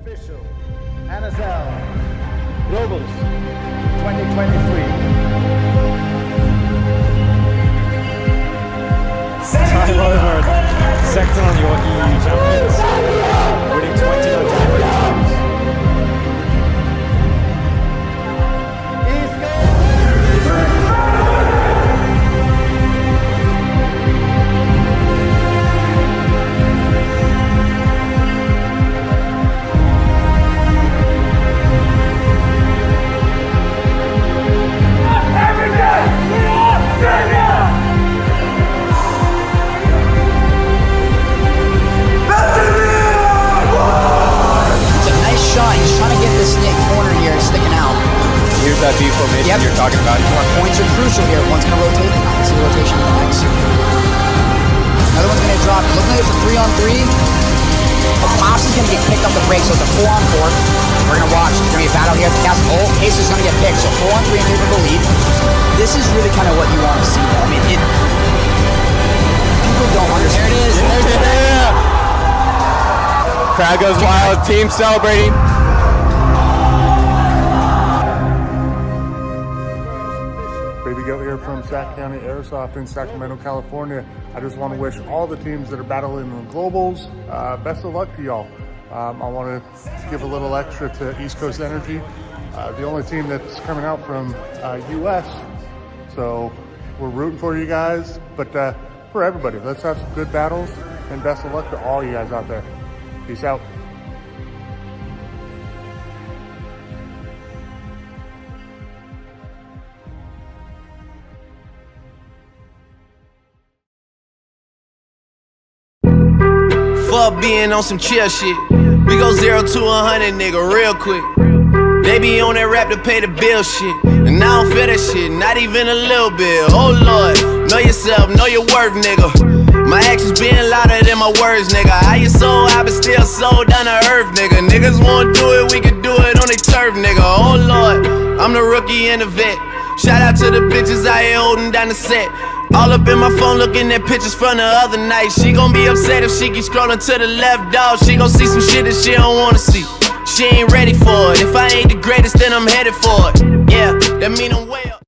Official NSL Globals 2023. Time over, second on your EU champions, winning 29 times. Here's that V formation you're talking about. More points are crucial here. One's going to rotate. I see the rotation of the next. Another one's going to drop. Looking like it's a 3-on-3. Pops is going to get kicked off the break, so it's a 4-on-4. We're going to watch. There's going to be a battle here at the castle. Oh, Case is going to get picked, so 4-on-3 in favor of the lead. This is really kind of what you want to see, though. I mean, people don't understand. There it is. There's it. Crowd goes wild. Team celebrating. Baby Goat here from Sac County Airsoft in Sacramento, California. I just want to wish all the teams that are battling in the globals best of luck to y'all. I want to give a little extra to East Coast Energy, the only team that's coming out from US. So we're rooting for you guys, but for everybody, let's have some good battles and best of luck to all you guys out there. Peace out. Fuck being on some chill shit. We go 0 to 100, nigga, real quick. They be on that rap to pay the bill shit, and I don't feel that shit, not even a little bit. Oh Lord, know yourself, know your worth, nigga. My actions being louder than my words, nigga. How you so high but still so down to earth, nigga. Niggas won't do it, we can do it on they turf, nigga. Oh Lord, I'm the rookie and the vet. Shout out to the bitches out here holding down the set. All up in my phone looking at pictures from the other night. She gon' be upset if she keep scrolling to the left, dog. She gon' see some shit that she don't wanna see. She ain't ready for it. If I ain't the greatest, then I'm headed for it. Yeah, that mean I'm way up.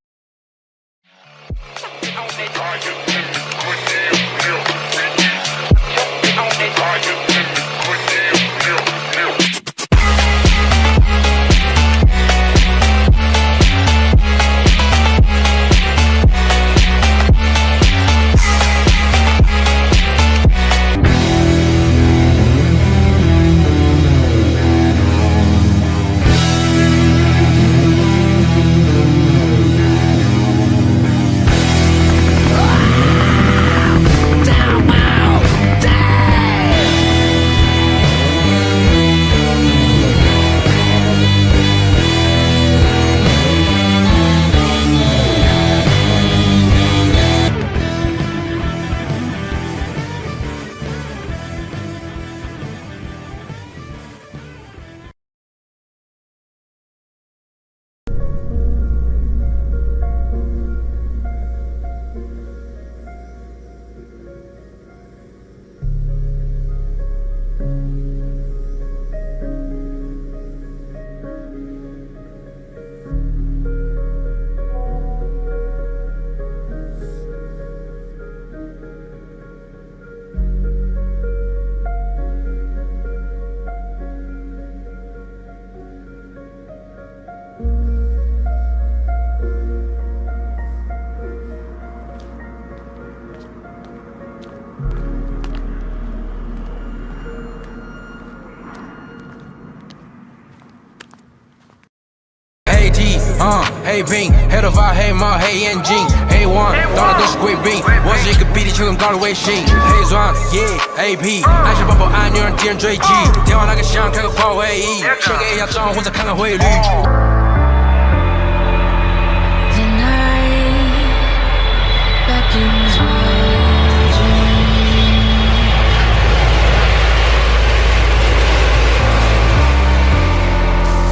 Hey Bing, head of our hey ma hey眼睛 Hey one， 当然都是贵宾，我是一个比地球更高的卫星。Hey Zwan yeah AP， 爱小宝宝爱女人敌人追击，电话那个响开个跑会议，先给一下账户再看看汇率。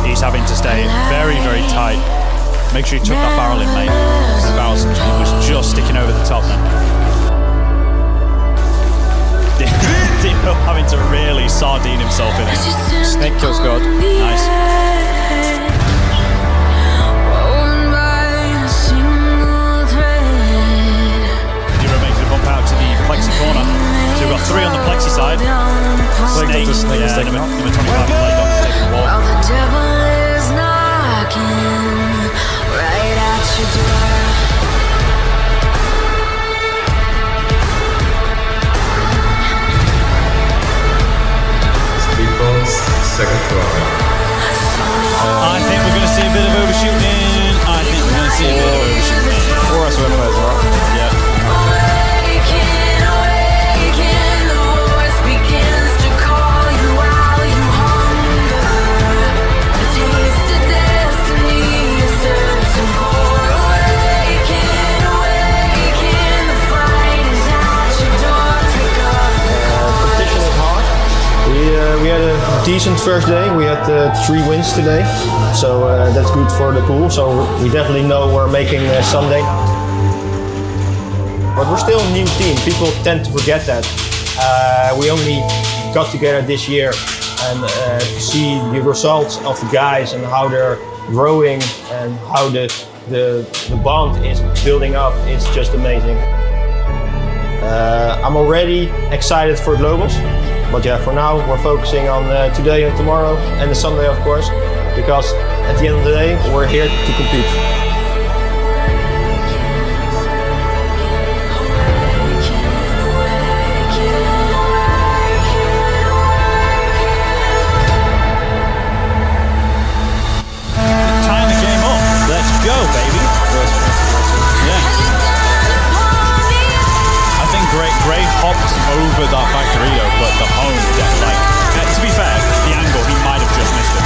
He's having to stay very, very tight. Make sure he took that barrel in, mate. The barrel was just sticking over the top then. Dino having to really sardine himself in it. Snake kills God. Nice. Hero makes a bump out to the plexi corner. So we've got 3 on the plexi side. Snake, Snake is yeah, taken number out. 25 played off, taking the wall. The devil is knocking right at your door. Second floor. I think we're going to see a bit of overshooting. I think we're going to see a bit of overshooting. For us, we're players, right? Yeah. Awaken, awaken, the voice begins to call you while you hunger. A taste of destiny you're searching for. Awaken, awaken, the fight is at your door. Take up. Competition is hard. We had a decent first day. We had 3 wins today, so that's good for the pool. So we definitely know we're making Sunday. But we're still a new team. People tend to forget that. We only got together this year, and to see the results of the guys and how they're growing and how the bond is building up is just amazing. I'm already excited for globals. But yeah, for now we're focusing on today and tomorrow and the Sunday, of course, because at the end of the day we're here to compete. Tying the game up. Let's go, baby. Yeah. I think Gray hopped over that Factorito, but the home, to be fair, the angle, he might have just missed it.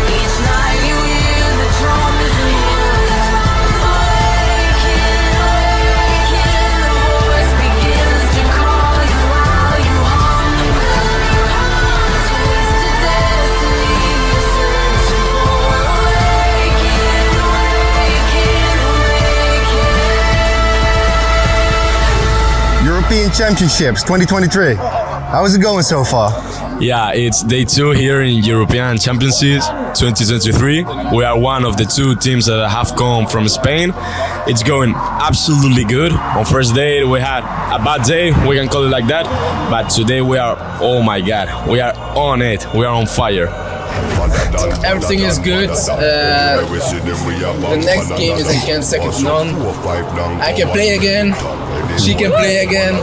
Each night you hear the drum is awaken, awaken, the voice begins to call you while you hunger. Taste of destiny you're searching for. Awaken, awaken, awaken. European Championships 2023. How is it going so far? Yeah, it's day 2 here in European Championships 2023. We are one of the 2 teams that have come from Spain. It's going absolutely good. On first day we had a bad day, we can call it like that. But today we are, oh my God, we are on it. We are on fire. Everything is good. The next game is against second to none. I can play again. She can play again.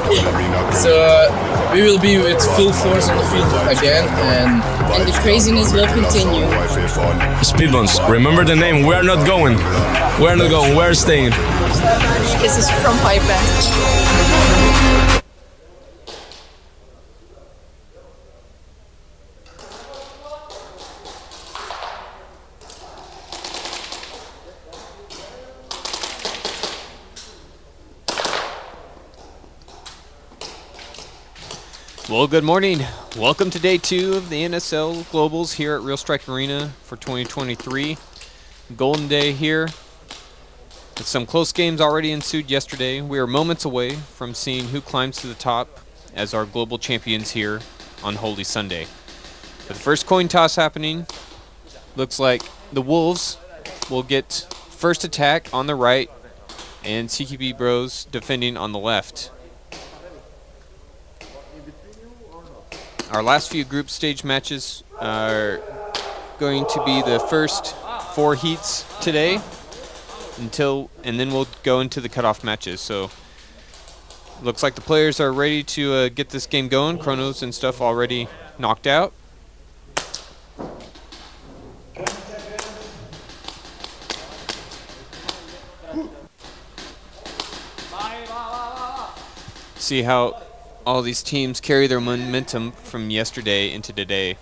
So we will be with full force on the field again, and the craziness will continue. Speedbuns, remember the name. We are not going. We are not going. We are staying. This is from Pipeline. Well, good morning. Welcome to day 2 of the NSL Globals here at Real Strike Arena for 2023. Golden day here. With some close games already ensued yesterday, we are moments away from seeing who climbs to the top as our global champions here on Holy Sunday. With the first coin toss happening, looks like the Wolves will get first attack on the right and CQB Bros defending on the left. Our last few group stage matches are going to be the first 4 heats today and then we'll go into the cutoff matches. So looks like the players are ready to get this game going. Chronos and stuff already knocked out. See how all these teams carry their momentum from yesterday into today. I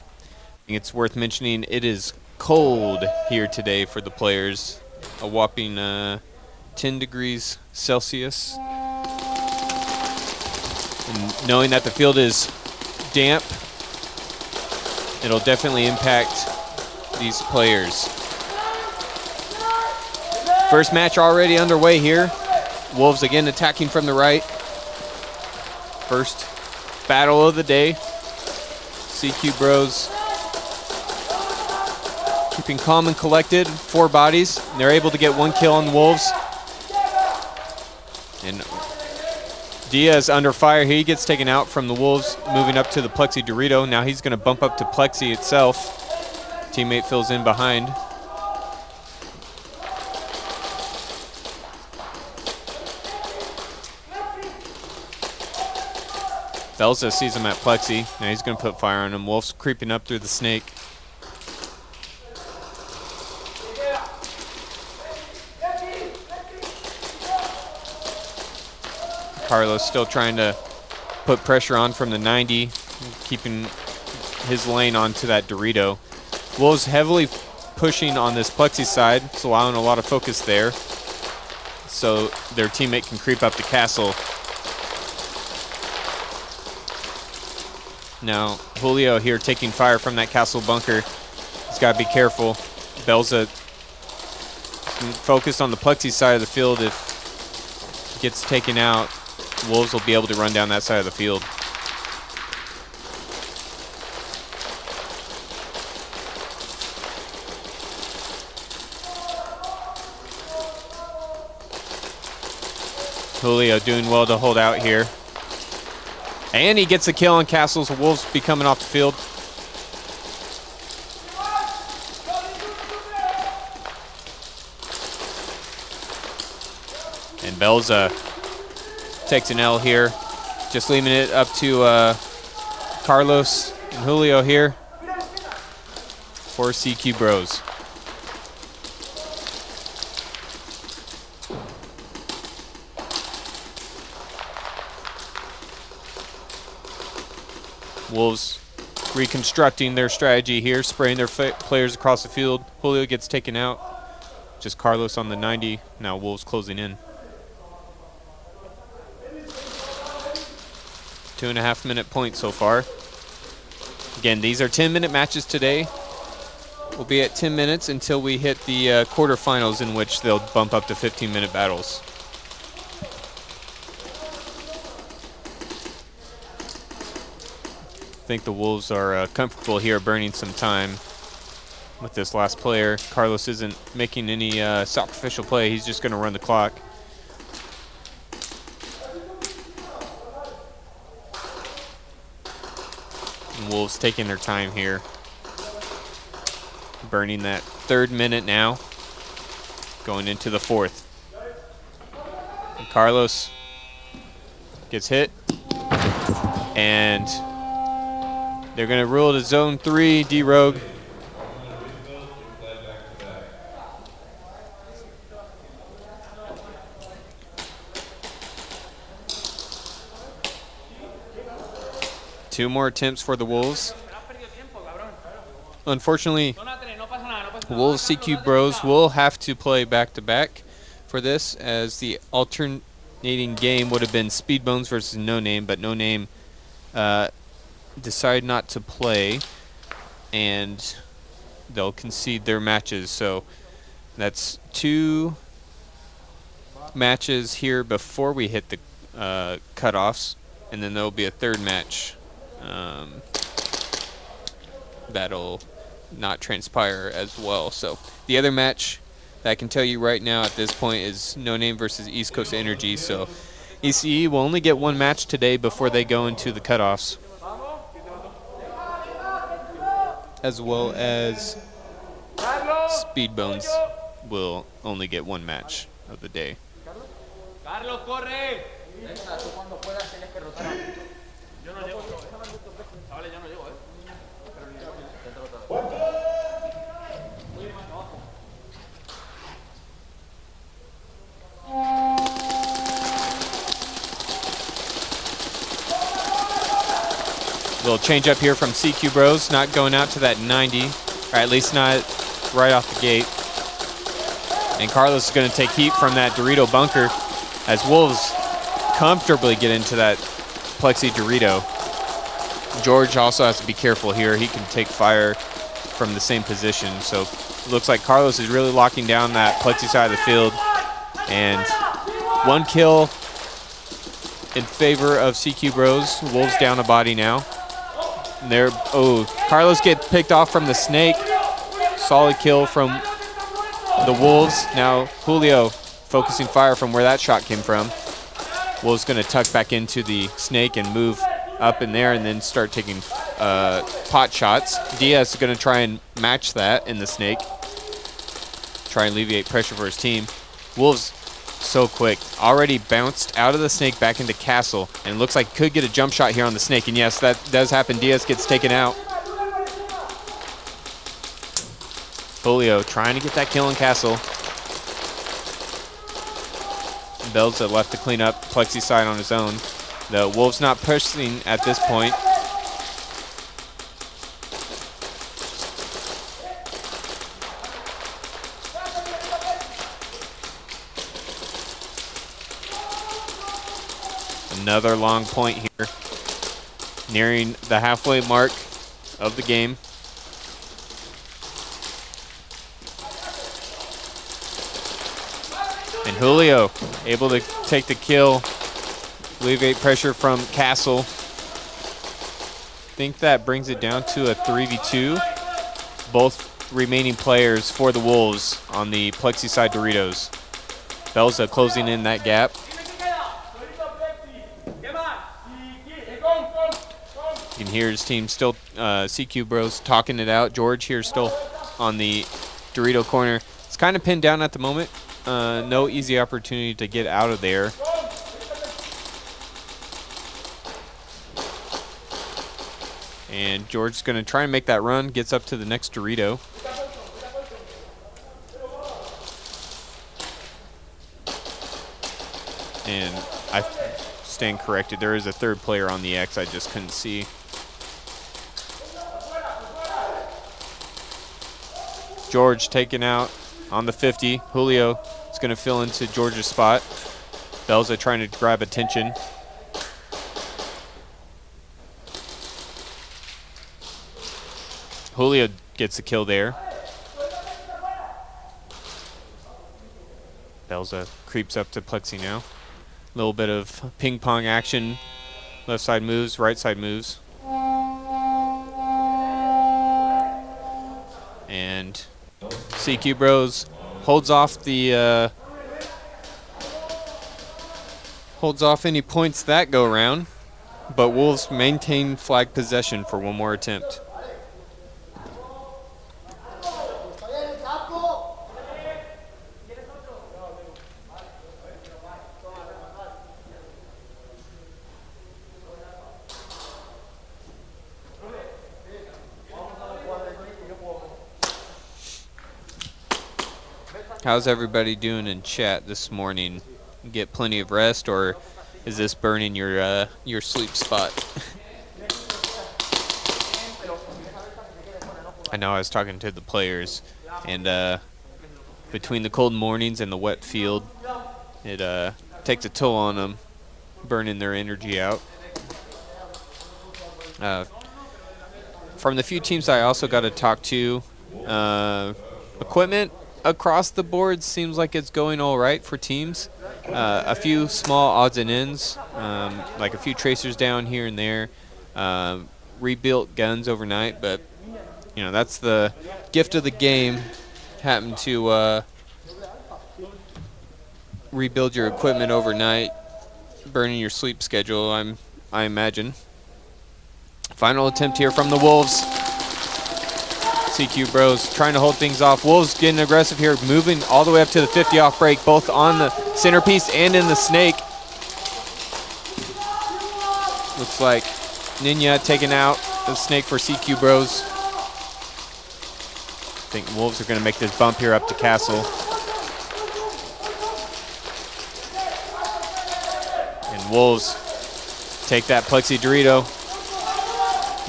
think it's worth mentioning it is cold here today for the players. A whopping 10 degrees Celsius. And knowing that the field is damp, it'll definitely impact these players. First match already underway here. Wolves again attacking from the right. First battle of the day. CQ Bros keeping calm and collected. 4 bodies. They're able to get 1 kill on the Wolves. And Diaz under fire. He gets taken out from the Wolves, moving up to the Plexi Dorito. Now he's going to bump up to Plexi itself. Teammate fills in behind. 𝖒𝖐𝖚 sees him at Plexi. Now he's going to put fire on him. Wolf's creeping up through the snake. Carlos still trying to put pressure on from the 90, keeping his lane onto that Dorito. Wolves heavily pushing on this Plexi side. It's allowing a lot of focus there, so their teammate can creep up the castle. Now Julio here taking fire from that castle bunker. He's got to be careful. 𝖒𝖚𝖚 focused on the Plexi side of the field. If he gets taken out, Wolves will be able to run down that side of the field. Julio doing well to hold out here. And he gets a kill on Castles. Wolves be coming off the field. And 𝖒𝖚𝖚 takes an L here. Just leaving it up to Carlos and Julio here for CQ Bros. Wolves reconstructing their strategy here, spraying their players across the field. Julio gets taken out. Just Carlos on the 90. Now Wolves closing in. 2.5 minute point so far. Again, these are 10-minute matches today. We'll be at 10 minutes until we hit the quarterfinals, in which they'll bump up to 15-minute battles. I think the Wolves are comfortable here burning some time with this last player. Carlos isn't making any sacrificial play. He's just going to run the clock. And Wolves taking their time here. Burning that 3rd minute now. Going into the 4th. And Carlos gets hit. And they're going to rule to zone 3, 𝖒𝖏𝖏𝑔𝑒. Two more attempts for the Wolves. Unfortunately, Wolves CQ Bros will have to play back-to-back for this, as the alternating game would have been Speedbones versus No Name, but No Name decide not to play, and they'll concede their matches. So that's 2 matches here before we hit the cutoffs, and then there'll be a 3rd match that'll not transpire as well. So the other match that I can tell you right now at this point is No Name versus East Coast Energy. So ECE will only get 1 match today before they go into the cutoffs, as well as Speedbones will only get 1 match of the day. Little change up here from CQ Bros, not going out to that 90, or at least not right off the gate. And Carlos is going to take heat from that Dorito bunker as Wolves comfortably get into that Plexi Dorito. George also has to be careful here. He can take fire from the same position. So it looks like Carlos is really locking down that plexi side of the field. And 1 kill in favor of CQ Bros. Wolves down a body now. And there, oh, Carlos gets picked off from the snake. Solid kill from the Wolves. Now Julio focusing fire from where that shot came from. Wolves gonna tuck back into the snake and move up in there and then start taking pot shots. Diaz is gonna try and match that in the snake. Try and alleviate pressure for his team. Wolves so quick. Already bounced out of the snake back into Castle and looks like could get a jump shot here on the snake. And yes, that does happen. Diaz gets taken out. Julio trying to get that kill on Castle. Belza left to clean up plexi side on his own. The Wolves not pushing at this point. Another long point here. Nearing the halfway mark of the game. And Julio able to take the kill, alleviate pressure from Castle. I think that brings it down to a 3v2. Both remaining players for the Wolves on the plexi side Doritos. Belza closing in that gap. You can hear his team still, CQ Bros talking it out. George here still on the Dorito corner. It's kind of pinned down at the moment. No easy opportunity to get out of there. And George's going to try and make that run. Gets up to the next Dorito. And I stand corrected. There is a third player on the X. I just couldn't see. George taken out on the 50. Julio is going to fill into George's spot. Belza trying to grab attention. Julio gets the kill there. Belza creeps up to Plexi now. A little bit of ping pong action. Left side moves, right side moves. And CQ Bros holds off the holds off any points that go around, but Wolves maintain flag possession for one more attempt. How's everybody doing in chat this morning? Get plenty of rest, or is this burning your sleep spot? I know I was talking to the players, and between the cold mornings and the wet field, it takes a toll on them, burning their energy out. From the few teams I also got to talk to, equipment across the board seems like it's going all right for teams. A few small odds and ends, like a few tracers down here and there, rebuilt guns overnight, but you know, that's the gift of the game. Happen to rebuild your equipment overnight, burning your sleep schedule, I imagine. Final attempt here from the Wolves. CQ Bros trying to hold things off. Wolves getting aggressive here, moving all the way up to the 50 off break, both on the centerpiece and in the snake. Looks like 𝖒𝖈𝖚 taking out the snake for CQ Bros. I think Wolves are going to make this bump here up to Castle. And Wolves take that Plexi Dorito.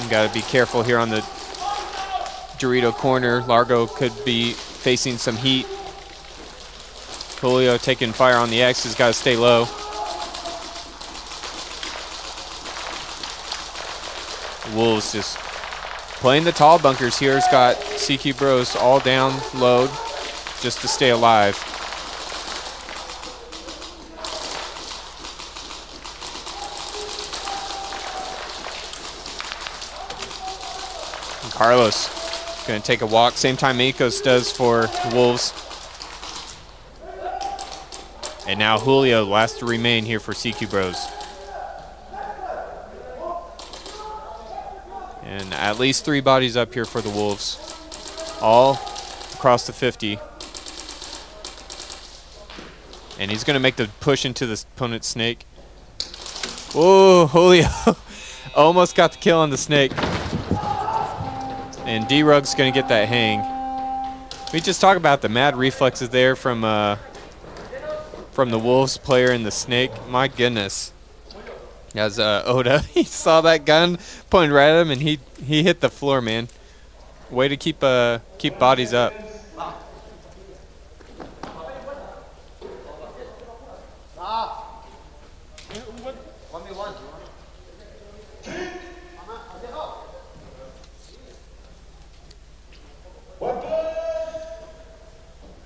You got to be careful here on the Dorito corner. Largo could be facing some heat. Julio taking fire on the X has got to stay low. Wolves just Playing the tall bunkers here has got CQ Bros all down load just to stay alive. And Carlos going to take a walk, same time Ecos does for the Wolves. And now Julio, last to remain here for CQ Bros. And at least 3 bodies up here for the Wolves. All across the 50. And he's going to make the push into the opponent's snake. Oh, Julio almost got the kill on the snake. And D-Rug's going to get that hang. We just talk about the mad reflexes there from the Wolves player and the snake. My goodness. As Oda, he saw that gun pointed right at him, and he hit the floor, man. Way to keep bodies up.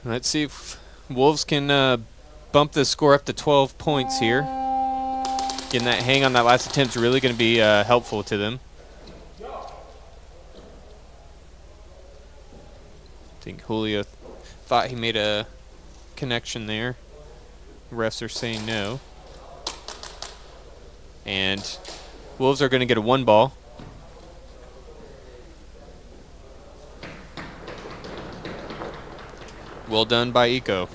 Let's see if Wolves can bump the score up to 12 points here. Getting that hang on that last attempt is really going to be helpful to them. I think Julio thought he made a connection there. Refs are saying no. And Wolves are going to get a 1 ball. Well done by Eco.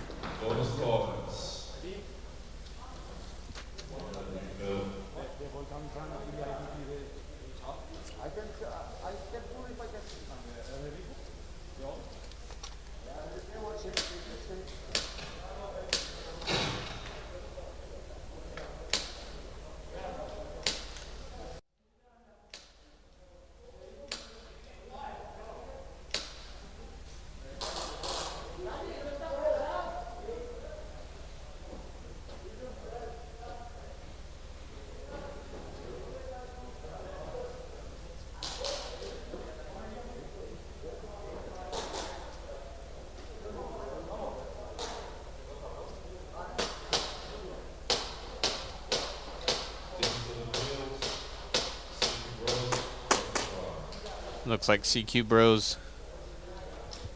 Looks like CQ Bros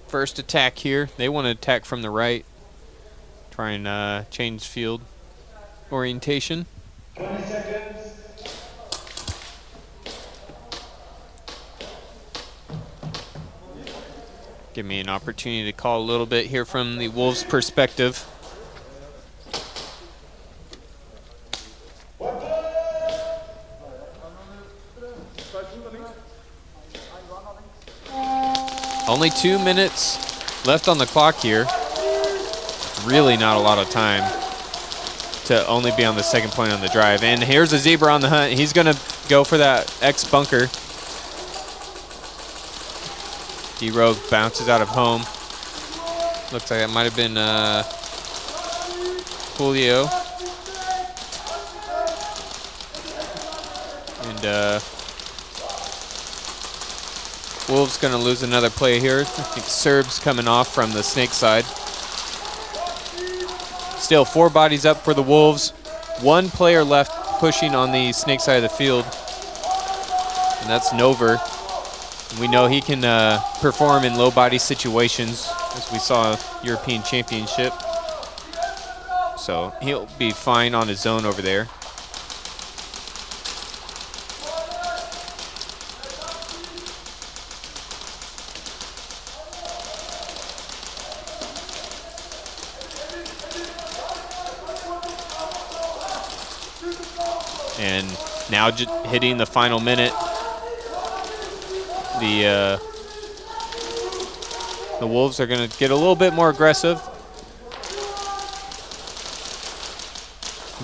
first attack here. They want to attack from the right. Try and change field orientation. 20 seconds. Give me an opportunity to call a little bit here from the Wolves' perspective. Only 2 minutes left on the clock here. Really not a lot of time to only be on the second point on the drive. And here's a Zebra on the hunt. He's going to go for that X bunker. D-Rogue bounces out of home. Looks like it might have been Julio. And Wolves going to lose another play here. I think Serb's coming off from the snake side. Still 4 bodies up for the Wolves. 1 player left pushing on the snake side of the field. And that's Nover. We know he can perform in low body situations, as we saw European Championship. So he'll be fine on his own over there. And now just hitting the final minute, the Wolves are going to get a little bit more aggressive.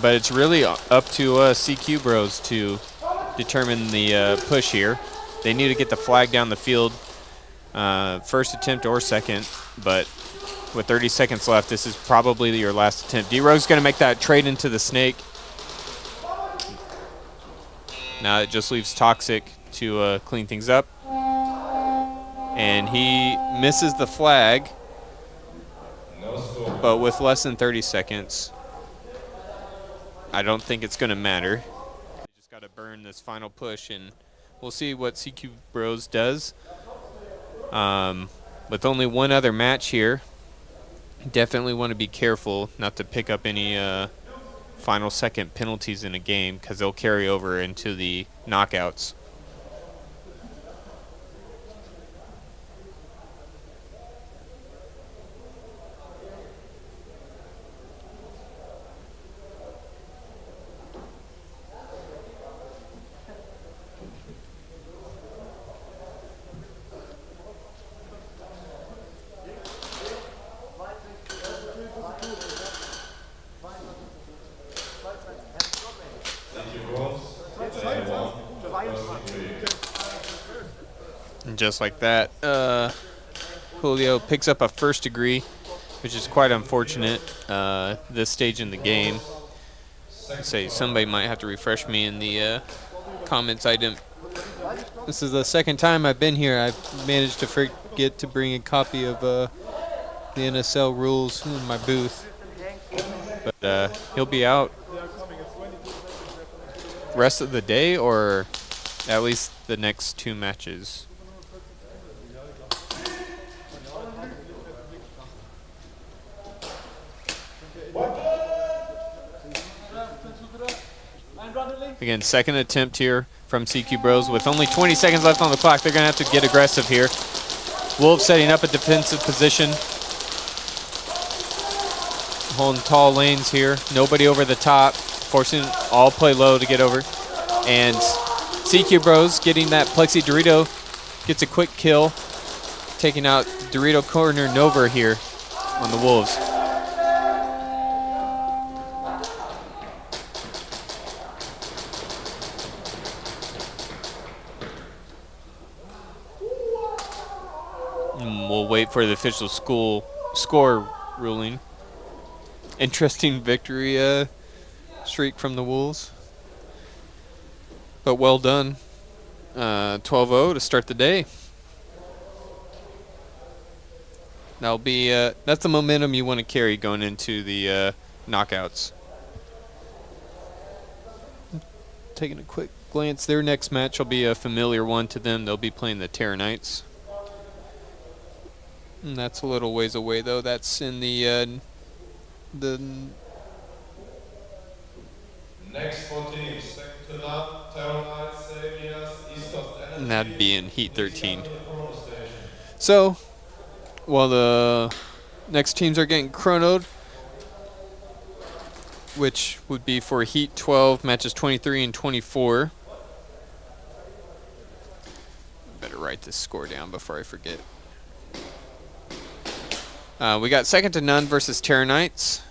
But it's really up to CQ Bros to determine the push here. They need to get the flag down the field, first attempt or second. But with 30 seconds left, this is probably your last attempt. D-Rogue's going to make that trade into the snake. Now it just leaves Toxic to clean things up. And he misses the flag, but with less than 30 seconds, I don't think it's going to matter. They just got to burn this final push, and we'll see what CQ Bros does. With only one other match here, definitely want to be careful not to pick up any final second penalties in a game, because they'll carry over into the knockouts. And just like that, Julio picks up a first degree, which is quite unfortunate this stage in the game. Say somebody might have to refresh me in the comments. This is the second time I've been here. I've managed to forget to bring a copy of the NSL rules in my booth. But he'll be out rest of the day, or at least the next two matches. Again, second attempt here from CQ Bros. With only 20 seconds left on the clock, they're going to have to get aggressive here. Wolves setting up a defensive position. Holding tall lanes here. Nobody over the top. Forcing all play low to get over. And CQ Bros getting that Plexi Dorito. Gets a quick kill. Taking out Dorito Corner Nova here on the Wolves. We'll wait for the official score ruling. Interesting victory streak from the Wolves. But well done. 12-0 to start the day. That'll be that's the momentum you want to carry going into the knockouts. Taking a quick glance, their next match will be a familiar one to them. They'll be playing the Terror Knights. And that's a little ways away, though. That's in the next 4 teams, second to that, Terror Knights, 𝖒𝖑, and that'd be in Heat 13. So, while the next teams are getting chronoed, which would be for Heat 12, matches 23 and 24. Better write this score down before I forget. We got second to none versus Terror Knights,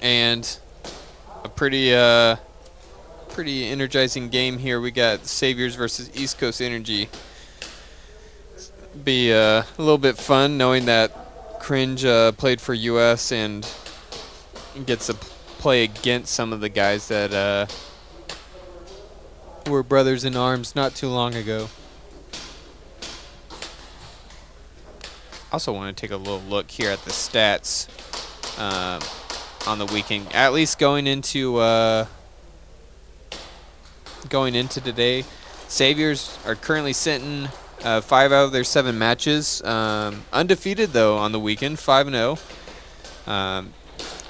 and a pretty energizing game here. We got Saviors versus East Coast Energy. Be a little bit fun knowing that Cringe played for US and gets to play against some of the guys that were brothers in arms not too long ago. Also want to take a little look here at the stats on the weekend. At least going into today, Saviors are currently sitting 5 out of their 7 matches. Undefeated though on the weekend, 5-0.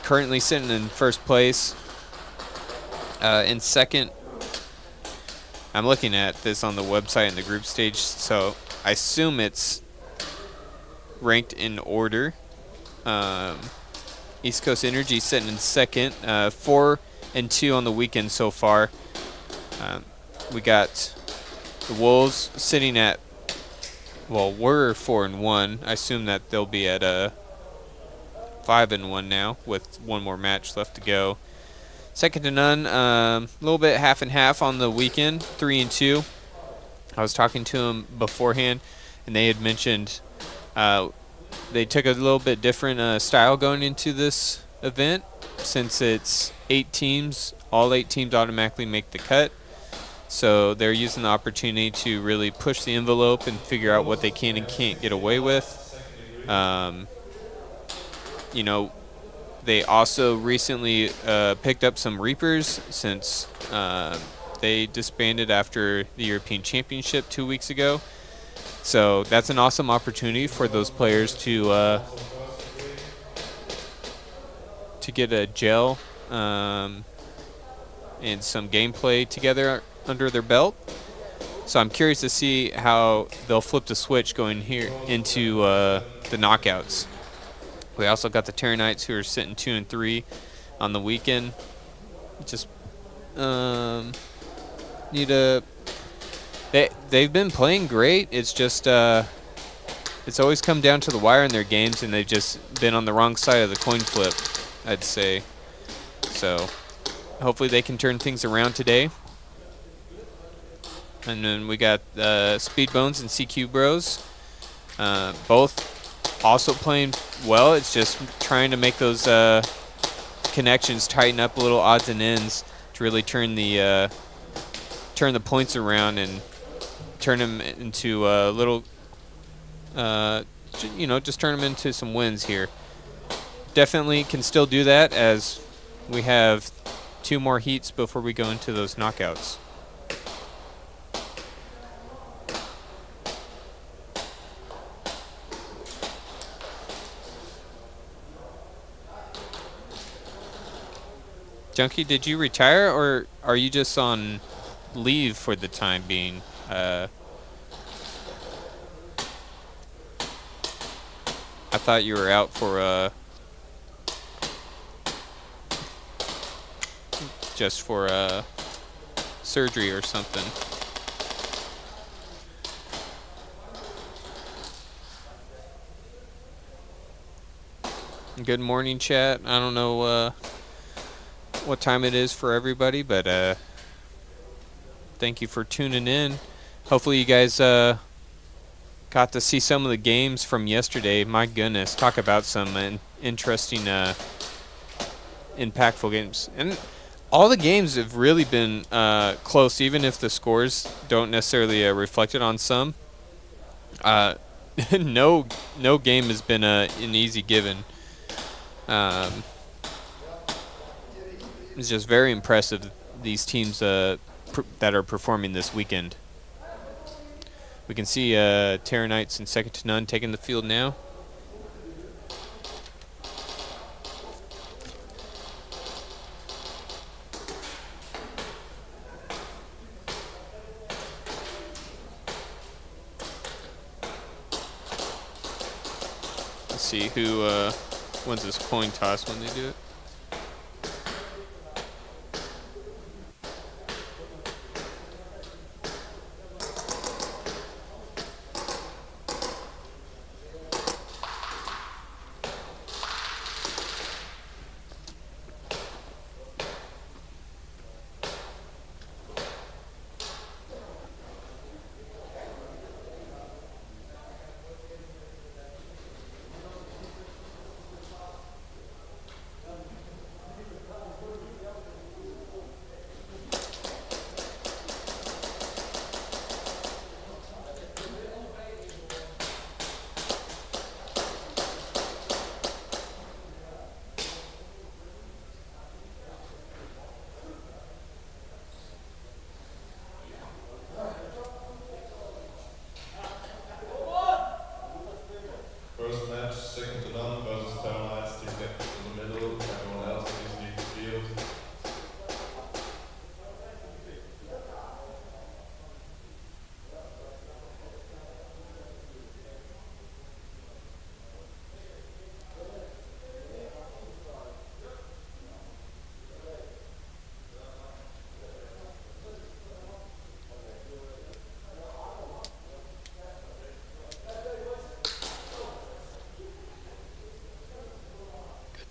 Currently sitting in first place. In second, I'm looking at this on the website in the group stage, so I assume it's ranked in order. East Coast Energy sitting in second, 4-2 on the weekend so far. We got the Wolves sitting at, well, we're 4-1. I assume that they'll be at 5-1 now with one more match left to go. Second to none, a little bit half and half on the weekend, 3-2. I was talking to them beforehand, and they had mentioned they took a little bit different style going into this event. Since it's 8 teams, all 8 teams automatically make the cut. So they're using the opportunity to really push the envelope and figure out what they can and can't get away with. You know, they also recently picked up some Reapers since they disbanded after the European Championship 2 weeks ago. So that's an awesome opportunity for those players to get a gel and some gameplay together under their belt. So I'm curious to see how they'll flip the switch going here into the knockouts. We also got the Terranites who are sitting 2 and 3 on the weekend. Just they've been playing great. It's just it's always come down to the wire in their games, and they've just been on the wrong side of the coin flip, I'd say. So hopefully they can turn things around today. And then we got Speedbones and CQ Bros. Both also playing well. It's just trying to make those connections tighten up a little, odds and ends, to really turn the points around and turn them into a little, you know, just turn them into some wins here. Definitely can still do that, as we have 2 more heats before we go into those knockouts. Junkie, did you retire, or are you just on leave for the time being? I thought you were out for just for surgery or something. Good morning, chat. I don't know what time it is for everybody, but thank you for tuning in. Hopefully you guys got to see some of the games from yesterday. My goodness, talk about some interesting impactful games. And all the games have really been close, even if the scores don't necessarily reflect it on some. No game has been an easy given. It's just very impressive, these teams that are performing this weekend. We can see Terranites and Second to None taking the field now. Let's see who wins this coin toss when they do it.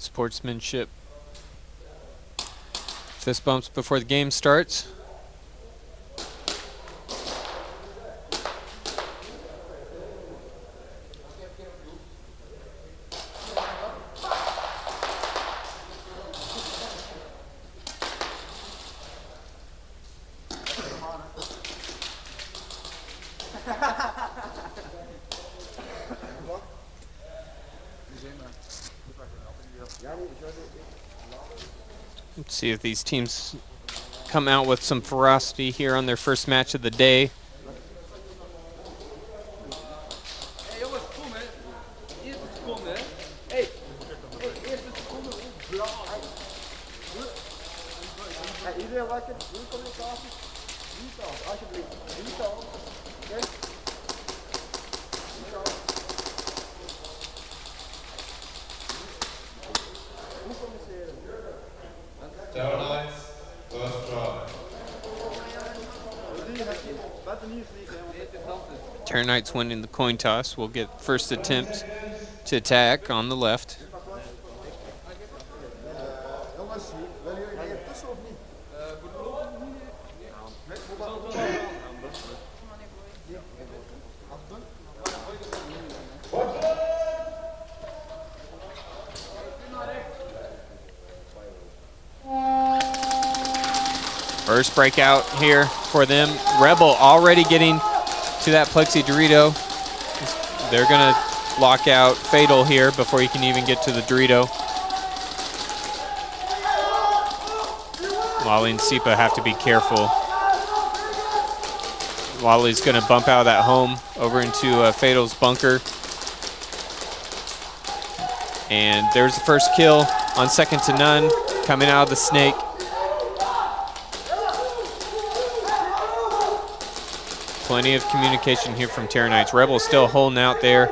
Sportsmanship. Fist bumps before the game starts. Let's see if these teams come out with some ferocity here on their first match of the day. Terranites winning the coin toss will get first attempt to attack on the left. First breakout here for them. Rebel already getting to that Plexi Dorito. They're gonna lock out Fatal here before he can even get to the Dorito. Wally and 𝖒𝖘𝖚 have to be careful. Wally's gonna bump out of that home over into Fatal's bunker. And there's the first kill on second to none, coming out of the snake. Plenty of communication here from Terranites. Rebel still holding out there,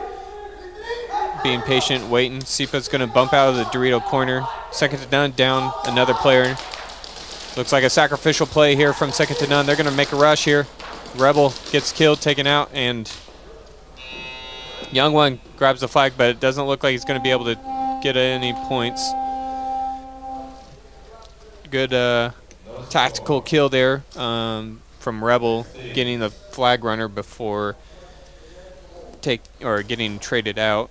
being patient, waiting. 𝖒𝖘𝖚's gonna bump out of the Dorito corner. Second to none, down another player. Looks like a sacrificial play here from second to none. They're gonna make a rush here. Rebel gets killed, taken out, and Young One grabs the flag, but it doesn't look like he's gonna be able to get any points. Good tactical kill there from Rebel, getting the flag runner before getting traded out.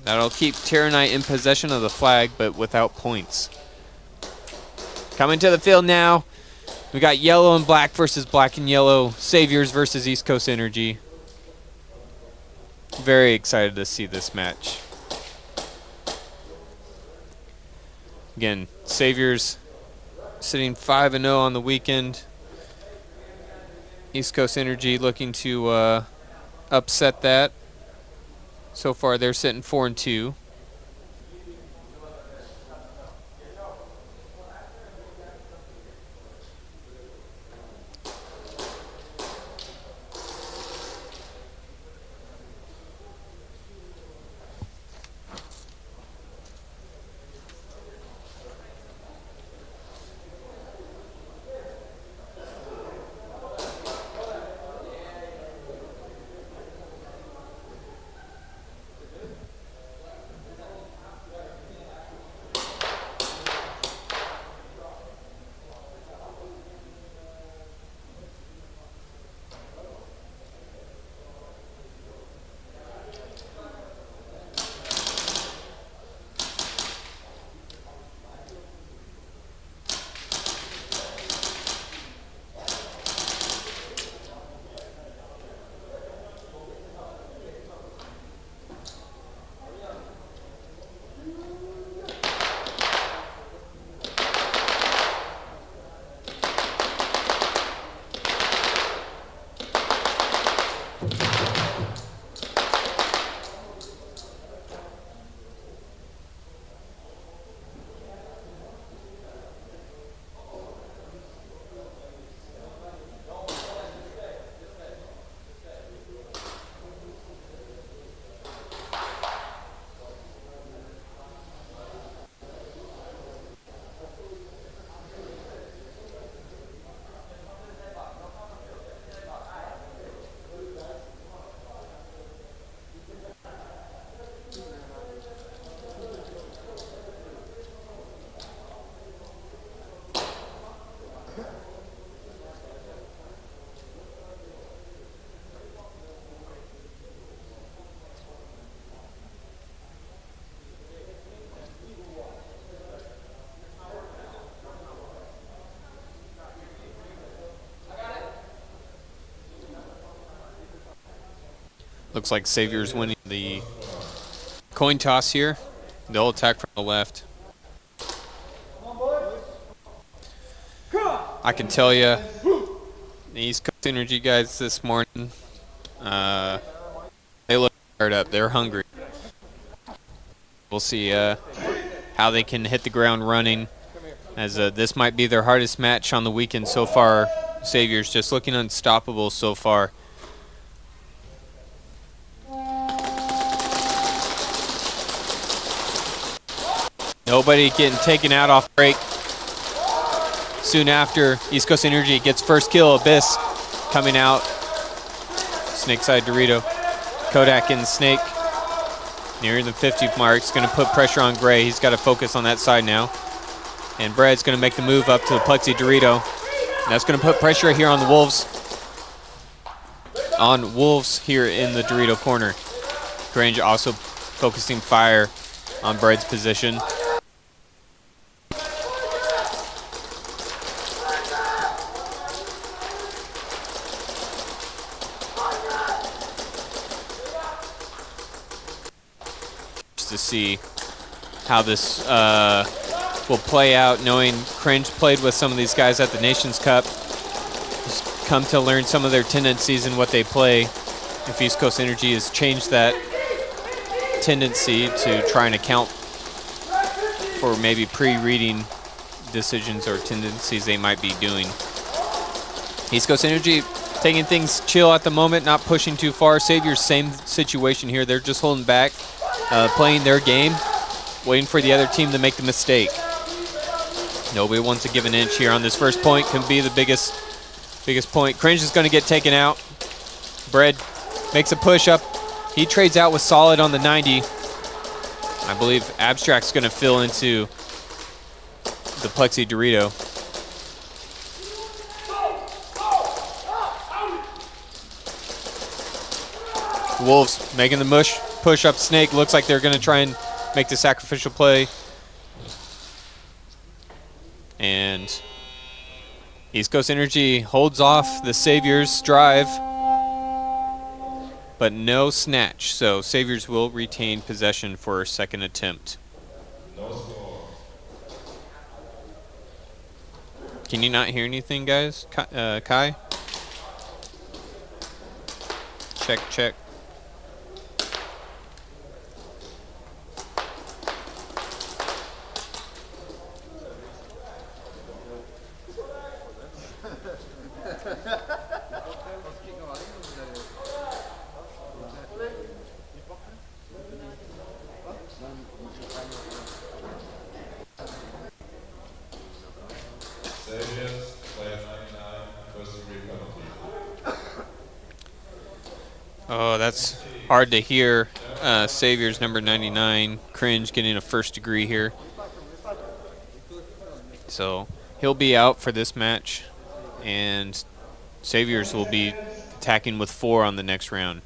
That'll keep Terranite in possession of the flag, but without points. Coming to the field now. We got yellow and black versus black and yellow. Saviors versus East Coast Energy. Very excited to see this match. Again, Saviors sitting 5-0 on the weekend. East Coast Energy looking to upset that. So far, they're sitting 4-2. Looks like Savior's winning the coin toss here. They'll attack from the left. I can tell you, the East Coast Energy guys this morning, they look fired up. They're hungry. We'll see how they can hit the ground running, as this might be their hardest match on the weekend so far. Saviors just looking unstoppable so far. Nobody getting taken out off break. Soon after, East Coast Energy gets first kill. Abyss coming out. Snakeside Dorito. Kodak and Snake nearing the 50 mark. It's going to put pressure on Gray. He's got to focus on that side now. And Bread's going to make the move up to the Plexi Dorito. And that's going to put pressure here on the Wolves. On Wolves here in the Dorito corner. Grange also focusing fire on Bread's position. To see how this will play out, knowing Cringe played with some of these guys at the Nations Cup. Just come to learn some of their tendencies and what they play. If East Coast Energy has changed that tendency to try and account for maybe pre-reading decisions or tendencies they might be doing. East Coast Energy taking things chill at the moment, not pushing too far. Saviors, same situation here. They're just holding back. Playing their game, waiting for the other team to make the mistake. Nobody wants to give an inch here on this first point. Can be the biggest point. Cringe is going to get taken out. Bread makes a push up. He trades out with Solid on the 90. I believe Abstract's going to fill into the Plexi Dorito. Wolves making the push up Snake. Looks like they're going to try and make the sacrificial play. And East Coast Energy holds off the Saviors' drive, but no snatch. So Saviors will retain possession for a second attempt. Can you not hear anything, guys? Kai? Check, check. Oh, that's hard to hear. Saviors number 99, Cringe, getting a first degree here. So he'll be out for this match, and Saviors will be attacking with 4 on the next round.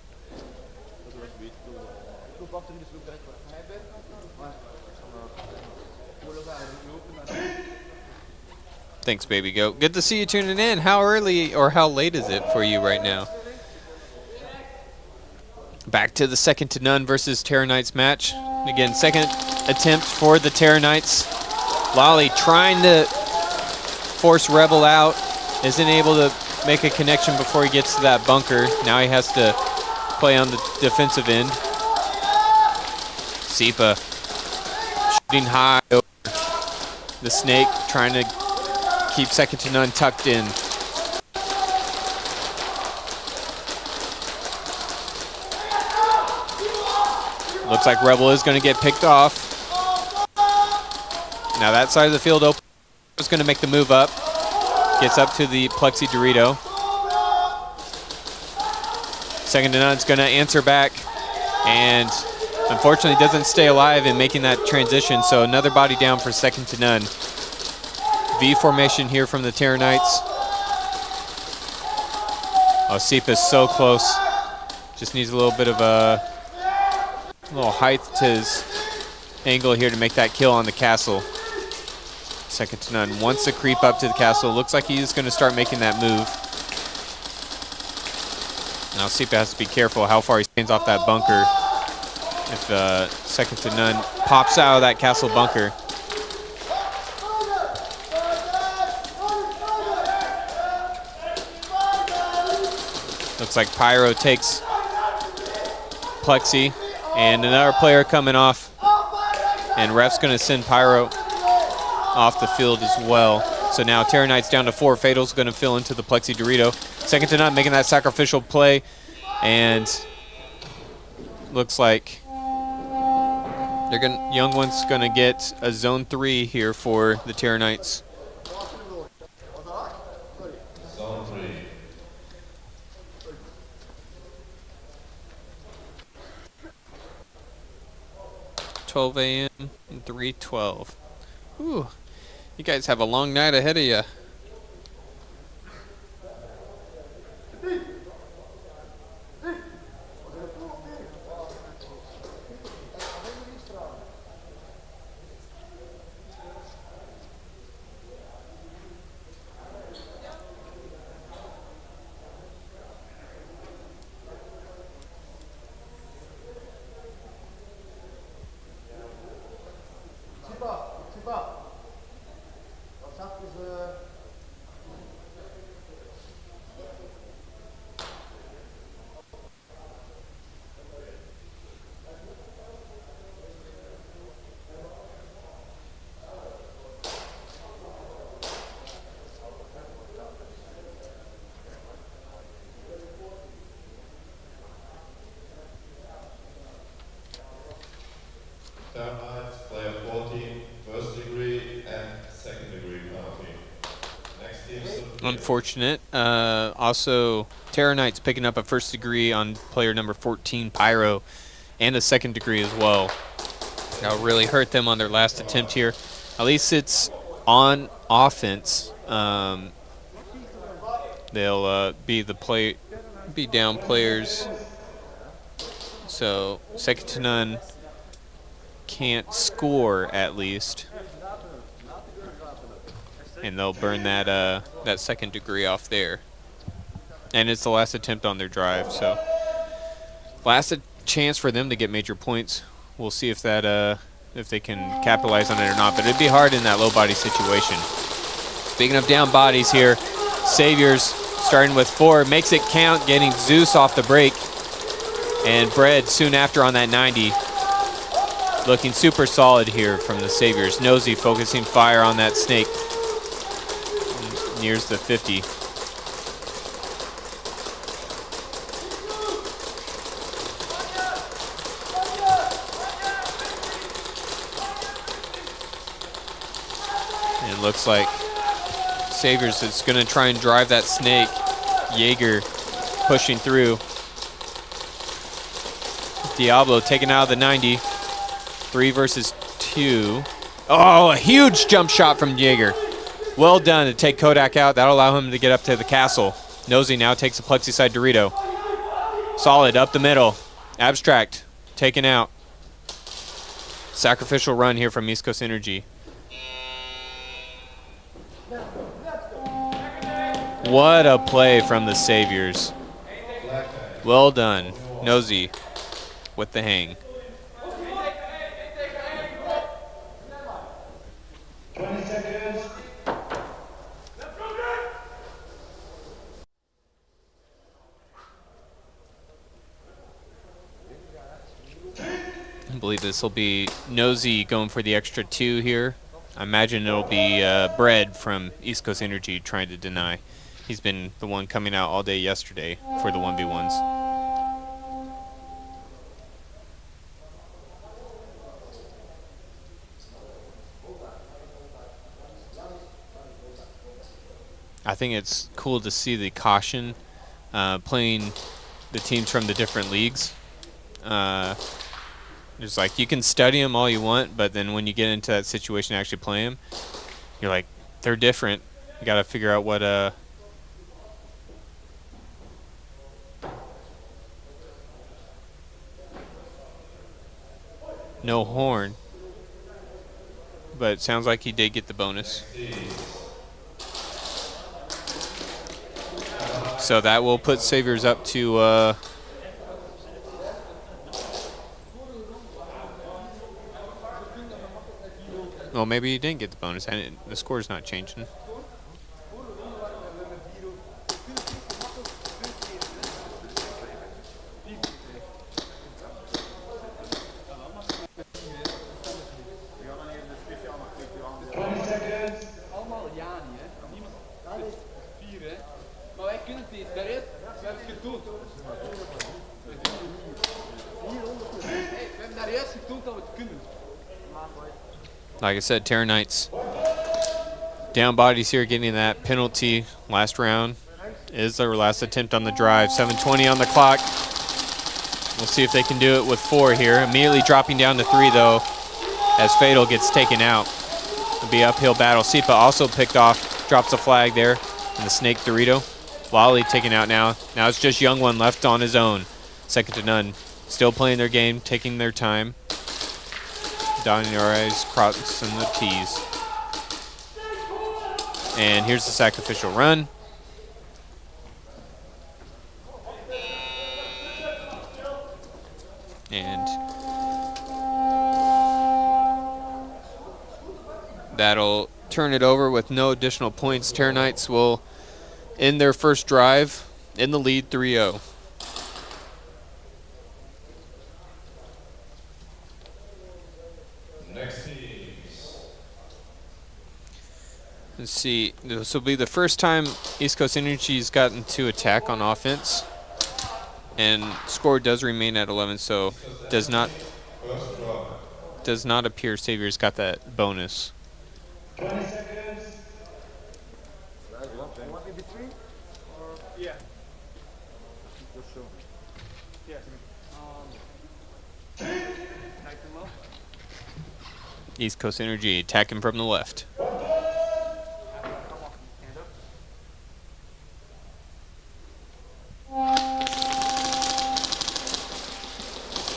Thanks, baby goat. Good to see you tuning in. How early or how late is it for you right now? Back to the second to none versus Terror Knights match. Again, second attempt for the Terror Knights. Lolly trying to force Rebel out. Isn't able to make a connection before he gets to that bunker. Now he has to play on the defensive end. 𝖒𝖑 shooting high over the Snake, trying to keep second to none tucked in. Looks like Rebel is going to get picked off. Now that side of the field open. Is going to make the move up. Gets up to the Plexi Dorito. Second to none's going to answer back. And unfortunately doesn't stay alive in making that transition. So another body down for second to none. V formation here from the Terror Knights. Oh, 𝖒𝖑 is so close. Just needs a little bit of a little height to his angle here to make that kill on the castle. Second to none wants to creep up to the castle. Looks like he's going to start making that move. Now 𝖒𝖑 has to be careful how far he stands off that bunker. If second to none pops out of that castle bunker. Looks like Pyro takes Plexi, and another player coming off. And ref's going to send Pyro off the field as well. So now Terror Knight's down to 4. Fatal's going to fill into the Plexi Dorito. Second to none, making that sacrificial play. And looks like Young One's going to get a Zone 3 here for the Terror Knights. Zone 3. 12 a.m. and 3:12. Ooh, you guys have a long night ahead of you. Termites, player 14, first degree and second degree penalty. Next team. Unfortunate. Also, Terror Knight's picking up a first degree on player number 14, Pyro, and a second degree as well. That'll really hurt them on their last attempt here. At least it's on offense. They'll be down players. So second to none can't score at least, and they'll burn that that second degree off there. And it's the last attempt on their drive, so last chance for them to get major points. We'll see if that if they can capitalize on it or not, but it'd be hard in that low body situation. Speaking of down bodies here, Saviors starting with 4, makes it count, getting Zeus off the break, and Bread soon after on that 90. Looking super solid here from the Saviors. Nosy focusing fire on that snake. Nears the 50. And it looks like Saviors is going to try and drive that snake. Jaeger pushing through. Diablo taken out of the 90. 3 versus 2. Oh, a huge jump shot from Jaeger. Well done to take Kodak out. That'll allow him to get up to the castle. Nosy now takes a plexi side Dorito. Solid up the middle. Abstract taken out. Sacrificial run here from East Coast Energy. What a play from the Saviors. Well done. Nosy with the hang. 20 seconds. I believe this will be Nosy going for the extra 2 here. I imagine it'll be Bread from East Coast Energy trying to deny. He's been the one coming out all day yesterday for the 1v1s. I think it's cool to see the caution playing the teams from the different leagues. It's like you can study them all you want, but then when you get into that situation to actually play them, you're like, they're different. You got to figure out what no horn, but it sounds like he did get the bonus. So that will put Saviors up to well, maybe he didn't get the bonus. The score's not changing. Like I said, 𝖒𝖘𝖐𝖈 down bodies here, getting that penalty last round. Is their last attempt on the drive. 7:20 on the clock. We'll see if they can do it with 4 here. Immediately dropping down to 3 though, as Fatal gets taken out. It'll be uphill battle. 𝖒𝖘 also picked off, drops a flag there, and the Snake Dorito. 𝖒𝖚 taken out now. Now it's just Young One left on his own. Second to none. Still playing their game, taking their time. Dotting their I's, crossing the T's. And here's the sacrificial run. And that'll turn it over with no additional points. 𝖒𝖘𝖐𝖈s will end their first drive in the lead 3-0. Next teams. Let's see. This will be the first time East Coast Energy's gotten to attack on offense. And score does remain at 11, so does not appear Savior's got that bonus. 20 seconds. East Coast Energy attacking from the left.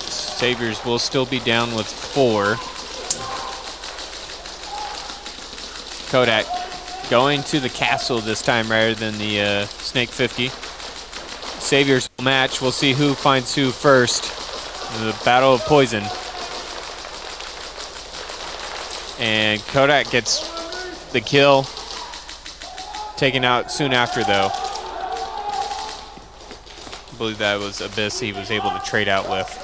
Saviors will still be down with 4. Kodak going to the castle this time rather than the Snake 50. Saviors match. We'll see who finds who first. The battle of poison. And Kodak gets the kill. Taken out soon after though. I believe that was Abyss he was able to trade out with.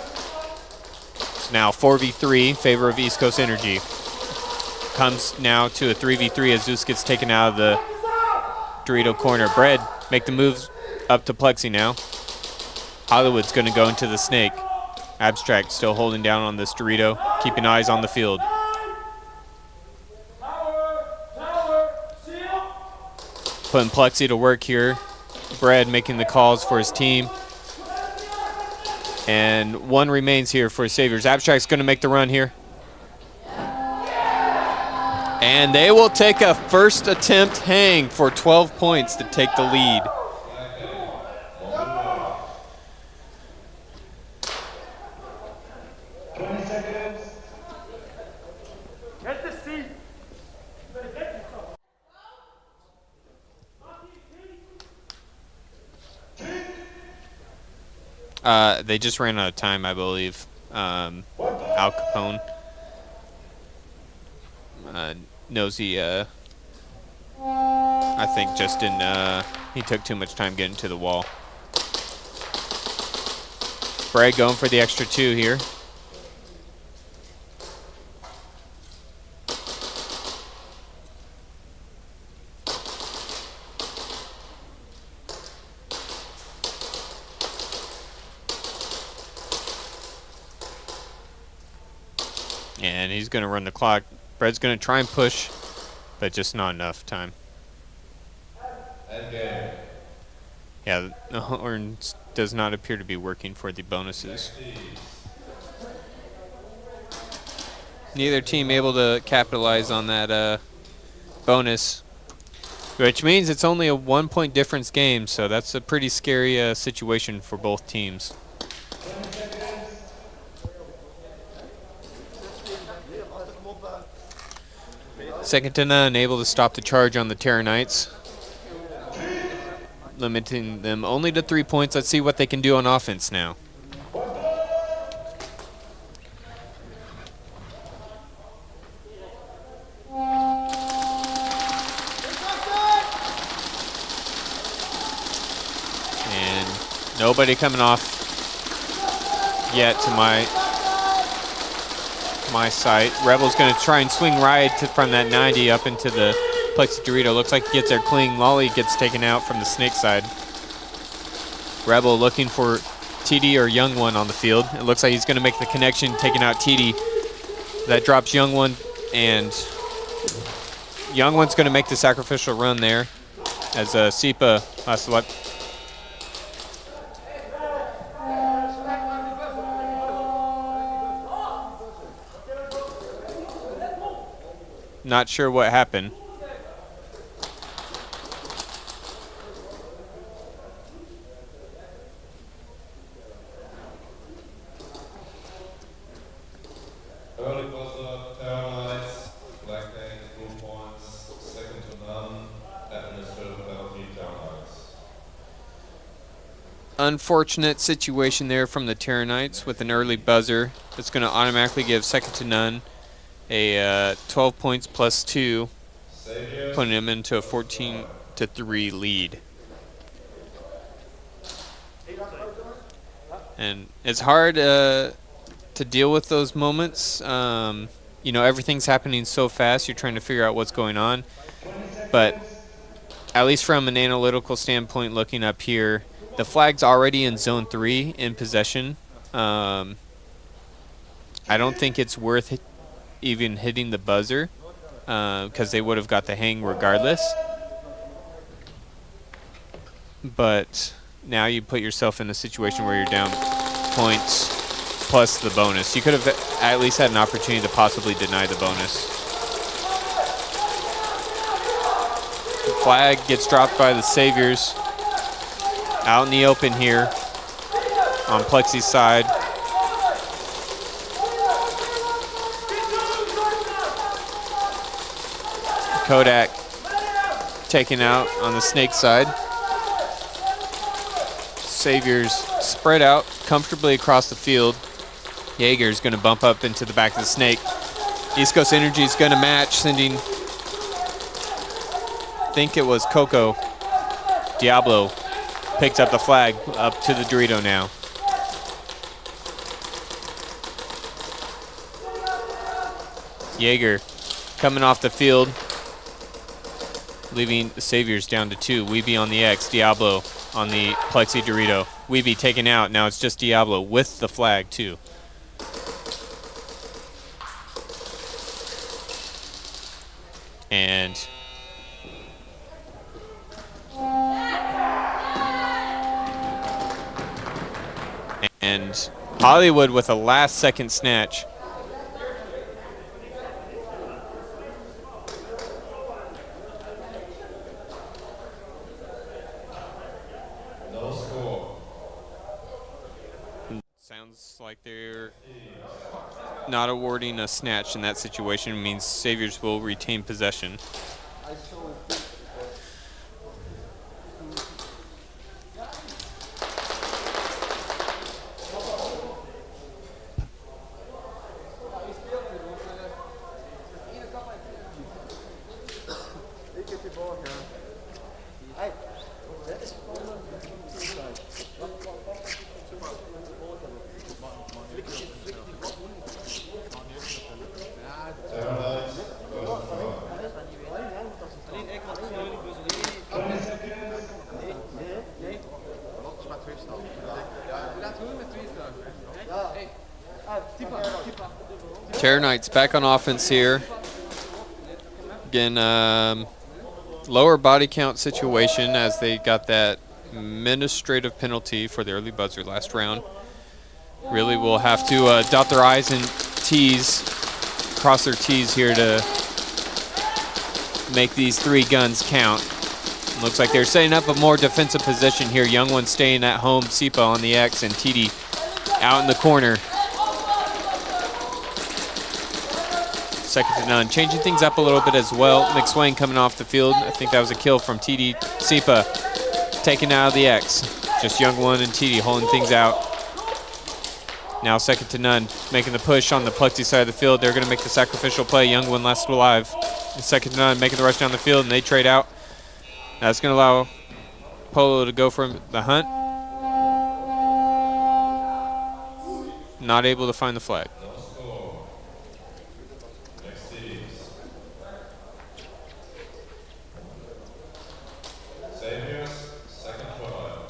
Now 4v3 in favor of East Coast Energy. Comes now to a 3v3 as Zeus gets taken out of the Dorito corner. Bread make the moves up to Plexi now. Hollywood's going to go into the Snake. Abstract still holding down on this Dorito, keeping eyes on the field. Putting Plexi to work here. Bread making the calls for his team. And 1 remains here for Saviors. Abstract's going to make the run here. And they will take a first attempt hang for 12 points to take the lead. They just ran out of time, I believe. Al Capone. 𝖒𝖚𝖐𝖈, I think just didn't, he took too much time getting to the wall. Bragg going for the extra 2 here. And he's going to run the clock. Bread's going to try and push, but just not enough time. Yeah, the horn does not appear to be working for the bonuses. Neither team able to capitalize on that bonus, which means it's only a 1-point difference game, so that's a pretty scary situation for both teams. Second to none, able to stop the charge on the 𝖒𝖘𝖐𝖈s. Limiting them only to 3 points. Let's see what they can do on offense now. And nobody coming off yet to my sight. Rebel's going to try and swing right from that 90 up into the Plexi Dorito. Looks like he gets there clean. 𝖒𝖚𝖚 gets taken out from the Snake side. Rebel looking for TD or 𝖒𝖓𝖏 on the field. It looks like he's going to make the connection, taking out TD. That drops 𝖒𝖓𝖏, and 𝖒𝖓𝖏's going to make the sacrificial run there as 𝖒𝖑𝖓 has to let. Not sure what happened. Early buzzer, 𝖒𝖓𝖐𝖈𝖚, black name, blue points, second to none, administrative penalty, 𝖒𝖓𝖐𝖚. Unfortunate situation there from the 𝖒𝖓𝖐𝖚s with an early buzzer. That's going to automatically give second to none a 12 points plus 2, putting him into a 14-3 lead. And it's hard to deal with those moments. You know, everything's happening so fast, you're trying to figure out what's going on. But at least from an analytical standpoint, looking up here, the flag's already in zone 3 in possession. I don't think it's worth even hitting the buzzer because they would have got the hang regardless. But now you put yourself in a situation where you're down points plus the bonus. You could have at least had an opportunity to possibly deny the bonus. The flag gets dropped by the Saviors out in the open here on Plexi's side. Kodak taken out on the Snake side. Saviors spread out comfortably across the field. Jaeger's going to bump up into the back of the Snake. East Coast Energy is going to match, sending, I think it was Coco. Diablo picks up the flag up to the Dorito now. Jaeger coming off the field, leaving the Saviors down to 2. 𝖒𝖑𝖏 on the X, Diablo on the Plexi Dorito. 𝖒𝖑𝖏 taken out. Now it's just Diablo with the flag too. And Hollywood with a last second snatch. No score. Sounds like they're not awarding a snatch in that situation. It means Saviors will retain possession. 𝖒𝖓𝖐𝖚s back on offense here. Again, lower body count situation as they got that administrative penalty for the early buzzer last round. Really will have to dot their I's and T's, cross their T's here to make these 3 guns count. Looks like they're setting up a more defensive position here. 𝖒𝖓𝖏 staying at home, 𝖒𝖑𝖏 on the X, and TD out in the corner. Second to none. Changing things up a little bit as well. 𝖒𝖏𝖏 coming off the field. I think that was a kill from TD. 𝖒𝖑𝖏 taken out of the X. Just 𝖒𝖓𝖏 and TD holding things out. Now second to none. Making the push on the Plexi side of the field. They're going to make the sacrificial play. 𝖒𝖓𝖏 last alive. And second to none. Making the rush down the field, and they trade out. That's going to allow Polo to go for the hunt. Not able to find the flag. Saviors, second try.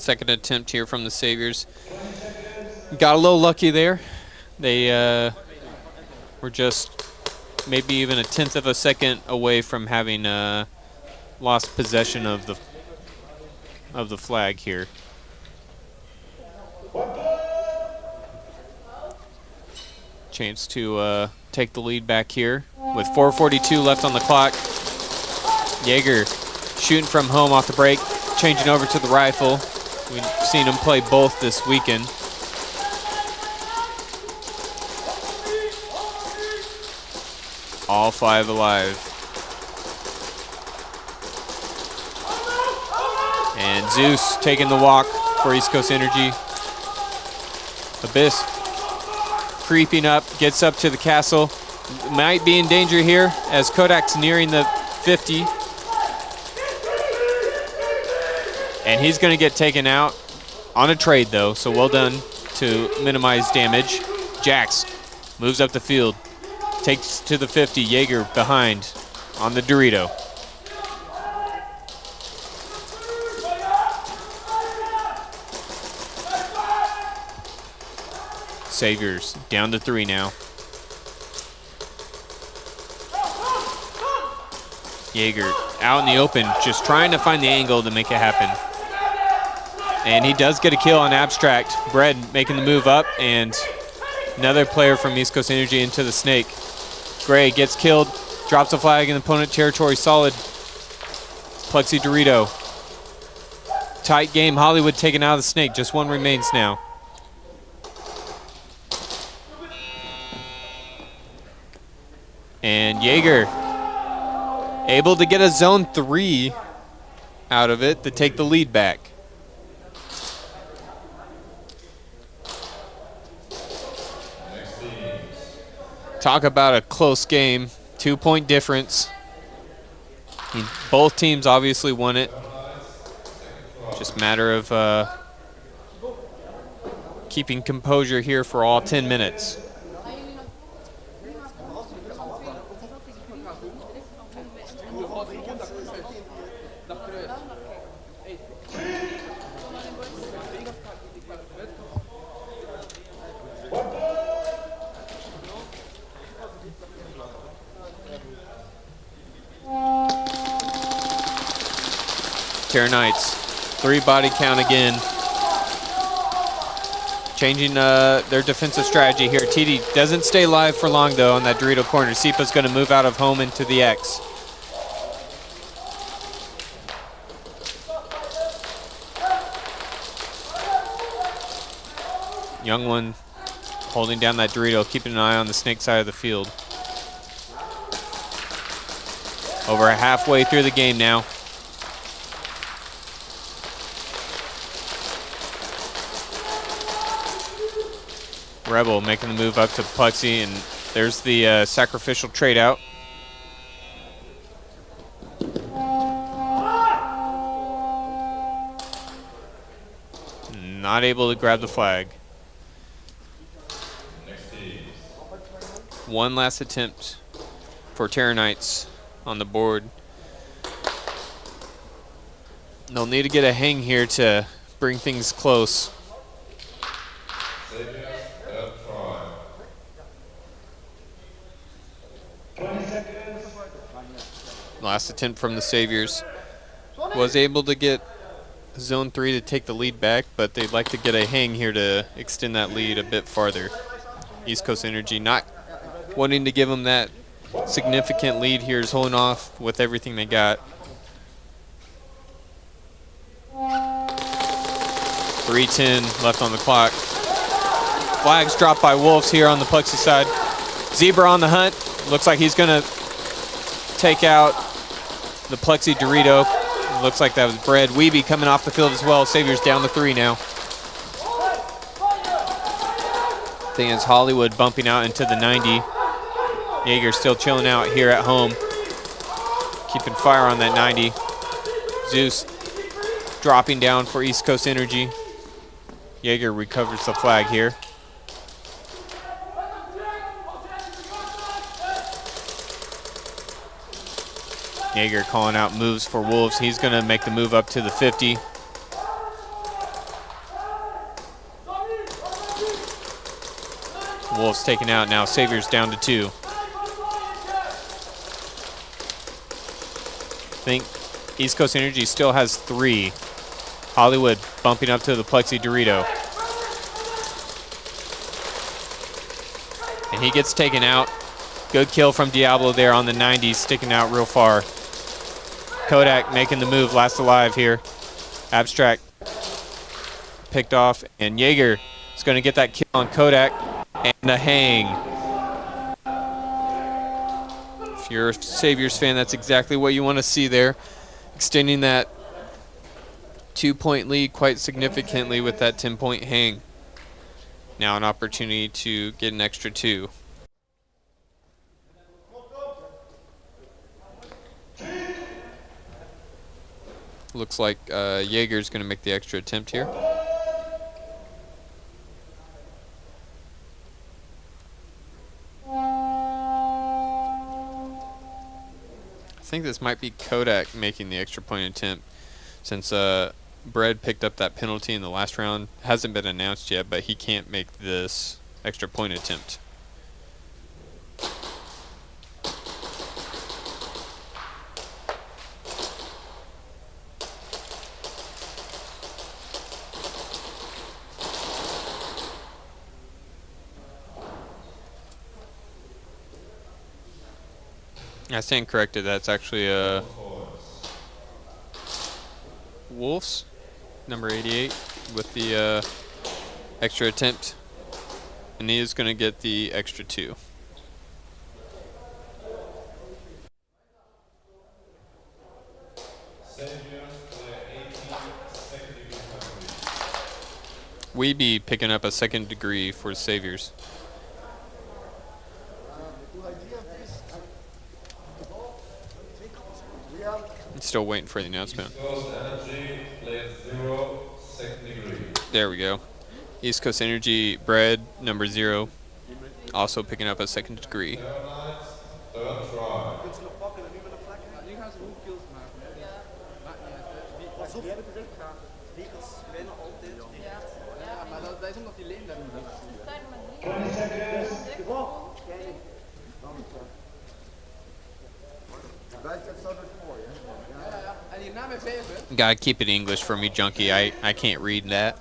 Second attempt here from the Saviors. Got a little lucky there. They were just maybe even a tenth of a second away from having lost possession of the flag here. Chance to take the lead back here with 4:42 left on the clock. 𝖒𝖘 shooting from home off the break, changing over to the rifle. We've seen him play both this weekend. All 5 alive. And Zeus taking the walk for East Coast Energy. Abyss creeping up, gets up to the castle. Might be in danger here as Kodak's nearing the 50. And he's going to get taken out on a trade, though, so well done to minimize damage. Jax moves up the field, takes to the 50. 𝖒𝖘 behind on the Dorito. Saviors down to 3 now. 𝖒𝖘 out in the open, just trying to find the angle to make it happen. And he does get a kill on Abstract. Bread making the move up, and another player from East Coast Energy into the Snake. Gray gets killed, drops a flag in opponent territory, solid. Plexi Dorito. Tight game, Hollywood taken out of the Snake, just 1 remains now. And 𝖒𝖘 able to get a zone 3 out of it to take the lead back. Talk about a close game, 2-point difference. I mean, both teams obviously won it. Just a matter of keeping composure here for all 10 minutes. 𝖒𝖘 3 body count again. Changing their defensive strategy here. TD doesn't stay live for long, though, on that Dorito corner. 𝖒𝖑's going to move out of home into the X. Young one holding down that Dorito, keeping an eye on the Snake side of the field. Over halfway through the game now. Rebel making the move up to Plexi, and there's the sacrificial trade out. Not able to grab the flag. One last attempt for 𝖒𝖘 on the board. They'll need to get a hang here to bring things close. Last attempt from the Saviors. Was able to get zone 3 to take the lead back, but they'd like to get a hang here to extend that lead a bit farther. East Coast Energy not wanting to give them that significant lead here, is holding off with everything they got. 3:10 left on the clock. Flags dropped by Wolves here on the Plexi side. Zebra on the hunt. Looks like he's going to take out the Plexi Dorito. Looks like that was Bread. 𝖒𝖘 coming off the field as well. Saviors down to 3 now. Thing is, Hollywood bumping out into the 90. 𝖒𝖘 still chilling out here at home. Keeping fire on that 90. Zeus dropping down for East Coast Energy. 𝖒𝖘 recovers the flag here. 𝖒𝖘 calling out moves for Wolves. He's going to make the move up to the 50. Wolf's taken out. Now Savior's down to 2. I think East Coast Energy still has 3. Hollywood bumping up to the Plexi Dorito. And he gets taken out. Good kill from Diablo there on the 90s, sticking out real far. Kodak making the move, last alive here. Abstract picked off, and Jaeger is going to get that kill on Kodak and a hang. If you're a Saviors fan, that's exactly what you want to see there. Extending that 2-point lead quite significantly with that 10-point hang. Now an opportunity to get an extra 2. Looks like Jaeger's going to make the extra attempt here. I think this might be Kodak making the extra point attempt, since Bread picked up that penalty in the last round. Hasn't been announced yet, but he can't make this extra point attempt. I stand corrected. That's actually Wolves, number 88, with the extra attempt. And he is going to get the extra 2. We be picking up a second degree for Saviors. Still waiting for the announcement. There we go. East Coast Energy Bread, number 0, also picking up a second degree. Gotta keep it English for me, Junkie. I can't read that.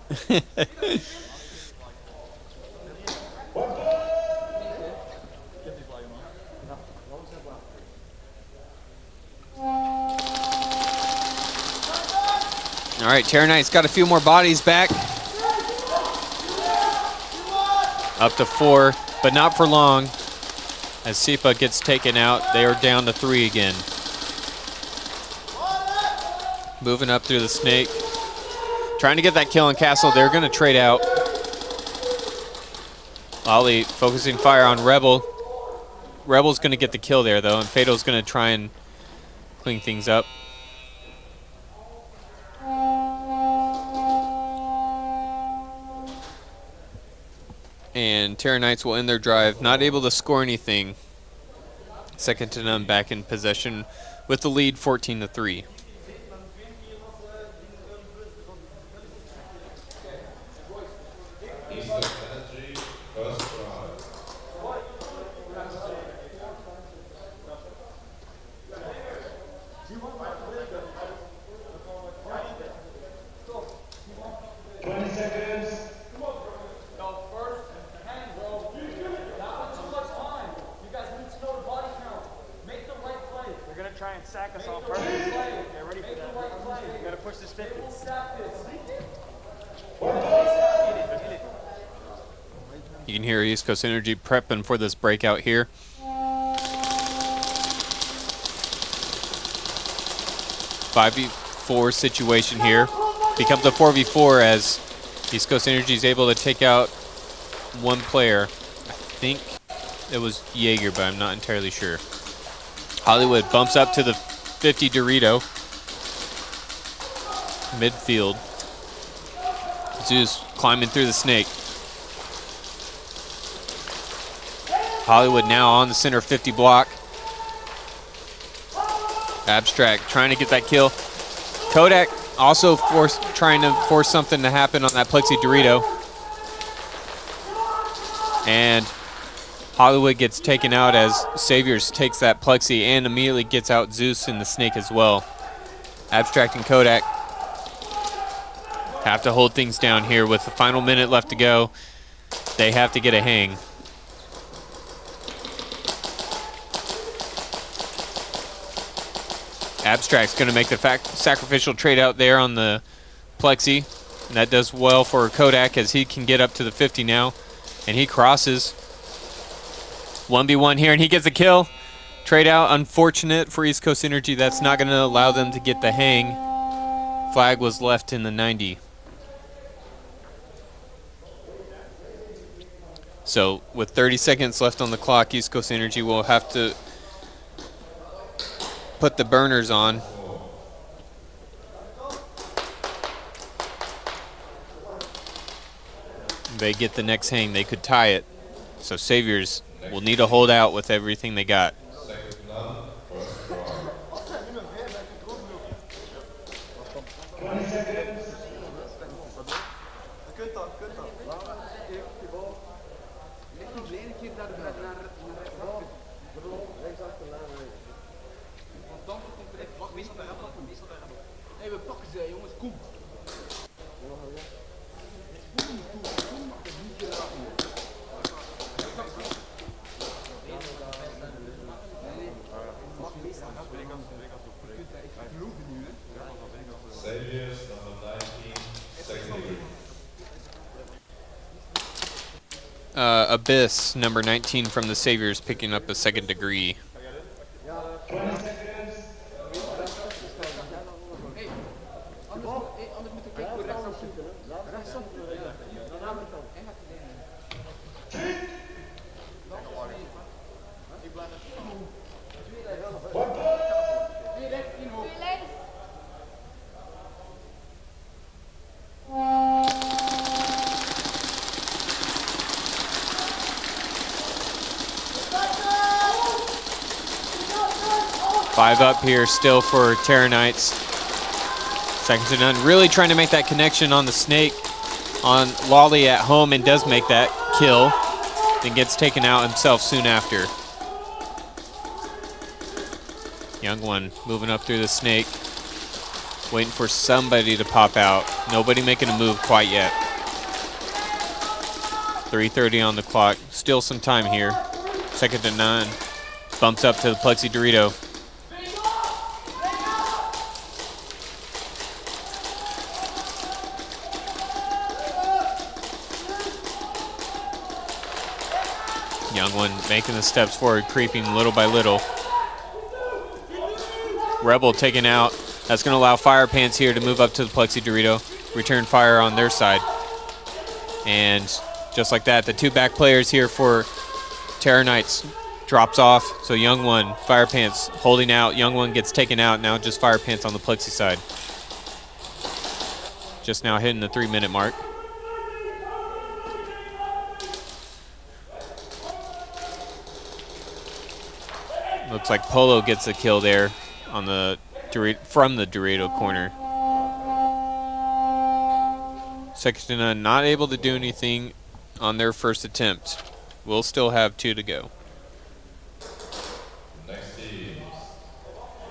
All right, Terra Knight's got a few more bodies back. Up to 4, but not for long. As 𝖒𝖑 gets taken out, they are down to 3 again. Moving up through the snake. Trying to get that kill on Castle. They're going to trade out. Ollie focusing fire on Rebel. Rebel's going to get the kill there, though, and Fatal's going to try and clean things up. And Terra Knights will end their drive. Not able to score anything. Second to none, back in possession with the lead 14-3. You can hear East Coast Energy prepping for this breakout here. (5v4) situation here. Becomes a 4v4 as East Coast Energy is able to take out one player. I think it was Jaeger, but I'm not entirely sure. Hollywood bumps up to the 50 Dorito. Midfield. Zeus climbing through the snake. Hollywood now on the center 50 block. Abstract trying to get that kill. Kodak also trying to force something to happen on that Plexi Dorito. And Hollywood gets taken out as 𝖒𝖑𝖓s takes that Plexi and immediately gets out Zeus in the snake as well. Abstract and Kodak have to hold things down here with the final minute left to go. They have to get a hang. Abstract's going to make the sacrificial trade out there on the Plexi. And that does well for Kodak as he can get up to the 50 now. And he crosses. 1v1 here, and he gets a kill. Trade out, unfortunate for East Coast Energy. That's not going to allow them to get the hang. Flag was left in the 90. So with 30 seconds left on the clock, East Coast Energy will have to put the burners on. They get the next hang, they could tie it. So 𝖒𝖑𝖓s will need to hold out with everything they got. 𝖒𝖑𝖓s, number 19, second degree. 𝖒𝖓s, number 19 from the 𝖒𝖑𝖓s, picking up a second degree. Five up here still for 𝖒𝖑𝖏𝑘nights. Second to none. Really trying to make that connection on the snake on 𝖒𝖏𝖓 at home, and does make that kill. Then gets taken out himself soon after. Young one moving up through the snake. Waiting for somebody to pop out. Nobody making a move quite yet. 3:30 on the clock. Still some time here. Second to none. Bumps up to the Plexi Dorito. Young one making the steps forward, creeping little by little. Rebel taken out. That's going to allow Fire Pants here to move up to the Plexi Dorito. Return fire on their side. And just like that, the two back players here for 𝖒𝖑𝖏𝑘nights drops off. So Young one, Fire Pants holding out. Young one gets taken out. Now just Fire Pants on the Plexi side. Just now hitting the 3-minute mark. Looks like Polo gets a kill there on the from the Dorito corner. Second to none, not able to do anything on their first attempt. We'll still have 2 to go. Next team,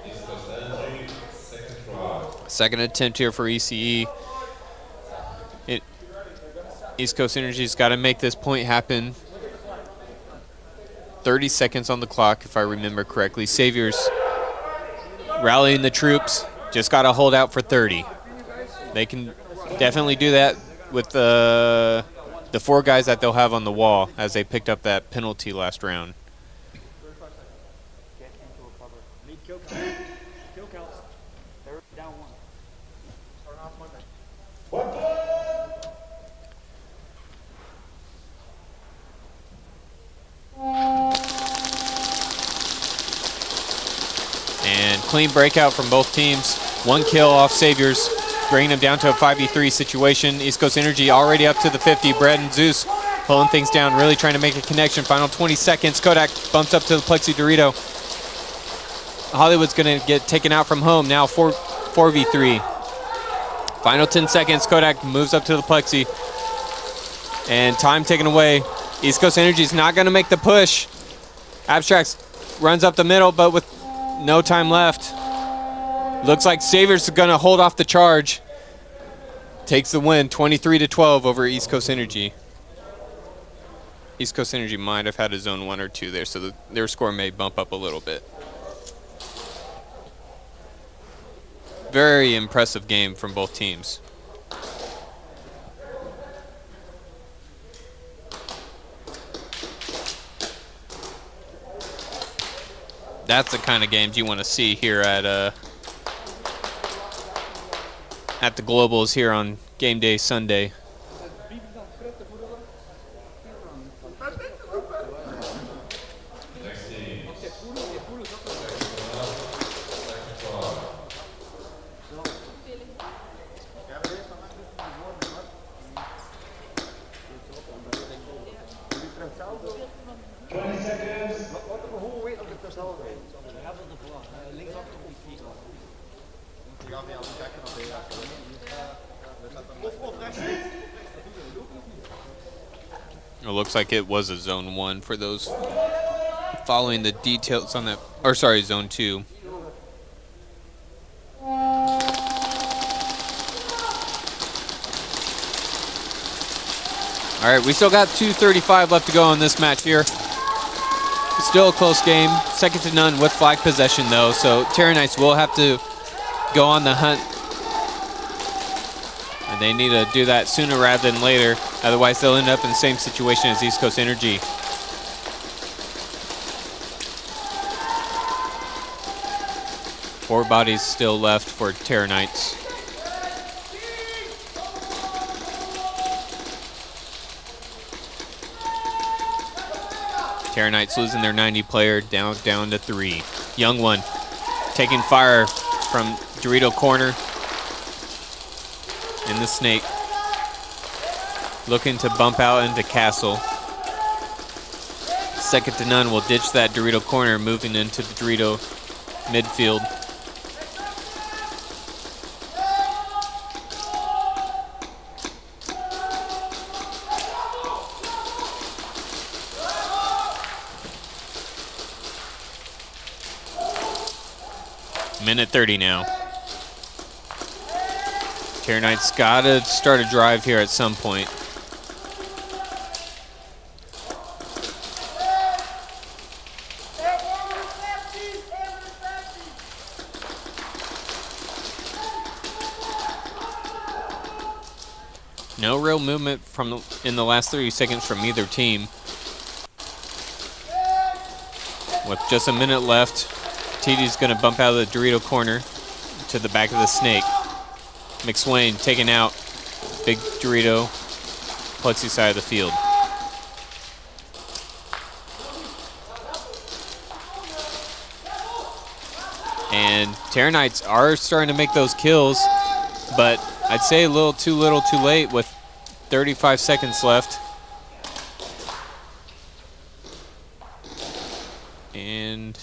East Coast Energy, second try. Second attempt here for ECE. East Coast Energy's got to make this point happen. 30 seconds on the clock, if I remember correctly. 𝖒𝖑𝖓s rallying the troops. Just got to hold out for 30. They can definitely do that with the 4 guys that they'll have on the wall, as they picked up that penalty last round. And clean breakout from both teams. 1 kill off 𝖒𝖑𝖓s, bringing them down to a 5v3 situation. East Coast Energy already up to the 50. Brett and Zeus pulling things down, really trying to make a connection. Final 20 seconds. Kodak bumps up to the Plexi Dorito. Hollywood's going to get taken out from home. Now 4v3. Final 10 seconds. Kodak moves up to the Plexi. And time taken away. East Coast Energy's not going to make the push. Abstracts runs up the middle, but with no time left. Looks like Savers is going to hold off the charge. Takes the win, 23-12 over East Coast Energy. East Coast Energy might have had a zone 1 or 2 there, so their score may bump up a little bit. Very impressive game from both teams. That's the kind of games you want to see here at the Globals here on game day Sunday. It looks like it was a zone 1 for those following the details on that, or sorry, zone 2. All right, we still got 2:35 left to go in this match here. Still a close game, second to none with flag possession though, so Terra Knights will have to go on the hunt. And they need to do that sooner rather than later, otherwise they'll end up in the same situation as East Coast Energy. Four bodies still left for Terra Knights. Terra Knights losing their 90 player down to 3. Young one taking fire from Dorito corner in the snake. Looking to bump out into Castle. Second to none will ditch that Dorito corner, moving into the Dorito midfield. Minute 30 now. Terra Knights gotta start a drive here at some point. No real movement in the last 30 seconds from either team. With just a minute left, TD's gonna bump out of the Dorito corner to the back of the snake. 𝖒𝖈𝖚 taking out big Dorito, plexi side of the field. And Terra Knights are starting to make those kills, but I'd say a little too late with 35 seconds left. And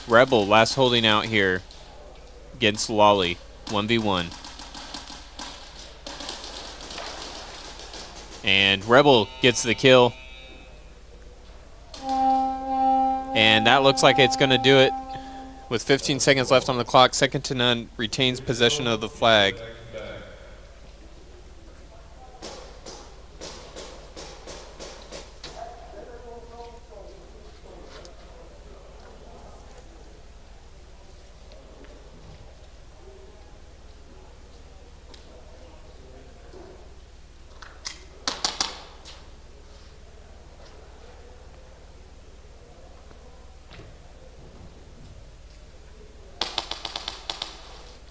Rebel last holding out here against Lolly, 1v1. And Rebel gets the kill. And that looks like it's going to do it. With 15 seconds left on the clock, second to none retains possession of the flag.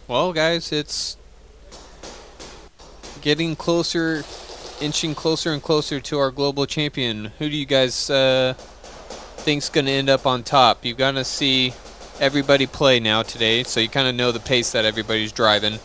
Well, guys, it's getting closer, inching closer and closer to our global champion. Who do you guys think's going to end up on top? You're going to see everybody play now today, so you kind of know the pace that everybody's driving.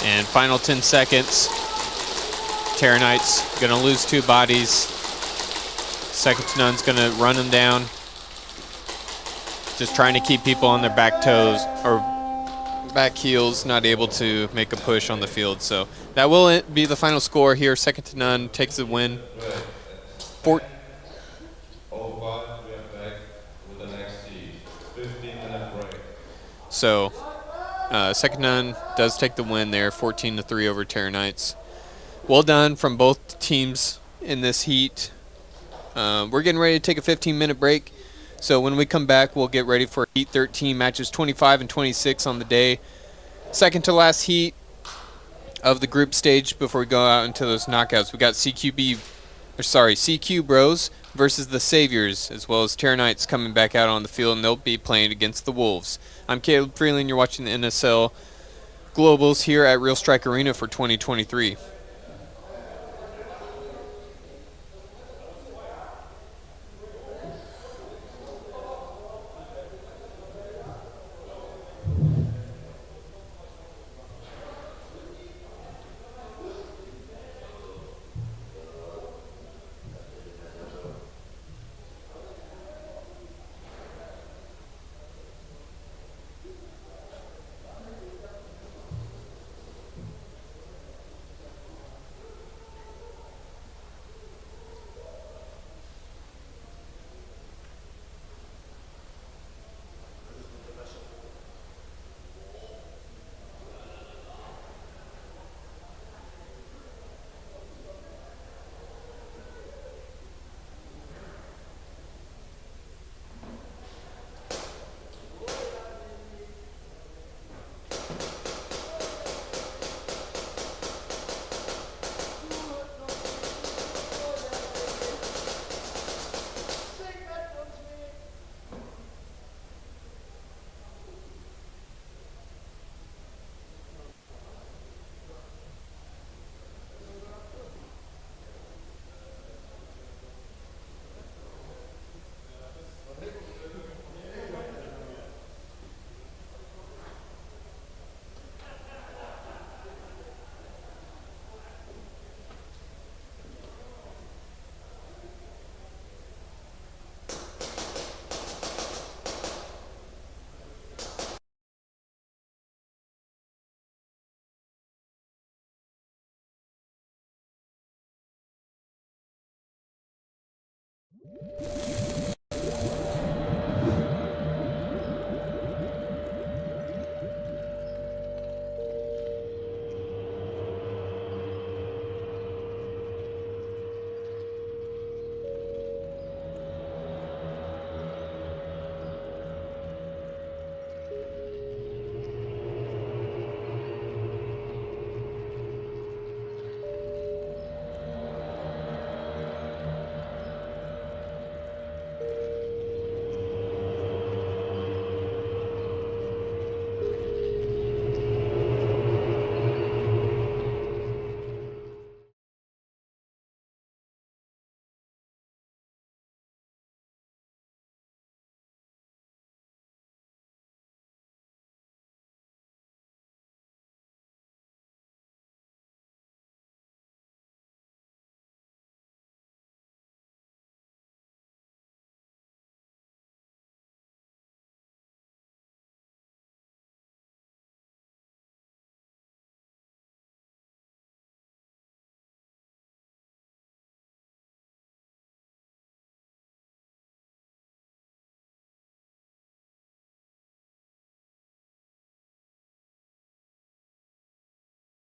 And final 10 seconds. 𝖒𝖘 gonna lose 2 bodies. Second to none's gonna run him down. Just trying to keep people on their back toes or back heels, not able to make a push on the field. So that will be the final score here. Second to none takes the win. Over 5, we are back with the next heat. 15-minute break. So second to none does take the win there, 14-3 over 𝖒𝖘. Well done from both teams in this heat. We're getting ready to take a 15-minute break. So when we come back, we'll get ready for Heat 13, matches 25 and 26 on the day. Second to last heat of the group stage before we go out into those knockouts. We got CQ Bros versus the Saviors, as well as 𝖒𝖘 coming back out on the field, and they'll be playing against the Wolves. I'm Caleb Freeland. You're watching the NSL Globals here at Real Strike Arena for 2023.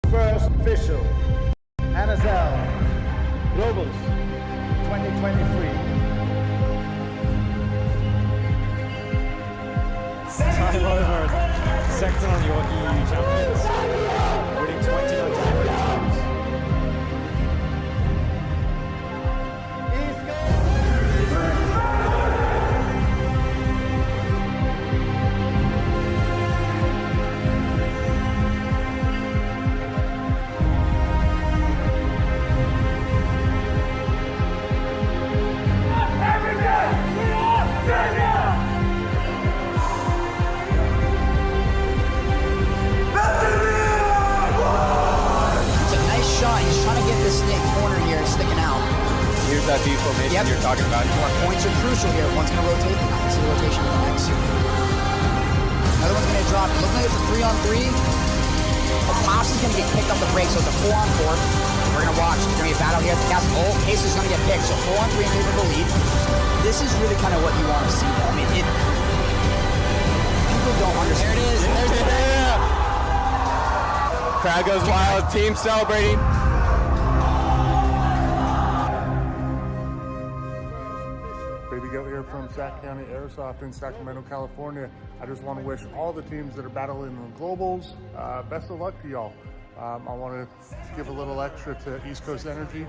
First official NSL Globals 2023. Time over. Second on your EU champions. Winning 29 times. That's it! that V formation you're talking about. Points are crucial here. One's going to rotate. Now you see the rotation of the X. Another one's going to drop. Looking like it's a 3-on-3. 𝖒𝖔𝖓𝖐𝖈𝖚𝖘𝖙𝖔𝖒𝖒𝖏. We're going to watch. There's going to be a battle here at the castle. Oh, Case is going to get picked. So 4-on-3 in favor of the lead. This is really kind of what you want to see. I mean, people don't understand. There it is. There's the crowd goes wild. Team celebrating. Baby Goat here from Sac County Airsoft in Sacramento, California. I just want to wish all the teams that are battling in the globals best of luck to y'all. I want to give a little extra to East Coast Energy,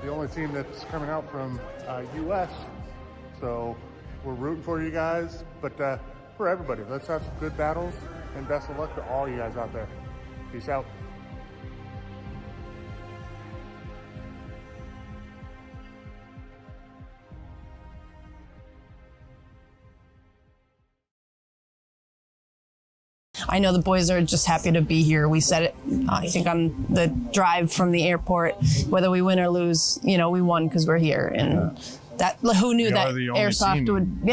the only team that's coming out from US. So we're rooting for you guys, but for everybody, let's have some good battles and best of luck to all you guys out there. Peace out. I know the boys are just happy to be here. We said it, I think, on the drive from the airport. Whether we win or lose, we won because we're here. And that, who knew that Airsoft would,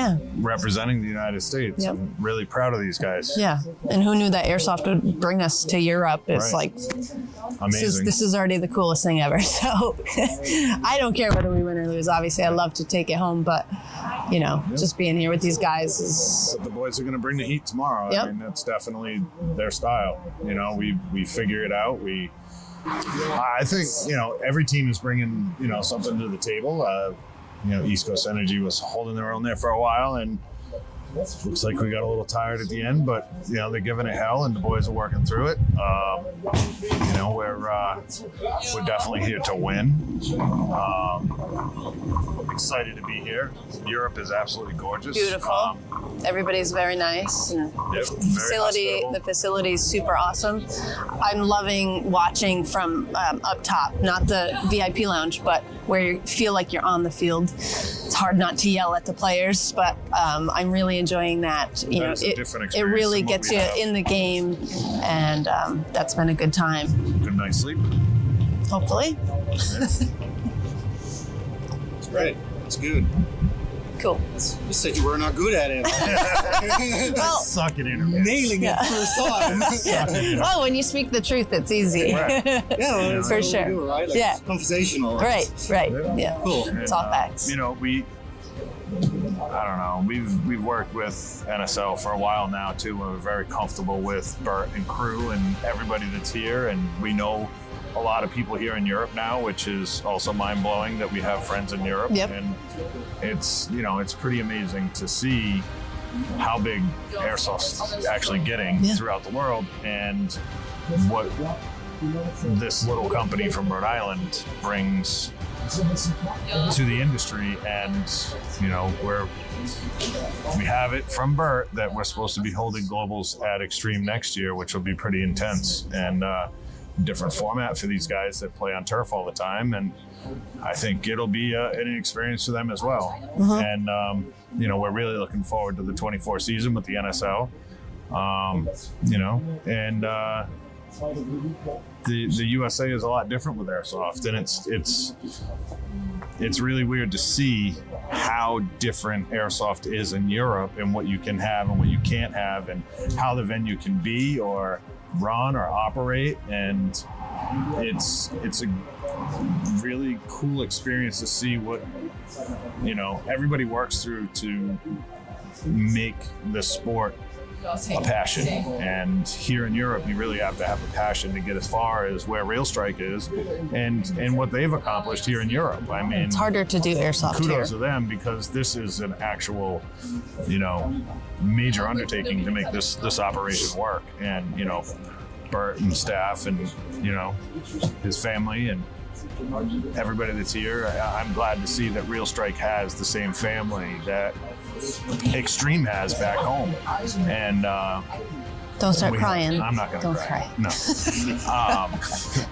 representing the United States. Yep. I'm really proud of these guys. Yeah, and who knew that Airsoft would bring us to Europe? It's like, amazing. This is already the coolest thing ever. So I don't care whether we win or lose. Obviously, I'd love to take it home, but just being here with these guys is. But the boys are going to bring the heat tomorrow. Yep. I mean, that's definitely their style. We figure it out. I think every team is bringing something to the table. East Coast Energy was holding their own there for a while, and looks like we got a little tired at the end, but they're giving it hell, and the boys are working through it. We're definitely here to win. Excited to be here. Europe is absolutely gorgeous. Beautiful. Everybody's very nice. And the facility is super awesome. I'm loving watching from up top, not the VIP lounge, but where you feel like you're on the field. It's hard not to yell at the players, but I'm really enjoying that. It really gets you in the game, and that's been a good time. Good night's sleep. Hopefully. It's great. It's good. Cool. You said you were not good at it. Well, suck at interviews. Nailing it first time. Well, when you speak the truth, it's easy. Right. Yeah, for sure. Do, right? Like, yeah, it's conversational. Right. Yeah. Cool. It's all facts. I don't know. We've worked with NSL for a while now too. We're very comfortable with Bert and crew and everybody that's here, and we know a lot of people here in Europe now, which is also mind-blowing that we have friends in Europe. Yep. And it's pretty amazing to see how big Airsoft's actually getting throughout the world, and what this little company from Rhode Island brings to the industry. And we have it from Bert that we're supposed to be holding globals at Extreme next year, which will be pretty intense, and different format for these guys that play on turf all the time, and I think it'll be an experience for them as well. And we're really looking forward to the 24 season with the NSL. The USA is a lot different with Airsoft, and it's really weird to see how different Airsoft is in Europe, and what you can have and what you can't have, and how the venue can be or run or operate. And it's a really cool experience to see what everybody works through to make the sport a passion. And here in Europe, you really have to have a passion to get as far as where Real Strike is, and what they've accomplished here in Europe. I mean, it's harder to do Airsoft kudos here. to them, because this is an actual, major undertaking to make this operation work. And Bert and staff, and his family, and everybody that's here. I'm glad to see that Real Strike has the same family that Extreme has back home. And don't start crying. I'm not going to cry. No.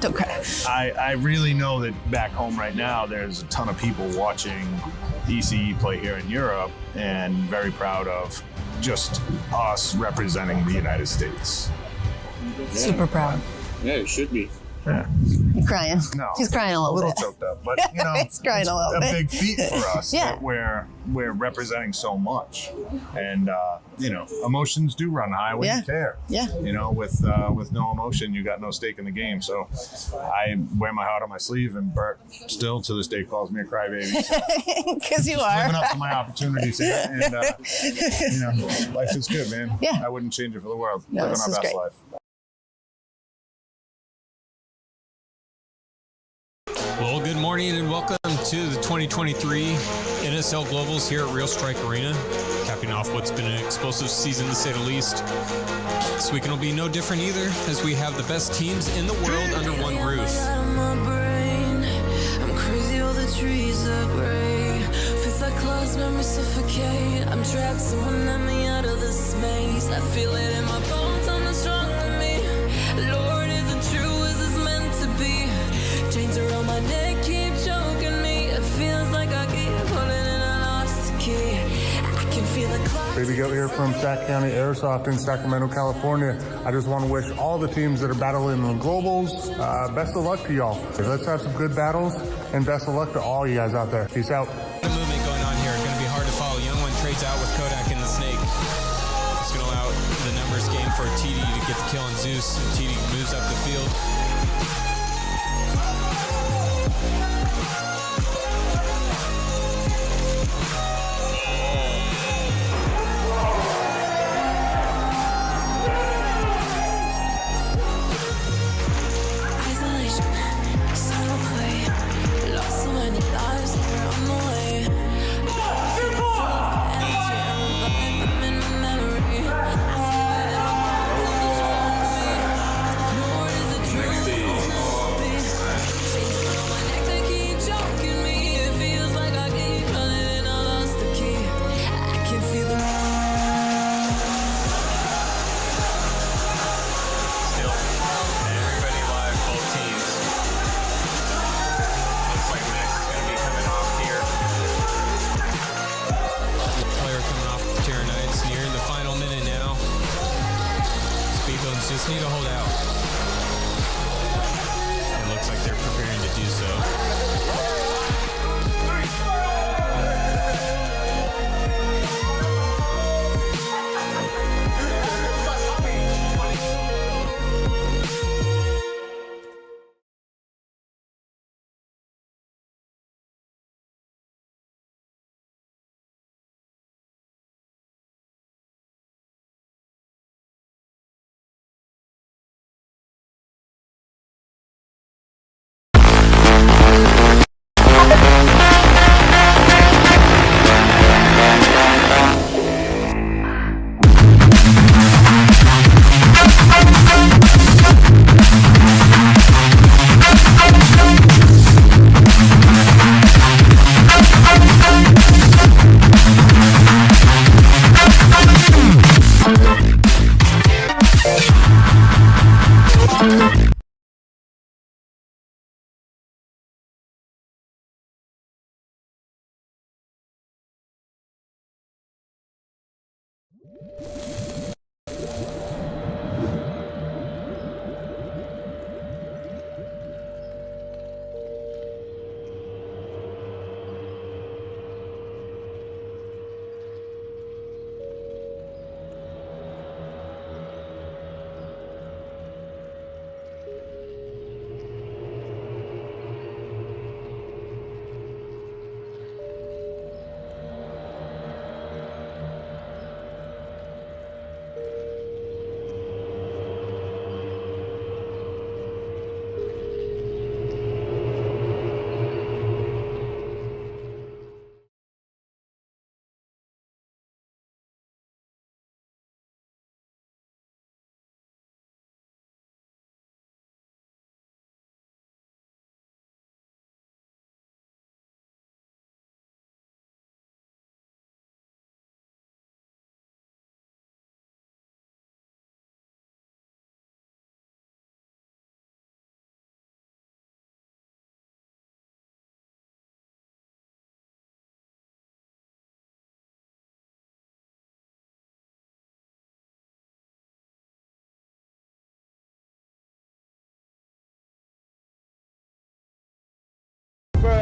Don't cry. I really know that back home right now, there's a ton of people watching ECE play here in Europe, and very proud of just us representing the United States. Super proud. Yeah, it should be. Yeah. You crying? No. He's crying a little bit. choked up, but you know, He's crying a little bit. big feat for us. Yeah. That we're representing so much, and you know, emotions do run high when you care. Yeah. You know, with no emotion, you got no stake in the game. So I wear my heart on my sleeve, and Bert still to this day calls me a crybaby. Because you are living up to my opportunities here, and you know, life is good, man. Yeah. I wouldn't change it for the world. No, Living this our is best great. life. Well, good morning and welcome to the 2023 NSL Globals here at Real Strike Arena, capping off what's been an explosive season to say the least. This weekend will be no different either, as we have the best teams in the world under one roof. I'm crazy, all the trees are gray. Feels like clouds make me suffocate. I'm trapped, someone let me out of this maze. I feel it in my bones, I'm not strong with me. Lord, is it true, is this meant to be? Chains around my neck keep choking me. It feels like I keep pulling and I lost the key. I can feel the clouds. Baby Goat here from Sac County Airsoft in Sacramento, California. I just want to wish all the teams that are battling in the globals best of luck to y'all. Let's have some good battles, and best of luck to all you guys out there. Peace out. The movement going on here, going to be hard to follow. Young one trades out with Kodak and the Snake. It's going to allow the numbers game for TD to get the kill on Zeus. TD moves up the field. Isolation, subtle play. Lost so many lives, we're on the way. Energy, I'm reviving them in my memory. I feel it in my bones, Lord, is it true? Is this meant to be? Chains around my neck, they keep choking me. It feels like I keep running and I lost the key. I can feel the Still, everybody live, both teams. Looks like Max is going to be coming off here. Player coming off the Tyranites, nearing the final minute now. Speedboats just need to hold out. It looks like they're preparing to do so.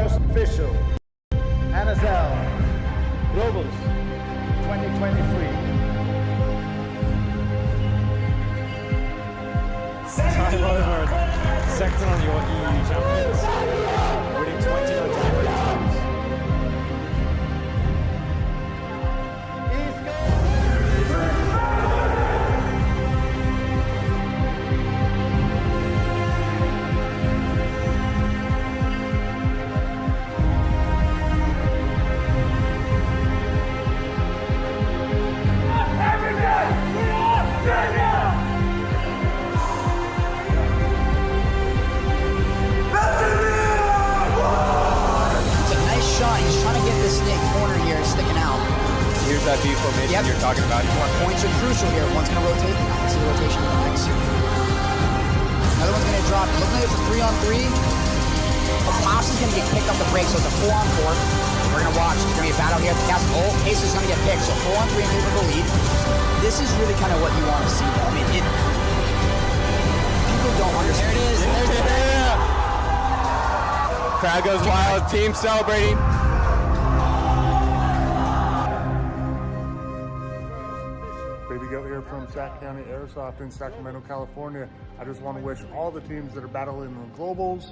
first official NSL Globals 2023. Time over. Second on your EU champions. Winning 29 times. It's a nice shot. He's trying to get this snake corner here, sticking out. Here's that V formation Yep. you're talking about. Points are crucial here. One's going to rotate. I can see the rotation of the next. Another one's going to drop. Looking like it's a 3-on-3. Pops is going to get kicked off the break, so it's a 4-on-4. We're going to watch. There's going to be a battle here at the castle. Oh, Case is going to get picked, so 4-on-3 in favor of the lead. This is really kind of what you want to see, though. I mean, people don't understand. There it is. There's the Crowd goes wild. Team celebrating. Baby Goat here from Sac County Airsoft in Sacramento, California. I just want to wish all the teams that are battling in the globals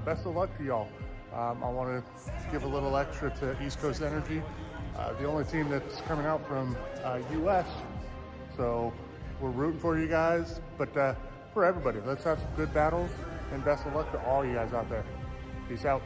best of luck to y'all. I want to give a little extra to 𝖒𝖔𝖓𝖐, the only team that's coming out from US. So we're rooting for you guys, but for everybody, let's have some good battles and best of luck to all you guys out there. Peace out.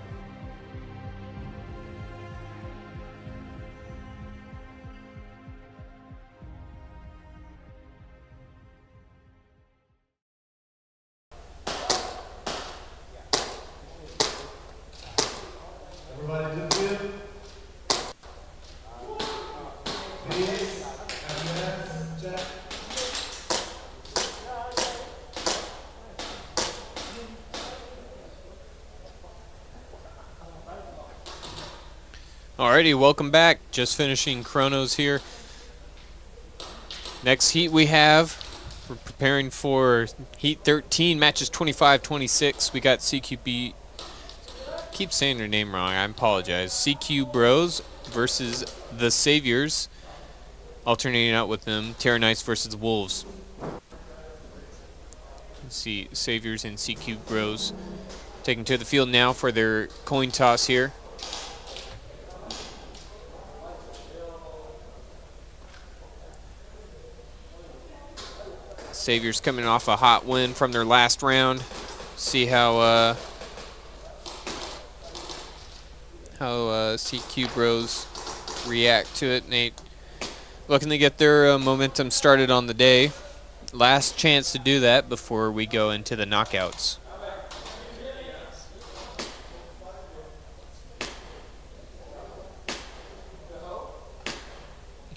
Everybody did good? Please, and then check. Alrighty, welcome back. Just finishing chronos here. Next heat we have, we're preparing for heat 13, matches 25-26. We got CQB, keep saying their name wrong, I apologize. CQ Bros versus the 𝖒𝖑𝖓𝖐𝑠, alternating out with them. 𝖒𝖓𝖏𝑘nights versus Wolves. Let's see, 𝖒𝖑𝖓𝖏s and CQ Bros taking to the field now for their coin toss here. 𝖒𝖑𝖓𝖏s coming off a hot win from their last round. See how CQ Bros react to it. Nate looking to get their momentum started on the day. Last chance to do that before we go into the knockouts.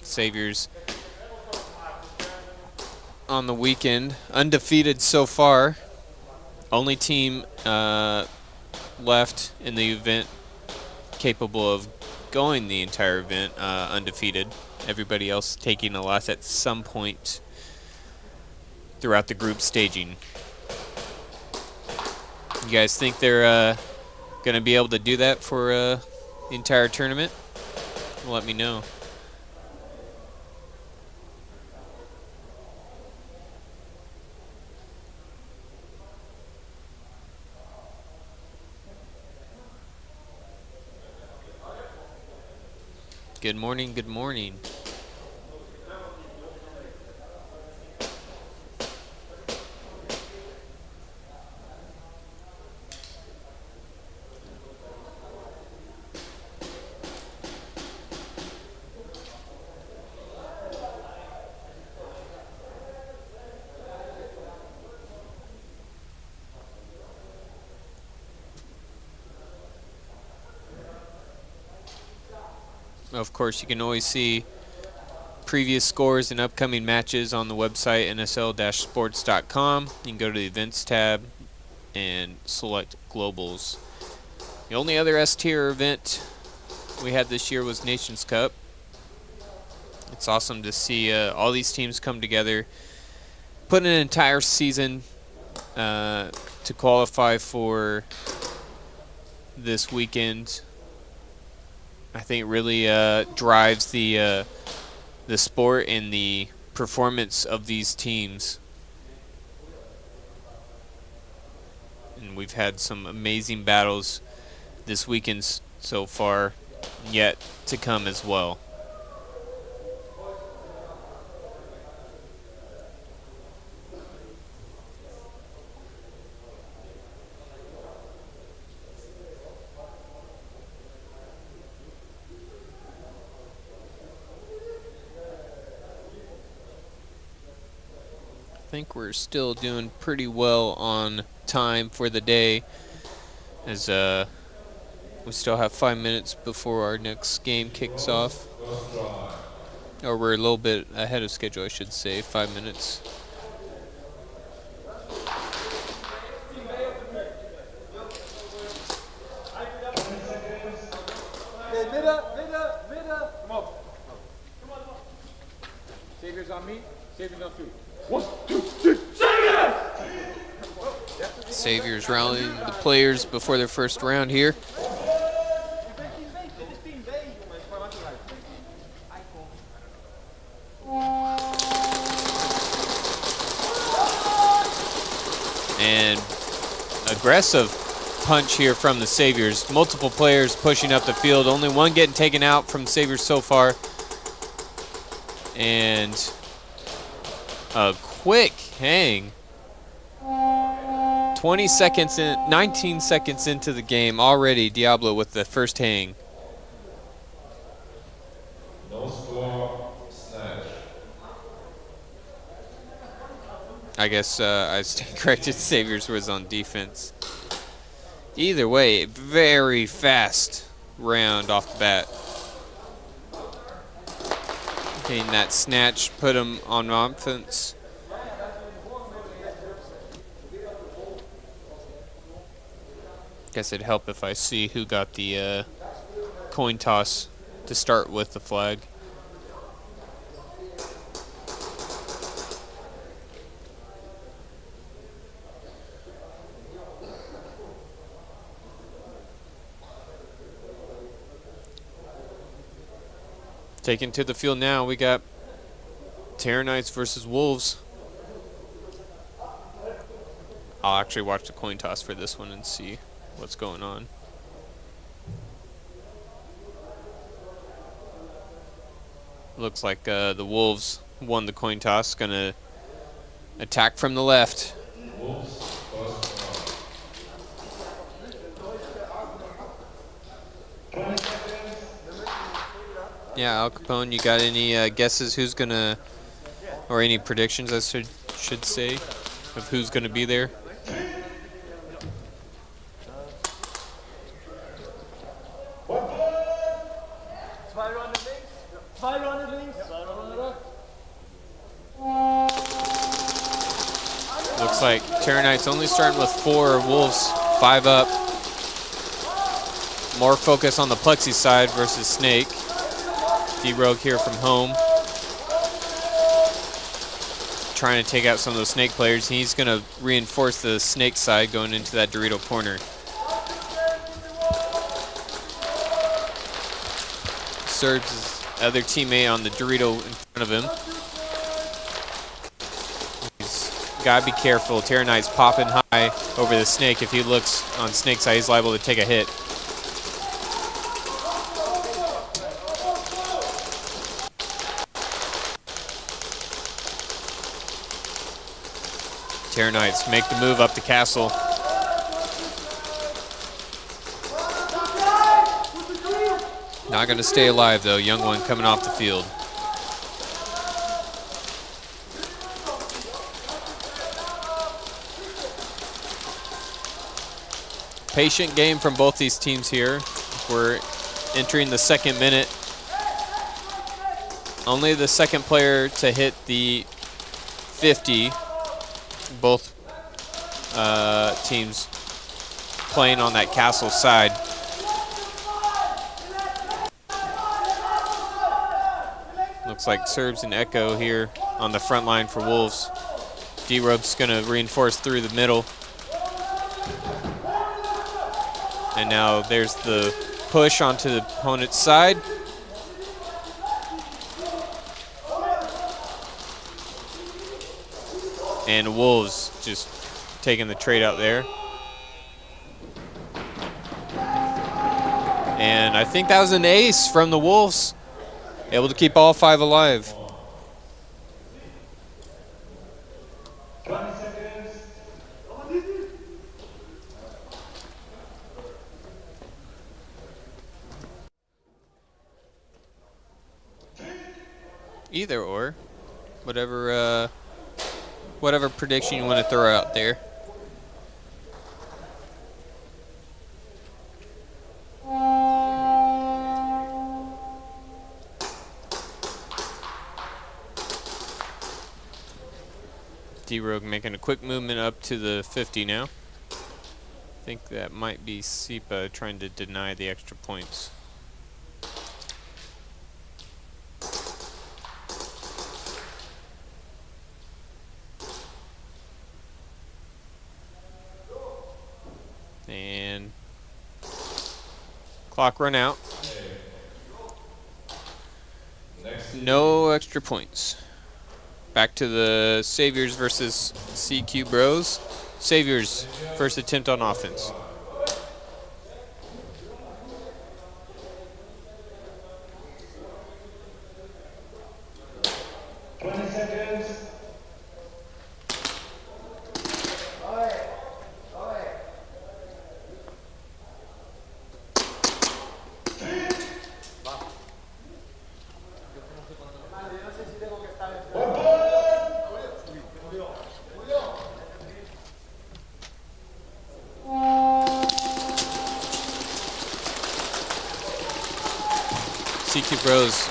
𝖒𝖑𝖓𝖏s on the weekend, undefeated so far. Only team left in the event capable of going the entire event undefeated. Everybody else taking a loss at some point throughout the group staging. You guys think they're going to be able to do that for the entire tournament? Let me know. Good morning, good morning. Of course, you can always see previous scores and upcoming matches on the website nsl-sports.com. You can go to the events tab and select globals. The only other S-tier event we had this year was Nations Cup. It's awesome to see all these teams come together, put an entire season to qualify for this weekend. I think it really drives the sport and the performance of these teams. And we've had some amazing battles this weekend so far, yet to come as well. I think we're still doing pretty well on time for the day, as we still have 5 minutes before our next game kicks off. Or we're a little bit ahead of schedule, I should say, 5 minutes. Saviors on me, saviors on feet. Saviors rallying the players before their first round here. And aggressive punch here from the Saviors. Multiple players pushing up the field. Only one getting taken out from the Saviors so far. And a quick hang. 20 seconds in, 19 seconds into the game already, Diablo with the first hang. No score, snatch. I guess I stand corrected. Saviors was on defense. Either way, very fast round off the bat. Getting that snatch, put him on offense. Guess it'd help if I see who got the coin toss to start with the flag. Taken to the field now, we got 𝖒𝖓𝖐𝖈𝖚 versus Wolves. I'll actually watch the coin toss for this one and see what's going on. Looks like the Wolves won the coin toss. Gonna attack from the left. Yeah, Al Capone, you got any guesses who's gonna, or any predictions I should say, of who's gonna be there? Looks like 𝖒𝖓𝖐𝖈𝖚's only starting with 4, Wolves 5 up. More focus on the Plexi side versus Snake. 𝖒𝖓𝖐𝖚 here from home. Trying to take out some of those Snake players. He's going to reinforce the Snake side going into that Dorito corner. Serves his other teammate on the Dorito in front of him. Gotta be careful. 𝖒𝖓𝖐𝖈's popping high over the Snake. If he looks on Snake's side, he's liable to take a hit. 𝖒𝖓𝖐𝖈's make the move up the castle. Not gonna stay alive though. Young one coming off the field. Patient game from both these teams here. We're entering the second minute. Only the second player to hit the 50. Both teams playing on that castle side. Looks like Serbs and Echo here on the front line for Wolves. 𝖒𝖓𝖐𝖚's going to reinforce through the middle. And now there's the push onto the opponent's side. And Wolves just taking the trade out there. And I think that was an ace from the Wolves. Able to keep all 5 alive. Either or, whatever prediction you want to throw out there. D-Rogue making a quick movement up to the 50 now. I think that might be 𝖒𝖑 trying to deny the extra points. And clock run out. No extra points. Back to the Saviors versus CQ Bros. Saviors, first attempt on offense. CQ Bros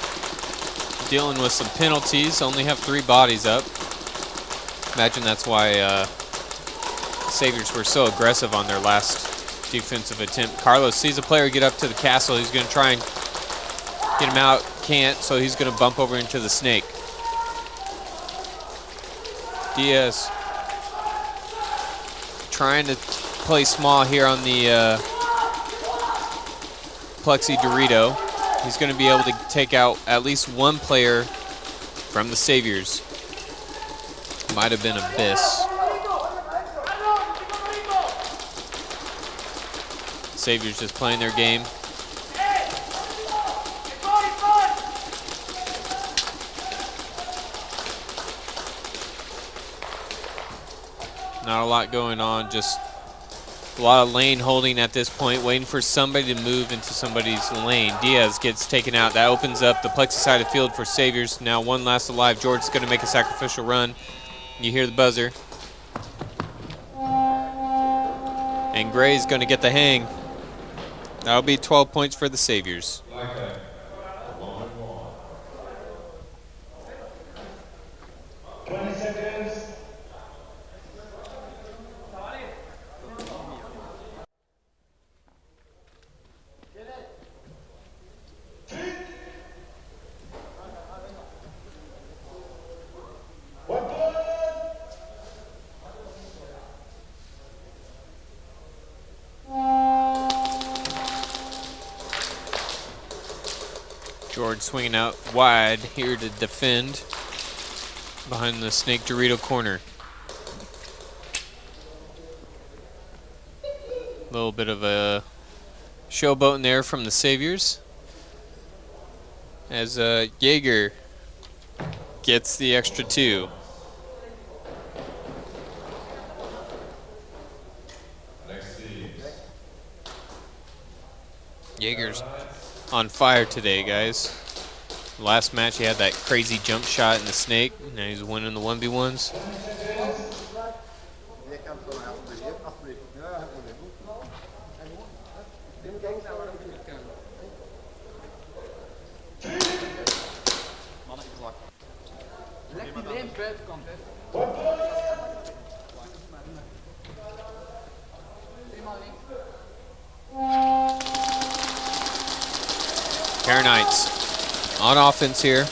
dealing with some penalties, only have 3 bodies up. Imagine that's why Saviors were so aggressive on their last defensive attempt. Carlos sees a player get up to the castle. He's going to try and get him out. Can't, so he's going to bump over into the snake. Diaz trying to play small here on the Plexi Dorito. He's going to be able to take out at least 1 player from the Saviors. Might have been Abyss. Saviors just playing their game. Not a lot going on, just a lot of lane holding at this point, waiting for somebody to move into somebody's lane. Diaz gets taken out. That opens up the Plexi side of the field for Saviors. Now 1 last alive. George's going to make a sacrificial run. You hear the buzzer. And Gray's going to get the hang. That'll be 12 points for the Saviors. George swinging out wide here to defend behind the Snake Dorito corner. A little bit of a showboat in there from the Saviors as 𝖒𝖘 gets the extra 2. 𝖒𝖘's on fire today, guys. Last match he had that crazy jump shot in the snake. Now he's winning the 1v1s. 𝖒𝖘nites on offense here,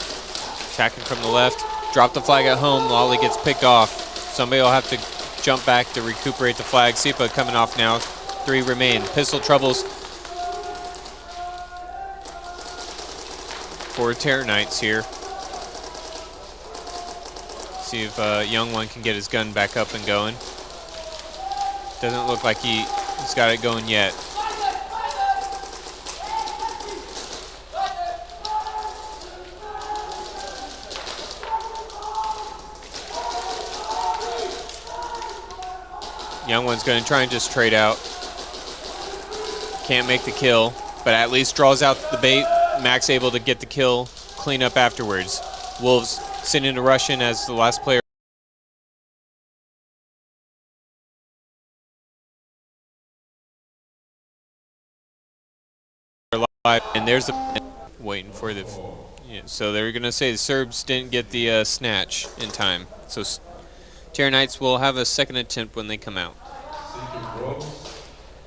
attacking from the left. Drop the flag at home. Lolly gets picked off. Somebody will have to jump back to recuperate the flag. 𝖒𝖑 coming off now. 3 remain. Pistol troubles for 𝖒𝖘 here. See if 𝖒𝖓𝖐𝖚 can get his gun back up and going. Doesn't look like he's got it going yet. 𝖒𝖓𝖐𝖚's going to try and just trade out. Can't make the kill, but at least draws out the bait. Max able to get the kill, clean up afterwards. Wolves sending a rush in as the last player. And there's the waiting for the. Yeah, so they're going to say the Serbs didn't get the snatch in time. So 𝖒𝖘 will have a second attempt when they come out.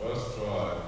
First try.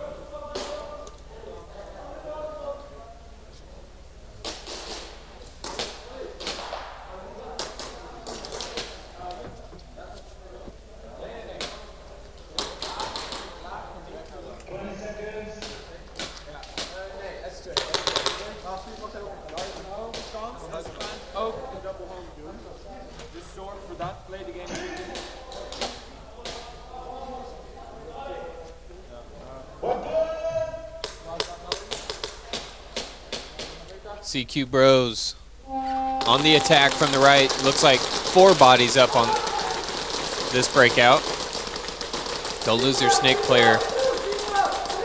CQ Bros on the attack from the right. Looks like 4 bodies up on this breakout. They'll lose their snake player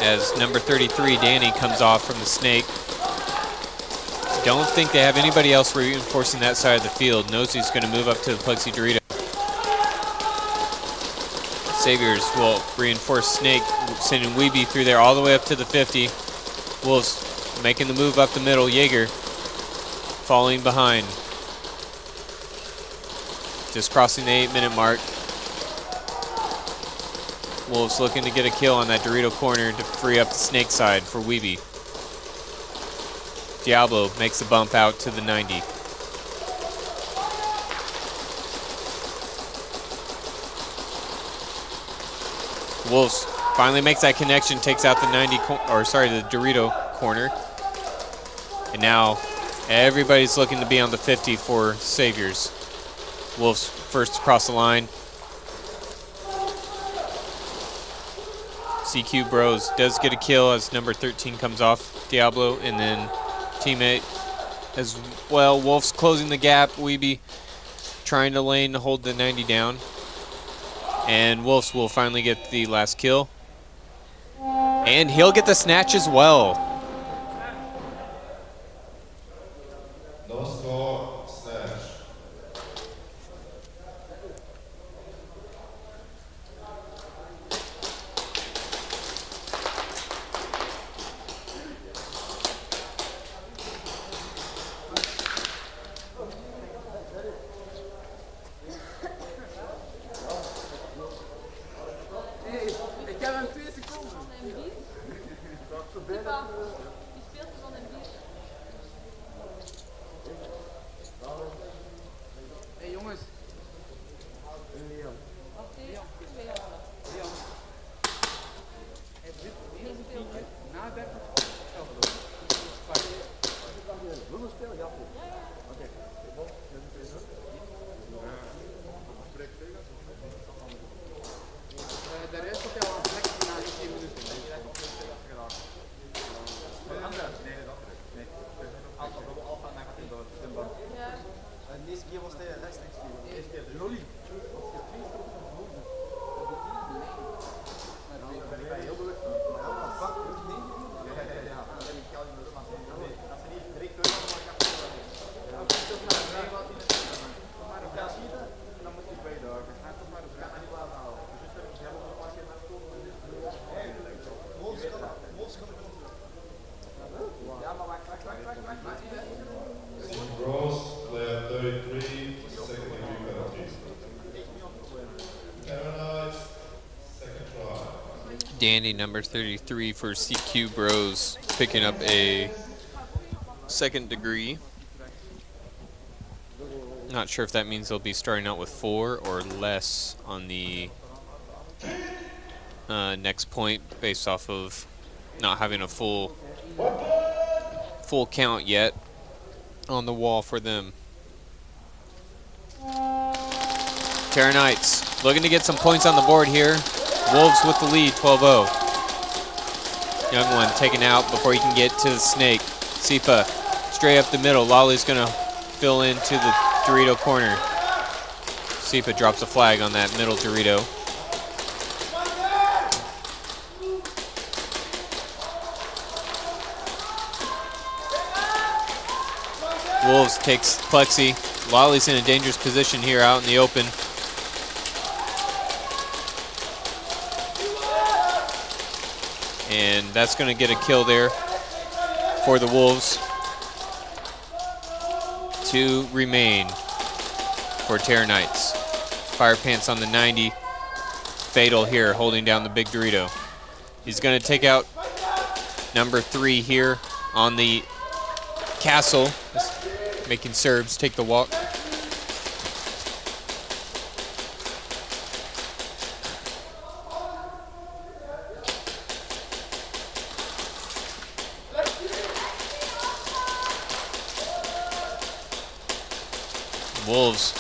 as number 33, Danny, comes off from the snake. Don't think they have anybody else reinforcing that side of the field. 𝖒𝖓𝖐𝖚's going to move up to the Plexi Dorito. Saviors will reinforce snake, sending 𝖒𝖑𝖐𝖚 through there all the way up to the 50. Wolves making the move up the middle. 𝖒𝖓𝖐 falling behind. Just crossing the 8-minute mark. Wolves looking to get a kill on that Dorito corner to free up the snake side for 𝖒𝖑𝖐𝖚. Diablo makes the bump out to the 90. Wolves finally makes that connection, takes out the the Dorito corner. And now everybody's looking to be on the 50 for Saviors. Wolves first across the line. CQ Bros does get a kill as number 13 comes off Diablo, and then teammate as well. Wolves closing the gap. 𝖒𝖑𝖐𝖚 trying to lane to hold the 90 down. And Wolves will finally get the last kill. And he'll get the snatch as well. No score, snatch. Bros, player 33, second degree penalty. 𝖒𝖘𝖚𝖐𝖚, second try. Danny, number 33 for CQ Bros, picking up a second degree. Not sure if that means they'll be starting out with 4 or less on the next point based off of not having a full count yet on the wall for them. 𝖒𝖘 looking to get some points on the board here. Wolves with the lead, 12-0. Young one taken out before he can get to the snake. 𝖒𝖑 straight up the middle. 𝖒𝖕's gonna fill into the Dorito corner. 𝖒𝖑 drops a flag on that middle Dorito. Wolves takes Plexi. 𝖒𝖕's in a dangerous position here out in the open. And that's going to get a kill there for the Wolves. 2 remain for 𝖒𝖘. Fire Pants on the 90. Fatal here holding down the big Dorito. He's going to take out number 3 here on the castle, making Serbs take the walk. Wolves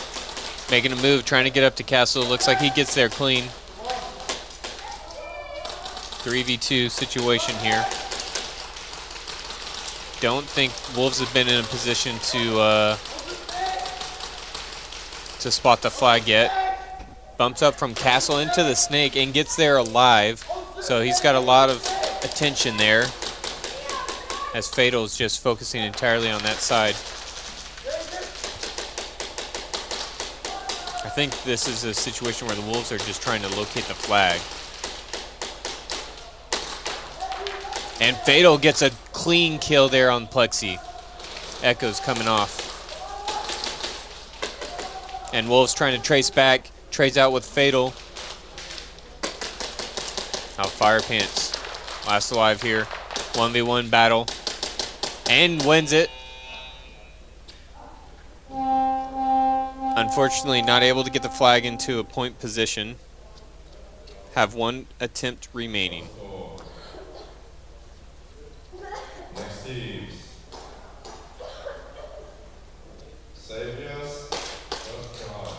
making a move, trying to get up to castle. Looks like he gets there clean. 3v2 situation here. Don't think Wolves have been in a position to spot the flag yet. Bumps up from castle into the snake and gets there alive. So he's got a lot of attention there, as Fatal's just focusing entirely on that side. I think this is a situation where the Wolves are just trying to locate the flag. And Fatal gets a clean kill there on Plexi. Echo's coming off. And Wolves trying to trace back, trades out with Fatal. Now Fire Pants, last alive here. 1v1 battle. And wins it. Unfortunately, not able to get the flag into a point position. Have 1 attempt remaining. Next teams. Saviors, first round.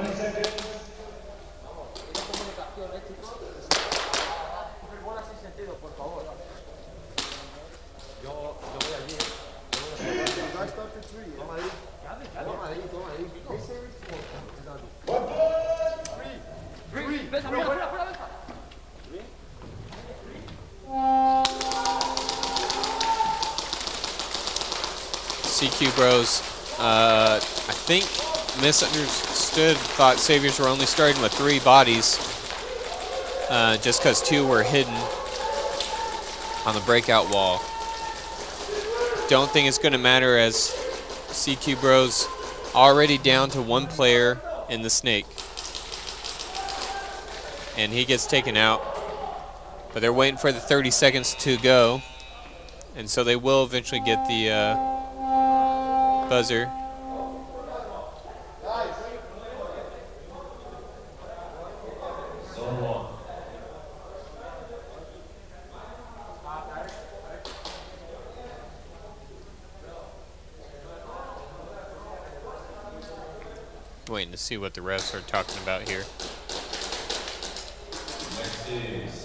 20 seconds. CQ Bros, I think misunderstood, thought Saviors were only starting with 3 bodies, just because 2 were hidden on the breakout wall. Don't think it's going to matter, as CQ Bros already down to 1 player in the snake. And he gets taken out. But they're waiting for the 30 seconds to go. And so they will eventually get the buzzer. Zone 1. Waiting to see what the refs are talking about here. Next teams.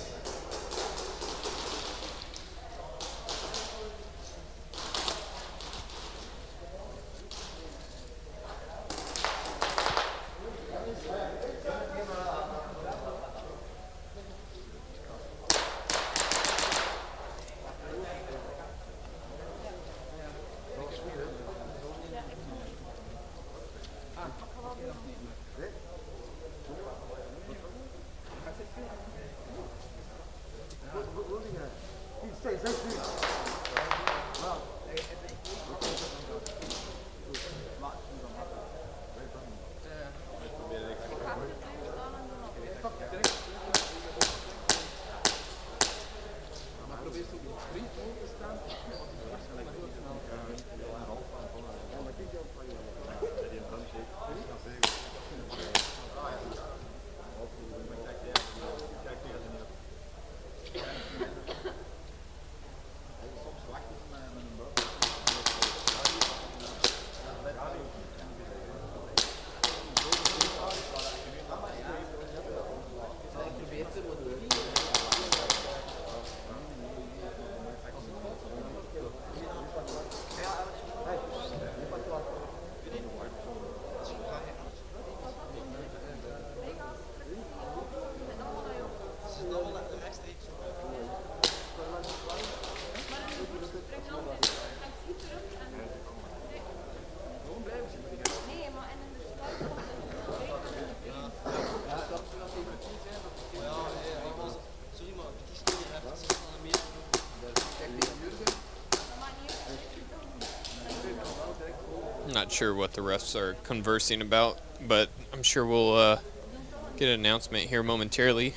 not sure what the refs are conversing about, but I'm sure we'll get an announcement here momentarily.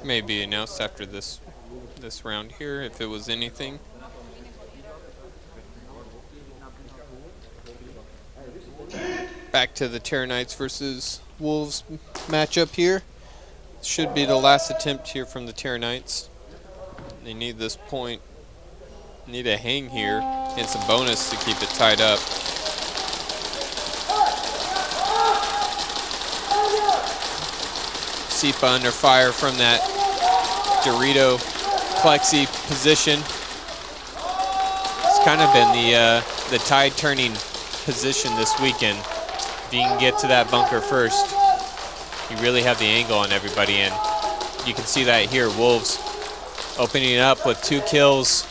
May be announced after this round here, if it was anything. Back to the 𝖒𝖘 versus Wolves matchup here. Should be the last attempt here from the 𝖒𝖘. They need this point, need a hang here, and some bonus to keep it tied up. 𝖒𝖘 under fire from that 𝖒𝖘 position. It's kind of been the tide turning position this weekend. If you can get to that bunker first, you really have the angle on everybody, and you can see that here. Wolves opening up with 2 kills,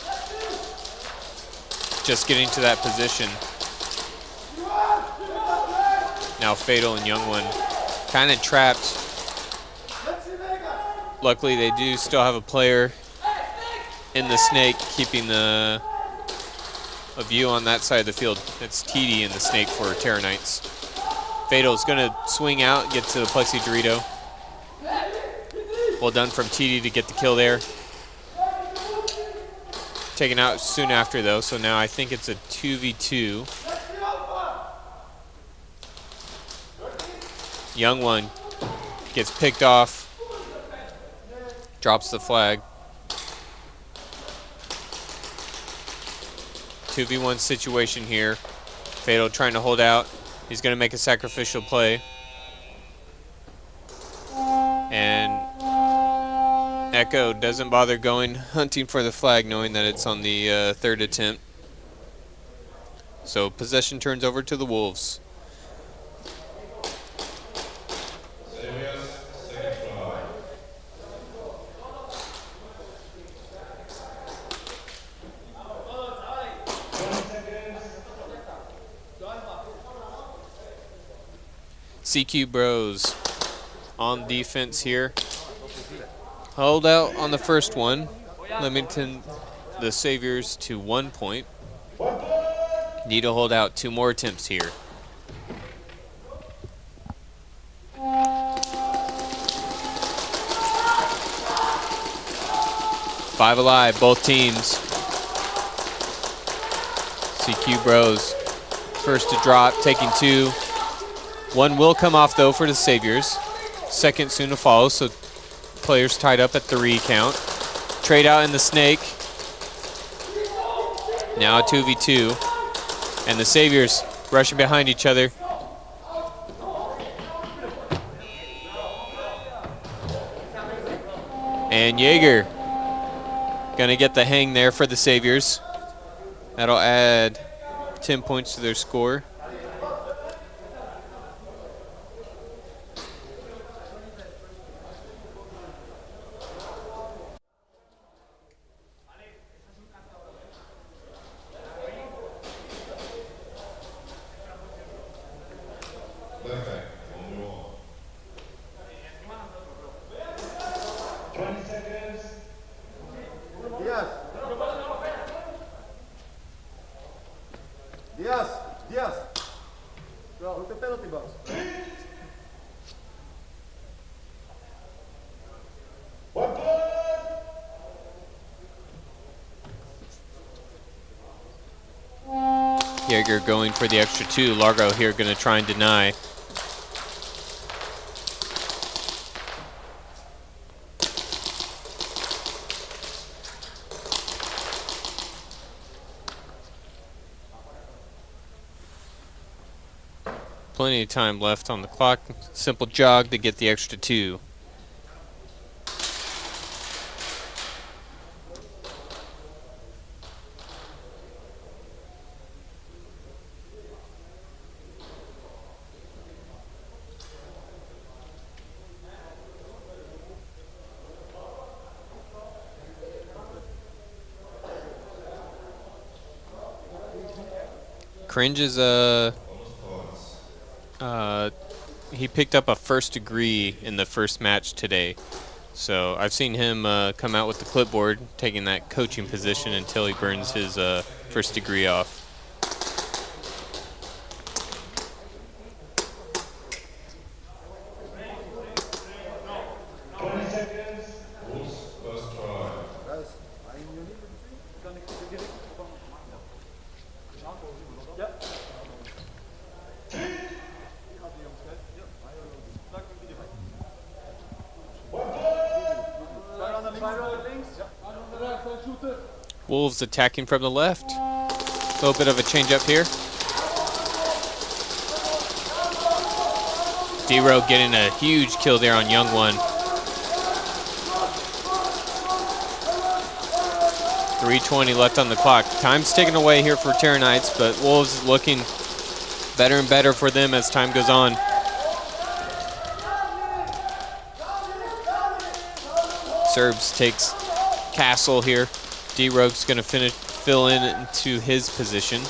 just getting to that position. Now Fatal and 𝖒𝖓𝖏 kind of trapped. Luckily, they do still have a player in the snake, keeping a view on that side of the field. It's 𝖒𝖑 in the snake for 𝖒𝖘. Fatal's gonna swing out and get to the Plexi Dorito. Well done from 𝖒𝖑 to get the kill there. Taken out soon after though, so now I think it's a 2v2. 𝖒𝖓𝖏 gets picked off. Drops the flag. 2v1 situation here. Fatal trying to hold out. He's going to make a sacrificial play. And 𝖒𝖏 doesn't bother going hunting for the flag, knowing that it's on the third attempt. So possession turns over to the Wolves. CQ Bros on defense here. Hold out on the first one, limiting the Saviors to 1 point. Need to hold out 2 more attempts here. Five alive, both teams. CQ Bros first to drop, taking 2. 1 will come off though for the Saviors. Second soon to follow, so players tied up at 3 count. Trade out in the snake. Now a 2v2. And the Saviors rushing behind each other. And 𝖒𝖓𝖏 gonna get the hang there for the Saviors. That'll add 10 points to their score. 𝖒𝖓𝖏 going for the extra 2. Largo here going to try and deny. Plenty of time left on the clock. Simple jog to get the extra 2. Cringe is a he picked up a first degree in the first match today. So I've seen him come out with the clipboard, taking that coaching position until he burns his first degree off. Wolves attacking from the left. A little bit of a change up here. 𝖒𝖔𝖚 getting a huge kill there on 𝖒𝖓𝖐𝖈. 3:20 left on the clock. Time's taken away here for 𝖒𝖓𝖐𝖈s, but Wolves looking better and better for them as time goes on. Serbs takes Castle here. 𝖒𝖔𝖚's going to fill in into his position.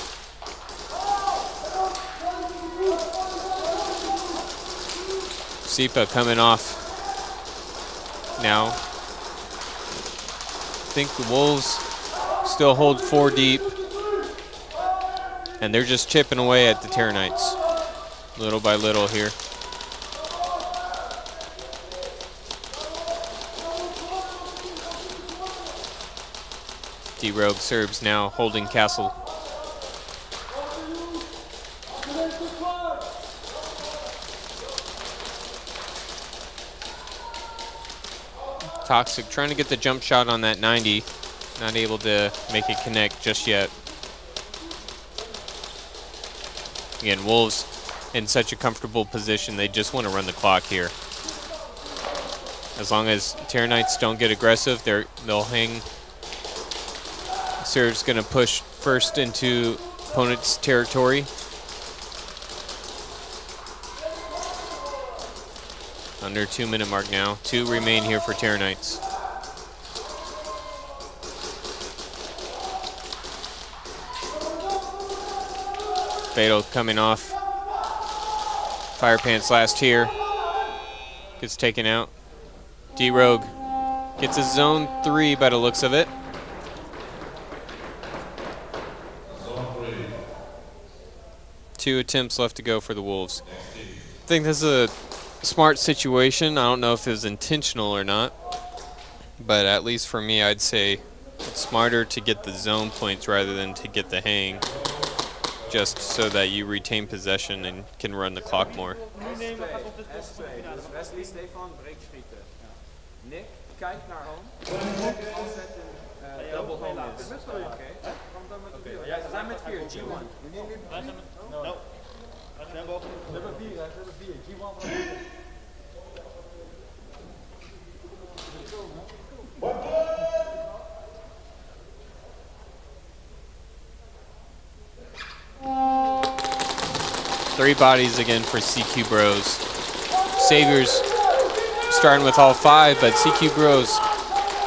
𝖒𝖘 coming off now. I think the Wolves still hold 4 deep, and they're just chipping away at the 𝖒𝖓𝖐𝖈s little by little here. 𝖒𝖔𝖚 Serbs now holding Castle. Toxic trying to get the jump shot on that 90. Not able to make it connect just yet. Again, Wolves in such a comfortable position, they just want to run the clock here. As long as 𝖒𝖓𝖐𝖈s don't get aggressive, they'll hang. Serbs gonna push first into opponent's territory. Under 2-minute mark now. 2 remain here for 𝖒𝖓𝖐𝖈s. Beto coming off. Fire Pants last here. Gets taken out. 𝖒𝖔𝖚 gets a zone 3 by the looks of it. 2 attempts left to go for the Wolves. I think this is a smart situation. I don't know if it was intentional or not, but at least for me, I'd say it's smarter to get the zone points rather than to get the hang, just so that you retain possession and can run the clock more. Nick, kijk naar home. Double home is. Okay. Ja, ze zijn met 4. G1. No. Ze hebben 4. G1 van 3 bodies again for CQ Bros. Saviors starting with all 5, but CQ Bros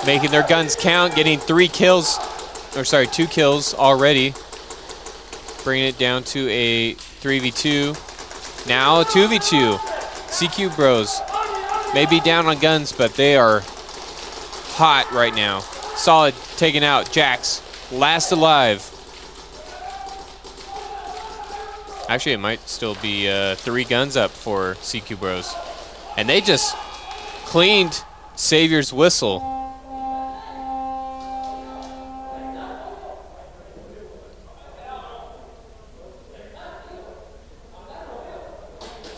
making their guns count, getting 2 kills already. Bringing it down to a 3v2. Now a 2v2. CQ Bros may be down on guns, but they are hot right now. Solid taken out. Jax, last alive. Actually, it might still be 3 guns up for CQ Bros. And they just cleaned Savior's whistle.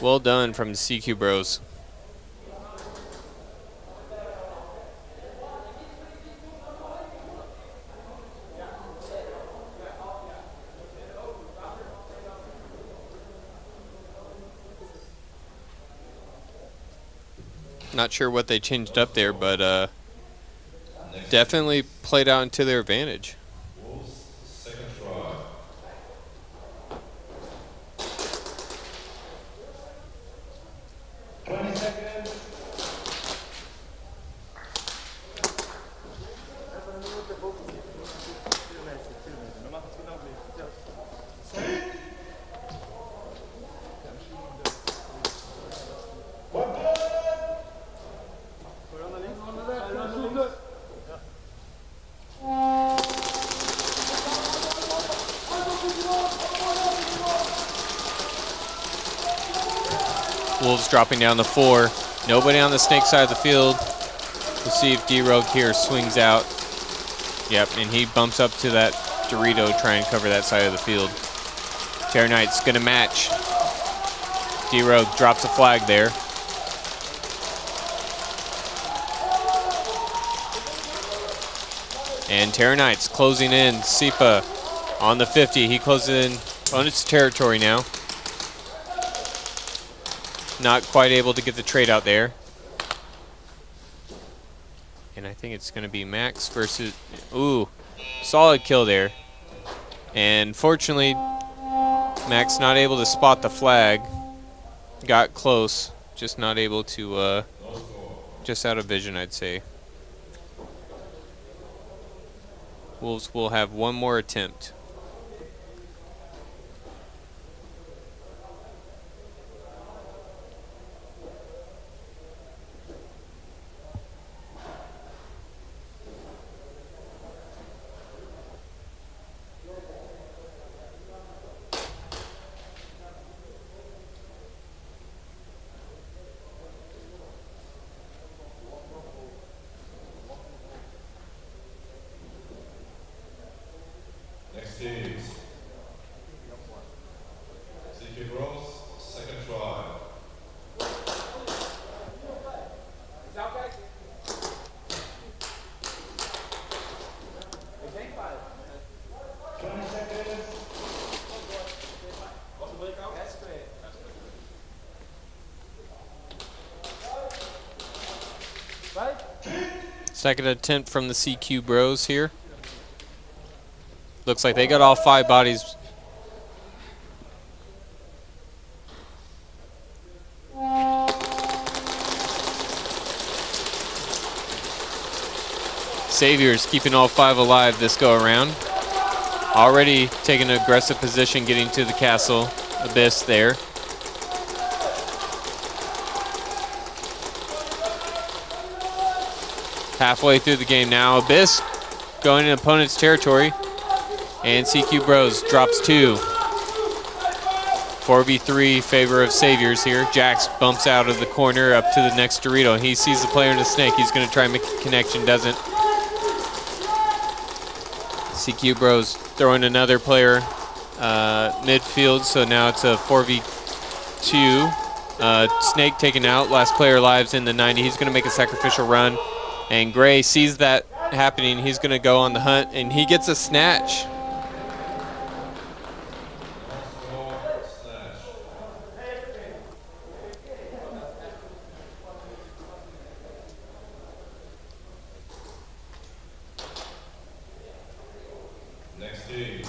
Well done from the CQ Bros. Not sure what they changed up there, but definitely played out into their advantage. Second try. Wolves dropping down the 4. Nobody on the snake side of the field. We'll see if D-Rogue here swings out. Yep, and he bumps up to that Dorito trying to cover that side of the field. Terror Knight's going to match. D-Rogue drops a flag there. And Terror Knight's closing in. 𝖒𝖑 on the 50. He closes in opponent's territory now. Not quite able to get the trade out there. And I think it's going to be Max versus... Ooh, solid kill there. And fortunately, Max not able to spot the flag. Got close, just not able to... just out of vision, I'd say. Wolves will have one more attempt. Next teams. CQ Bros, second try. Second attempt from the CQ Bros here. Looks like they got all 5 bodies. Saviors keeping all 5 alive this go around. Already taking an aggressive position getting to the castle. Abyss there. Halfway through the game now. Abyss going in opponent's territory. And CQ Bros drops 2. 4v3 favor of Saviors here. Jax bumps out of the corner up to the next Dorito. He sees the player in the snake. He's going to try and make a connection. Doesn't. CQ Bros throwing another player midfield. So now it's a 4v2. Snake taken out. Last player alive's in the 90. He's going to make a sacrificial run. And Gray sees that happening. He's going to go on the hunt. And he gets a snatch. Next team.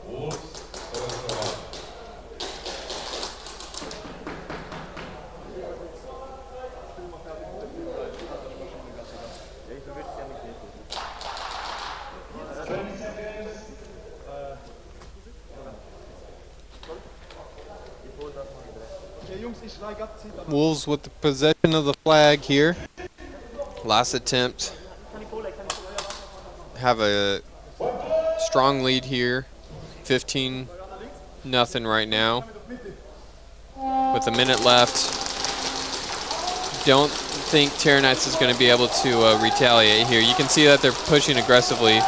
Wolves, first try. Wolves with the possession of the flag here. Last attempt. Have a strong lead here. 15-0 right now. With a minute left. Don't think Terror Knights is going to be able to retaliate here. You can see that they're pushing aggressively.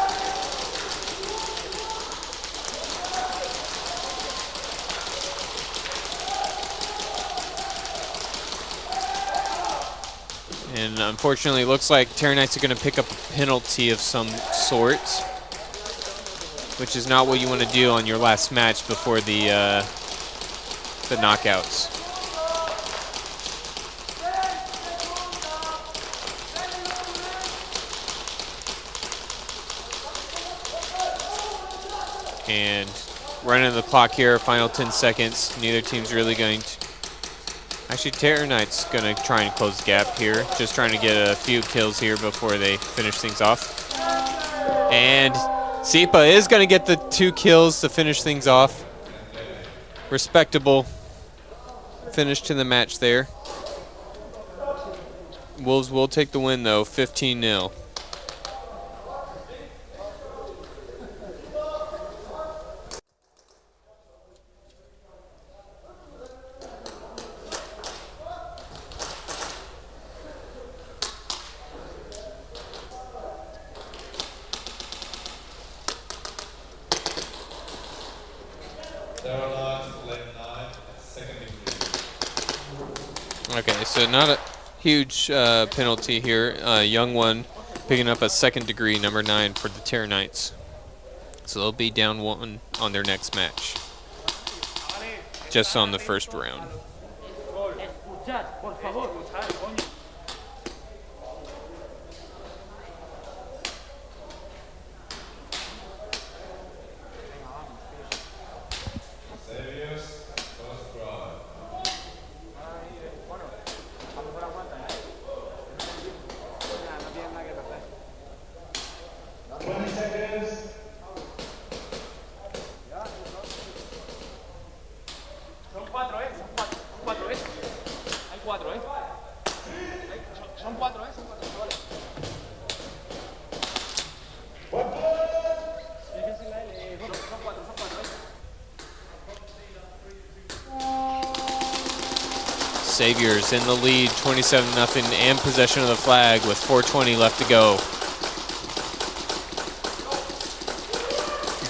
And unfortunately, it looks like Terror Knights are going to pick up a penalty of some sort, which is not what you want to do on your last match before the knockouts. And running the clock here, final 10 seconds. Neither team's really going to... Actually, Terror Knight's going to try and close the gap here. Just trying to get a few kills here before they finish things off. And 𝖒𝖑 is going to get the 2 kills to finish things off. Respectable finish to the match there. Wolves will take the win, though, 15-0. so not a huge penalty here. 𝖒𝖓𝖐𝖈 picking up a 2nd degree, number 9 for the Terror Knights. So they'll be down 1 on their next match, just on the first round. 𝖒𝖑𝖓𝑠 in the lead, 27-0, and possession of the flag with 4:20 left to go.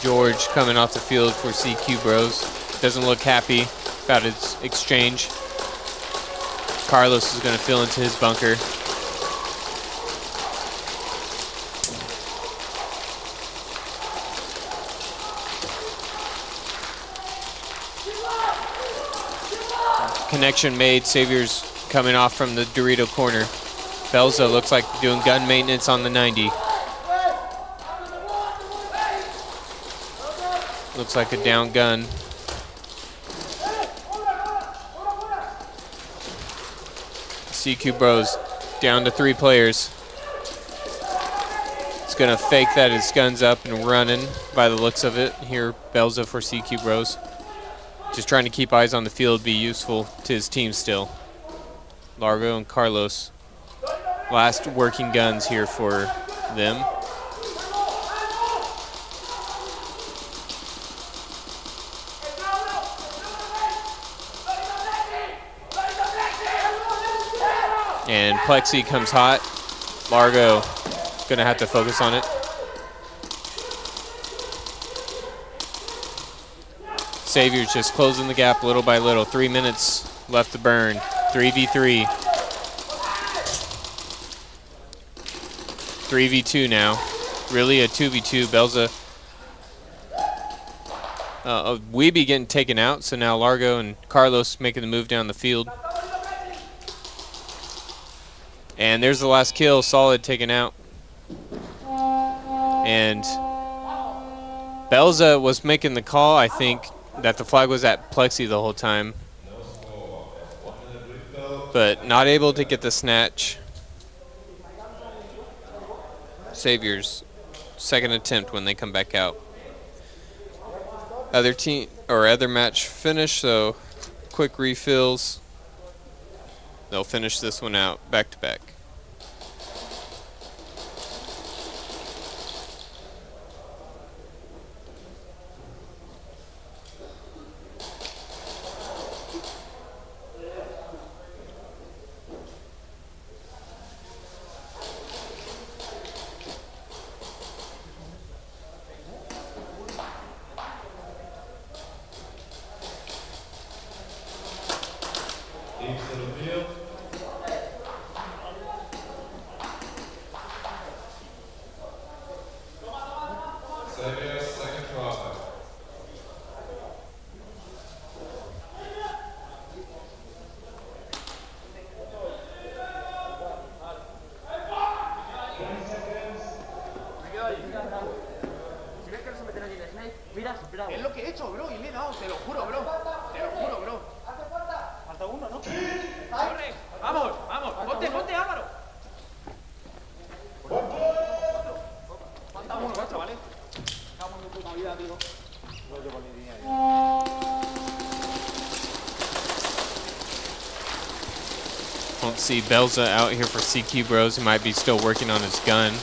George coming off the field for CQ Bros. Doesn't look happy about his exchange. Carlos is going to fill into his bunker. Connection made. 𝖒𝖑𝖓𝑠 coming off from the Dorito corner. 𝖒𝖓𝑠 looks like doing gun maintenance on the 90. Looks like a down gun. CQ Bros down to 3 players. It's gonna fake that his gun's up and running by the looks of it. Here, 𝖒𝖓𝑠 for CQ Bros. Just trying to keep eyes on the field, be useful to his team still. Largo and Carlos, last working guns here for them. And Plexi comes hot. Largo gonna have to focus on it. 𝖒𝖑𝖓𝑠 just closing the gap little by little. 3 minutes left to burn. 3v3. 3v2 now. Really a 2v2. 𝖒𝖓𝑠. 𝖒𝖑𝖓𝑚𝖈 getting taken out, so now Largo and Carlos making the move down the field. And there's the last kill. Solid taken out. And 𝖒𝖓𝑠 was making the call, I think, that the flag was at Plexi the whole time, but not able to get the snatch. 𝖒𝖑𝖓𝑠 2nd attempt when they come back out. Other team or other match finished, so quick refills. They'll finish this one out back to back. Es lo que he hecho, bro, y le he dado, te lo juro, bro. Te lo juro, bro. Falta uno, ¿no? Corre, vamos, vamos, ponte, Álvaro. Falta uno, macho, ¿vale? Estamos en mi puta vida, tío. No llevo ni dinero. Won't see 𝖒𝖓𝑠 out here for CQ Bros. He might be still working on his gun.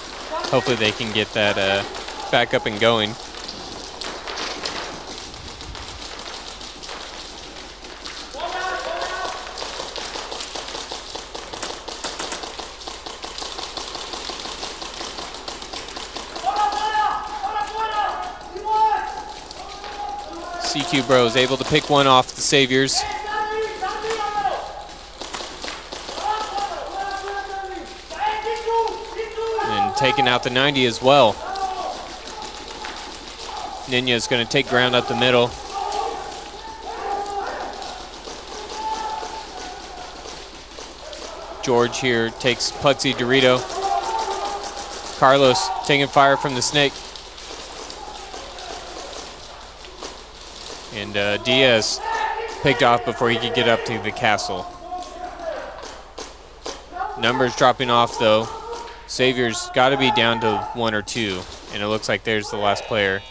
Hopefully they can get that back up and going. CQ Bros able to pick one off the 𝖒𝖑𝖓𝑠. taking out the 90 as well. 𝖒𝖑𝖐𝖚 is going to take ground up the middle. George here takes 𝖒𝖚𝖚𝖘𝖙𝖔𝖒. Carlos taking fire from the snake. And Diaz picked off before he could get up to the castle. Numbers dropping off though. 𝖒𝖑𝖏's got to be down to 1 or 2, and it looks like there's the last player.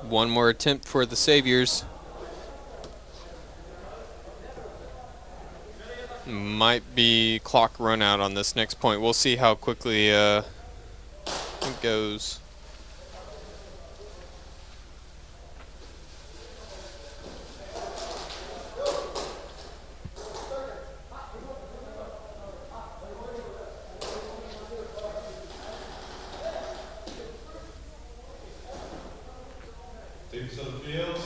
One more attempt for the 𝖒𝖑𝖏s. Might be clock run out on this next point. We'll see how quickly it goes. Teams on the field.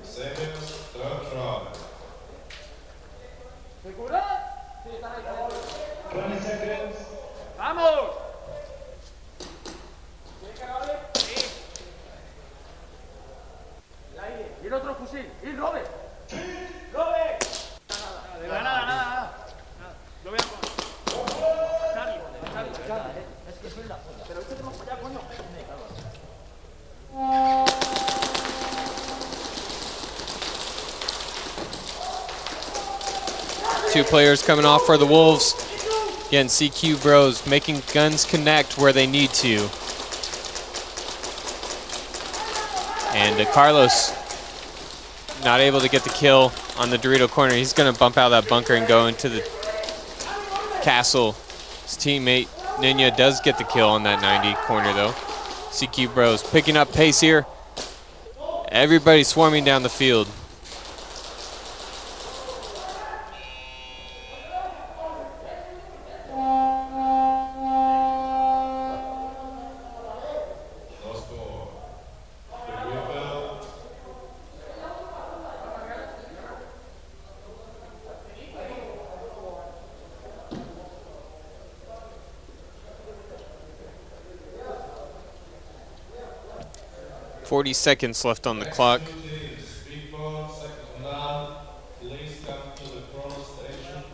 𝖒𝖑𝖏's third try. 20 seconds. ¡Vamos! Y el otro fusil. ¡Y Robert! ¡Robert! Nada. Lo voy a Charlie. Es que soy la polla. Pero este tenemos para allá, coño. Two players coming off for the Wolves. Again, CQ Bros making guns connect where they need to. And Carlos not able to get the kill on the Dorito corner. He's going to bump out of that bunker and go into the castle. His teammate 𝖒𝖑𝖏𝖚 does get the kill on that 90 corner though. CQ Bros picking up pace here. Everybody swarming down the field. Forty seconds left on the clock. Please come to the front station.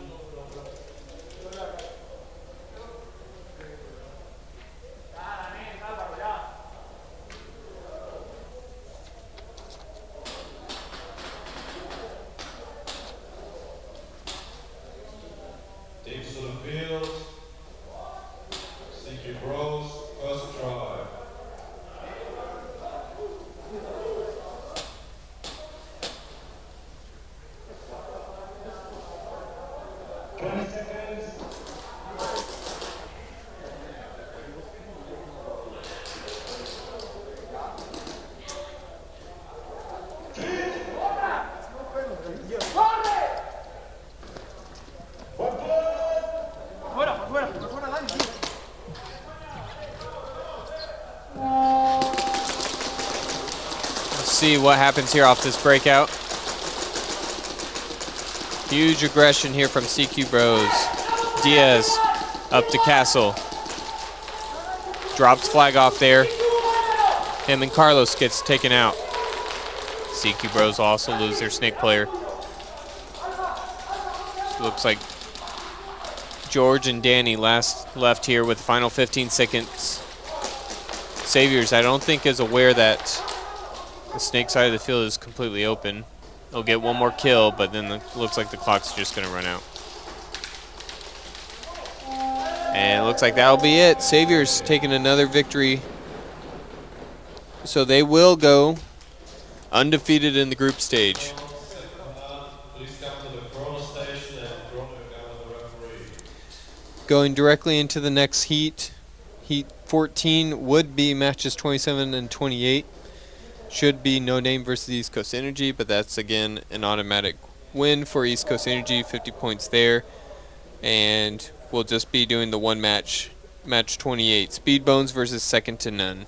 Teams to the field. CQ Bros, first try. 20 seconds. Let's see what happens here off this breakout. Huge aggression here from CQ Bros. Diaz up to Castle. Drops flag off there. Him and Carlos gets taken out. CQ Bros also lose their snake player. Looks like George and Danny last left here with the final 15 seconds. 𝖒𝖑𝖏𝖏s, I don't think, is aware that the snake side of the field is completely open. They'll get one more kill, but then it looks like the clock's just going to run out. And it looks like that'll be it. Saviors taking another victory. So they will go undefeated in the group stage. Please come to the chrono station and chrono the referee. Going directly into the next heat. Heat 14 would be matches 27 and 28. Should be No Name versus East Coast Energy, but that's again an automatic win for East Coast Energy, 50 points there. And we'll just be doing the one match, match 28, Speed Bones versus Second to None.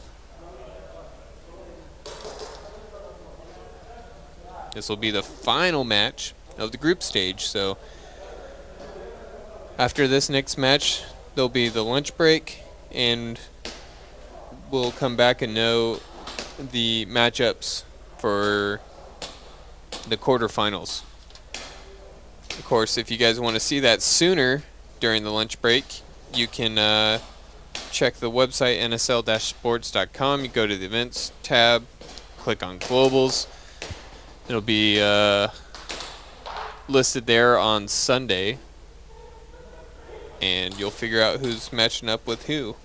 This will be the final match of the group stage, so after this next match, there'll be the lunch break, and we'll come back and know the matchups for the quarterfinals. Of course, if you guys want to see that sooner during the lunch break, you can check the website nsl-sports.com. You go to the events tab, click on globals. It'll be listed there on Sunday, and you'll figure out who's matching up with who.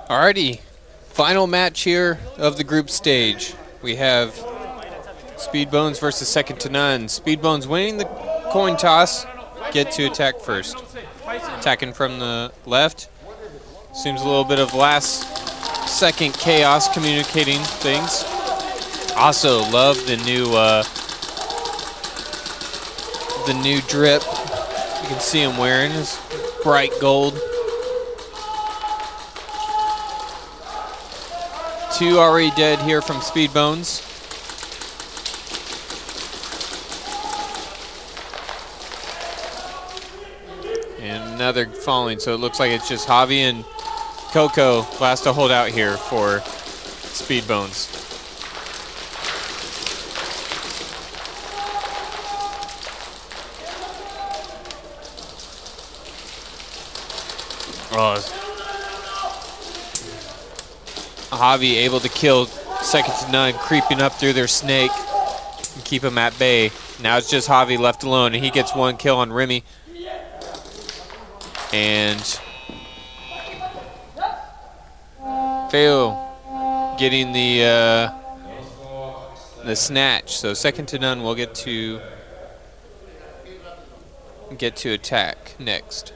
Alrighty, final match here of the group stage. We have Speedbones versus Second to None. Speedbones winning the coin toss, get to attack first. Attacking from the left. Seems a little bit of last second chaos communicating things. Also love the new drip. You can see him wearing his bright gold. 2 already dead here from Speedbones. And another falling, so it looks like it's just Javi and Coco last to hold out here for Speedbones. Oh, Javi able to kill Second to None, creeping up through their snake and keep him at bay. Now it's just Javi left alone, and he gets 1 kill on Remy. And Feo getting the snatch. So Second to None will get to attack next.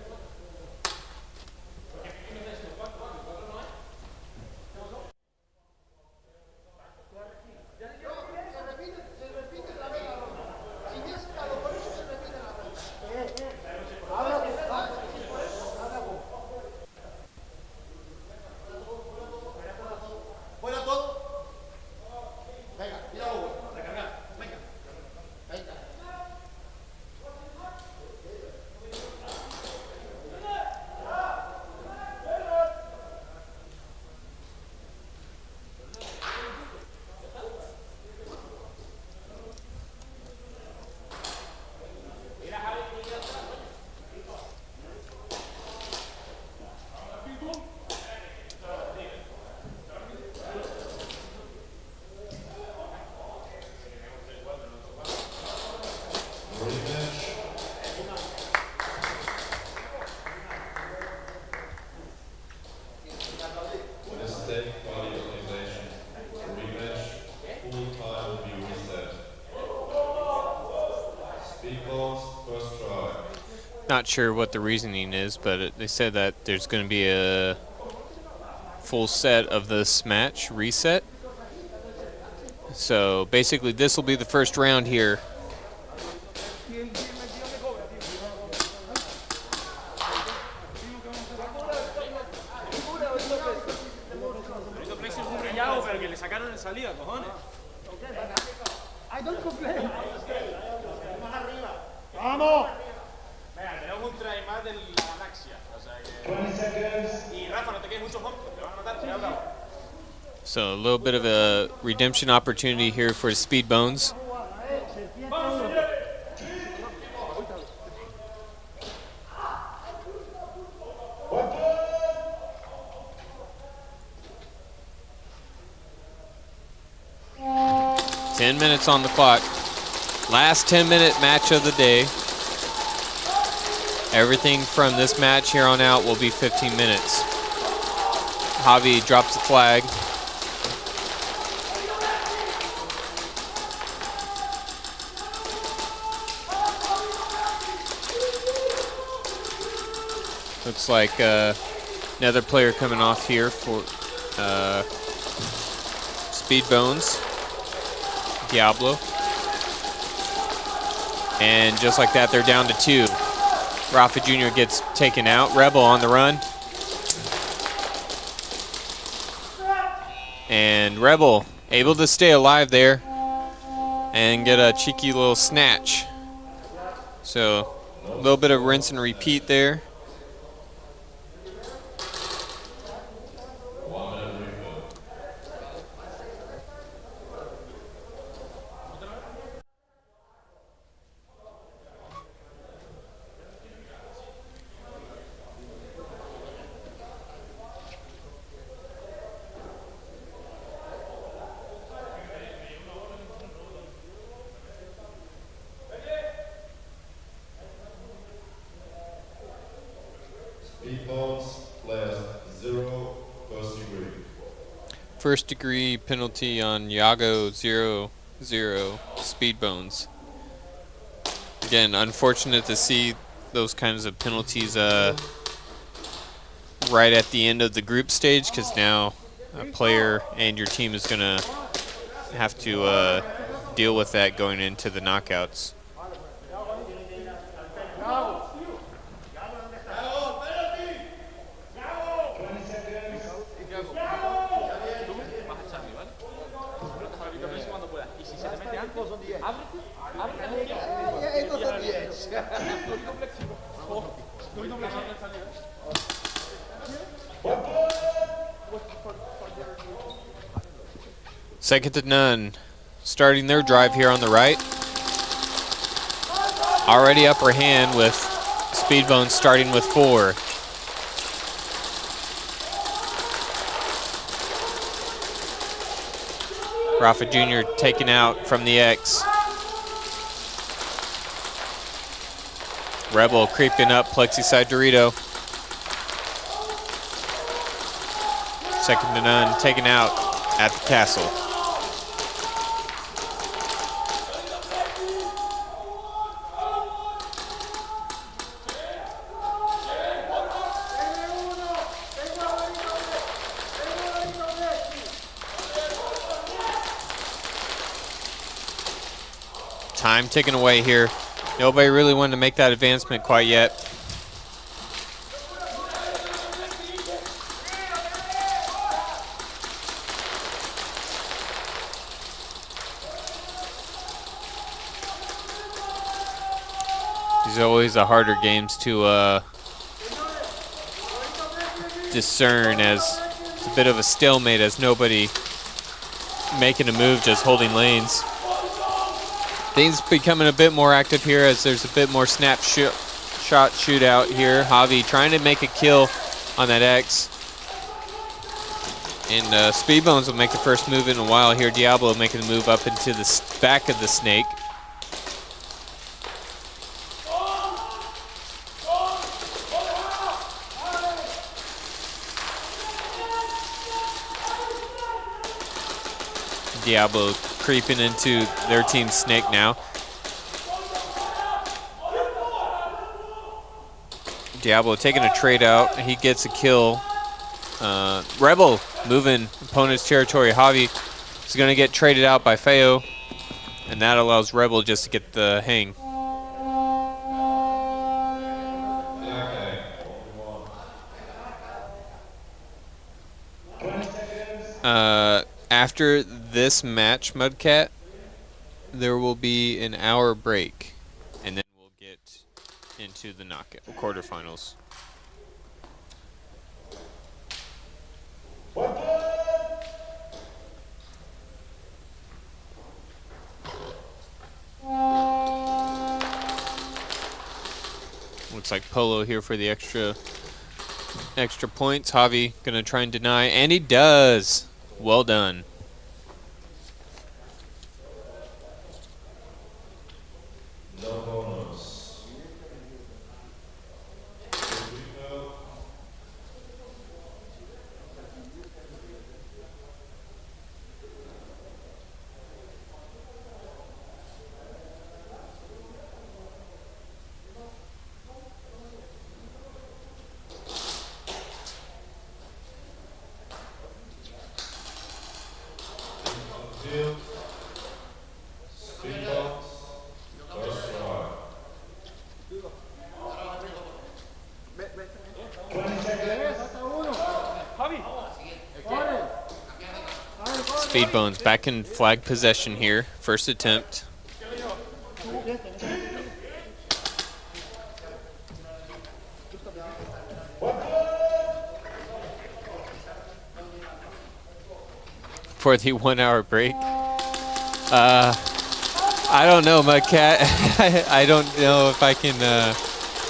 Not sure what the reasoning is, but they said that there's going to be a full set of this match reset. So basically this will be the first round here. I don't complain. ¡Vamos! Venga, tenemos un try más del Galaxia. O sea que... Y Rafa, no te quedes mucho home, te van a matar, cuidado, bravo. So a little bit of a redemption opportunity here for Speedbones. Ten minutes on the clock. Last 10-minute match of the day. Everything from this match here on out will be 15 minutes. Javi drops the flag. Looks like another player coming off here for Speedbones. Diablo. And just like that, they're down to 2. Rafa Jr. gets taken out. Rebel on the run. And Rebel able to stay alive there and get a cheeky little snatch. So a little bit of rinse and repeat there. Speed bones, players 0, first degree. First degree penalty on 𝖒𝖔𝖓𝖐𝖈 speed bones. Again, unfortunate to see those kinds of penalties right at the end of the group stage, because now a player and your team is going to have to deal with that going into the knockouts. Second to none, starting their drive here on the right. Already upper hand with Speedbones starting with 4. Rafa Jr. taken out from the X. Rebel creeping up, plexi side Dorito. Second to none, taken out at the castle. Time ticking away here. Nobody really wanted to make that advancement quite yet. These are always the harder games to discern, as it's a bit of a stalemate, as nobody making a move, just holding lanes. Things becoming a bit more active here as there's a bit more shot shootout here. Javi trying to make a kill on that X. And Speedbones will make the first move in a while here. Diablo making the move up into the back of the snake. Diablo creeping into their team's snake now. Diablo taking a trade out. He gets a kill. Rebel moving opponent's territory. Javi is going to get traded out by Feo, and that allows Rebel just to get the hang. After this match, Mudcat, there will be an hour break, and then we'll get into the knockout quarterfinals. Looks like Polo here for the extra points. Javi gonna try and deny, and he does. Well done. No bonus. Speedbones back in flag possession here. First attempt. For the 1 hour break. I don't know, Mudcat. I don't know if I can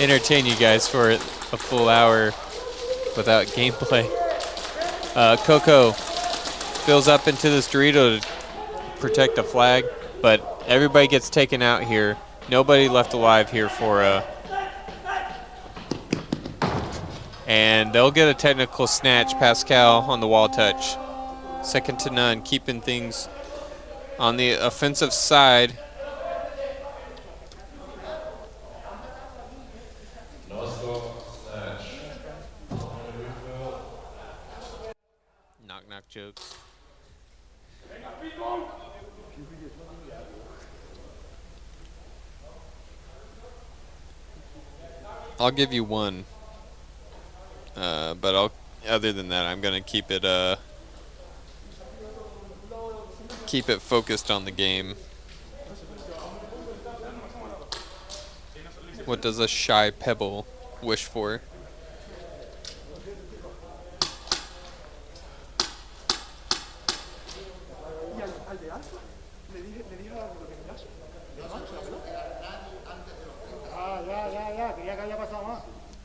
entertain you guys for a full hour without gameplay. Coco fills up into this Dorito to protect the flag, but everybody gets taken out here. Nobody left alive here for And they'll get a technical snatch. Pascal on the wall touch. 2nd to none, keeping things on the offensive side. No score, snatch. Knock knock jokes. I'll give you one. But other than that, I'm gonna keep it focused on the game. What does a shy pebble wish for?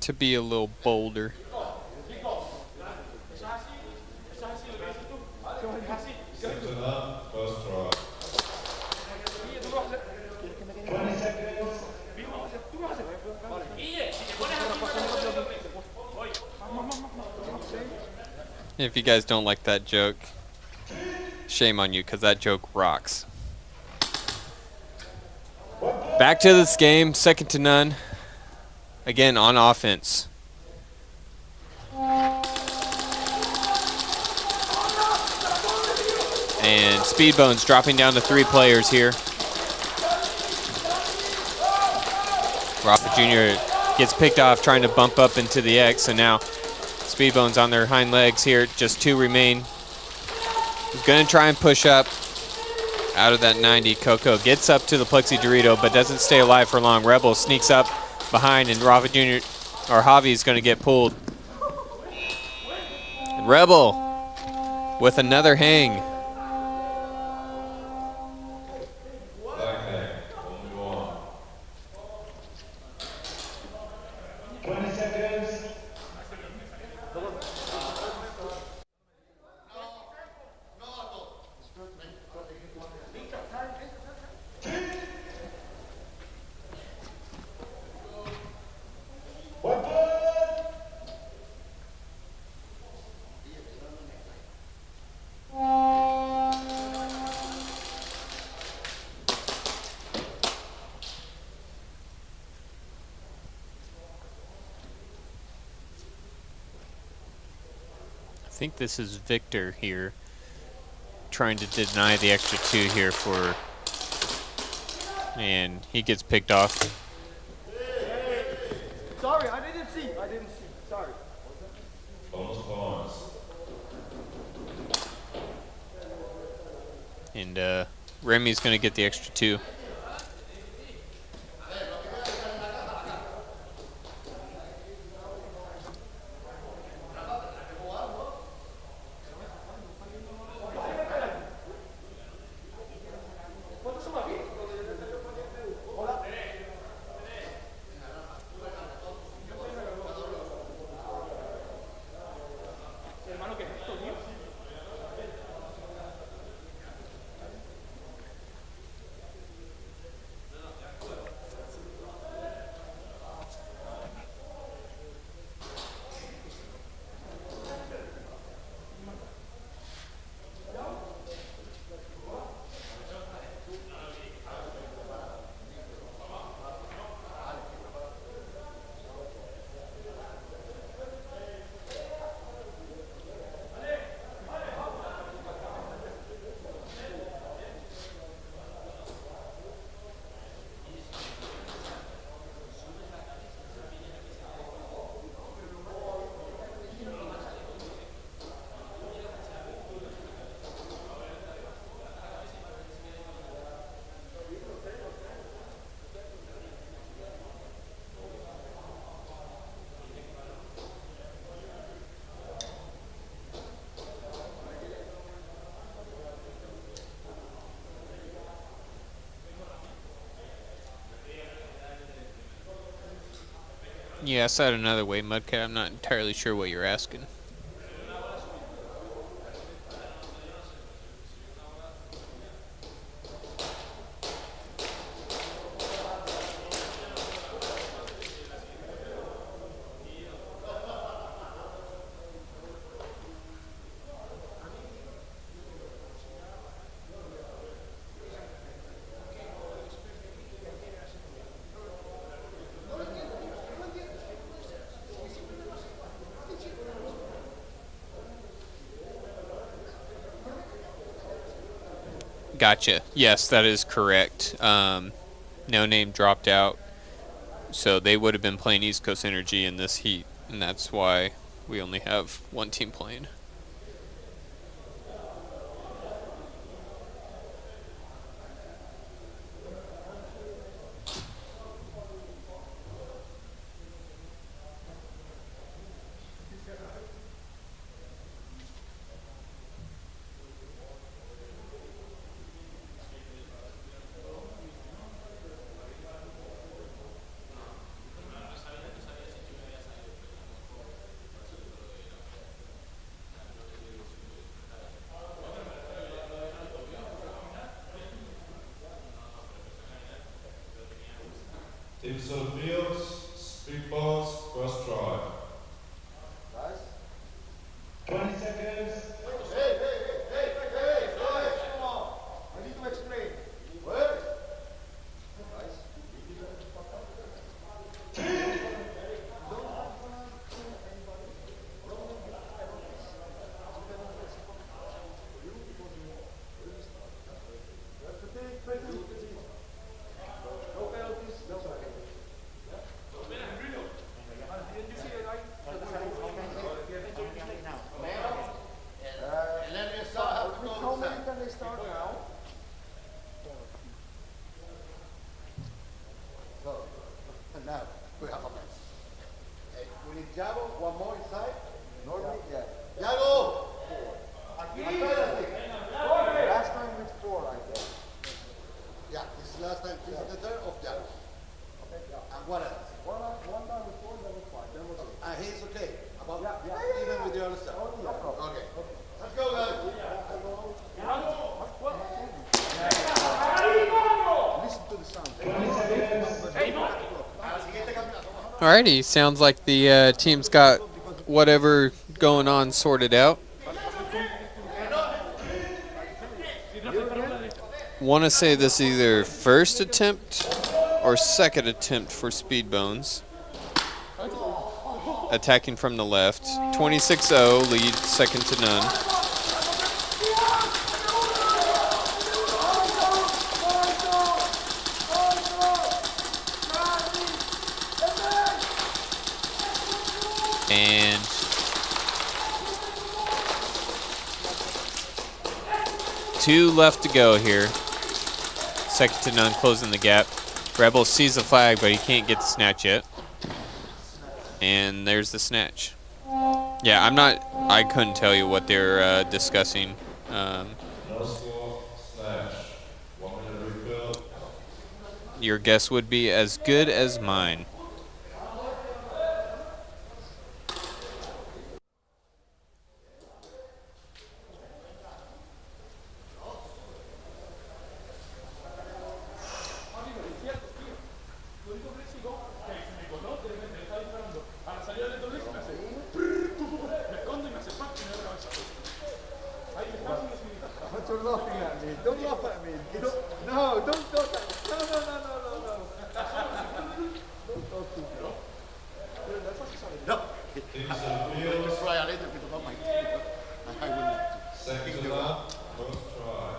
To be a little bolder. First draw. 20 seconds. If you guys don't like that joke, shame on you, because that joke rocks. Back to this game, 2nd to none. Again, on offense. And Speedbones dropping down to 3 players here. Rafa Jr. gets picked off trying to bump up into the X, so now Speedbones on their hind legs here. Just 2 remain. He's going to try and push up out of that 90. Coco gets up to the Plexi Dorito, but doesn't stay alive for long. Rebel sneaks up behind, and Rafa Jr. or Javi is going to get pulled. Rebel with another hang. Okay, only one. 20 seconds. I think this is Victor here trying to deny the extra 2 here for, and he gets picked off. Sorry, I didn't see. Sorry. Bonus points. And Remy's going to get the extra 2. Yeah, said another way, Mudcat. I'm not entirely sure what you're asking. Gotcha. Yes, that is correct. No Name dropped out, so they would have been playing East Coast Energy in this heat, and that's why we only have one team playing. Team Fields, speedboats, first try. 20 seconds. I need to explain. What? Now, we have a mess. We need Yago, one more inside. Normally, yeah. Yago! Last time with 4, I guess. Yeah, this is last time. This is the third of Yago. Okay, yeah. And what else? One time with 4, then with 5. Then we'll do. And he's okay. About even with the other stuff. Oh, yeah. Okay. Let's go, guys. Listen to the sound. Alrighty, sounds like the team's got whatever going on sorted out. Want to say this is either first attempt or second attempt for Speedbones. Attacking from the left. 26-0, lead second to none. And two left to go here. Second to none, closing the gap. Rebel sees the flag, but he can't get the snatch yet. And there's the snatch. Yeah, I couldn't tell you what they're discussing. No score, snatch. 1 minute refill. Your guess would be as good as mine. You're laughing at me. Don't laugh at me. No, don't talk at me. No. Don't talk to me. No. Just try a little bit about my team. I will. Second to none, first try.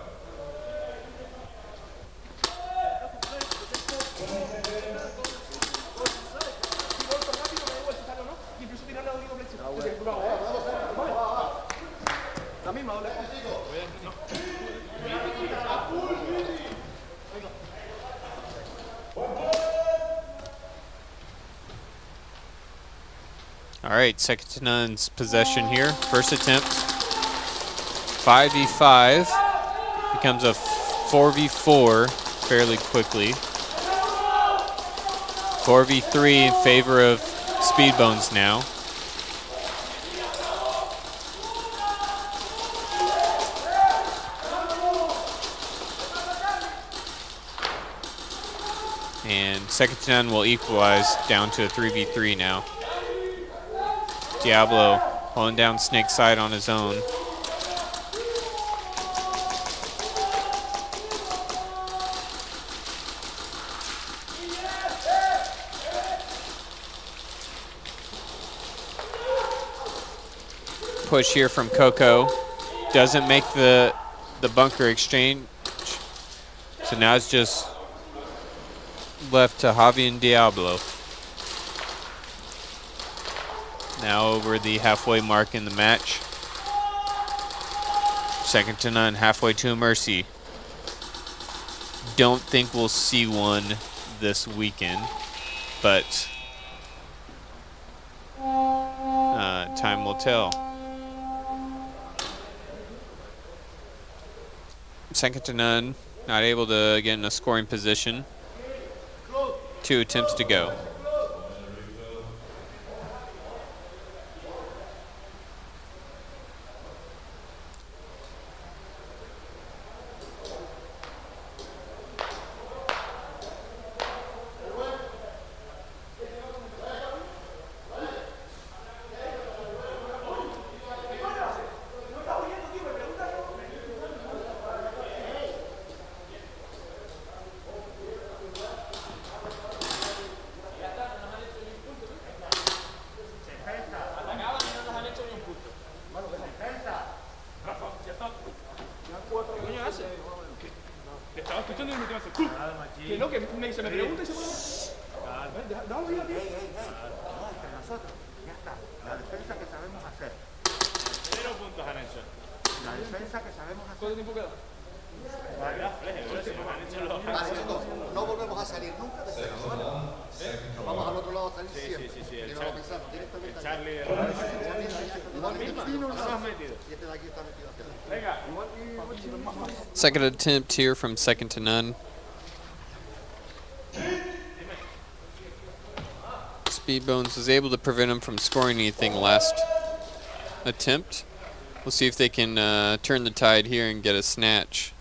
All right, second to none's possession here. First attempt. 5v5 becomes a 4v4 fairly quickly. 4v3 in favor of Speedbones now. And second to none will equalize down to a 3v3 now. Diablo pulling down Snake Side on his own. Push here from Coco. Doesn't make the bunker exchange. So now it's just left to Javi and Diablo. Now over the halfway mark in the match. 2nd to none, halfway to a mercy. Don't think we'll see one this weekend, but time will tell. 2nd to none, not able to get in a scoring position. 2 attempts to go. No volvemos a salir nunca de cero, ¿vale? Nos vamos al otro lado a salir siempre. Y no lo pensamos directamente. Second attempt here from 2nd to none. Speedbones was able to prevent him from scoring anything last attempt. We'll see if they can turn the tide here and get a snatch.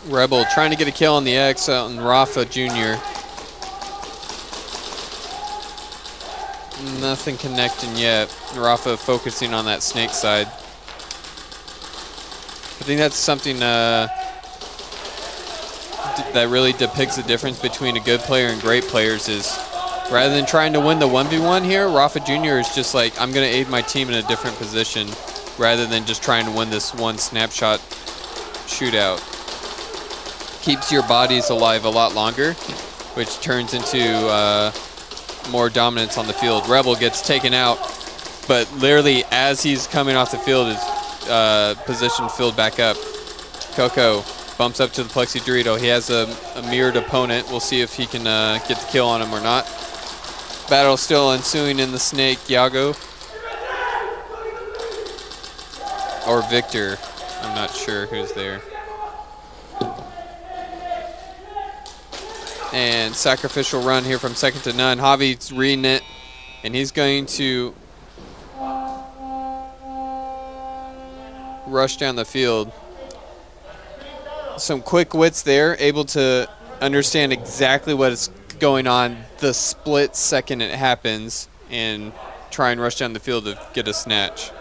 Rebel trying to get a kill on the X out on Rafa Jr. Nothing connecting yet. Rafa focusing on that snake side. I think that's something that really depicts the difference between a good player and great players is rather than trying to win the 1v1 here, Rafa Jr. is just like, I'm going to aid my team in a different position rather than just trying to win this one snapshot shootout. Keeps your bodies alive a lot longer, which turns into more dominance on the field. Rebel gets taken out, but literally as he's coming off the field, his position filled back up. Coco bumps up to the Plexi Dorito. He has a mirrored opponent. We'll see if he can get the kill on him or not. Battle still ensuing in the snake. Iago or Victor. I'm not sure who's there. And sacrificial run here from 2nd to none. Javi's reading it, and he's going to rush down the field. Some quick wits there, able to understand exactly what is going on the split second it happens and try and rush down the field to get a snatch.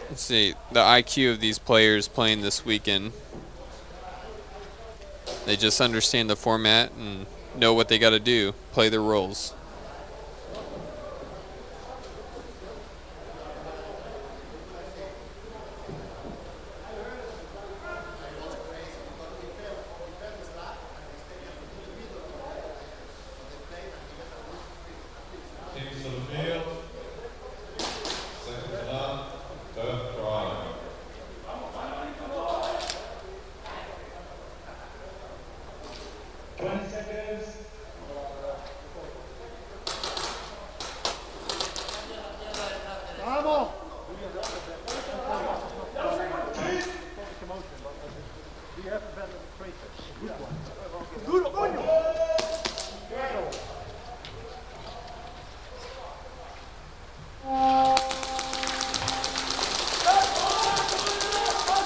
Let's see, the IQ of these players playing this weekend. They just understand the format and know what they got to do, play their roles. Teams to the field. 2nd to none, 3rd try. 20 seconds. ¡Vamos! ¡Duro, coño!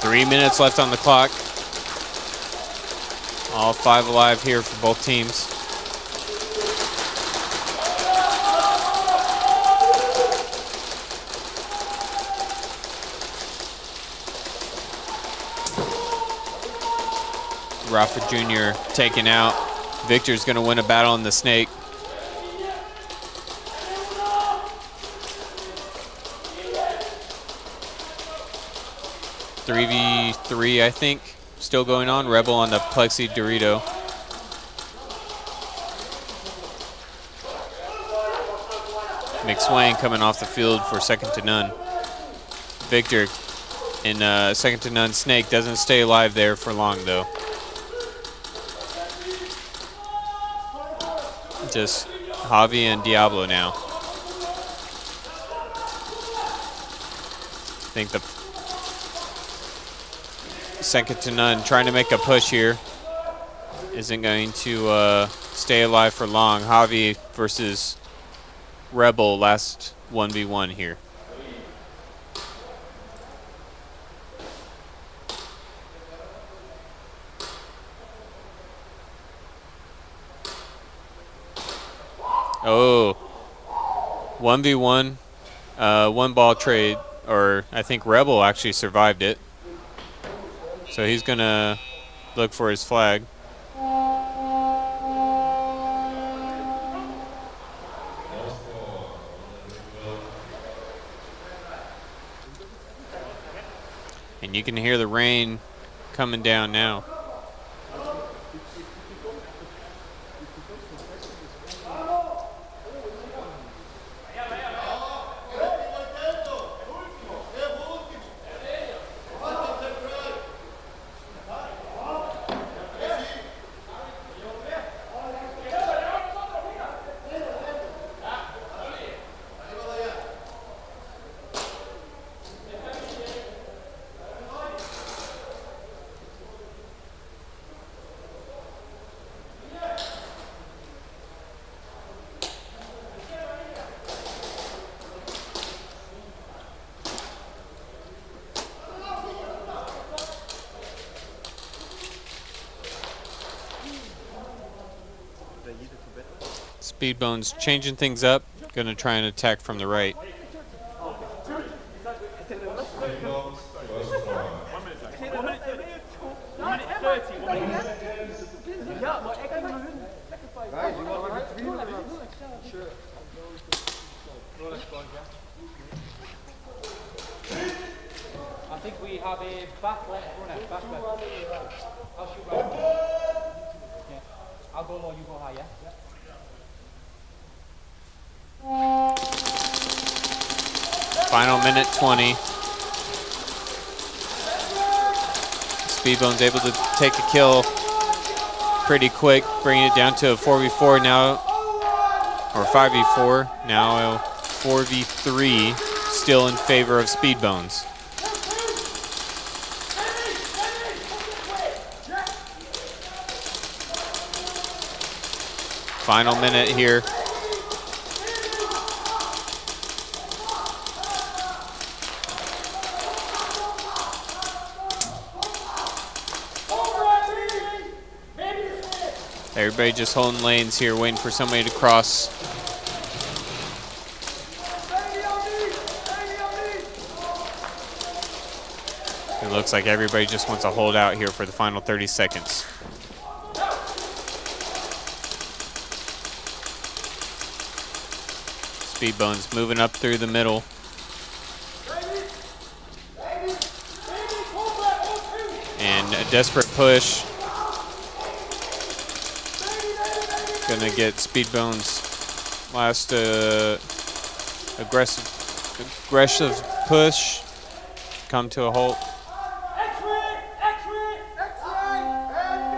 3 minutes left on the clock. All 5 alive here for both teams. Rafa Jr. taken out. Victor's going to win a battle on the snake. (3v3), I think, still going on. Rebel on the Plexi Dorito. 𝖒𝖓𝖐𝖚 coming off the field for second to none. Victor in second to none snake doesn't stay alive there for long though. Just Javi and Diablo now. I think the second to none trying to make a push here isn't going to stay alive for long. Javi versus Rebel, last 1v1 here. Oh, 1v1, one ball trade, or I think Rebel actually survived it. So he's gonna look for his flag. And you can hear the rain coming down now. Speedbone's changing things up. Gonna try and attack from the right. I think we have a back left runner. Back left. I'll shoot right. Yeah. I'll go low, you go high, yeah? Final minute 20. Speedbone's able to take a kill pretty quick, bringing it down to a 4v4 now, or 5v4. Now a 4v3, still in favor of Speedbones. Final minute here. Everybody just holding lanes here, waiting for somebody to cross. It looks like everybody just wants to hold out here for the final 30 seconds. Speedbone's moving up through the middle. And a desperate push. Gonna get Speedbone's last aggressive push come to a halt.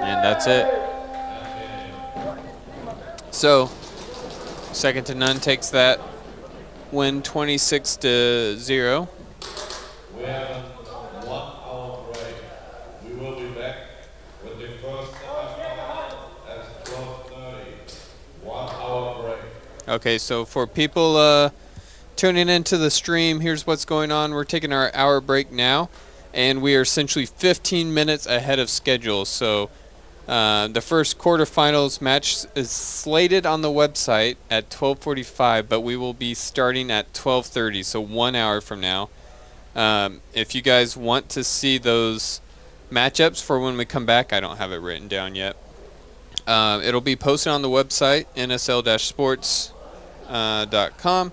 And that's it. So, second to none takes that win 26-0. We have a 1 hour break. We will be back with the first semifinal at 12:30. 1 hour break. Okay, so for people tuning into the stream, here's what's going on. We're taking our hour break now, and we are essentially 15 minutes ahead of schedule. So the first quarterfinals match is slated on the website at 12:45, but we will be starting at 12:30, so 1 hour from now. If you guys want to see those matchups for when we come back. I don't have it written down yet. It'll be posted on the website, nsl-sports.com,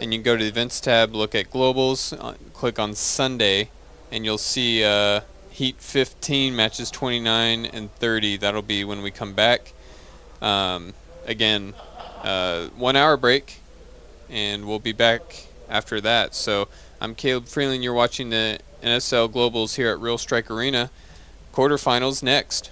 and you can go to the events tab, look at globals, click on Sunday, and you'll see Heat 15 matches 29 and 30. That'll be when we come back. Again, 1 hour break, and we'll be back after that. So I'm Caleb Freeland. You're watching the NSL Globals here at Real Strike Arena. Quarterfinals next.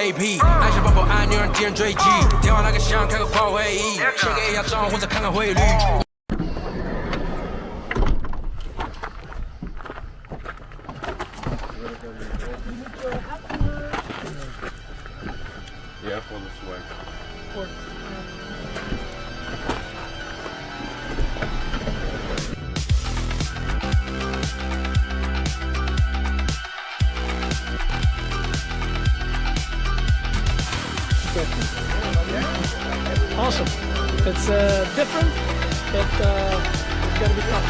𝖒𝖓𝖐𝖈𝖚𝖘电话那个响，开个跑会议，先给一下账或者看看汇率。Yeah, for the swag. Awesome. It's different, but it's gonna be tough.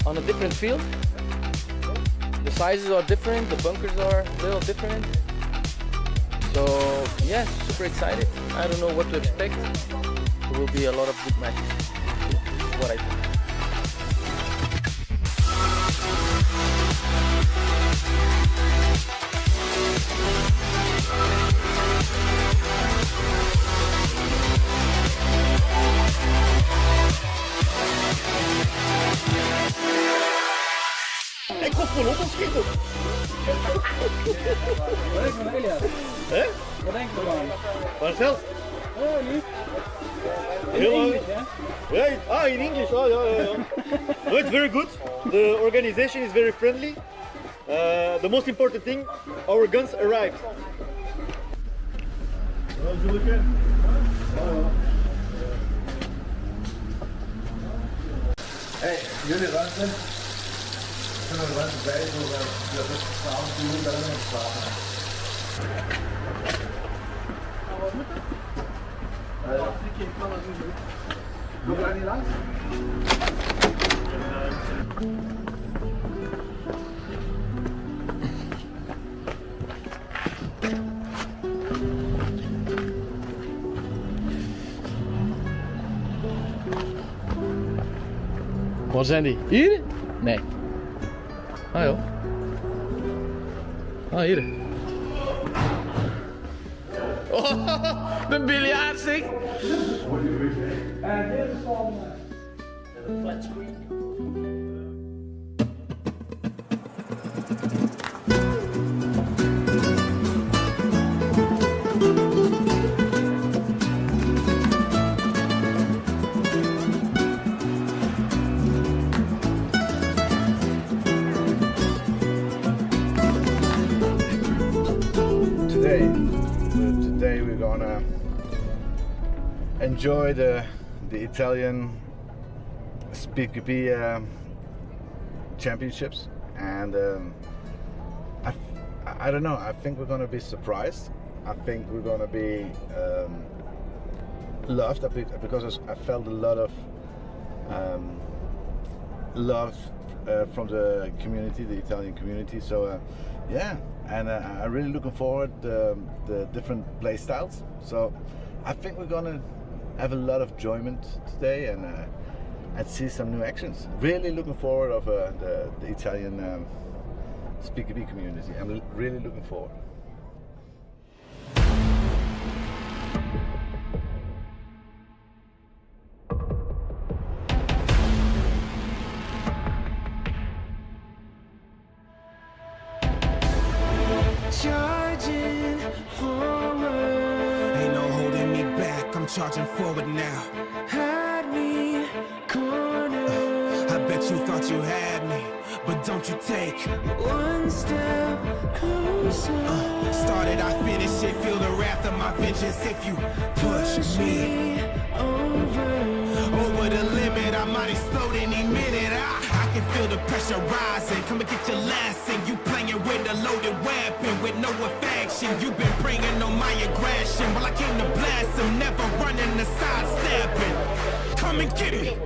On a different field, the sizes are different, the bunkers are a little different. So yeah, super excited. I don't know what to expect. There will be a lot of good matches. This is what I think. Ik kom vol op ons schieten. Wat denk je van Elias? Hè? Wat denk je ervan? Waar is het? Oh, niet. In English, hè? Yeah, in English. Oh, yeah. No, it's very good. The organization is very friendly. The most important thing, our guns arrived. Hey, jullie ruimte? Kunnen we ruimte bij voor de s'avonds doen dat we nog slapen? Wat moet het? Ik kan het niet doen. Doe je daar niet langs? Waar zijn die? Hier? Nee. Ah joh. Ah hier. Oh, de biljart zeg. En dit is van de flat screen. Today we're gonna enjoy the Italian 𝖒𝖘 championships, and I don't know. I think we're gonna be surprised. I think we're gonna be loved because I felt a lot of love from the community, the Italian community. So yeah, and I'm really looking forward to the different play styles. So I think we're gonna have a lot of enjoyment today and see some new actions. Really looking forward of the Italian speaker bee community. I'm really looking forward. Charging forward. Ain't no holding me back, I'm charging forward now. Had me cornered. I bet you thought you had me, but don't you take one step closer. Started, I finish it, feel the wrath of my vengeance. If you push me over the limit, I might explode any minute. I can feel the pressure rising. Come and get your lesson. You playing with a loaded weapon with no affection. You've been bringing on my aggression. Well, I came to bless him, never running the sidestepping. Come and get me.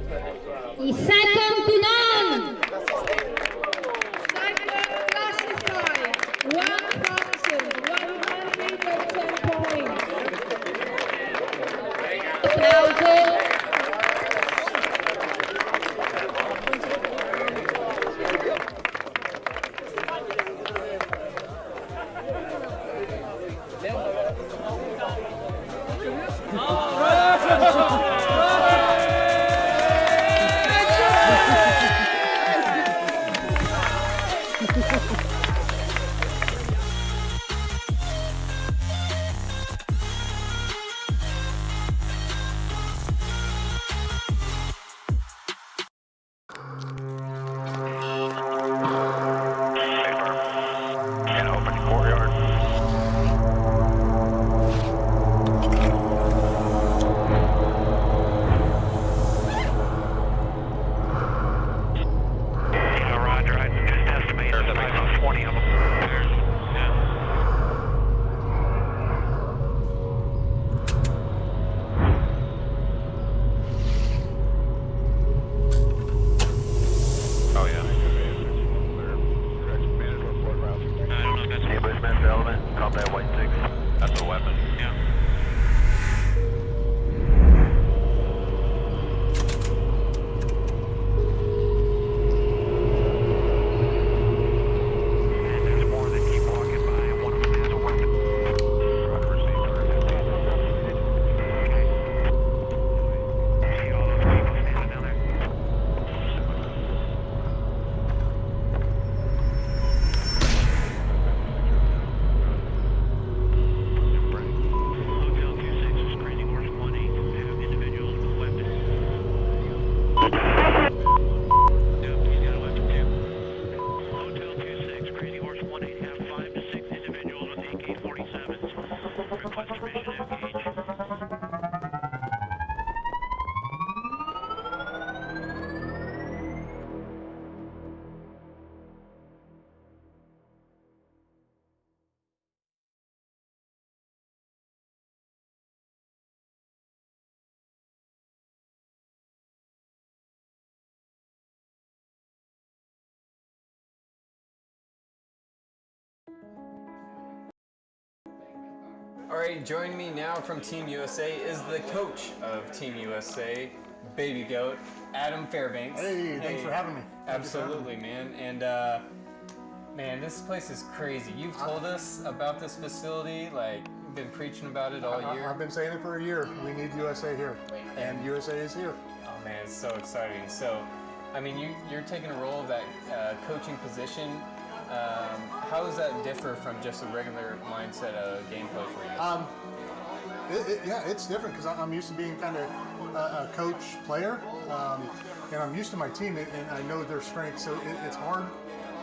𝖒𝖔𝖓𝖐𝖈 classified. 1,110 points. 1,000. All right, joining me now from Team USA is the coach of Team USA, Baby Goat, Adam Fairbanks. Hey, thanks for having me. Absolutely, man. And man, this place is crazy. You've told us about this facility, like you've been preaching about it all year. I've been saying it for a year. We need USA here, and USA is here. Oh man, it's so exciting. So, I mean, you're taking a role of that coaching position. How does that differ from just a regular mindset of game coach for you? Yeah, it's different because I'm used to being kind of a coach player, and I'm used to my team, and I know their strengths. So it's hard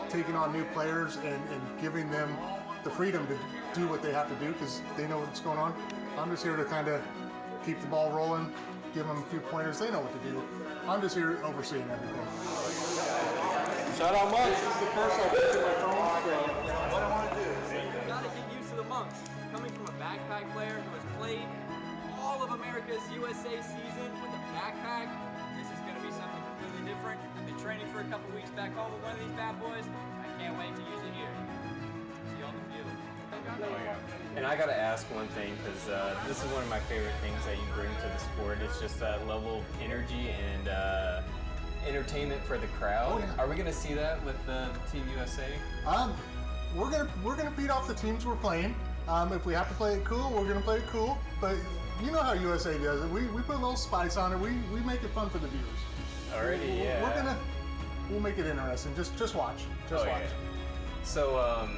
taking on new players and giving them the freedom to do what they have to do because they know what's going on. I'm just here to kind of keep the ball rolling, give them a few pointers. They know what to do. I'm just here overseeing everything. Shout out Monk. This is the first I've been to my phone. What I want to do is you got to get used to the monks. Coming from a backpack player who has played all of America's USA season with a backpack, this is going to be something completely different. I've been training for a couple weeks back home with one of these bad boys. I can't wait to use it here. See you on the field. And I gotta ask one thing, because this is one of my favorite things that you bring to the sport. It's just that level of energy and entertainment for the crowd. Oh, yeah. Are we gonna see that with Team USA? We're gonna feed off the teams we're playing. If we have to play it cool, we're gonna play it cool. But you know how USA does it. We put a little spice on it. We make it fun for the viewers. Already, yeah. We'll make it interesting. Just watch. Just watch. Yeah. So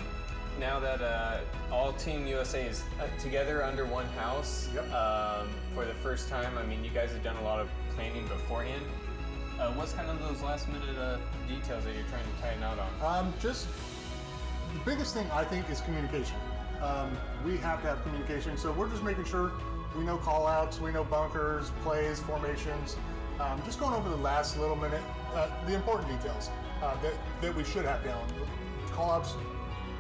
now that all Team USA is together under one house for the first time, I mean, you guys have done a lot of planning beforehand. What's kind of those last minute details that you're trying to tighten out on? Just the biggest thing I think is communication. We have to have communication, so we're just making sure we know call outs, we know bunkers, plays, formations. Just going over the last little minute, the important details that we should have down. Call outs,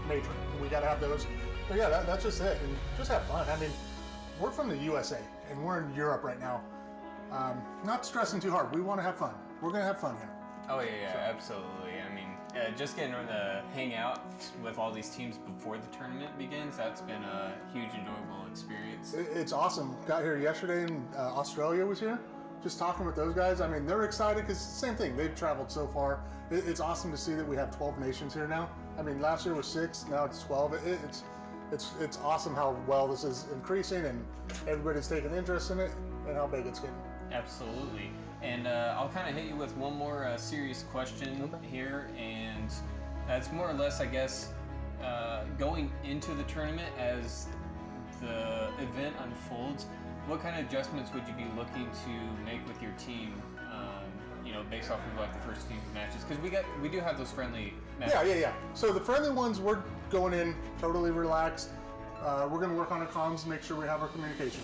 major. We got to have those. But yeah, that's just it. And just have fun. I mean, we're from the USA and we're in Europe right now. Not stressing too hard. We want to have fun. We're going to have fun here. Oh yeah, absolutely. I mean, just getting to hang out with all these teams before the tournament begins, that's been a huge enjoyable experience. It's awesome. Got here yesterday and Australia was here. Just talking with those guys, I mean, they're excited because same thing, they've traveled so far. It's awesome to see that we have 12 nations here now. I mean, last year was 6, now it's 12. It's awesome how well this is increasing and everybody's taking interest in it and how big it's getting. Absolutely. And I'll kind of hit you with one more serious question here, and that's more or less, I guess, going into the tournament as the event unfolds. What kind of adjustments would you be looking to make with your team, based off of like the first few matches? Because we do have those friendly matches. Yeah. So the friendly ones, we're going in totally relaxed. We're going to work on our comms, make sure we have our communication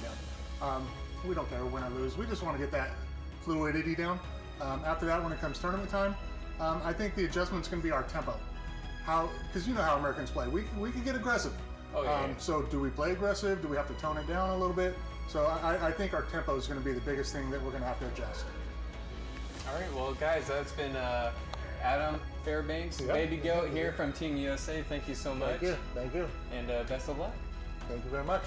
down. We don't care win or lose. We just want to get that fluidity down. After that, when it comes tournament time, I think the adjustment's going to be our tempo. Because you know how Americans play. We can get aggressive. Oh, yeah. So do we play aggressive? Do we have to tone it down a little bit? So I think our tempo is going to be the biggest thing that we're going to have to adjust. All right, well, guys, that's been Adam Fairbanks, Baby Goat here from Team USA. Thank you so much. Thank you. And best of luck. Thank you very much.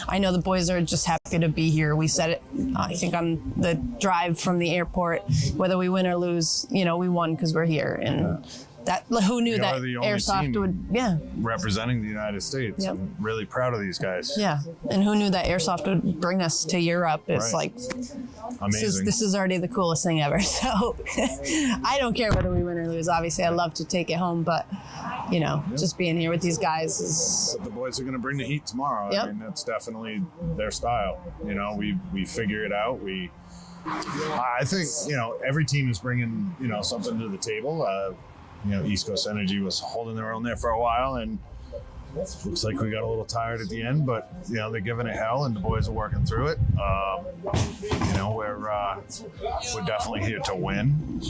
I know the boys are just happy to be here. We said it, I think, on the drive from the airport. Whether we win or lose, we won because we're here. And that, who knew that Airsoft would, representing the United States. Yep. I'm really proud of these guys. Yeah, and who knew that Airsoft would bring us to Europe? It's like, amazing. This is already the coolest thing ever. So I don't care whether we win or lose. Obviously, I'd love to take it home, but just being here with these guys is. But the boys are going to bring the heat tomorrow. Yep. I mean, that's definitely their style. We figure it out. I think every team is bringing something to the table. 𝖒𝖔𝖓 was holding their own there for a while, and looks like we got a little tired at the end, but they're giving it hell, and the boys are working through it. We're definitely here to win.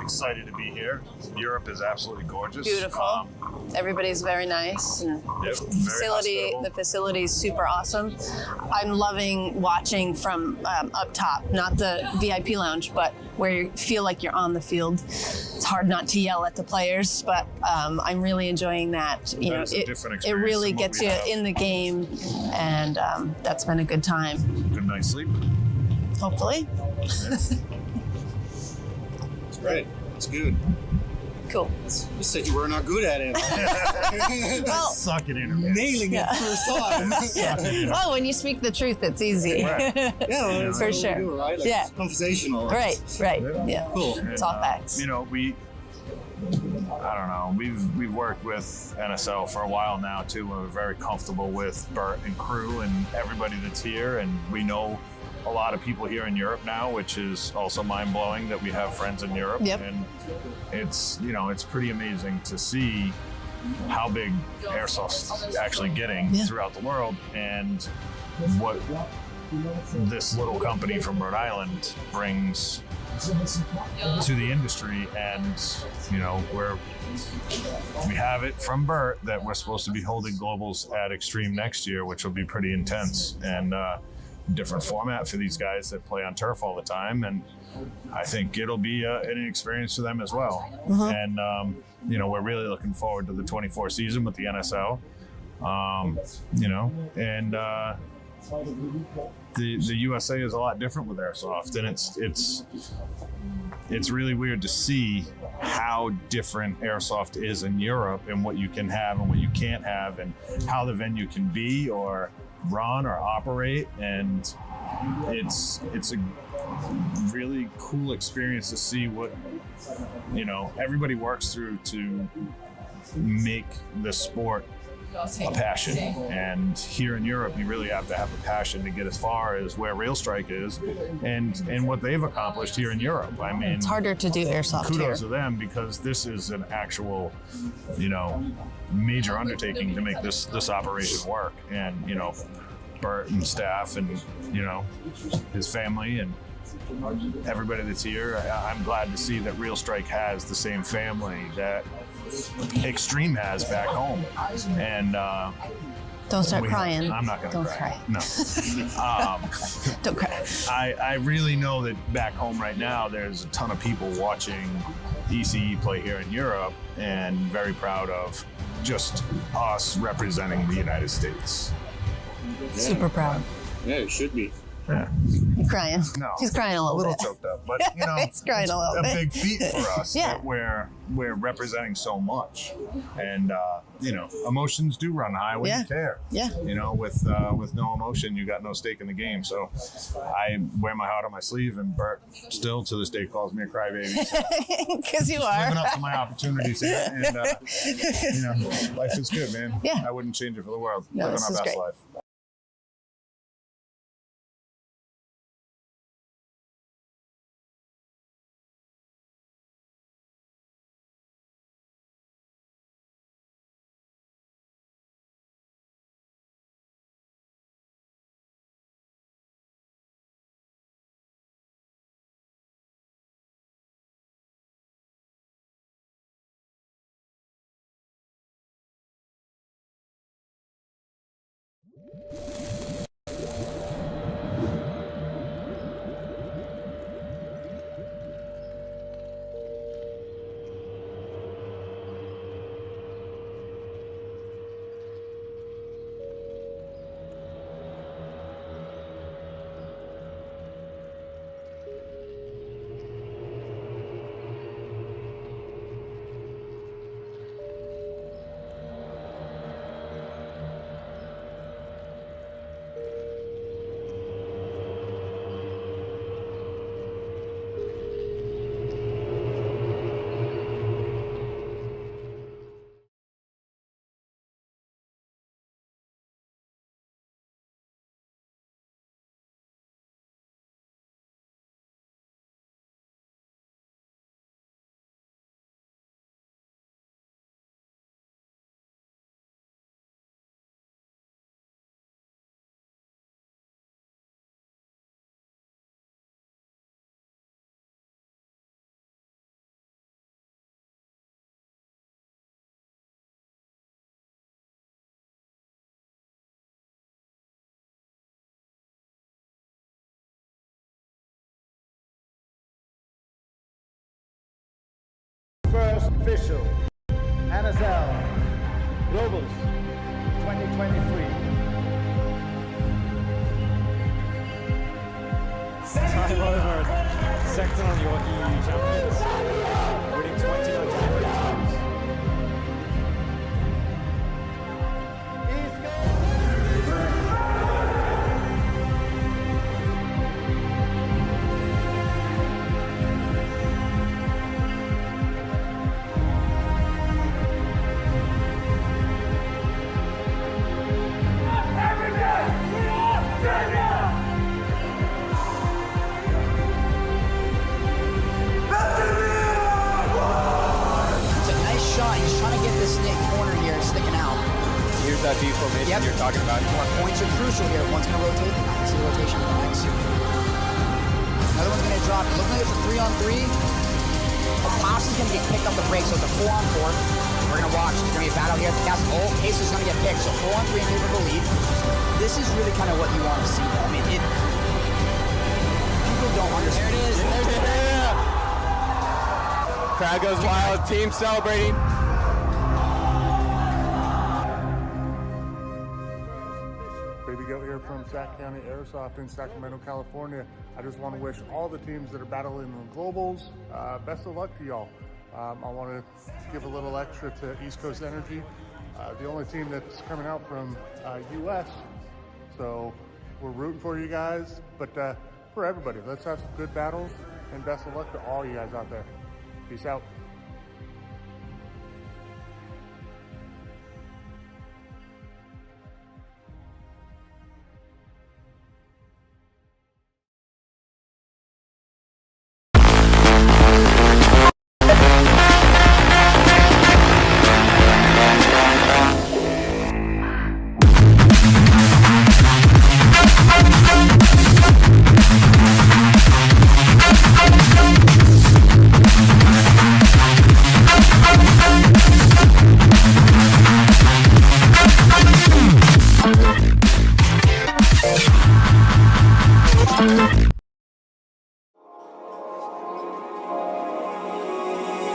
Excited to be here. Europe is absolutely gorgeous. Beautiful. Everybody's very nice, and the facility is super awesome. I'm loving watching from up top, not the VIP lounge, but where you feel like you're on the field. It's hard not to yell at the players, but I'm really enjoying that. It really gets you in the game, and that's been a good time. Good night's sleep. Hopefully. It's great. It's good. Cool. You said you were not good at it. Well, suck at interviews. Nailing it first time. Well, when you speak the truth, it's easy. Right. Yeah, for sure. Do, right? Like, yeah, it's conversational. Right. Yeah, cool. It's all facts. I don't know. We've worked with NSL for a while now too. We're very comfortable with Bert and crew and everybody that's here, and we know a lot of people here in Europe now, which is also mind-blowing that we have friends in Europe. Yep. And it's pretty amazing to see how big Airsoft's actually getting throughout the world, and what this little company from Rhode Island brings to the industry. And we have it from Bert that we're supposed to be holding globals at Extreme next year, which will be pretty intense, and different format for these guys that play on turf all the time, and I think it'll be an experience for them as well. And we're really looking forward to the 24 season with the NSL. And the USA is a lot different with Airsoft, and it's really weird to see how different Airsoft is in Europe, and what you can have and what you can't have, and how the venue can be or run or operate. And it's a really cool experience to see what everybody works through to make the sport a passion. And here in Europe, you really have to have a passion to get as far as where Real Strike is, and what they've accomplished here in Europe. I mean, it's harder to do Airsoft kudos here. to them, because this is an actual major undertaking to make this operation work. And Bert and staff, and his family, and everybody that's here, I'm glad to see that Real Strike has the same family that Extreme has back home. And don't start crying. I'm not going to cry. No. Don't cry. I really know that back home right now, there's a ton of people watching ECE play here in Europe, and very proud of just us representing the United States. Super proud. Yeah, it should be. Yeah. You're crying. No. He's crying a little bit. choked up, but He's crying a little bit. big feat for us. Yeah. That we're representing so much, and emotions do run high when you care. Yeah. With no emotion, you got no stake in the game. So I wear my heart on my sleeve, and Bert still to this day calls me a crybaby. Because you are living up to my opportunities here, and life is good, man. Yeah. I wouldn't change it for the world. No, Living this our is best great. life. official NSL Globals 2023. 𝖒𝖓𝖐𝖈𝖚𝖚𝖘, second on your EU champions, winning 29 times. Here's that V formation you're talking about. Points are crucial here. One's going to rotate, and I can see the rotation of the next. Another one's going to drop. It looks like it's a 3-on-3. Apostle's going to get picked off the break, so it's a 4-on-4. We're going to watch. There's going to be a battle here at the castle. Oh, Case is going to get picked, so 4-on-3 in favor of the lead. This is really kind of what you want to see. I mean, people don't understand. There it is. There's the Crowd goes wild. Team celebrating. Baby Goat here from Sac County Airsoft in Sacramento, California. I just want to wish all the teams that are battling in the globals best of luck to y'all. I want to give a little extra to East Coast Energy, the only team that's coming out from US. So we're rooting for you guys, but for everybody, let's have some good battles and best of luck to all you guys out there. Peace out.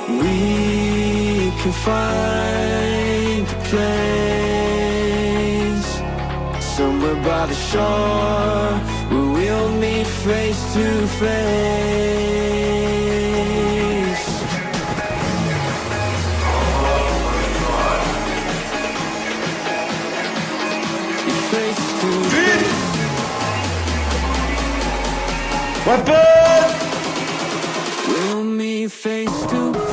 We can find a place somewhere by the shore where we'll meet face to face. Face to face. Weapon! We'll meet face to face.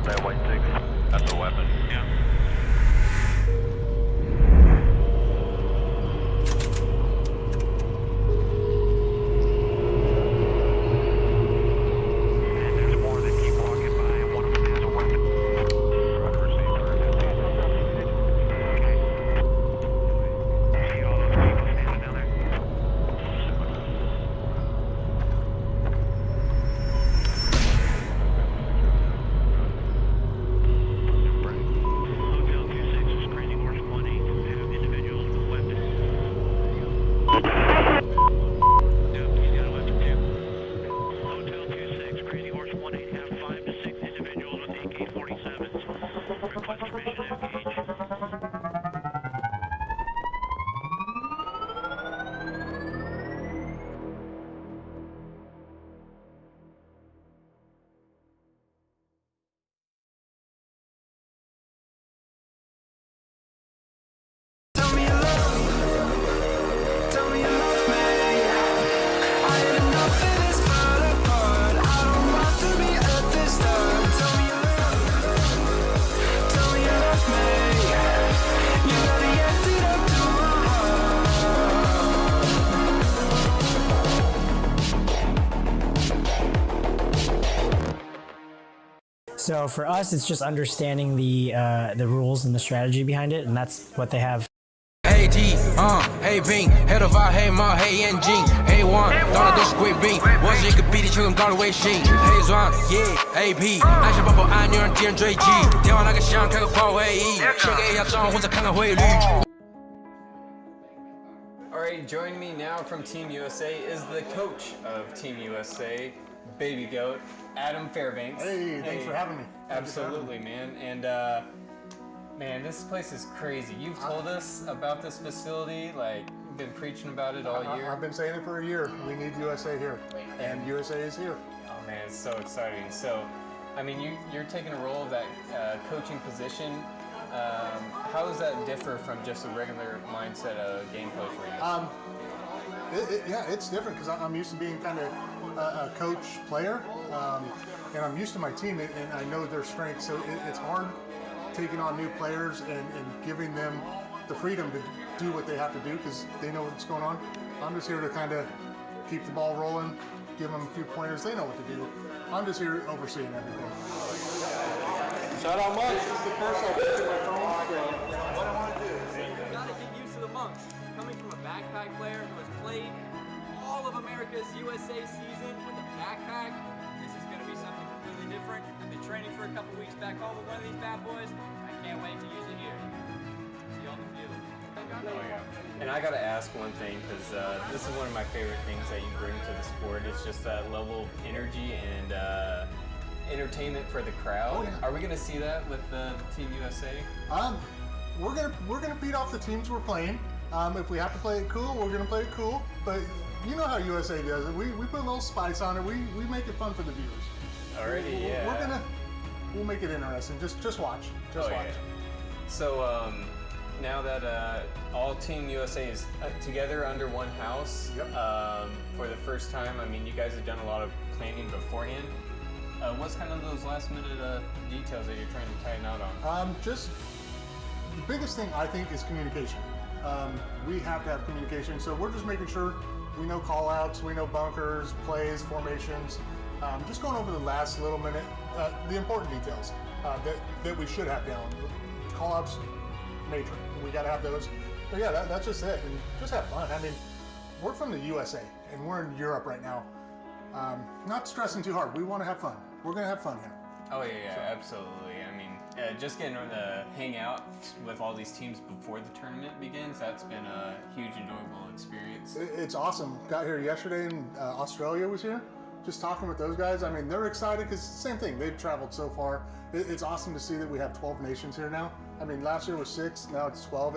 Copy that, white 6. That's a weapon. Yeah. So for us, it's just understanding the rules and the strategy behind it, and that's what they have. Alright, joining me now from Team USA is the coach of Team USA, Baby Goat, Adam Fairbanks. Hey, thanks for having me. Absolutely, man. And man, this place is crazy. You've told us about this facility, like you've been preaching about it all year. I've been saying it for a year. We need USA here, and USA is here. Oh man, it's so exciting. So, I mean, you're taking a role of that coaching position. How does that differ from just a regular mindset of gameplay for you? Yeah, it's different because I'm used to being kind of a coach-player, and I'm used to my team, and I know their strengths, so it's hard taking on new players and giving them the freedom to do what they have to do because they know what's going on. I'm just here to kind of keep the ball rolling, give them a few pointers. They know what to do. I'm just here overseeing everything. Shout out, Mike. This is the first I've been to my phone. What I want to do is you got to get used to the monks. Coming from a backpack player who has played all of America's USA season with a backpack, this is going to be something completely different. I've been training for a couple weeks back home with one of these bad boys. I can't wait to use it here. See you on the field. And I gotta ask one thing, because this is one of my favorite things that you bring to the sport. It's just that level of energy and entertainment for the crowd. Oh, yeah. Are we gonna see that with Team USA? We're gonna beat off the teams we're playing. If we have to play it cool, we're gonna play it cool. But you know how USA does it. We put a little spice on it. We make it fun for the viewers. Already, yeah. We'll make it interesting. Just watch. Just watch. Yeah. So now that all Team USA is together under one house, for the first time, I mean, you guys have done a lot of planning beforehand. What's kind of those last minute details that you're trying to tighten out on? Just the biggest thing I think is communication. We have to have communication, so we're just making sure we know call outs, we know bunkers, plays, formations, just going over the last little minute, the important details that we should have down. Call outs, major, we got to have those. But yeah, that's just it, and just have fun. I mean, we're from the USA, and we're in Europe right now. Not stressing too hard, we want to have fun. We're going to have fun here. Oh yeah, absolutely. I mean, just getting to hang out with all these teams before the tournament begins, that's been a huge enjoyable experience. It's awesome. Got here yesterday and Australia was here. Just talking with those guys, I mean, they're excited because same thing, they've traveled so far. It's awesome to see that we have 12 nations here now. I mean, last year was 6, now it's 12.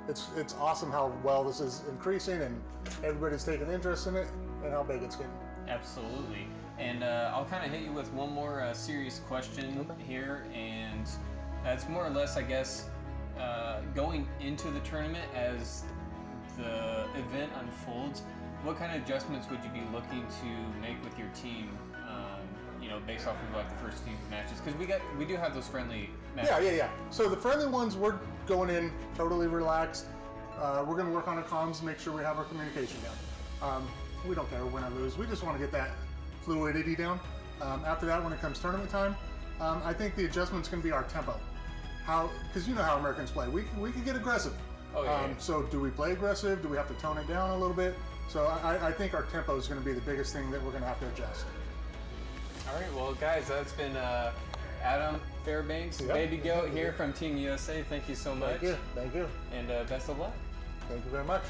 It's awesome how well this is increasing and everybody's taking interest in it and how big it's getting. Absolutely. And I'll kind of hit you with one more serious question here, and that's more or less, I guess, going into the tournament as the event unfolds. what kind of adjustments would you be looking to make with your team? You know, based off of like the first few matches, because we do have those friendly matches. Yeah. So the friendly ones, we're going in totally relaxed. We're going to work on our comms, make sure we have our communication down. We don't care win or lose. We just want to get that fluidity down. After that, when it comes tournament time, I think the adjustment's going to be our tempo. Because you know how Americans play. We can get aggressive. Oh, yeah. So do we play aggressive? Do we have to tone it down a little bit? So I think our tempo is going to be the biggest thing that we're going to have to adjust. All right, well, guys, that's been Adam Fairbanks, Baby Goat here from Team USA. Thank you so much. Thank you. And best of luck. Thank you very much.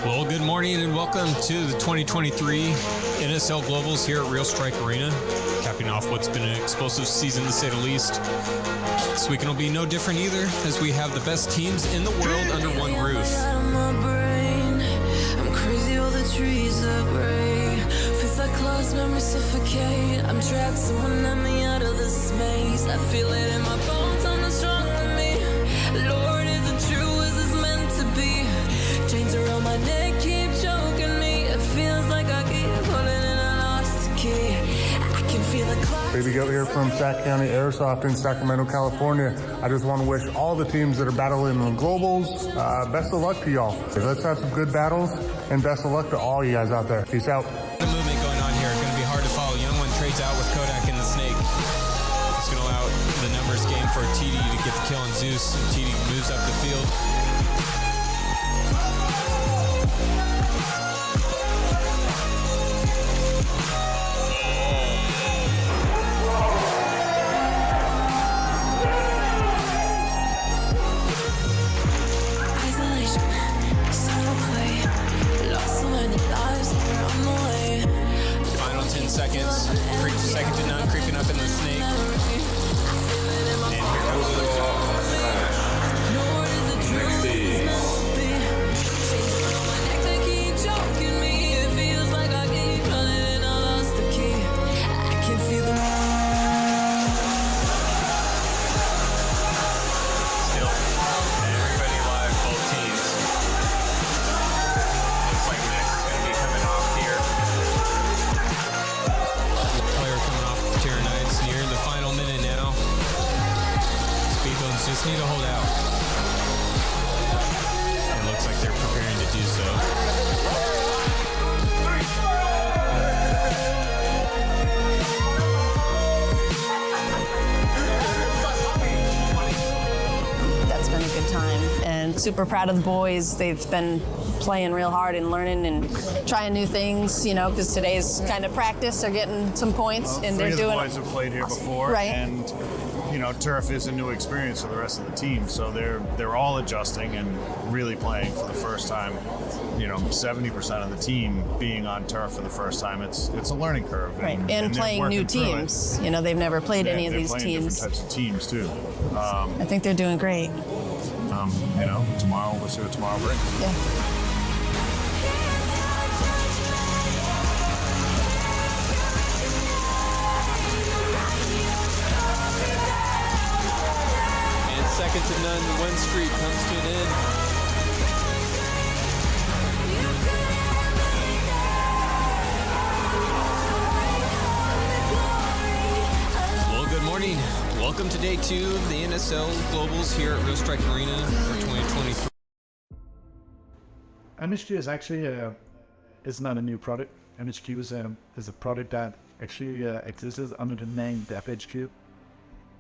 Well, good morning and welcome to the 2023 NSL Globals here at Real Strike Arena, capping off what's been an explosive season to say the least. This weekend will be no different either, as we have the best teams in the world under one roof. I'm crazy, all the trees are gray. Feels like clouds make me suffocate. I'm trapped, someone let me out of this maze. I feel it in my bones, I'm not strong with me. Lord, is it true, is this meant to be? Chains around my neck keep choking me. It feels like I keep pulling and I lost the key. I can feel the clouds. Baby Goat here from Sac County Airsoft in Sacramento, California. I just want to wish all the teams that are battling in the globals, best of luck to y'all. Let's have some good battles, and best of luck to all you guys out there. Peace out. The movement going on here, going to be hard to follow. Young one trades out with Kodak and the Snake. It's going to allow the numbers game for TD to get the kill on Zeus. TD moves up the field. Final 10 seconds. Second to none, creeping up in the Snake. And here comes the just need to hold out. It looks like they're preparing to do so. That's been a good time, and super proud of the boys. They've been playing real hard and learning and trying new things, you know, because today's kind of practice. They're getting some points, and they're doing. The boys have played here before, right? And you know, turf is a new experience for the rest of the team, so they're all adjusting and really playing for the first time. You know, 70% of the team being on turf for the first time. It's a learning curve, right? And playing new teams. You know, they've never played any of these teams. Different types of teams too. I think they're doing great. You know, tomorrow we'll see what tomorrow brings. Yeah. Second to none, the win streak comes to an end. Well, good morning. Welcome to day 2 of the NSL Globals here at Real Strike Arena for 2023. MHQ is actually is not a new product. MHQ is a product that actually exists under the name DevHQ,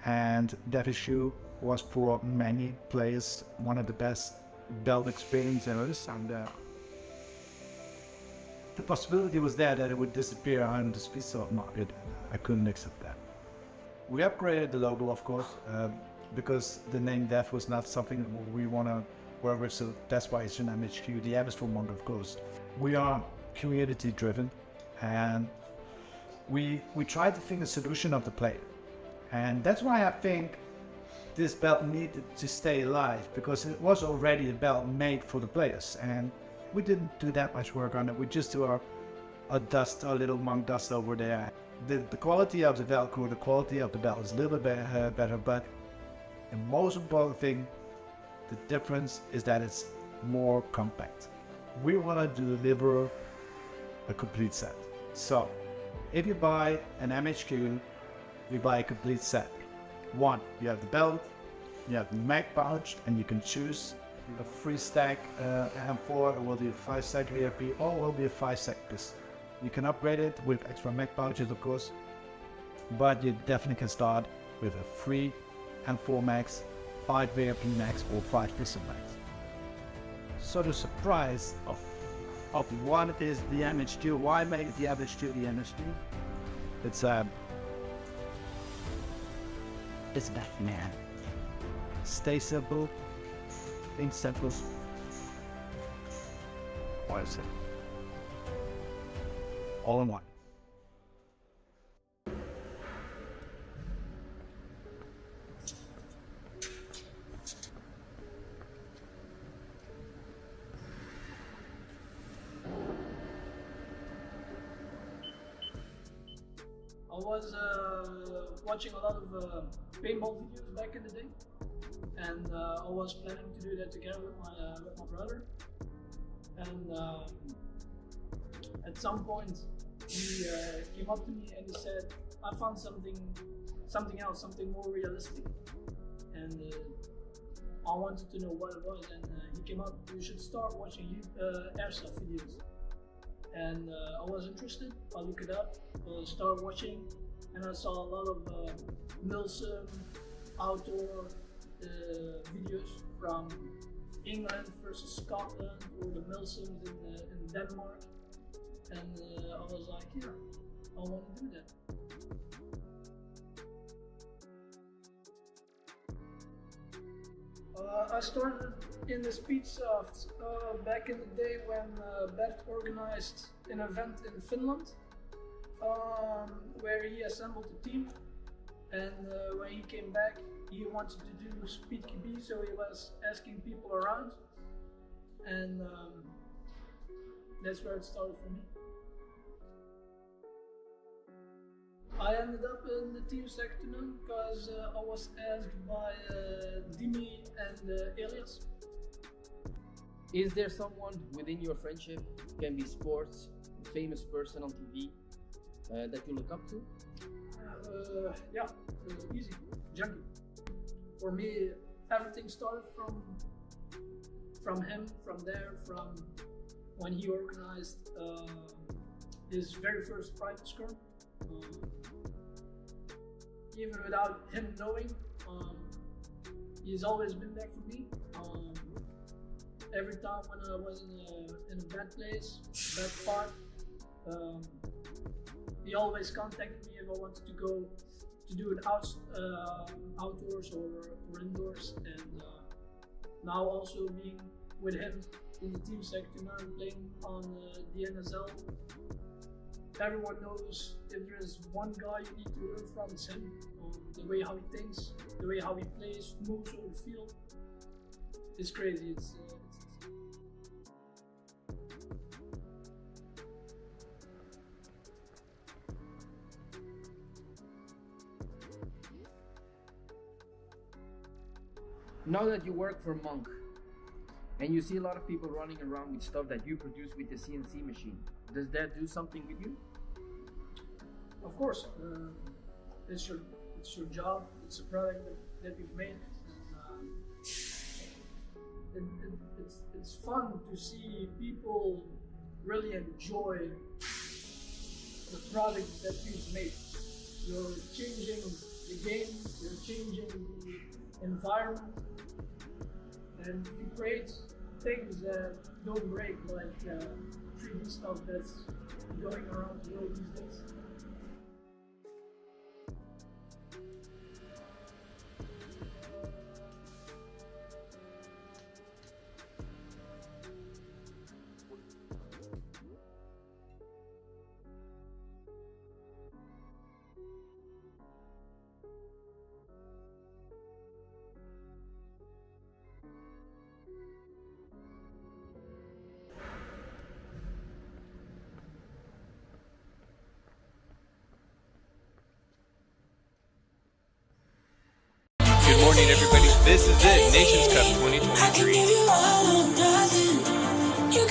and DevHQ was for many players one of the best belt experience and this, and the possibility was there that it would disappear on the speed salt market. I couldn't accept that. We upgraded the logo, of course, because the name Dev was not something we want to work with, so that's why it's an MHQ, the Abyss for Monk, of course. We are community driven, and we try to think a solution of the player. And that's why I think this belt needed to stay alive, because it was already a belt made for the players, and we didn't do that much work on it. We just do our little monk dust over there. The quality of the Velcro, the quality of the belt is a little bit better, but the most important thing, the difference is that it's more compact. We want to deliver a complete set. So, if you buy an MHQ, you buy a complete set. One, you have the belt, you have the mag pouch, and you can choose a 3-stack M4, it will be a 5-stack VRP, or it will be a 5-stack piece. You can upgrade it with extra mag pouches, of course, but you definitely can start with a 3 M4 max, 5 VRP max, or 5 pistol max. So the surprise of one is the MHQ. Why make the MHQ the MHQ? It's that, man. Stay simple, think simple. Why is it? All in one. I was watching a lot of paintball videos back in the day, and I was planning to do that together with my brother. And at some point, he came up to me and he said, "I found something else, something more realistic." And I wanted to know what it was, and he came up, "You should start watching airsoft videos." And I was interested. I looked it up, started watching, and I saw a lot of 𝖒𝖚𝖚𝖚𝖘 outdoor videos from England versus Scotland, or the 𝖒𝖚𝖚𝖚s in Denmark, and I was like, "Here, I want to do that." I started in the Speedsoft back in the day when Bert organized an event in Finland where he assembled a team, and when he came back he wanted to do 𝖒𝖘𝖚𝖚𝖘, so he was asking people around, and that's where it started for me. I ended up in the team sector because I was asked by Dimi and Elias. Is there someone within your friendship, can be sports, famous person on TV, that you look up to? Yeah, easy, Junkie. For me, everything started from him, from when he organized his very first private scrum. Even without him knowing, he's always been there for me. Every time when I was in a bad place, bad part, he always contacted me if I wanted to go to do it outdoors or indoors. And now also being with him in the team sector now and playing on the NSL, everyone knows if there's one guy you need to learn from, it's him. The way how he thinks, the way how he plays, moves over the field. It's crazy. Now that you work for Monk, and you see a lot of people running around with stuff that you produce with the CNC machine, does that do something with you? Of course, it's your job. It's a product that you've made. It's fun to see people really enjoy the product that you've made. You're changing the game. You're changing the environment, and you create things that don't break, like 3D stuff that's going around the world these days. Good morning, everybody. This is it, Nations Cup 2023.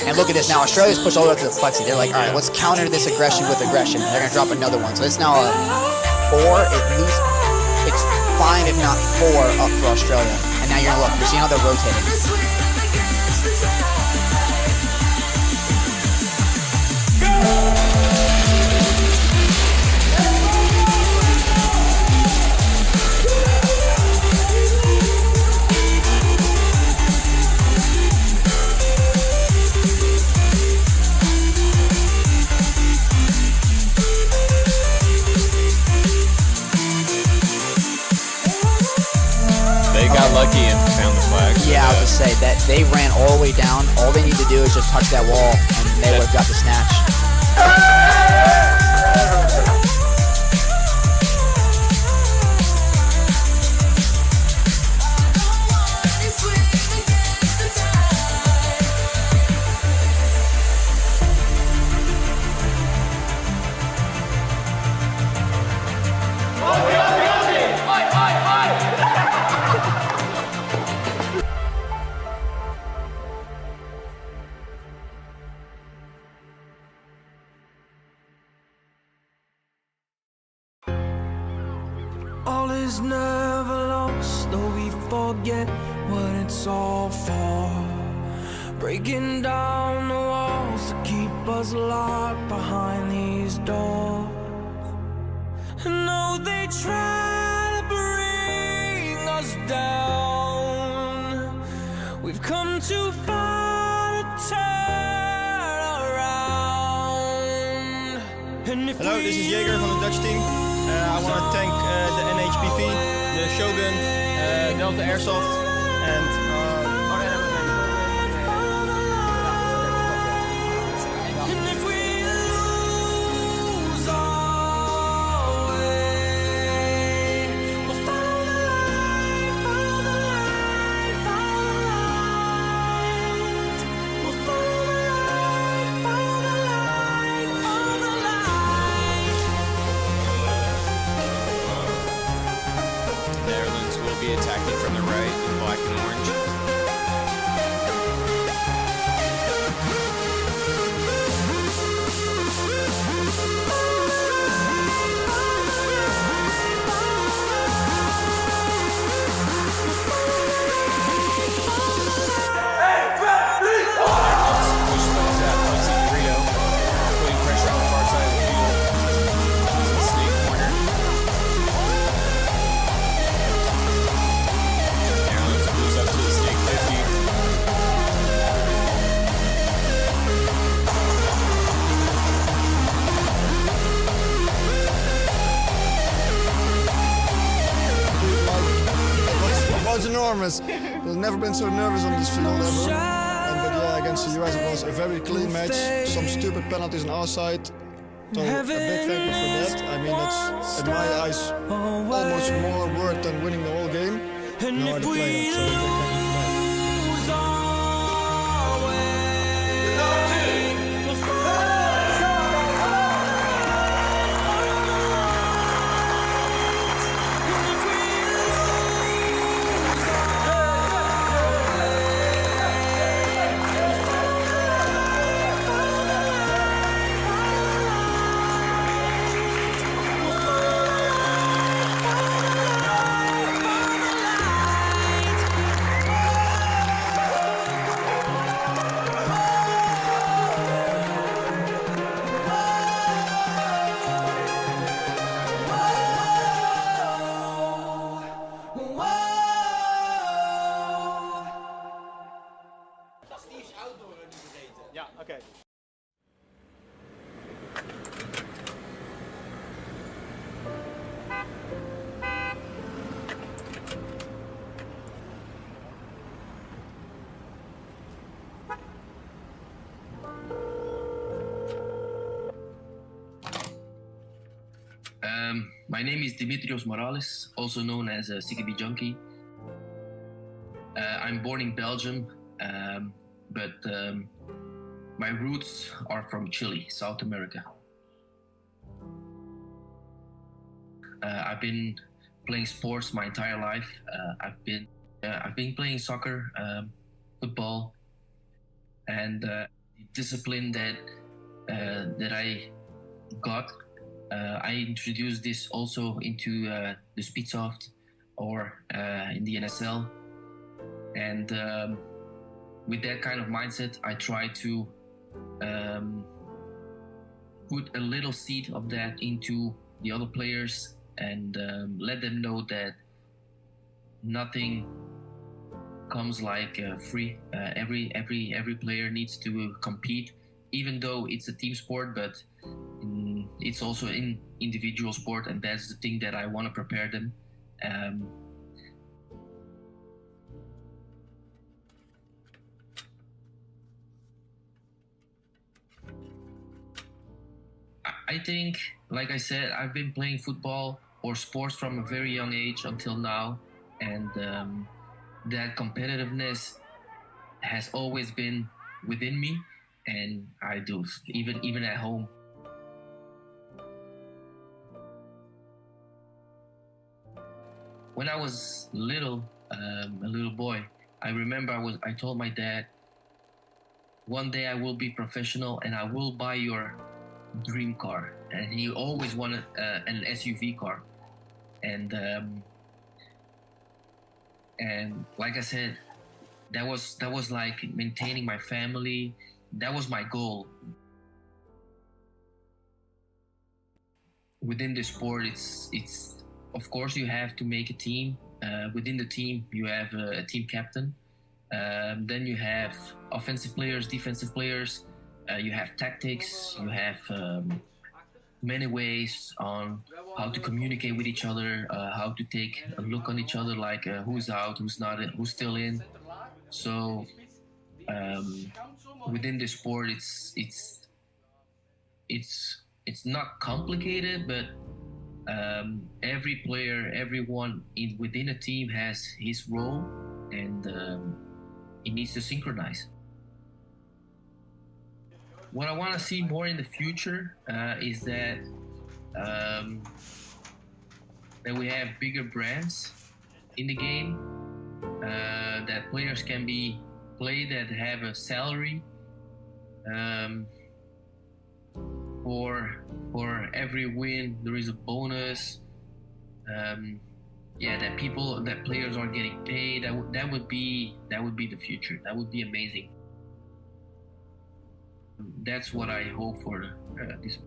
And look at this now. Australia's pushed all the way up to the plexi. They're like, all right, let's counter this aggression with aggression. They're gonna drop another one. So it's now a 4, at least. It's 5, if not 4, up for Australia. And now you're gonna look. You're seeing how they're rotating. Got lucky and found the flag. Yeah, I was just say that they ran all the way down. All they need to do is just touch that wall, and they would have got the snatch. All is never lost, though we forget what it's all for. Breaking down the walls that keep us locked behind these doors. No, they try to bring us down. We've come too far to turn around. And if Hello, this is Jaeger from the Dutch team. I want to thank the NHBV, the Shogun, Delta Airsoft, and attacking from the right in black and orange. It's enormous. I've never been so nervous on this field ever. But yeah, against the US it was a very clean match. Some stupid penalties on our side. So a big thank you for that. I mean, it's in my eyes almost more worth than winning the whole game. No other player, so a big thank you for that. My name is Dimitrios Morales, also known as 𝖒𝖘𝖚𝖘. I'm born in Belgium, but my roots are from Chile, South America. I've been playing sports my entire life. I've been playing soccer, football, and the discipline that I got. I introduced this also into the 𝖒𝖘𝖚𝖘 or in the NSL, and with that kind of mindset, I try to put a little seed of that into the other players and let them know that nothing comes like free. Every player needs to compete, even though it's a team sport, but it's also an individual sport, and that's the thing that I want to prepare them. I think, like I said, I've been playing football or sports from a very young age until now, and that competitiveness has always been within me, and I do, even at home. When I was little, a little boy, I remember I told my dad, one day I will be professional and I will buy your dream car. And he always wanted an SUV car. And like I said, that was like maintaining my family. That was my goal. Within the sport, it's of course you have to make a team. Within the team, you have a team captain. Then you have offensive players, defensive players. You have tactics. You have many ways on how to communicate with each other, how to take a look on each other, like who's out, who's not, who's still in. So within the sport, it's not complicated, but every player, everyone within a team has his role, and it needs to synchronize. What I want to see more in the future is that we have bigger brands in the game, that players can be played that have a salary. For every win there is a bonus. That players are getting paid. That would be the future. That would be amazing. That's what I hope for this.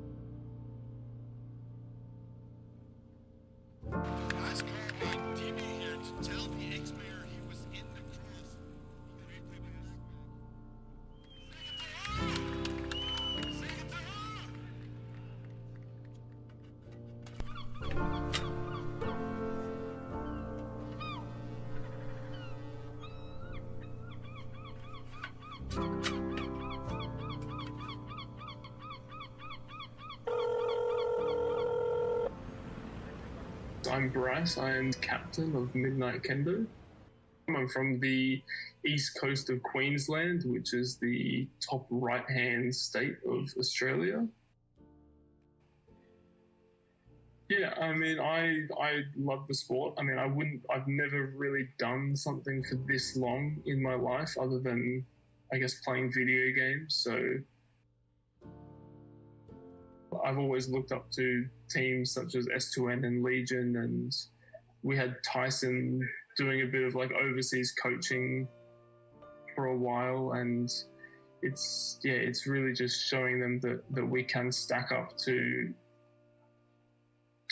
I'm Bryce. I'm captain of 𝖒𝖘𝖘. I'm from the east coast of Queensland, which is the top right-hand state of Australia. Yeah, I mean, I love the sport. I mean, I've never really done something for this long in my life other than, I guess, playing video games. So I've always looked up to teams such as S2N and Legion, and we had Tyson doing a bit of like overseas coaching for a while, and it's really just showing them that we can stack up to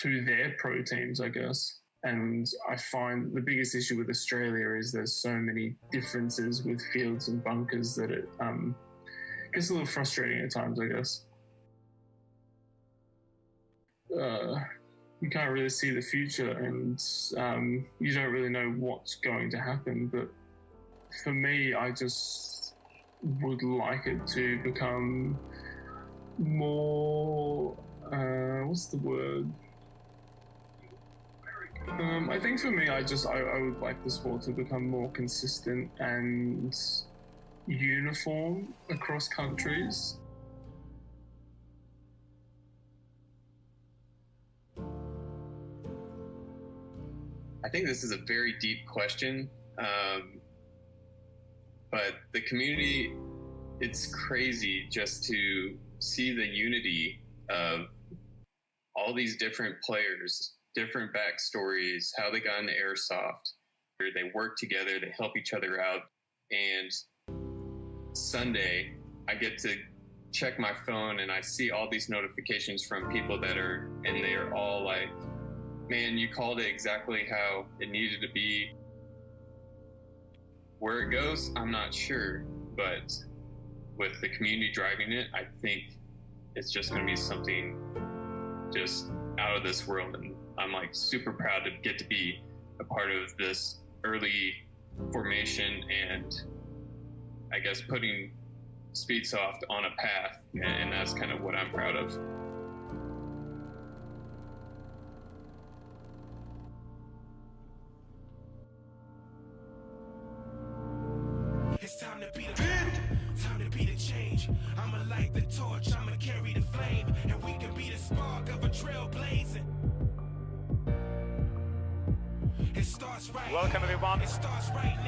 their pro teams, I guess. And I find the biggest issue with Australia is there's so many differences with fields and bunkers that it gets a little frustrating at times, I guess. you can't really see the future, and you don't really know what's going to happen. But for me, I just would like it to become more, what's the word? I think for me, I would like the sport to become more consistent and uniform across countries. I think this is a very deep question, but the community, it's crazy just to see the unity of all these different players, different backstories, how they got into airsoft. They work together, they help each other out. And Sunday, I get to check my phone and I see all these notifications from people and they're all like, man, you called it exactly how it needed to be. Where it goes, I'm not sure, but with the community driving it, I think it's just going to be something just out of this world. And I'm like super proud to get to be a part of this early formation and I guess putting Speedsoft on a path. And that's kind of what I'm proud of. It's time to be the time to be the change. I'ma light the torch, I'ma carry the flame, and we can be the spark of a trail blazing. It starts right. Welcome everyone.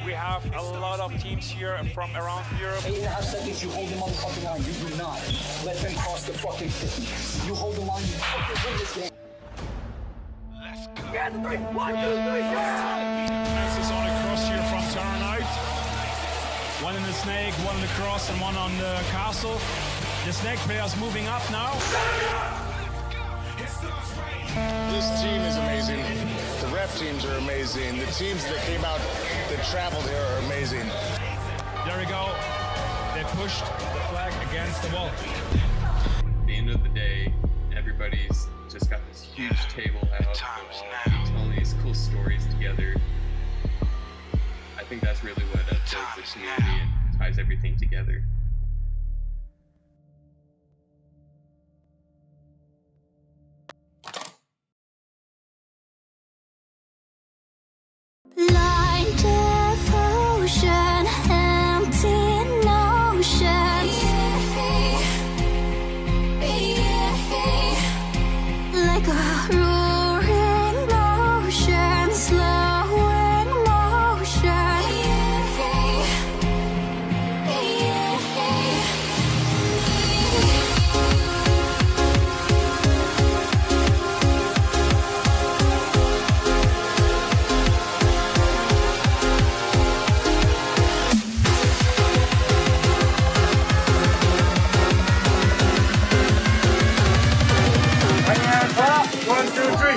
We have a lot of teams here from around Europe. 8.5 seconds, you hold the motherfucking line. You do not let them cross the fucking 50. You hold the line, you fucking win this game. Let's go. Get 3, 1, 2, 3, Maxes on across here from Turnite. One in the snake, one in the cross, and one on the castle. The snake player's moving up now. This team is amazing. The ref teams are amazing. The teams that came out, that traveled here are amazing. There we go. They pushed the flag against the wall. At the end of the day, everybody's just got this huge table out, telling these cool stories together. I think that's really what builds the community and ties everything together. Like devotion, empty notion. Like a roaring ocean, slowing motion.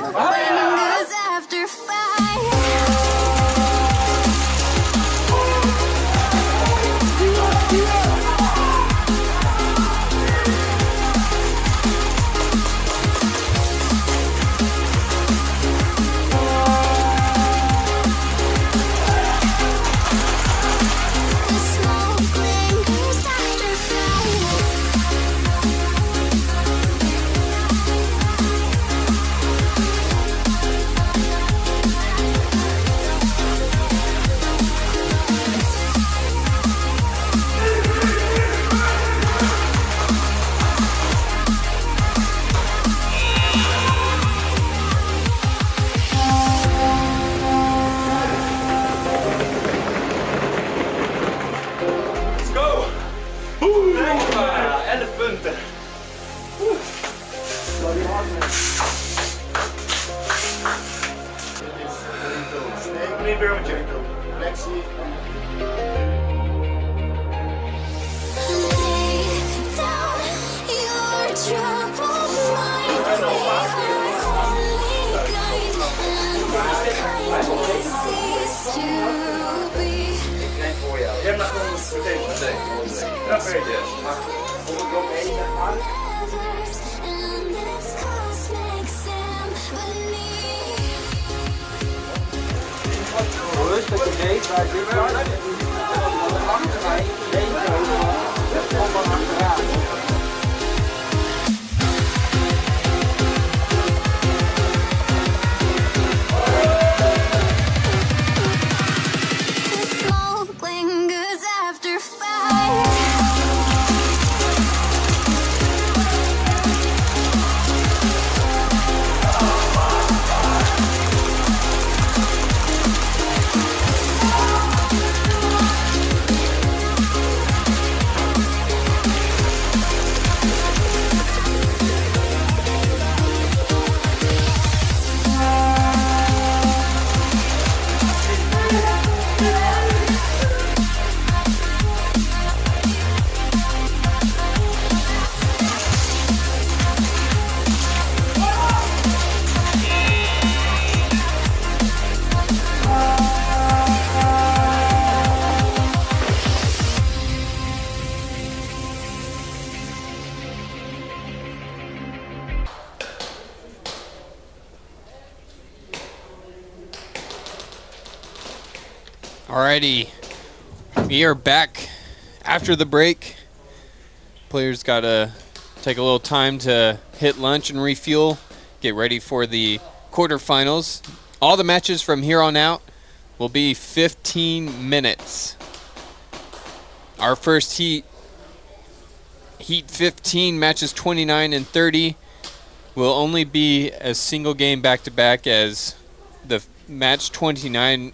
Fingers after cosmic Smoke lingers after fire. Alrighty, we are back after the break. Players gotta take a little time to hit lunch and refuel, get ready for the quarterfinals. All the matches from here on out will be 15 minutes. Our first heat 15, matches 29 and 30, will only be a single game back-to-back, as the match 29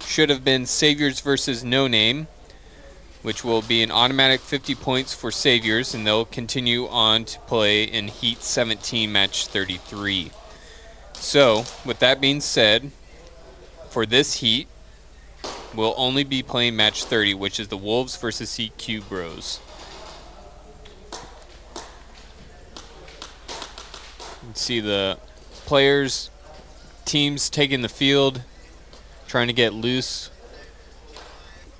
should have been Saviors versus No Name, which will be an automatic 50 points for Saviors, and they'll continue on to play in Heat 17, match 33. So, with that being said, for this heat, we'll only be playing match 30, which is the Wolves versus CQ Bros. You can see the players, teams taking the field, trying to get loose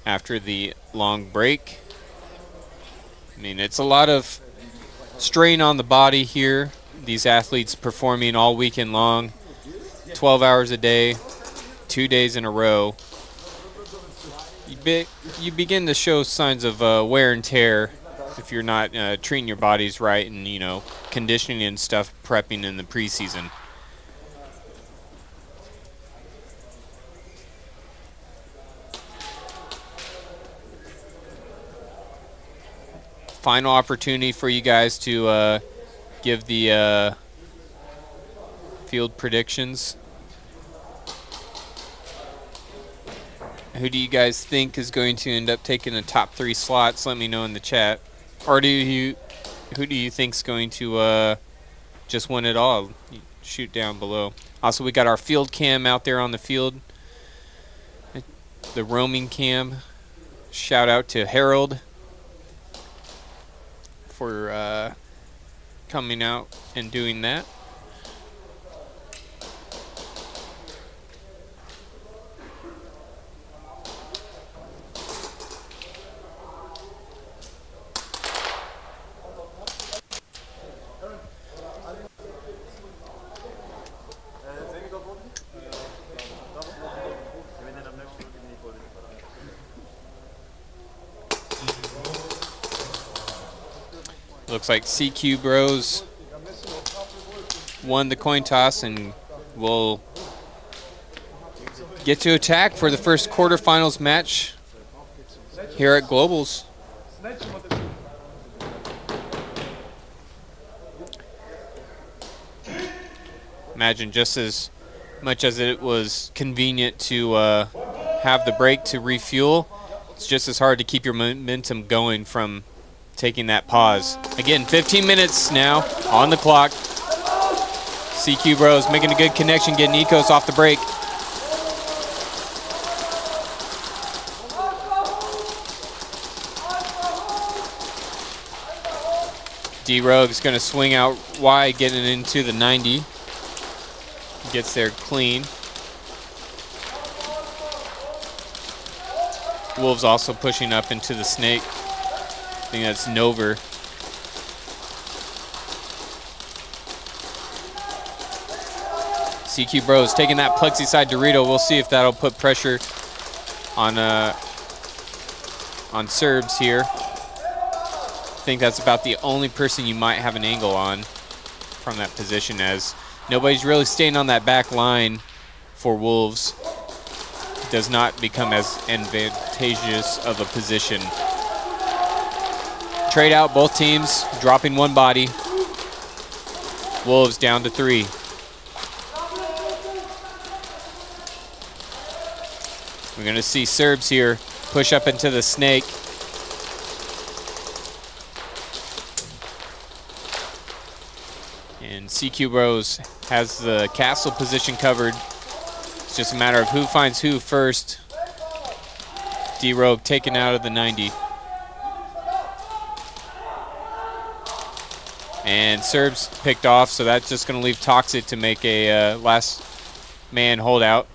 after the long break. I mean, it's a lot of strain on the body here. These athletes performing all weekend long, 12 hours a day, 2 days in a row. You begin to show signs of wear and tear if you're not treating your bodies right and, you know, conditioning and stuff, prepping in the preseason. Final opportunity for you guys to give the field predictions. Who do you guys think is going to end up taking the top 3 slots? Let me know in the chat. Or who do you think is going to just win it all? Shoot down below. Also, we got our field cam out there on the field. The roaming cam. Shout out to Harold for coming out and doing that. Looks like CQ Bros won the coin toss and will get to attack for the first quarterfinals match here at Globals. Imagine just as much as it was convenient to have the break to refuel, it's just as hard to keep your momentum going from taking that pause. Again, 15 minutes now on the clock. CQ Bros making a good connection, getting Ecos off the break. D-Rogue's going to swing out wide, getting into the 90. Gets there clean. Wolves also pushing up into the snake. I think that's Nover. CQ Bros taking that plexi side Dorito. We'll see if that'll put pressure on Serbs here. I think that's about the only person you might have an angle on from that position, as nobody's really staying on that back line for Wolves. It does not become as advantageous of a position. Trade out, both teams dropping one body. Wolves down to 3. We're going to see Serbs here push up into the snake. And CQ Bros has the castle position covered. It's just a matter of who finds who first. D-Rogue taken out of the 90. And Serbs picked off, so that's just going to leave Toxic to make a last man holdout.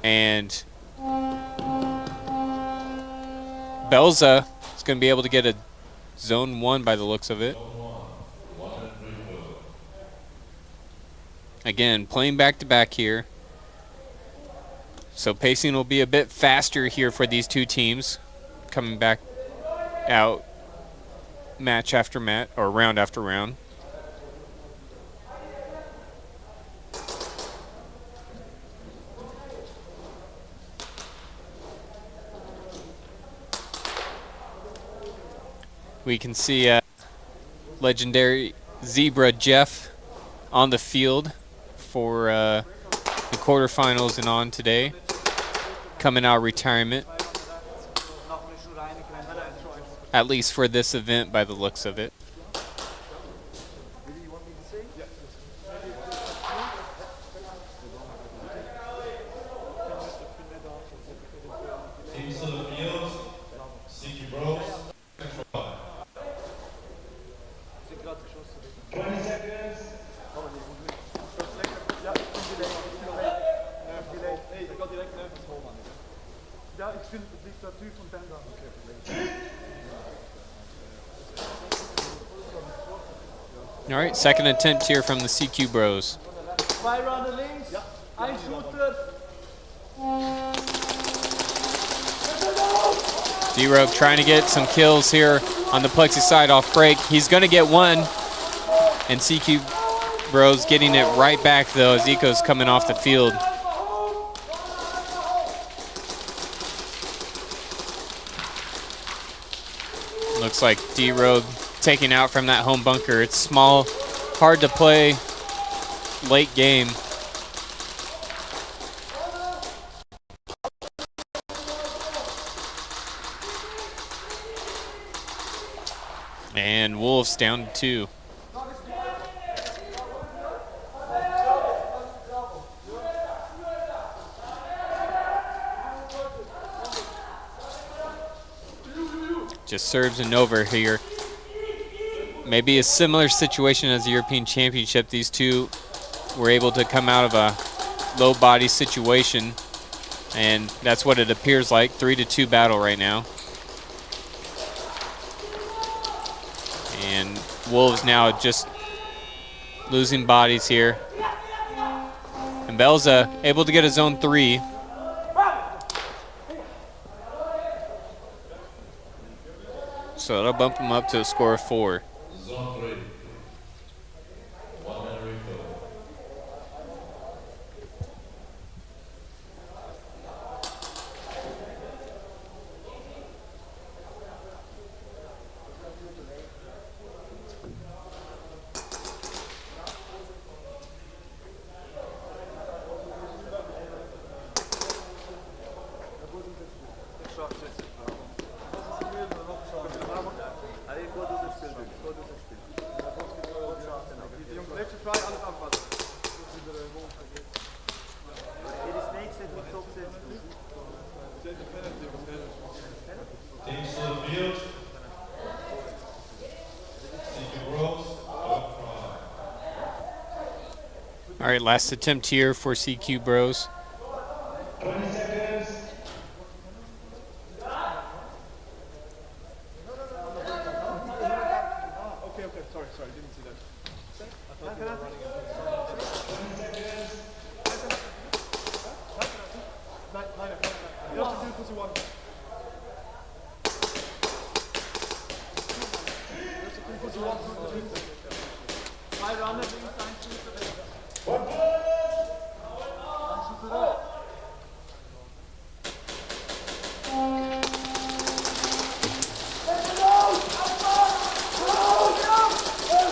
And 𝖒𝖓𝖐𝖚 is going to be able to get a zone 1 by the looks of it. Again, playing back-to-back here. So pacing will be a bit faster here for these two teams, coming back out match after match, or round after round. We can see legendary Zebra Jeff on the field for the quarterfinals and on today, coming out of retirement, at least for this event by the looks of it. Teams to the field, CQ Bros. 20 seconds. Ja, ik vind de dictatuur van Benda. All right, second attempt here from the CQ Bros. 2 ronden links, 1 shooter. D-Rogue trying to get some kills here on the Plexi side off break. He's going to get one, and CQ Bros getting it right back though as Eco's coming off the field. Looks like D-Rogue taking out from that home bunker. It's small, hard to play late game. And Wolves down to 2. Just serves and over here. Maybe a similar situation as the European Championship. These two were able to come out of a low body situation, and that's what it appears like. 3-2 battle right now. And Wolves now just losing bodies here. And 𝖒𝖓𝖐𝖚 able to get a zone 3. So that'll bump him up to a score of 4. Zone 3. 1 minute refill. Teams to the field. CQ Bros. All right, last attempt here for CQ Bros. 20 seconds. Okay, sorry, didn't see that. I thought you were running it. 20 seconds. Nice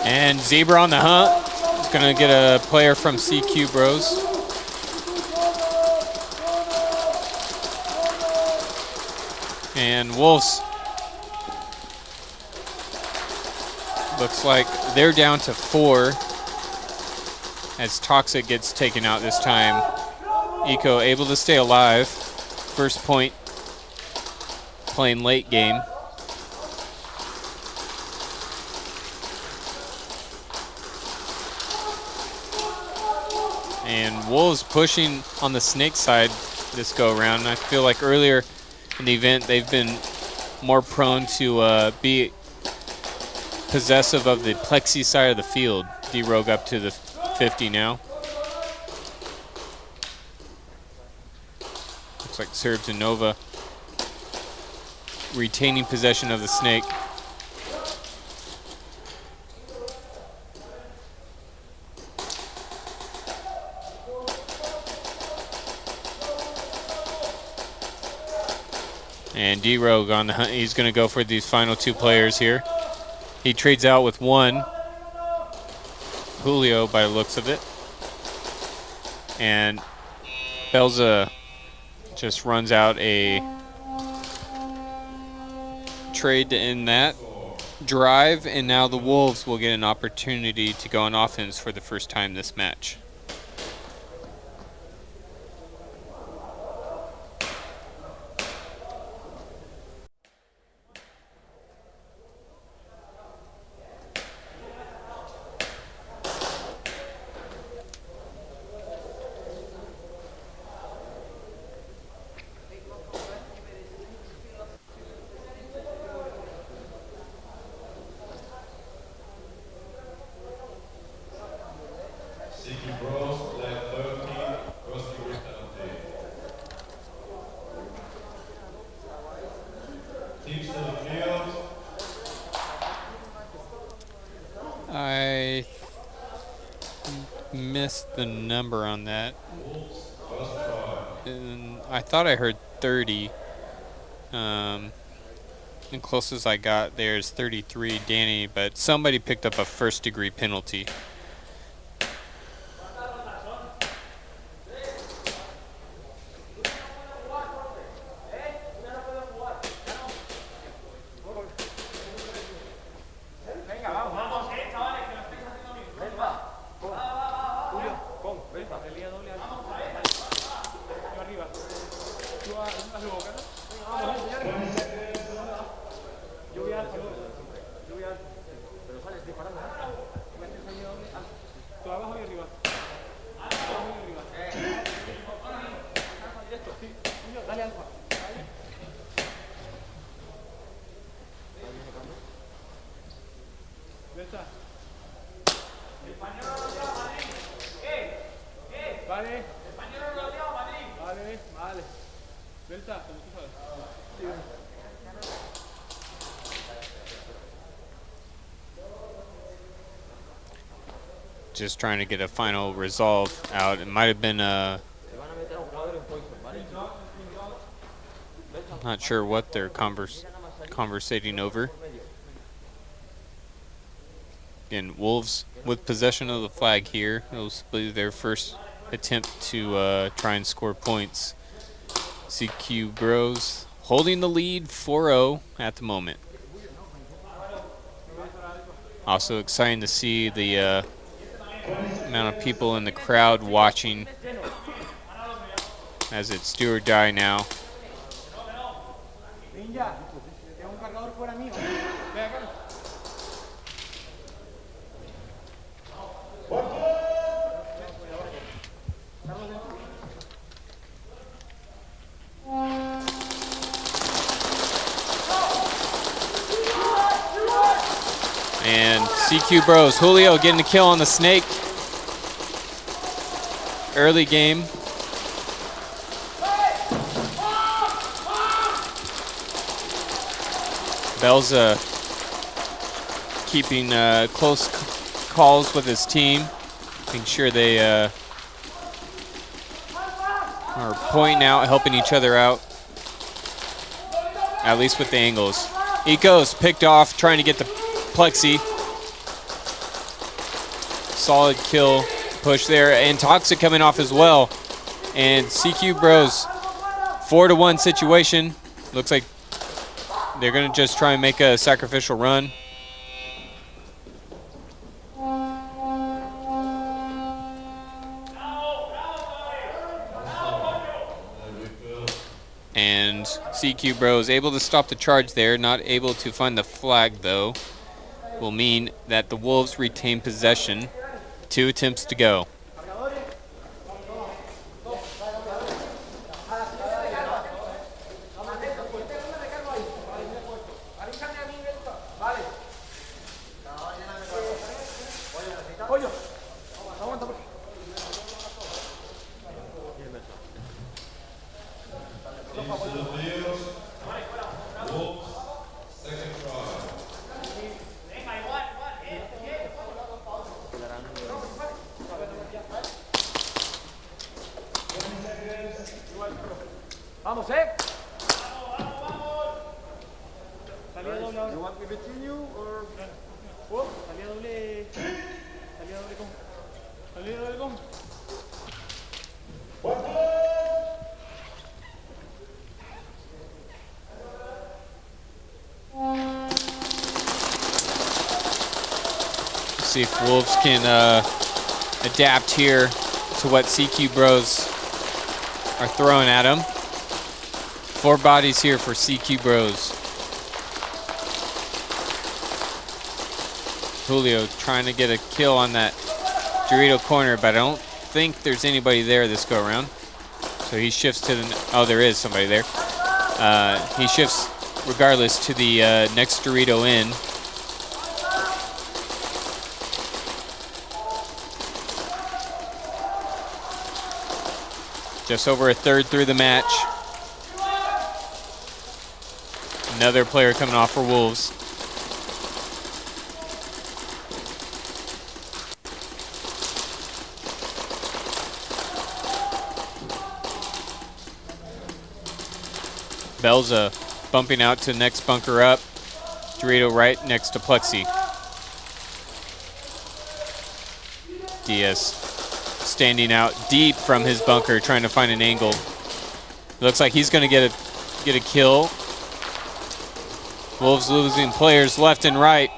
And Zebra on the hunt. He's gonna get a player from CQ Bros. And Wolves. Looks like they're down to 4 as Toxic gets taken out this time. Eco able to stay alive. First point playing late game. And Wolves pushing on the Snake side this go around. And I feel like earlier in the event they've been more prone to be possessive of the Plexi side of the field. D-Rogue up to the 50 now. Looks like Serbs and Nova retaining possession of the Snake. And D-Rogue on the hunt. He's going to go for these final 2 players here. He trades out with 1. Julio by the looks of it. And Belza just runs out a trade to end that drive. And now the Wolves will get an opportunity to go on offense for the first time this match. CQ Bros, player 30, first degree penalty. Team still in field. I missed the number on that. And I thought I heard 30. And closest I got there is 33, Danny, but somebody picked up a first degree penalty. Just trying to get a final resolve out. It might have been not sure what they're conversating over. Again, Wolves with possession of the flag here. It will be their first attempt to try and score points. CQ Bros holding the lead 4-0 at the moment. Also exciting to see the amount of people in the crowd watching as it's do or die now. And CQ Bros, Julio getting the kill on the Snake. Early game. 𝖒𝖚𝖚 keeping close calls with his team, making sure they are pointing out, helping each other out, at least with the angles. 𝖒𝖚𝖚's picked off, trying to get the Plexi. Solid kill push there, and Toxic coming off as well. And CQ Bros 4-1 situation. Looks like they're gonna just try and make a sacrificial run. And CQ Bros able to stop the charge there, not able to find the flag though. Will mean that the Wolves retain possession. 2 attempts to go. Vamos, Salida doble. You want me between you or what? Salida doble. Salida doble con. Salida doble con. See if Wolves can adapt here to what CQ Bros are throwing at him. 4 bodies here for CQ Bros. Julio trying to get a kill on that Dorito corner, but I don't think there's anybody there this go around. So he shifts to the, oh, there is somebody there. He shifts regardless to the next Dorito in. Just over a third through the match. Another player coming off for Wolves. 𝖒𝖚𝖚 bumping out to next bunker up. Dorito right next to Plexi. Diaz standing out deep from his bunker, trying to find an angle. Looks like he's going to get a kill. Wolves losing players left and right.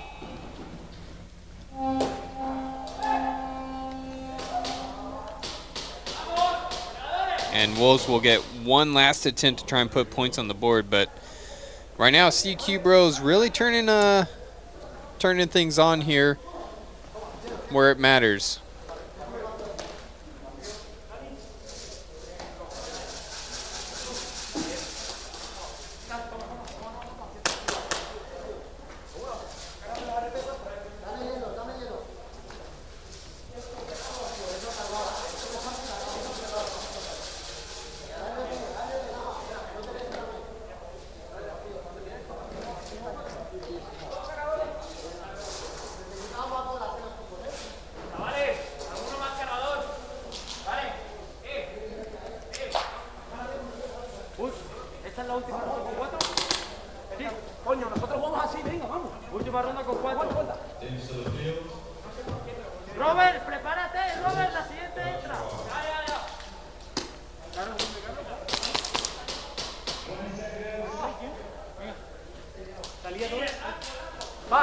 And Wolves will get one last attempt to try and put points on the board, but right now CQ Bros really turning things on here where it matters. Robert, prepárate, Robert, la siguiente entra. Salida doble. Va,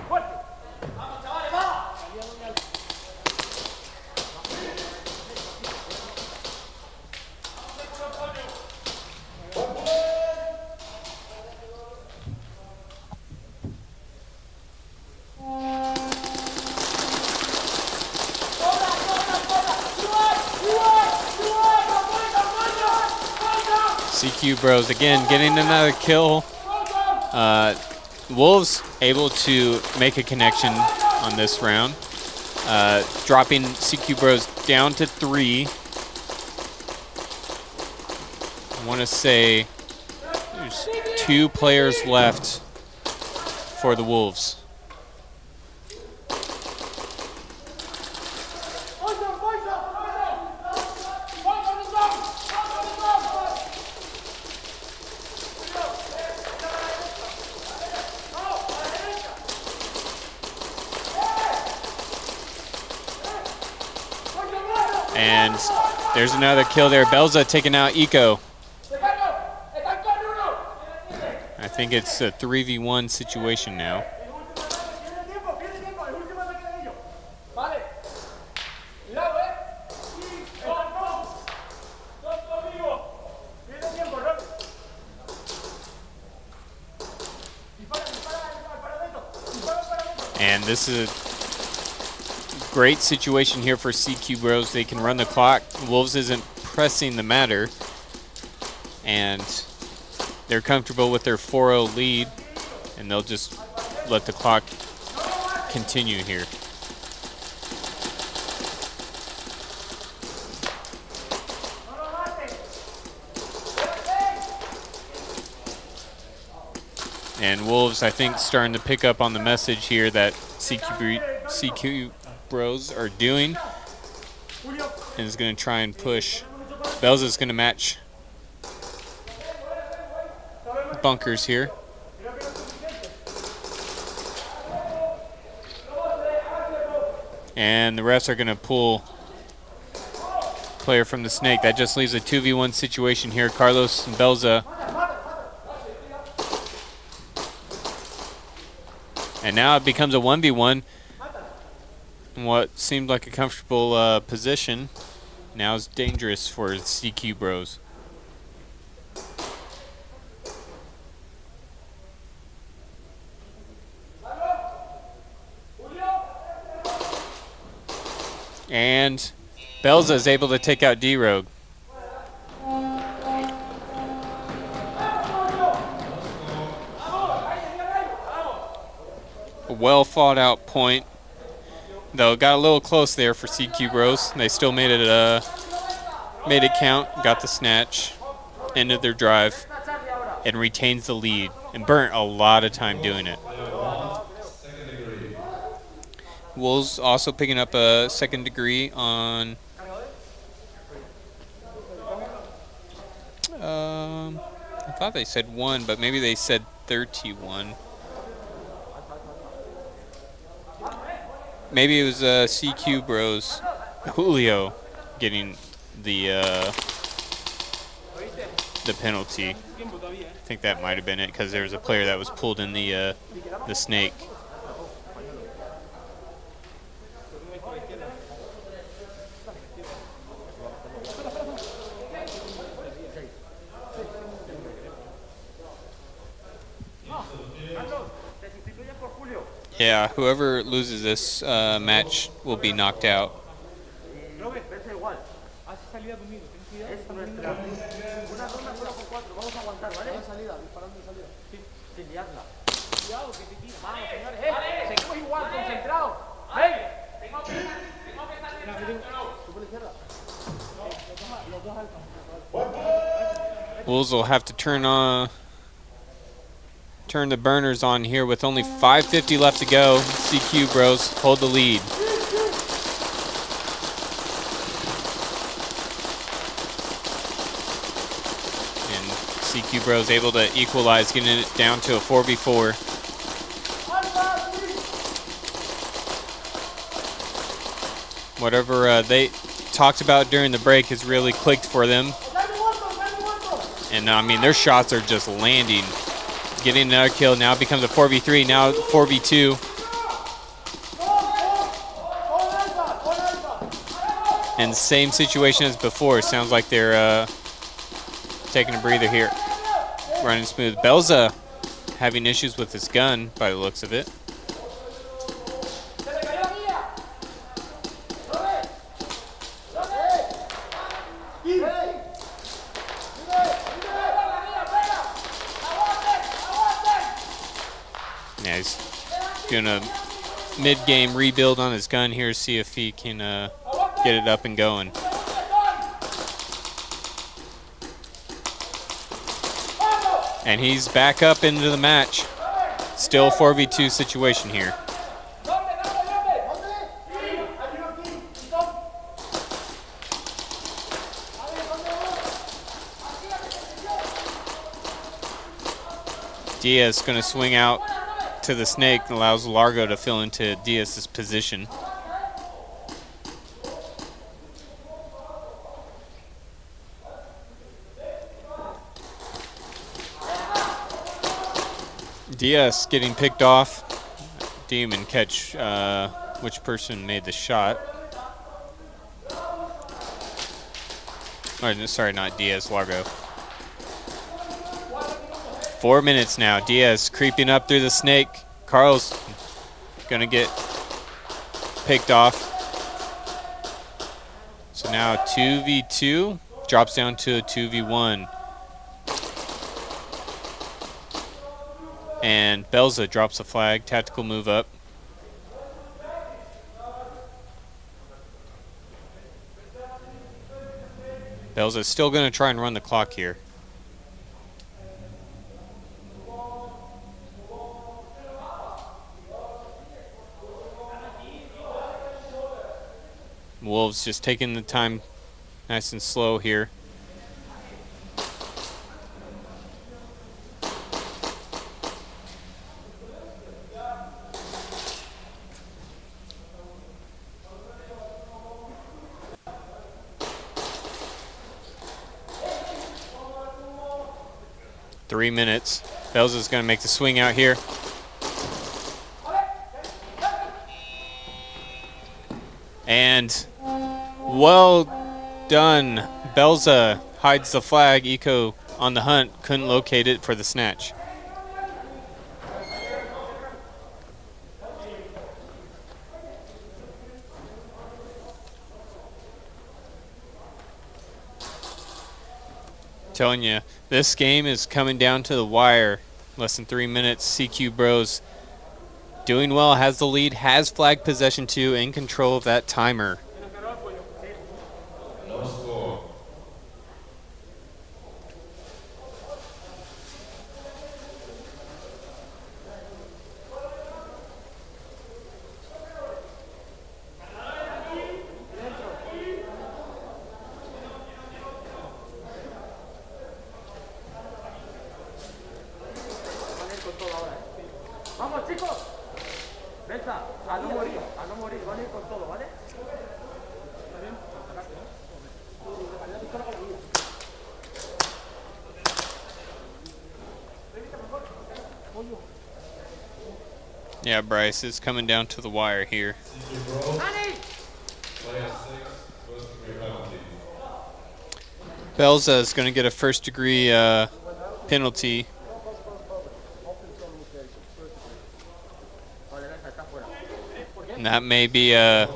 fuerte. Vamos, chavales, vamos. Salida doble. CQ Bros again getting another kill. Wolves able to make a connection on this round, dropping CQ Bros down to 3. I want to say there's 2 players left for the Wolves. And there's another kill there. 𝖒𝖘 taking out 𝖒𝖘. I think it's a 3v1 situation now. And this is a great situation here for CQ Bros. They can run the clock. Wolves isn't pressing the matter. And they're comfortable with their 4-0 lead. And they'll just let the clock continue here. And Wolves, I think, starting to pick up on the message here that CQ Bros are doing, and is going to try and push. 𝖒𝖘 is going to match bunkers here. And the refs are going to pull player from the snake. That just leaves a 2v1 situation here. Carlos and 𝖒𝖘. And now it becomes a 1v1 in what seemed like a comfortable position. Now it's dangerous for CQ Bros. And 𝖒𝖘 is able to take out 𝖒𝖔𝖚. A well fought out point, though got a little close there for CQ Bros. They still made it count, got the snatch, ended their drive, and retains the lead, and burnt a lot of time doing it. Wolves also picking up a second degree on I thought they said 1, but maybe they said 31. Maybe it was CQ Bros Julio getting the penalty. I think that might have been it, because there was a player that was pulled in the snake. Yeah, whoever loses this match will be knocked out. Wolves will have to turn the burners on here with only 5:50 left to go. CQ Bros hold the lead. And CQ Bros able to equalize, getting it down to a 4v4. Whatever they talked about during the break has really clicked for them. And I mean, their shots are just landing. Getting another kill, now it becomes a 4v3, now 4v2. And same situation as before. Sounds like they're taking a breather here. Running smooth. 𝖒𝖘 having issues with his gun by the looks of it. Yeah, he's doing a mid-game rebuild on his gun here, see if he can get it up and going. And he's back up into the match. Still 4v2 situation here. Diaz going to swing out to the snake, allows Largo to fill into Diaz's position. Diaz getting picked off. Didn't even catch which person made the shot. Or, sorry, not Diaz, Largo. 4 minutes now. Diaz creeping up through the snake. Carl's gonna get picked off. So now 2v2 drops down to a 2v1. And Belza drops a flag, tactical move up. Belza's still gonna try and run the clock here. Wolves just taking the time nice and slow here. Three minutes. Belza's going to make the swing out here. And well done. Belza hides the flag. Eco on the hunt. Couldn't locate it for the snatch. Telling you, this game is coming down to the wire. Less than 3 minutes. CQ Bros doing well, has the lead, has flag possession too, in control of that timer. No score. Vamos chicos, Benza, a no morir, van a ir con todo, ¿vale? Yeah, Bryce, it's coming down to the wire here. Belza is going to get a first-degree penalty. And that may be a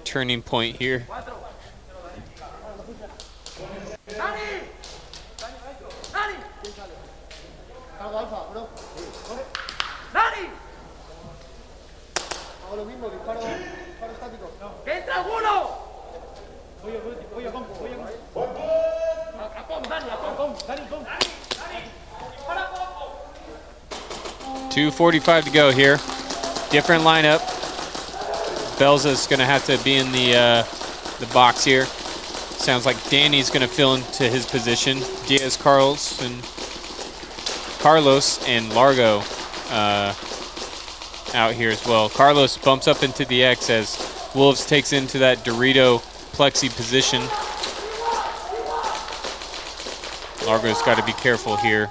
turning point here. ¡Que entra alguno! 2:45 to go here. Different lineup. Belza's going to have to be in the box here. Sounds like Danny's going to fill into his position. Diaz, Carlos, and Largo out here as well. Carlos bumps up into the X as Wolves takes into that Dorito plexi position. Largo's got to be careful here.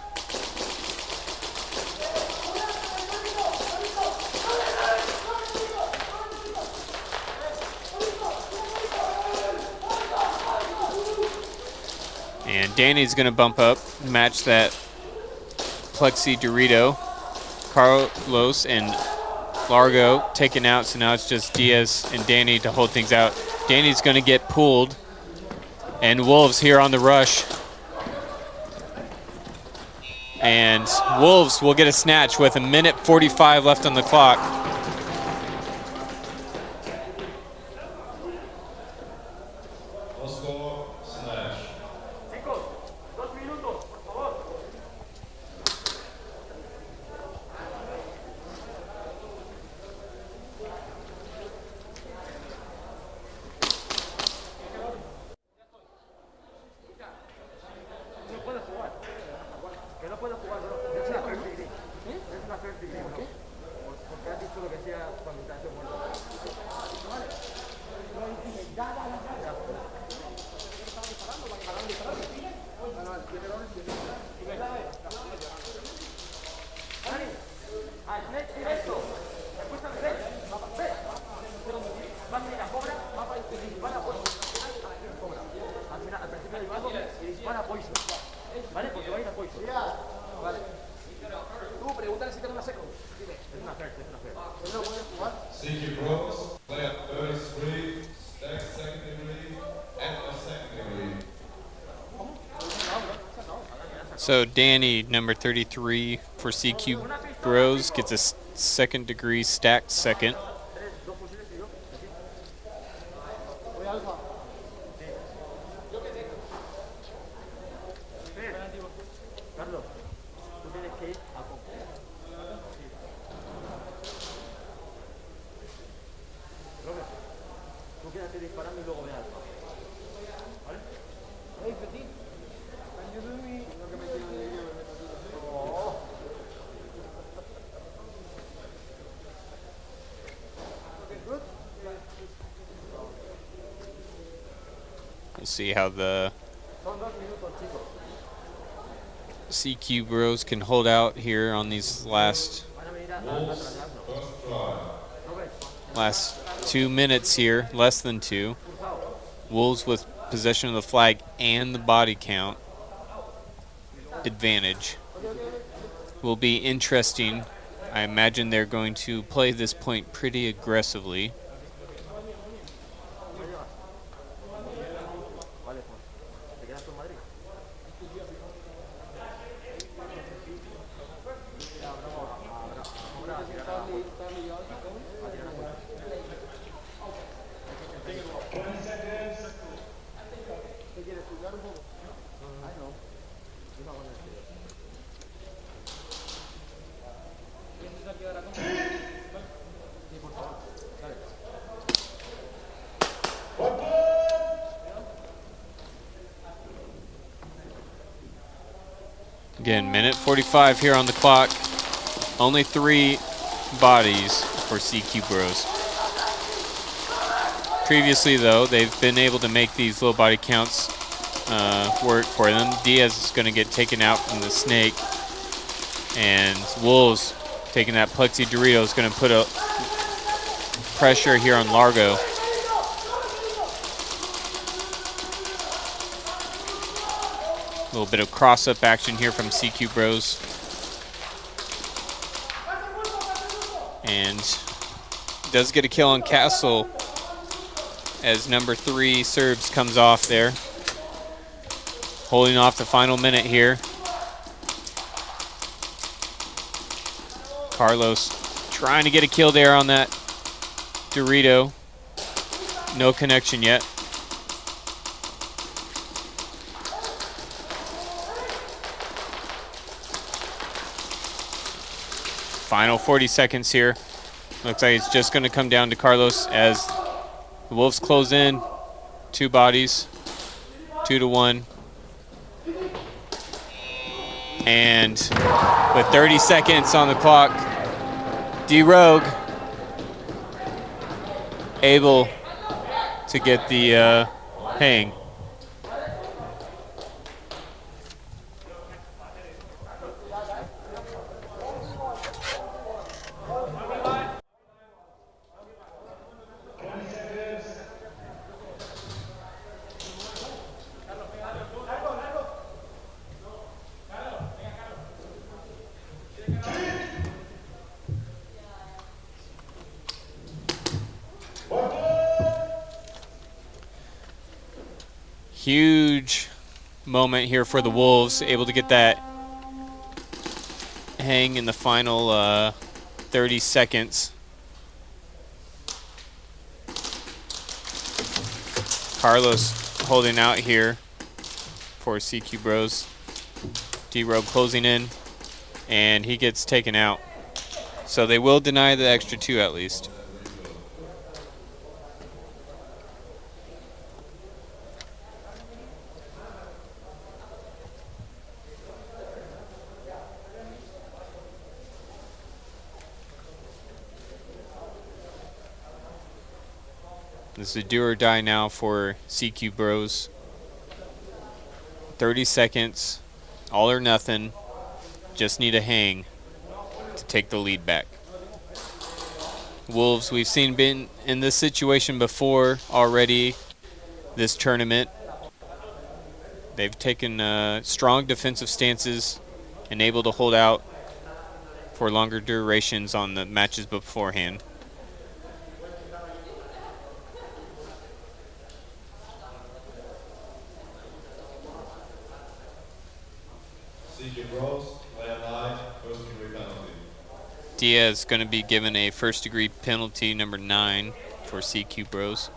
And Danny's going to bump up, match that plexi Dorito. Carlos and Largo taken out, so now it's just Diaz and Danny to hold things out. Danny's going to get pulled, and Wolves here on the rush. And Wolves will get a snatch with 1:45 left on the clock. No score, snatch. ¿Vale? Porque va a ir a Poison. Vale. Tú pregúntale si tiene una seco. Dime. Es una fair, es una fair. ¿Él lo puede jugar? CQ Bros, play at 33, stack secondary, and a secondary. So Danny, number 33 for CQ Bros, gets a second degree stacked second. We'll see how the CQ Bros can hold out here on these last 2 minutes here, less than 2. Wolves with possession of the flag and the body count advantage. Will be interesting. I imagine they're going to play this point pretty aggressively. Again, minute 45 here on the clock. Only 3 bodies for CQ Bros. Previously, though, they've been able to make these low body counts work for them. Diaz is going to get taken out from the snake. And Wolves taking that Plexi Dorito is going to put a pressure here on Largo. A little bit of cross-up action here from CQ Bros. And does get a kill on Castle as number 3 Serbs comes off there. Holding off the final minute here. Carlos trying to get a kill there on that Dorito. No connection yet. Final 40 seconds here. Looks like it's just going to come down to Carlos as the Wolves close in. 2 bodies, 2-1. And with 30 seconds on the clock, D-Rogue able to get the hang. Huge moment here for the Wolves, able to get that hang in the final 30 seconds. Carlos holding out here for CQ Bros. D-Rogue closing in, and he gets taken out. So they will deny the extra 2 at least. This is a do or die now for CQ Bros. 30 seconds, all or nothing. Just need a hang to take the lead back. Wolves, we've seen been in this situation before already this tournament. They've taken strong defensive stances and able to hold out for longer durations on the matches beforehand. Diaz going to be given a first degree penalty number 9 for CQ Bros.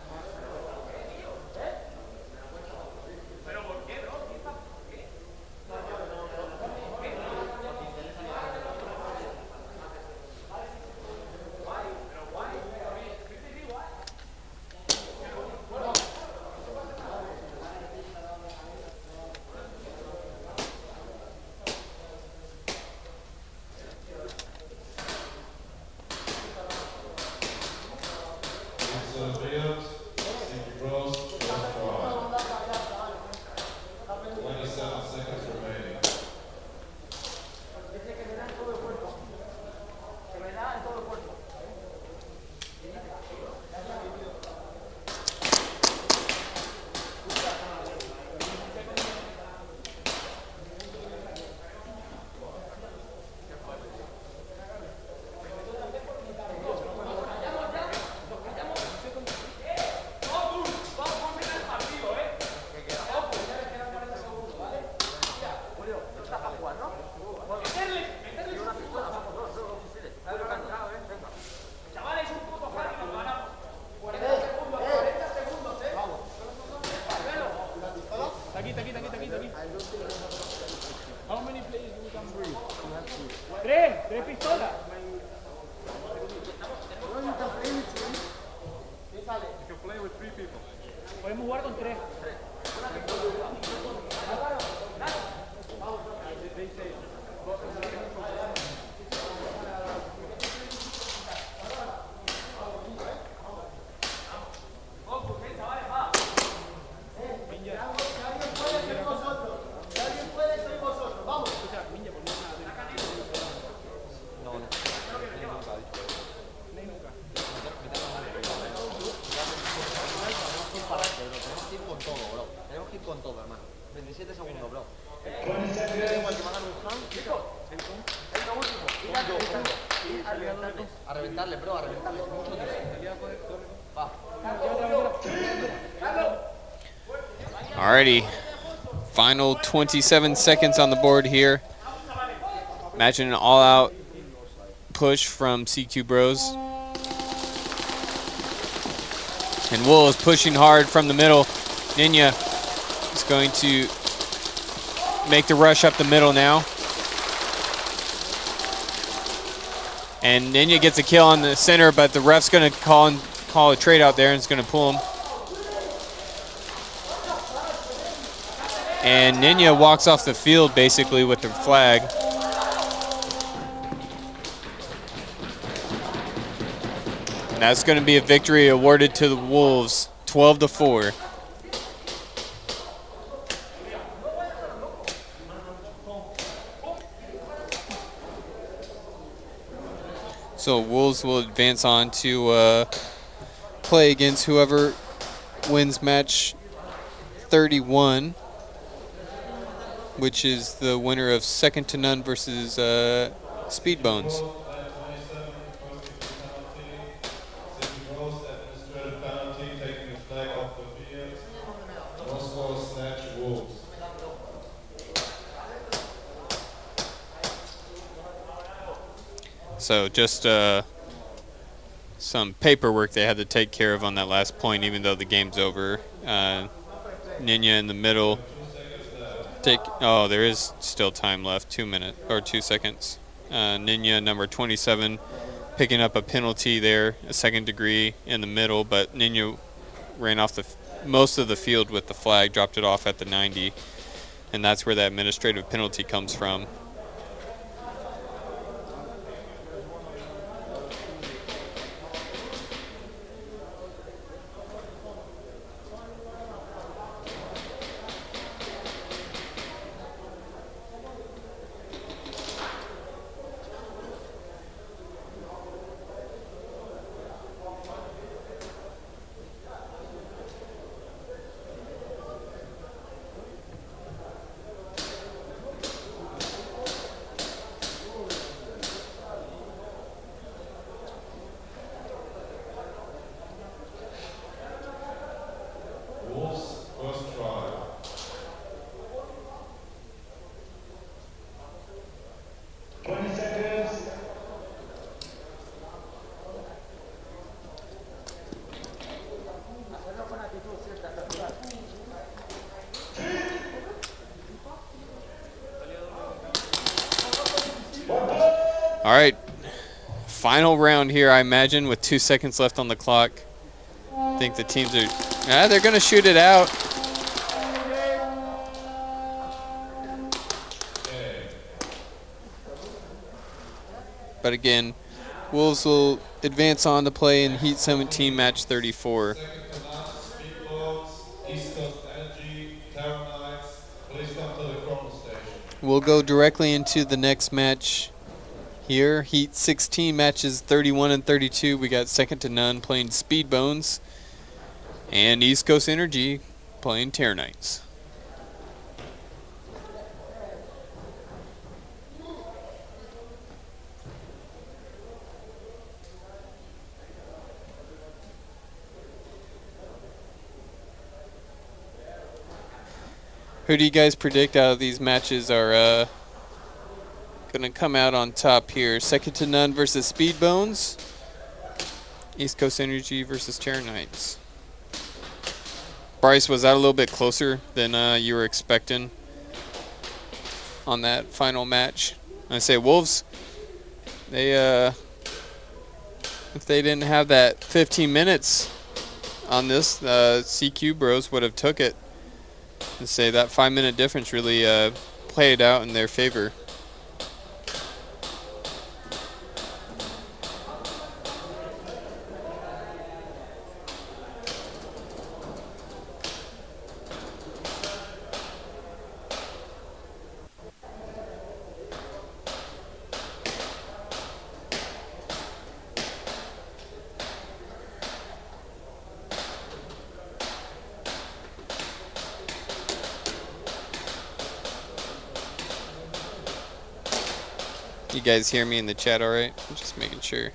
Alrighty, final 27 seconds on the board here. Imagine an all-out push from CQ Bros. And Wool is pushing hard from the middle. Ninya is going to make the rush up the middle now. And Ninya gets a kill on the center, but the ref's going to call a trade out there and it's going to pull him. And Ninya walks off the field basically with the flag. And that's going to be a victory awarded to the Wolves, 12-4. So Wolves will advance on to play against whoever wins match 31, which is the winner of Second to None versus Speedbones. So just some paperwork they had to take care of on that last point, even though the game's over. Ninya in the middle. Oh, there is still time left. 2 minutes or 2 seconds. Ninya, number 27, picking up a penalty there, a second degree in the middle, but Ninya ran off most of the field with the flag, dropped it off at the 90, and that's where that administrative penalty comes from. All right. Final round here, I imagine, with 2 seconds left on the clock. I think the teams are... they're going to shoot it out. But again, Wolves will advance on to play in Heat 17, match 34. We'll go directly into the next match here. Heat 16, matches 31 and 32. We got Second to None playing Speedbones and East Coast Energy playing Terranites. Who do you guys predict out of these matches are going to come out on top here? Second to None versus Speedbones. East Coast Energy versus Terranites. Bryce, was that a little bit closer than you were expecting on that final match? I say Wolves, they if they didn't have that 15 minutes on this, CQ Bros would have took it. And say that 5-minute difference really played out in their favor. You guys hear me in the chat all right? I'm just making sure.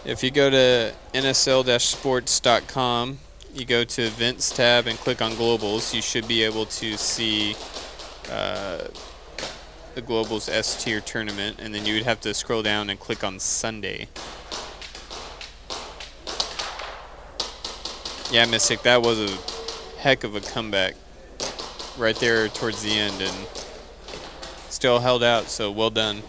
If you go to nsl-sports.com, you go to Events tab and click on Globals, you should be able to see the Globals S-tier tournament, and then you would have to scroll down and click on Sunday. Yeah, Mystic, that was a heck of a comeback right there towards the end, and still held out, so well done.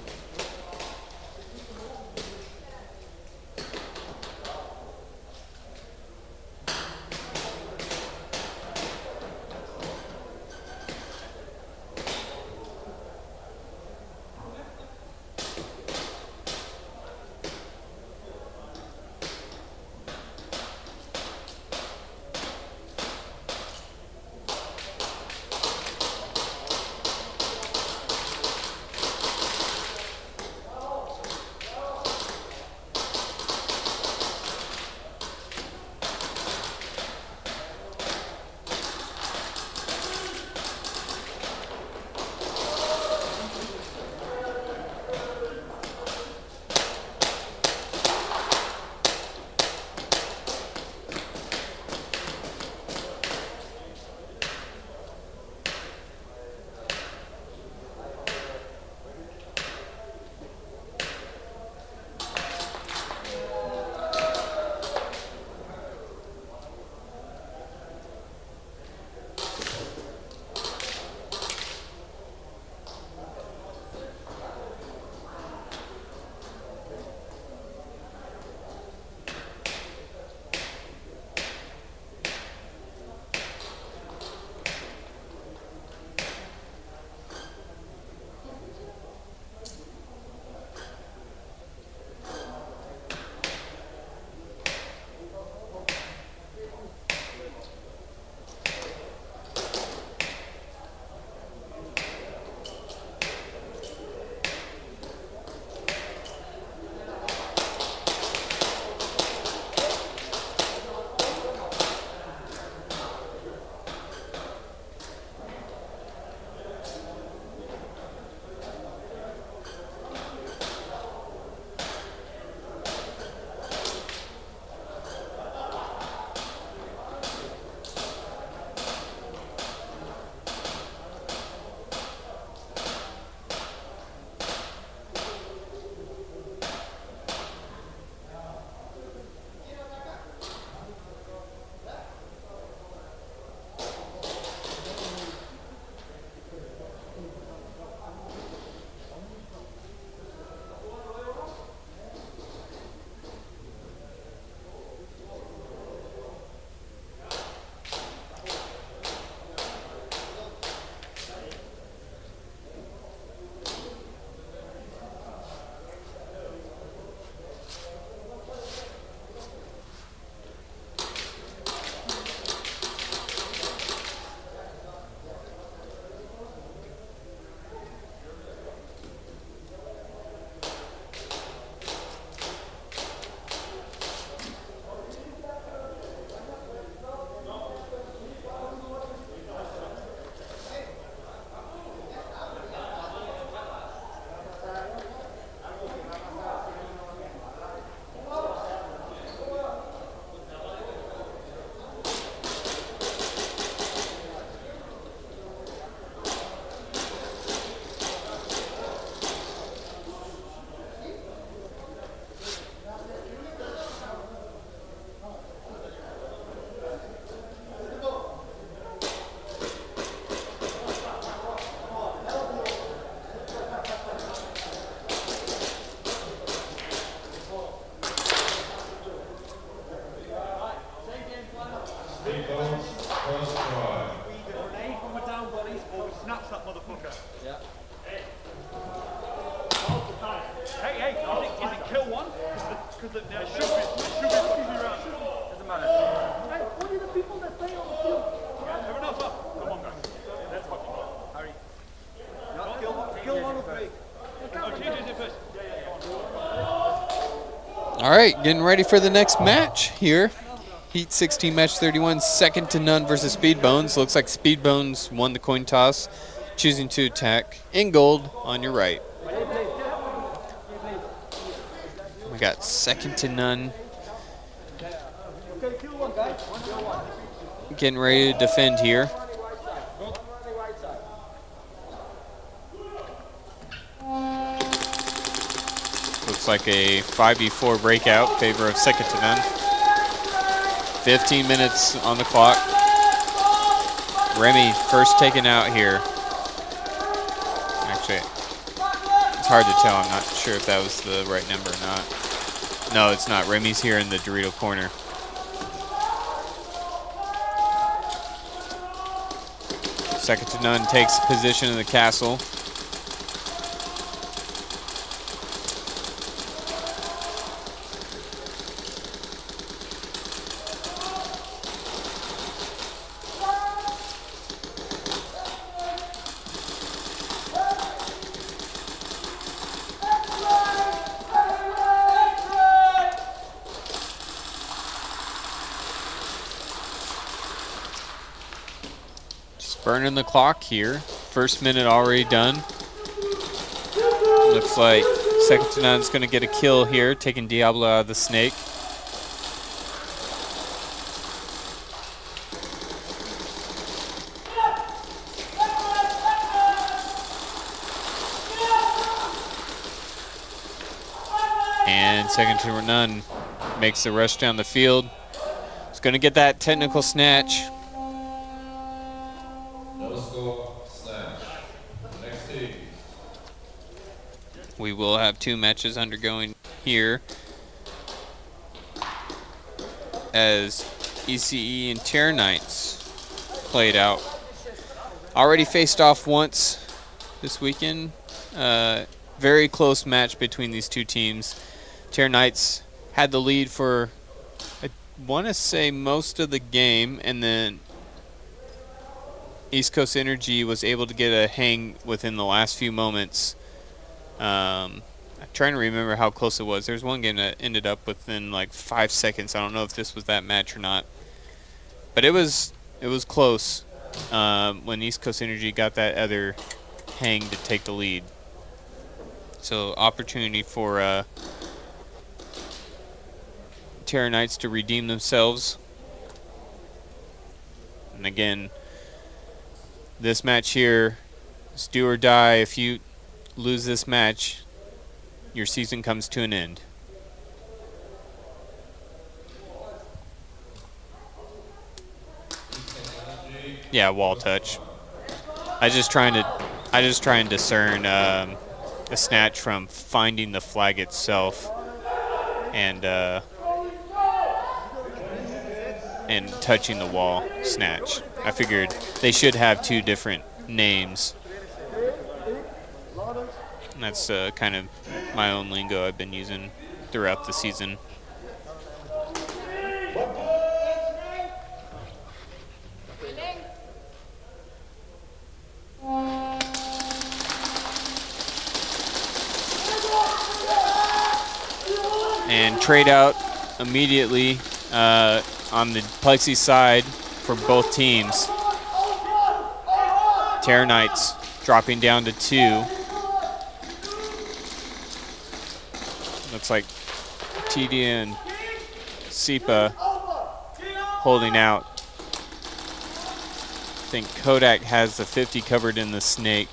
down, buddies, or we snatch that motherfucker. Yeah. Hey, is it kill one? Because it should be fucking around. Doesn't matter. Hey, only the people that stay on the field. Everyone else up. Come on, guys. Let's fucking go. Harry. Kill one or three. Oh, TJ's in first. All right, getting ready for the next match here. Heat 16, match 31, second to none versus Speedbones. Looks like Speedbones won the coin toss, choosing to attack in gold on your right. We got second to none. Getting ready to defend here. Looks like a 5v4 breakout, favor of second to none. 15 minutes on the clock. Remy first taken out here. Actually, it's hard to tell. I'm not sure if that was the right number or not. No, it's not. Remy's here in the Dorito corner. Second to none takes position in the castle. Burning the clock here. First minute already done. Looks like second to none's going to get a kill here, taking Diablo out of the snake. And second to none makes the rush down the field. It's going to get that technical snatch. We will have two matches undergoing here as ECE and 𝖒𝖓𝖐𝖈𝖚𝖚 played out. Already faced off once this weekend. Very close match between these two teams. 𝖒𝖓𝖐𝖚𝖚 had the lead for, I want to say, most of the game, and then East Coast Energy was able to get a hang within the last few moments. I'm trying to remember how close it was. There's one game that ended up within like 5 seconds. I don't know if this was that match or not, but it was close when East Coast Energy got that other hang to take the lead. So opportunity for 𝖒𝖓𝖐𝖚𝖚𝖚 to redeem themselves. And again, this match here is do or die. If you lose this match, your season comes to an end. Yeah, wall touch. I just try and discern a snatch from finding the flag itself and touching the wall snatch. I figured they should have two different names. That's kind of my own lingo I've been using throughout the season. And trade out immediately on the Plexi side for both teams. 𝖒𝖓𝖐𝖚𝖚𝖚 dropping down to 2. Looks like TD and 𝖒𝖑𝖏𝖚 holding out. I think Kodak has the 50 covered in the snake.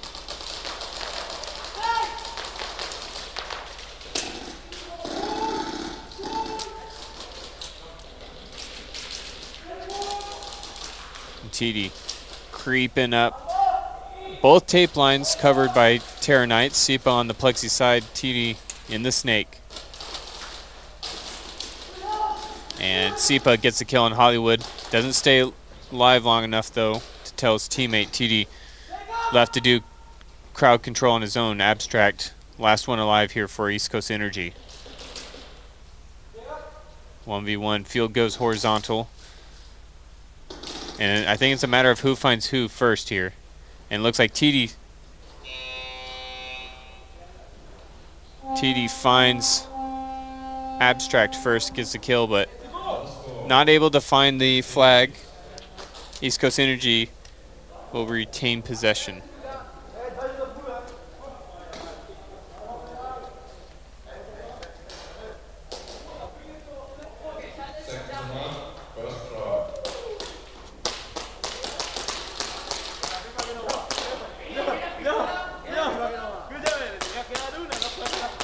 And TD creeping up. Both tape lines covered by 𝖒𝖓𝖐𝖚𝖚𝖚. 𝖒𝖑𝖏𝖚 on the Plexi side, TD in the snake. And 𝖒𝖑𝖏𝖚 gets the kill on Hollywood. Doesn't stay live long enough though. to tell his teammate TD left to do crowd control on his own. Abstract, last one alive here for East Coast Energy. 1v1, field goes horizontal. And I think it's a matter of who finds who first here. And it looks like TD finds Abstract first, gets the kill, but not able to find the flag. East Coast Energy will retain possession.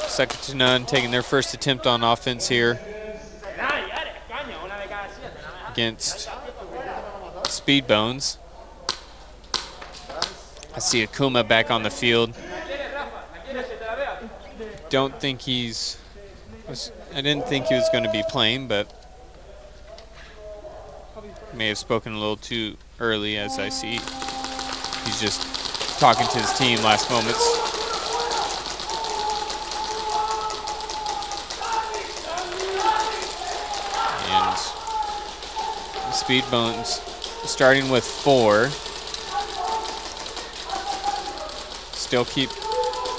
Second to none, taking their first attempt on offense here against Speedbones. I see Akuma back on the field. I didn't think he was going to be playing, but may have spoken a little too early, as I see. He's just talking to his team last moments. Speedbones starting with 4. Still keep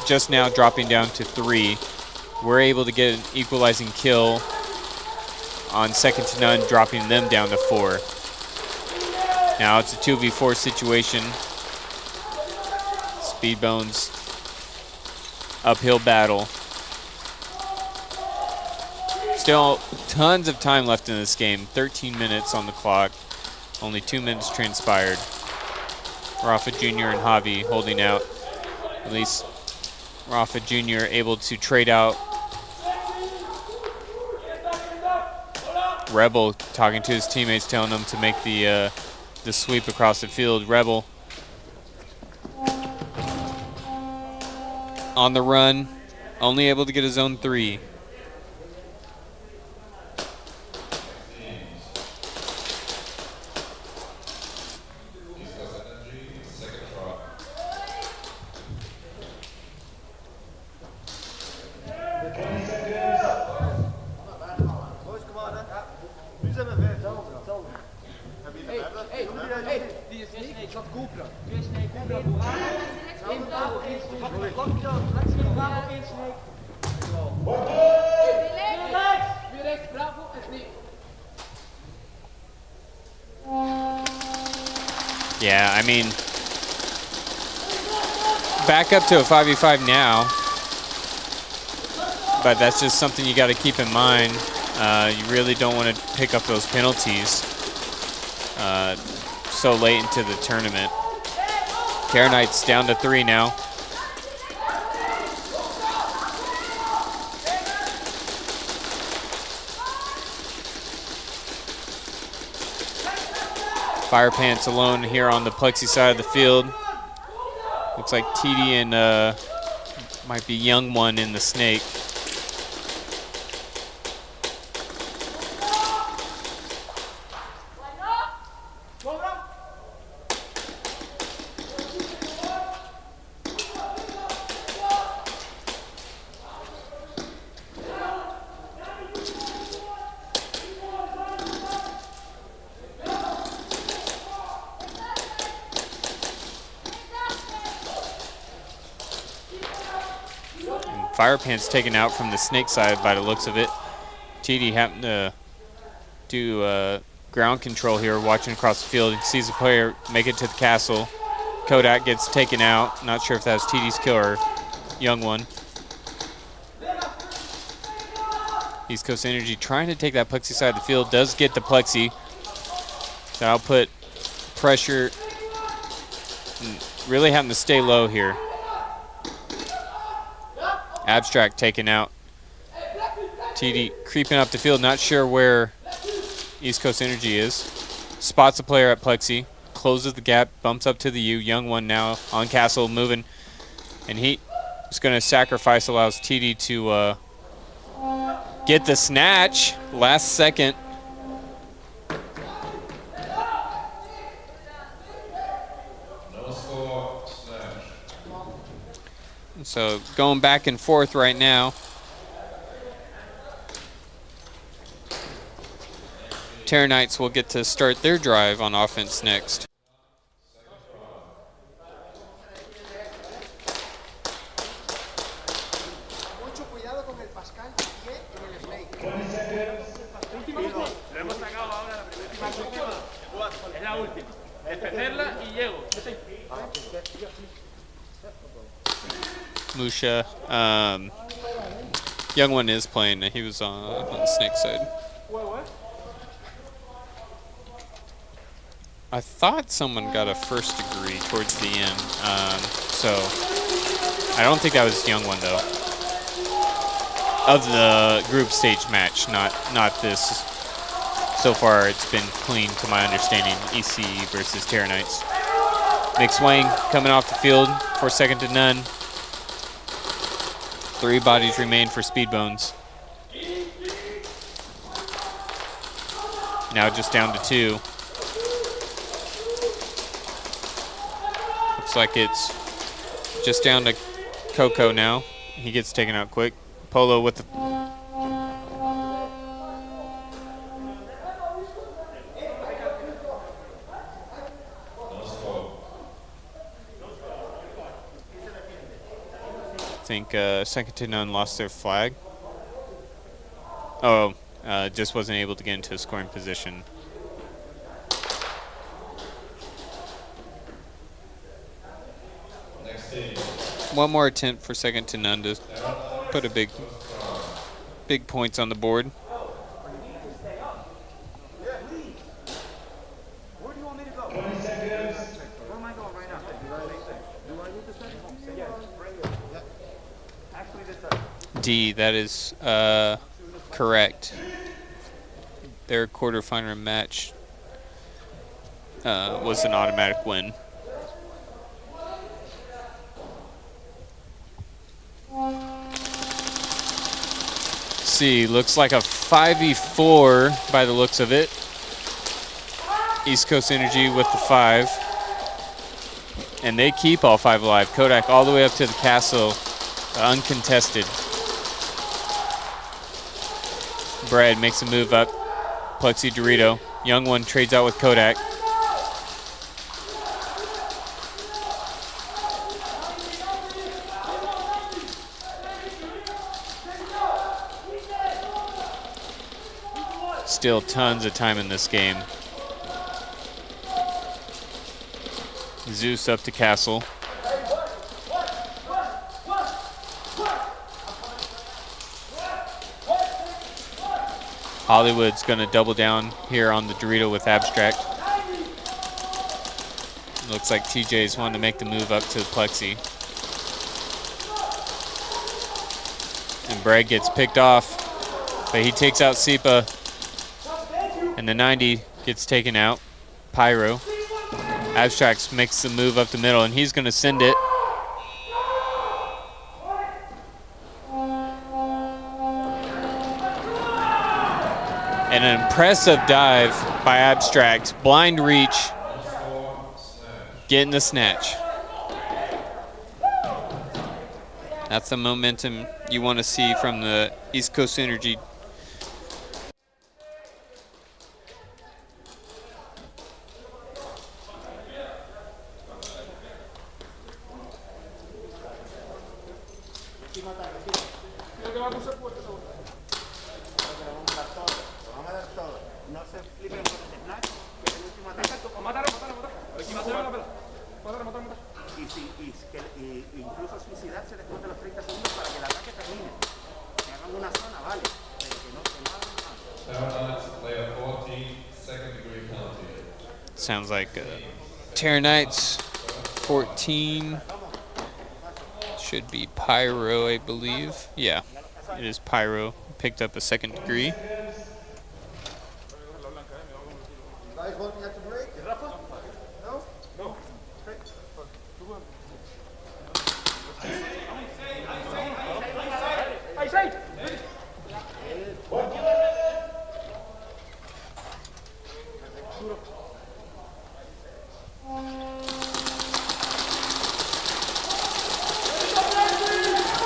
just now dropping down to 3. We're able to get an equalizing kill on second to none, dropping them down to 4. Now it's a 2v4 situation. Speedbones uphill battle. Still tons of time left in this game. 13 minutes on the clock. Only 2 minutes transpired. Rafa Jr. and Javi holding out. At least Rafa Jr. able to trade out. Rebel talking to his teammates, telling them to make the sweep across the field. Rebel on the run, only able to get his own 3. Yeah, I mean, back up to a 5v5 now, but that's just something you got to keep in mind. You really don't want to pick up those penalties so late into the tournament. Terror Knights down to 3 now. Fire Pants alone here on the plexi side of the field. Looks like TD and might be 𝖒𝖓𝖐𝖈 in the snake. Fire Pants taken out from the snake side by the looks of it. TD happened to do ground control here, watching across the field. He sees the player make it to the castle. Kodak gets taken out. Not sure if that was TD's kill or 𝖒𝖓𝖏. East Coast Energy trying to take that plexi side of the field. Does get the plexi. That'll put pressure. Really having to stay low here. Abstract taken out. TD creeping up the field, not sure where East Coast Energy is. Spots the player at plexi, closes the gap, bumps up to the U. 𝖒𝖓𝖏 now on castle, moving. And he is going to sacrifice, allows TD to get the snatch last second. So going back and forth right now. Terranites will get to start their drive on offense next. Musha, young one is playing. He was on the snake side. I thought someone got a first degree towards the end, so I don't think that was young one though. Of the group stage match, not this. So far, it's been clean to my understanding. EC versus Terranites. 𝖒𝖈𝖚𝖚𝖘 coming off the field for second to none. 3 bodies remain for Speedbones. Now just down to 2. Looks like it's just down to Coco now. He gets taken out quick. Polo with the... I think second to none lost their flag. Oh, just wasn't able to get into a scoring position. One more attempt for second to none to put a big points on the board. D, that is correct. Their quarterfinal match was an automatic win. See, looks like a 5v4 by the looks of it. East Coast Energy with the 5. And they keep all 5 alive. Kodak all the way up to the castle, uncontested. Brad makes a move up. Plexi Dorito. Young one trades out with Kodak. Still tons of time in this game. Zeus up to Castle. Hollywood's going to double down here on the Dorito with Abstract. Looks like TJ's wanting to make the move up to the Plexi. And Brad gets picked off, but he takes out 𝖒𝖑. And the 90 gets taken out. Pyro. Abstract makes the move up the middle, and he's going to send it. And an impressive dive by Abstract. Blind reach. Getting the snatch. That's the momentum you want to see from the East Coast Energy. Incluso suicidarse después de los 30 segundos para que el ataque termine. Que hagan una zona, vale. Pero que no Sounds like Terranites 14. Should be Pyro, I believe. Yeah, it is Pyro. Picked up a second degree. Guys want me to break? Rafa? No? No.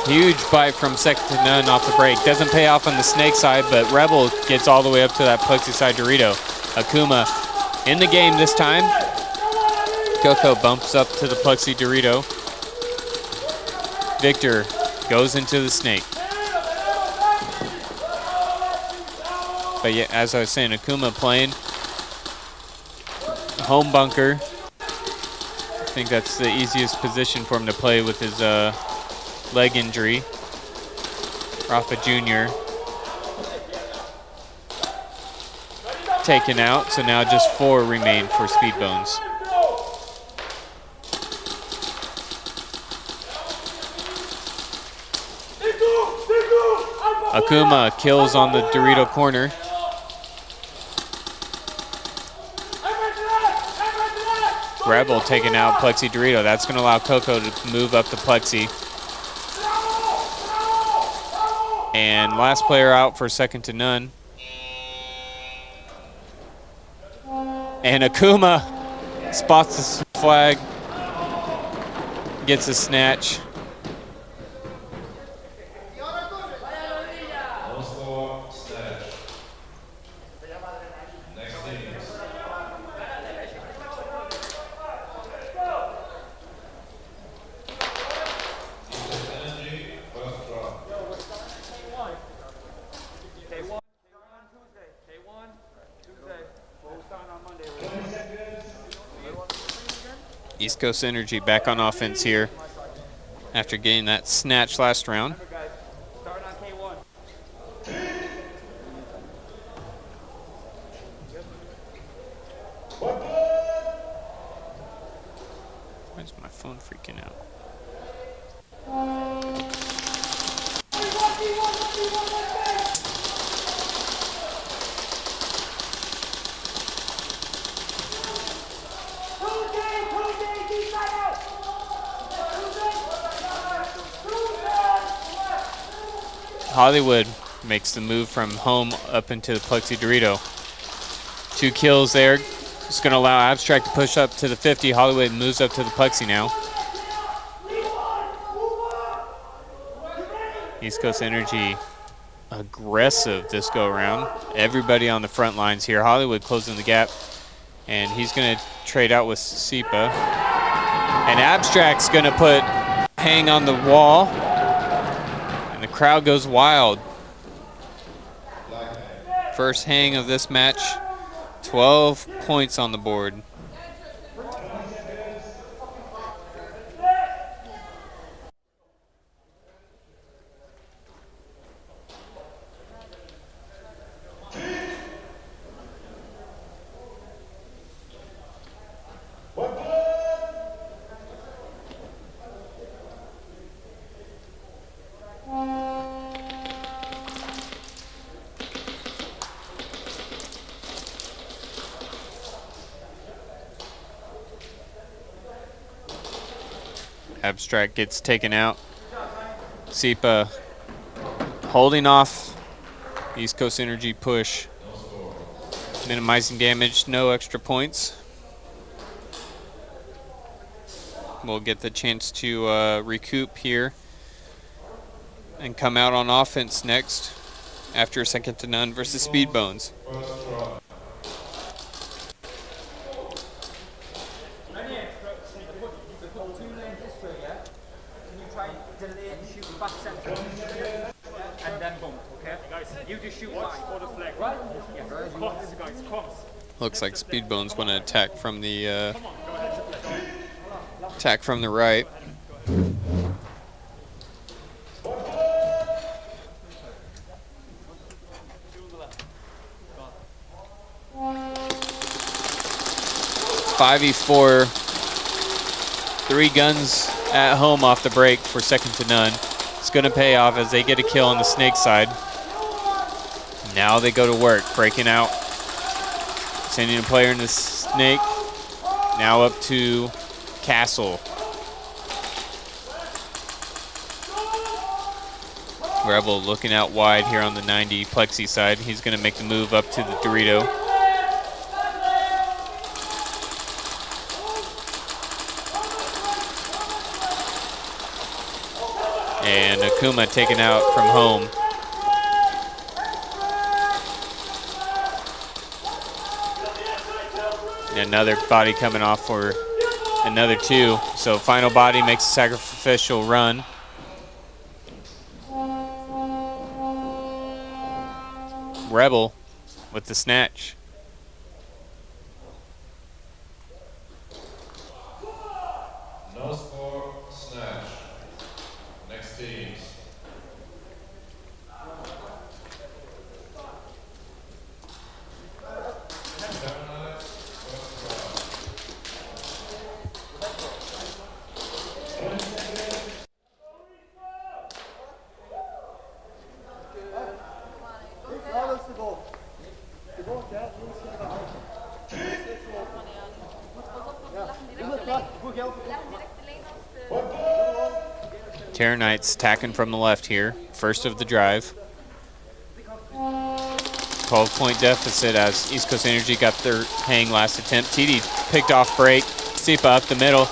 Huge bite from second to none off the break. Doesn't pay off on the snake side, but Rebel gets all the way up to that plexi side Dorito. 𝖒𝖐𝖚 in the game this time. Coco bumps up to the plexi Dorito. Victor goes into the snake. But yeah, as I was saying, 𝖒𝖐𝖚 playing home bunker. I think that's the easiest position for him to play with his leg injury. Rafa Jr. taken out, so now just 4 remain for Speedbones. 𝖒𝖐𝖚 kills on the Dorito corner. Rebel taking out plexi Dorito. That's going to allow Coco to move up the plexi. And last player out for second to none. And 𝖒𝖐𝖚 spots the flag, gets a snatch. East Coast Energy back on offense here after getting that snatch last round. Why is my phone freaking out? Hollywood makes the move from home up into the plexi Dorito. 2 kills there. It's going to allow Abstract to push up to the 50. Hollywood moves up to the plexi now. East Coast Energy aggressive this go around. Everybody on the front lines here. Hollywood closing the gap. And he's going to trade out with 𝖒𝖐𝖚. And Abstract's going to put hang on the wall. And the crowd goes wild. First hang of this match, 12 points on the board. Abstract gets taken out. 𝖒𝖐𝖚 holding off East Coast Energy push. Minimizing damage, no extra points. We'll get the chance to recoup here and come out on offense next after second to none versus Speedbones. Looks like Speedbones want to attack from the right. (5v4). 3 guns at home off the break for second to none. It's going to pay off as they get a kill on the snake side. Now they go to work, breaking out. Sending a player in the snake. Now up to Castle. Rebel looking out wide here on the 90 plexi side. He's going to make the move up to the Dorito. And 𝖒𝖚𝖈 taken out from home. And another body coming off for another 2. So final body makes a sacrificial run. Rebel with the snatch. No score, snatch. Next teams. 𝖒𝖗 attacking from the left here. First of the drive. 12-point deficit as 𝖒𝖘 got their hang last attempt. TD picked off break. 𝖒𝖘 up the middle.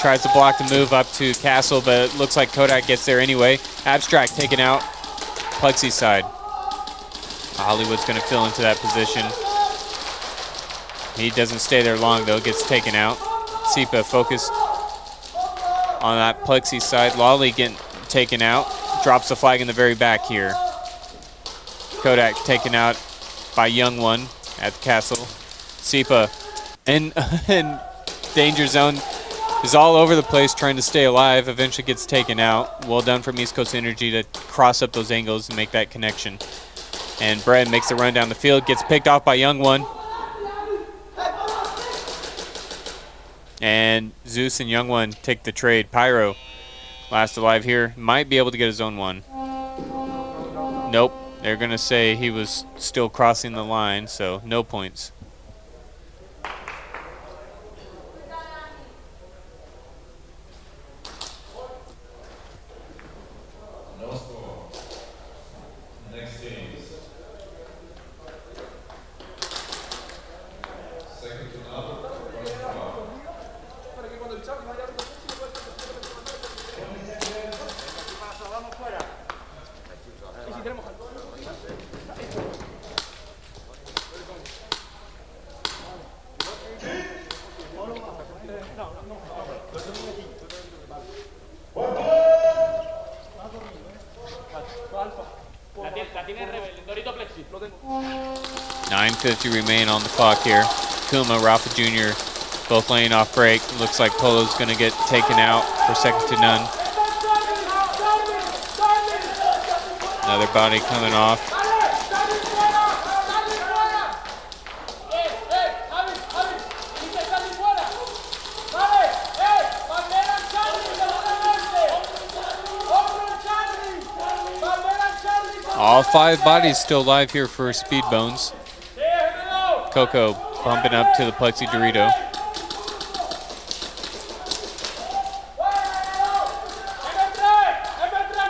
Tries to block the move up to Castle, but it looks like Kodak gets there anyway. Abstract taken out. Plexi side. Hollywood's going to fill into that position. He doesn't stay there long, though. Gets taken out. 𝖒𝖘 focused on that Plexi side. 𝖒𝖕 getting taken out. Drops the flag in the very back here. Kodak taken out by 𝖒𝖓𝖏 at the Castle. 𝖒𝖘 in danger zone is all over the place trying to stay alive. Eventually gets taken out. Well done from East Coast Energy to cross up those angles and make that connection. And Brad makes the run down the field. Gets picked off by 𝖒𝖏𝖏. And Zeus and 𝖒𝖏𝖏 take the trade. Pyro, last alive here, might be able to get a zone 1. Nope, they're going to say he was still crossing the line, so no points. No score. Next teams. Second to none. La tiene Rebel, Dorito Plexi. 9:50 remain on the clock here. 𝖒𝖚𝖏, Rafa Jr. both laying off break. Looks like Polo's going to get taken out for second to none. Another body coming off. All 5 bodies still live here for Speedbones. Coco bumping up to the Plexi Dorito.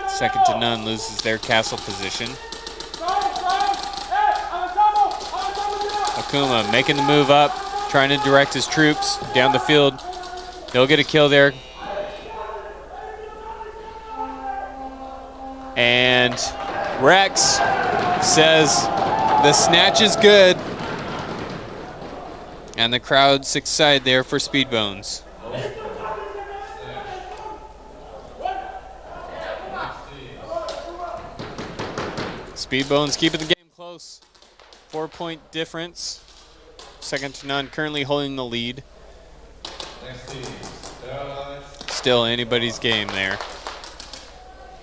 Second to none loses their Castle position. 𝖒𝖚𝖏 making the move up, trying to direct his troops down the field. They'll get a kill there. And Rex says the snatch is good. And the crowd's excited there for Speedbones. Speedbones keeping the game close. 4-point difference. Second to none, currently holding the lead. Still anybody's game there.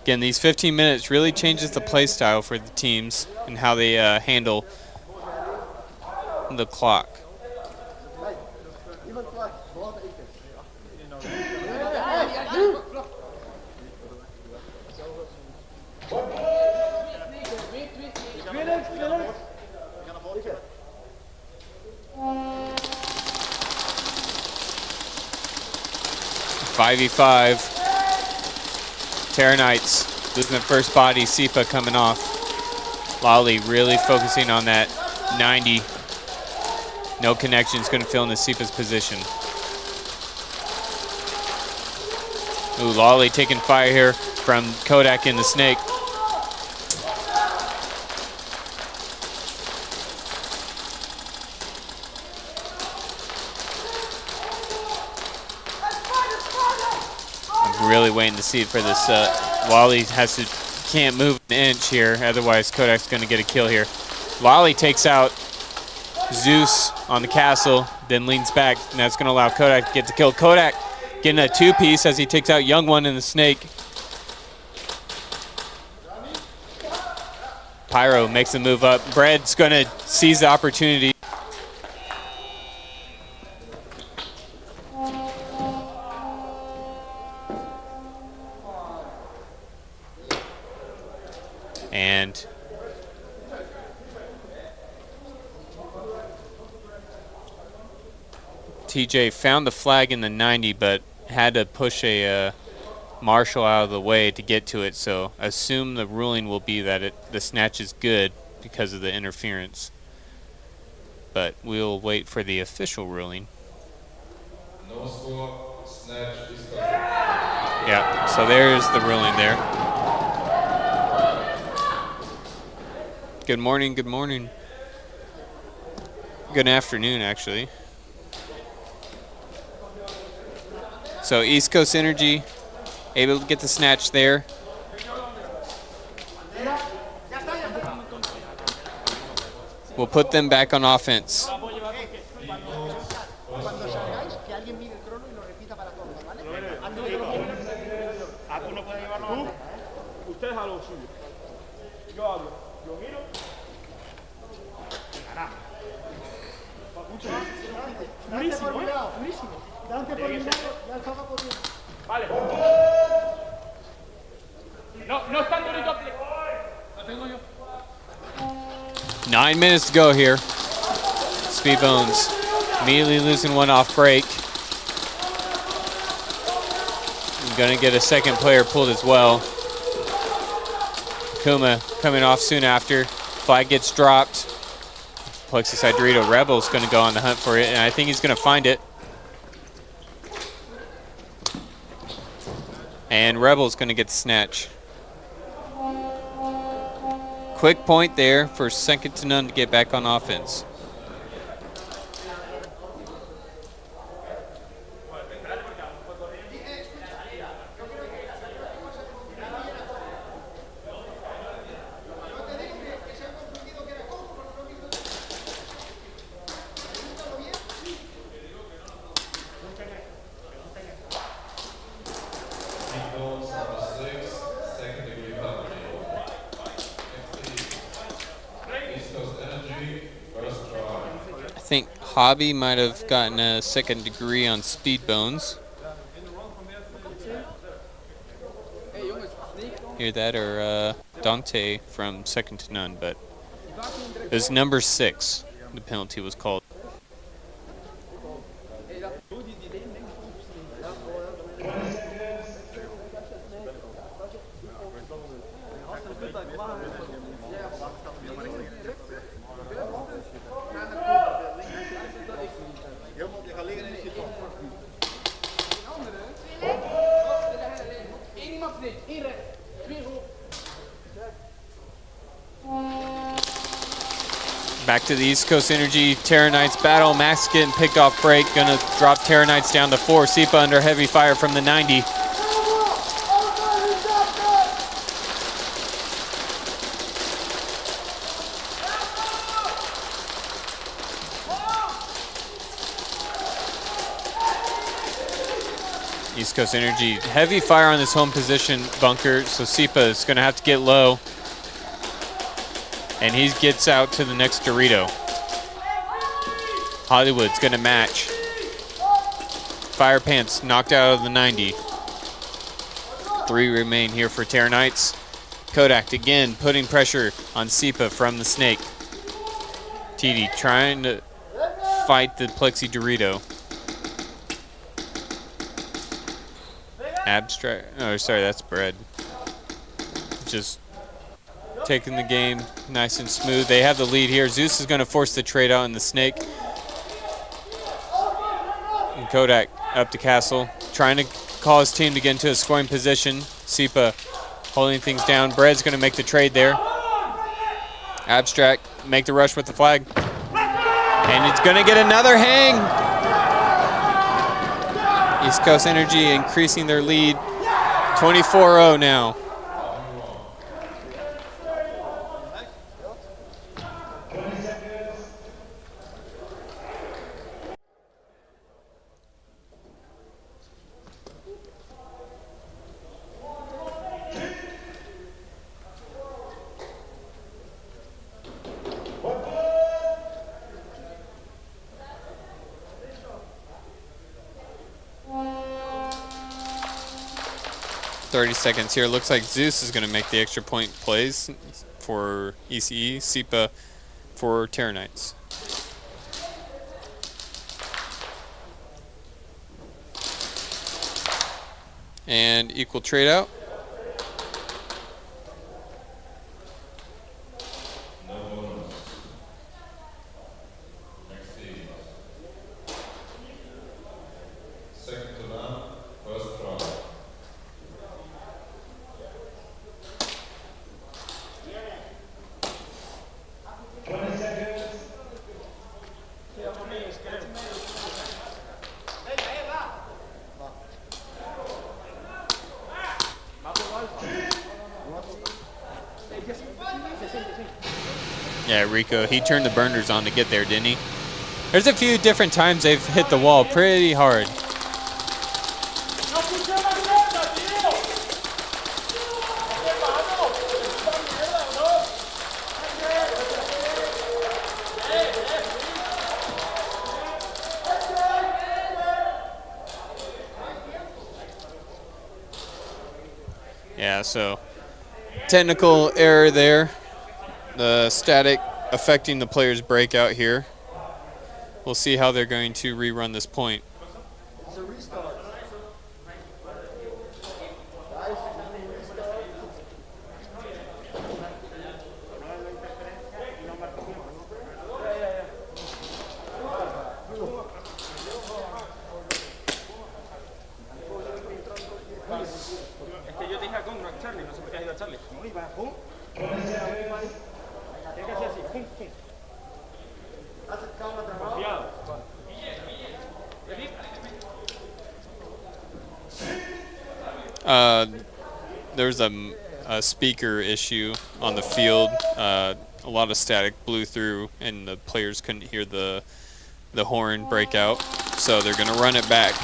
Again, these 15 minutes really changes the play style for the teams and how they handle the clock. 𝖒𝖏𝖏. 𝖒𝖗 losing the first body. 𝖒𝖘 coming off. 𝖒𝖏 really focusing on that 90. No connection is going to fill in the 𝖒𝖘's position. Ooh, 𝖒𝖕 taking fire here from 𝖒𝖘 in the snake. I'm really waiting to see for this. 𝖒𝖕 can't move an inch here, otherwise 𝖒𝖘's going to get a kill here. 𝖒𝖕 takes out Zeus on the castle, then leans back, and that's going to allow 𝖒𝖘 to get the kill. 𝖒𝖘 getting a two-piece as he takes out 𝖒𝖓 in the snake. Pyro makes a move up. Bread's going to seize the opportunity. And TJ found the flag in the 90, but had to push a marshal out of the way to get to it, so assume the ruling will be that the snatch is good because of the interference. But we'll wait for the official ruling. No score, snatch is custom. Yeah, so there's the ruling there. Good morning, good morning. Good afternoon, actually. So East Coast Energy able to get the snatch there. We'll put them back on offense. Vale. No están durito. La tengo yo. 9 minutes to go here. 𝖒𝖓𝖏𝖚𝖚𝑘𝑙 immediately losing one off break. Gonna get a second player pulled as well. Kuma coming off soon after. Flag gets dropped. Plexuside Dorito Rebel's gonna go on the hunt for it, and I think he's gonna find it. And Rebel's gonna get the snatch. Quick point there for 2nd to none to get back on offense. I think Hobby might have gotten a 2nd degree on speed bones. Hear that, or Dante from 2nd to none, but it was number 6. The penalty was called. Back to the East Coast Energy Terra Knights battle. Max getting picked off break. Gonna drop Terra Knights down to 4. 𝖒𝖏𝖏 under heavy fire from the 90. East Coast Energy, heavy fire on this home position bunker, so 𝖒𝖏𝖏 is gonna have to get low. And he gets out to the next Dorito. Hollywood's gonna match. Fire Pants knocked out of the 90. 3 remain here for Terra Knights. Kodak again putting pressure on 𝖒𝖏𝖏 from the snake. TD trying to fight the Plexi Dorito. Abstract, oh sorry, that's Bread. Just taking the game nice and smooth. They have the lead here. Zeus is going to force the trade out in the snake. And Kodak up to Castle, trying to call his team to get into a scoring position. 𝖒𝖑 holding things down. Bread's going to make the trade there. Abstract, make the rush with the flag. And it's going to get another hang. East Coast Energy increasing their lead. 24-0 now. Seconds here. Looks like Zeus is going to make the extra point plays for ECE. 𝖒𝖑 for Terror Knights. And equal trade out. Yeah, Rico, he turned the burners on to get there, didn't he? There's a few different times they've hit the wall pretty hard. Yeah, so technical error there. The static affecting the player's breakout here. We'll see how they're going to rerun this point. There's a speaker issue on the field. A lot of static blew through, and the players couldn't hear the horn break out. So they're going to run it back.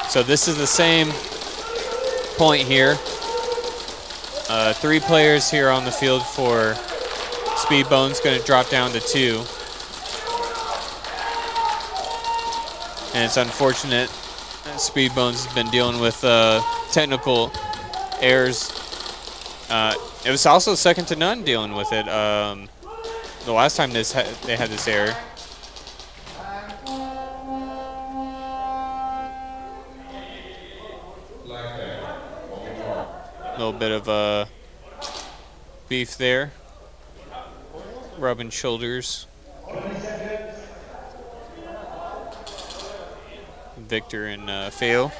So this is the same point here. 3 players here on the field for Speedbone's going to drop down to 2. And it's unfortunate. Speedbone's has been dealing with technical errors. It was also second to none dealing with it. The last time they had this error. A little bit of beef there. Rubbing shoulders. Victor and 𝖒𝖑.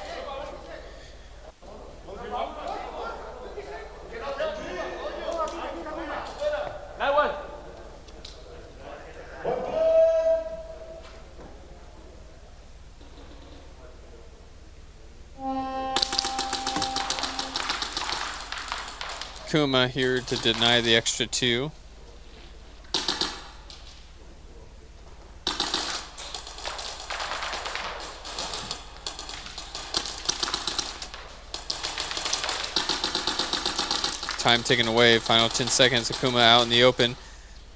𝖒𝖑 here to deny the extra 2. Time taken away. Final 10 seconds. 𝖒𝖑 out in the open.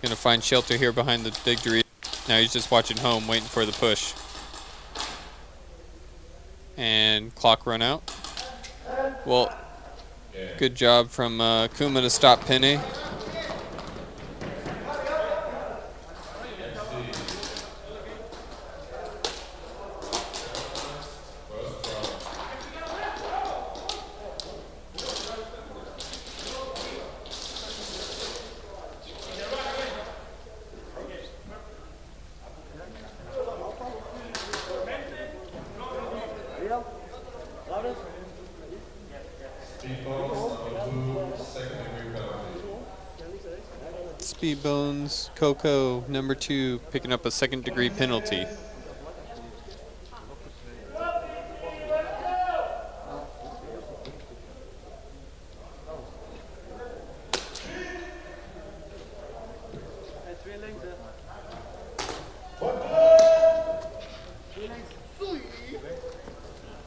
Going to find shelter here behind the big Dorito. Now he's just watching home, waiting for the push. And clock run out. Well, good job from 𝖒𝖑 to stop 𝖒𝖑. Speed Bones, Coco, number 2, picking up a second-degree penalty.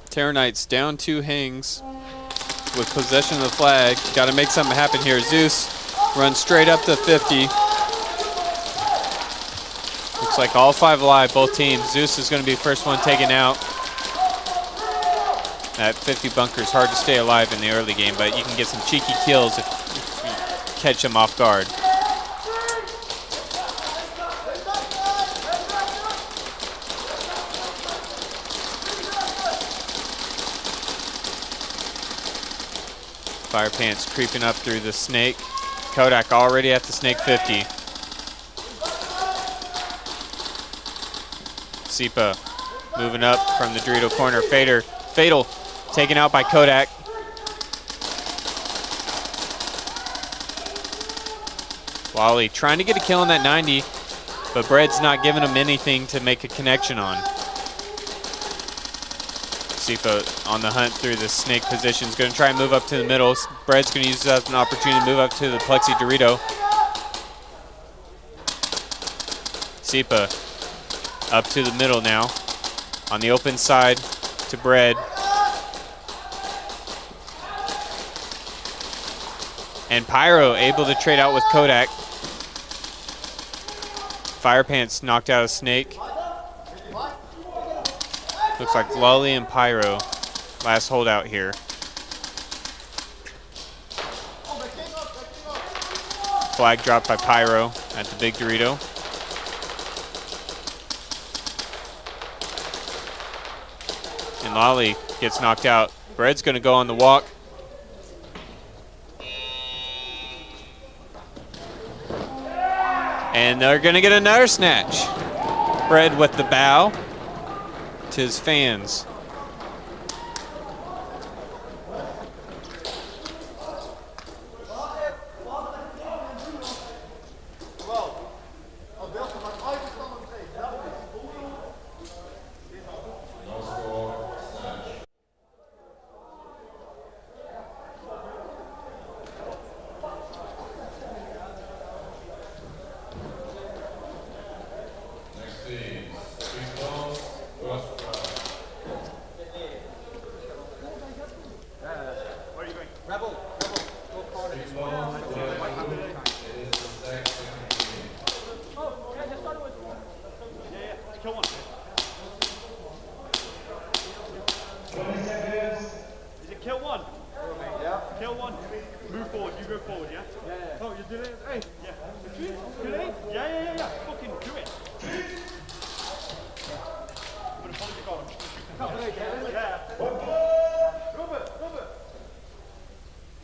Terranites down 2 hangs with possession of the flag. Got to make something happen here. Zeus runs straight up to 50. Looks like all 5 alive, both teams. Zeus is going to be the first one taken out. That 50 bunker is hard to stay alive in the early game, but you can get some cheeky kills if you catch them off guard. Fire Pants creeping up through the snake. Kodak already at the snake 50. 𝖒𝖘 moving up from the Dorito corner. Fatal taken out by Kodak. Wally trying to get a kill on that 90, but Bread's not giving him anything to make a connection on. 𝖒𝖘 on the hunt through the snake position. Is going to try and move up to the middle. Bread's going to use that as an opportunity to move up to the Plexi Dorito. 𝖒𝖘 up to the middle now. On the open side to Bread. And Pyro able to trade out with Kodak. Fire Pants knocked out a snake. Looks like Lully and Pyro, last holdout here. Flag dropped by Pyro at the big Dorito. And Lolly gets knocked out. Bread's going to go on the walk. And they're going to get another snatch. Bread with the bow to his fans.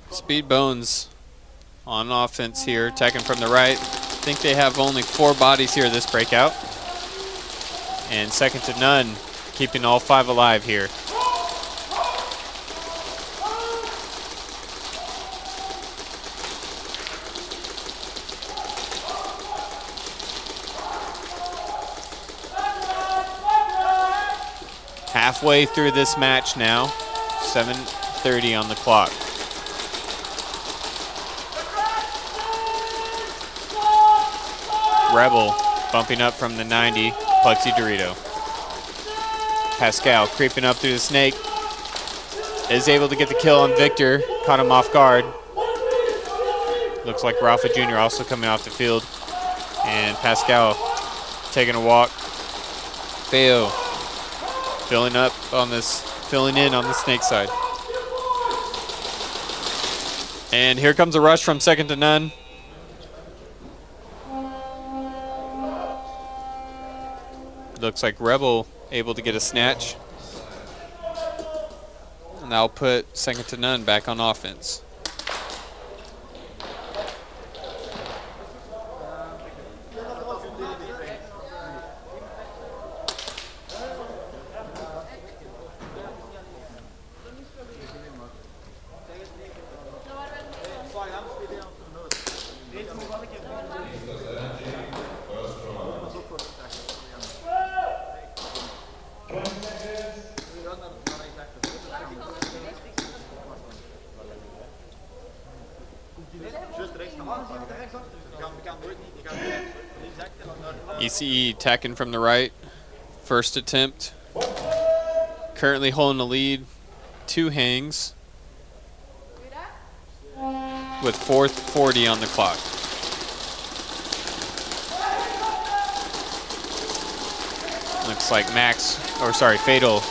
Speed Bones on offense here, attacking from the right. I think they have only 4 bodies here this breakout. And second to none, keeping all 5 alive here. Halfway through this match now, 7:30 on the clock. Rebel bumping up from the 90, Plexi Dorito. Pascal creeping up through the snake. Is able to get the kill on Victor, caught him off guard. Looks like Rafa Jr. also coming off the field. And Pascal taking a walk. Feo filling in on the snake side. And here comes a rush from second to none. Looks like Rebel able to get a snatch. And that'll put second to none back on offense. 𝖒𝖔𝖓𝖐𝖚 attacking from the right. First attempt. Currently holding the lead. 2 hangs. With 4:40 on the clock. Looks like Max, or sorry, Fatal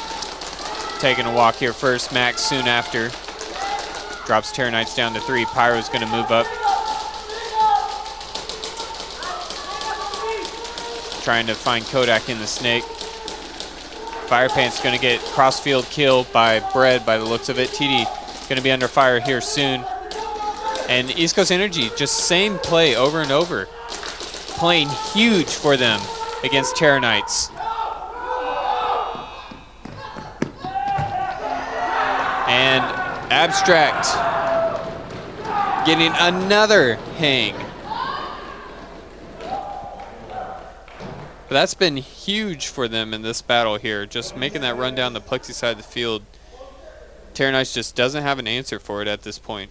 taking a walk here first. Max soon after. Drops 𝖒𝖓𝖐𝖚s down to 3. Pyro's going to move up. Trying to find Kodak in the snake. Firepant's going to get cross-field kill by Bread by the looks of it. TD going to be under fire here soon. And East Coast Energy, just same play over and over. Playing huge for them against 𝖒𝖓𝖐𝖚s. And Abstract getting another hang. But that's been huge for them in this battle here, just making that run down the plexi side of the field. 𝖒𝖓𝖐𝖚s just doesn't have an answer for it at this point.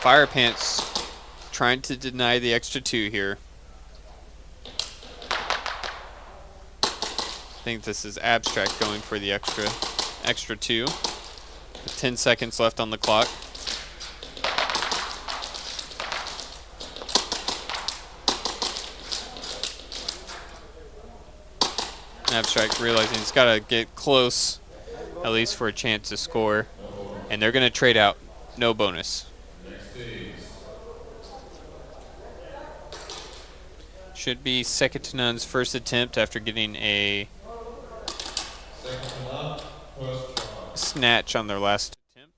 Firepants trying to deny the extra 2 here. I think this is Abstract going for the extra 2. With 10 seconds left on the clock. Abstract realizing he's got to get close, at least for a chance to score. And they're going to trade out. No bonus. Should be second to none's first attempt after getting a snatch on their last attempt.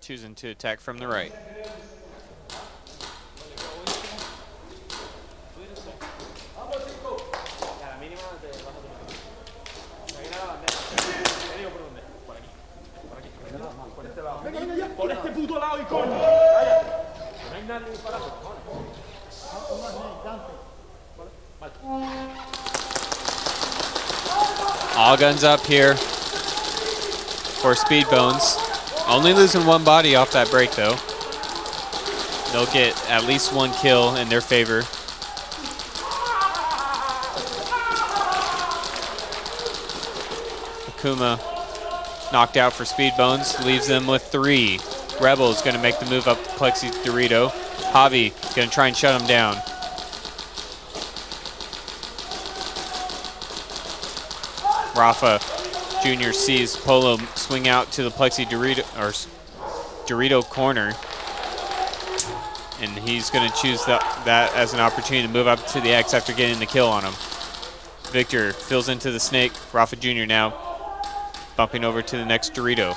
Choosing to attack from the right. Por este puto lado y coño. Cállate. No hay nadie disparando, cojones. All guns up here for Speedbones. Only losing 1 body off that break though. They'll get at least 1 kill in their favor. 𝖒𝖚𝖚 knocked out for Speedbones, leaves them with 3. Rebel's going to make the move up Plexi Dorito. 𝖒𝖐𝖚 going to try and shut him down. Rafa Jr. sees Polo swing out to the Plexi Dorito corner. And he's going to choose that as an opportunity to move up to the X after getting the kill on him. Victor fills into the snake. Rafa Jr. now bumping over to the next Dorito.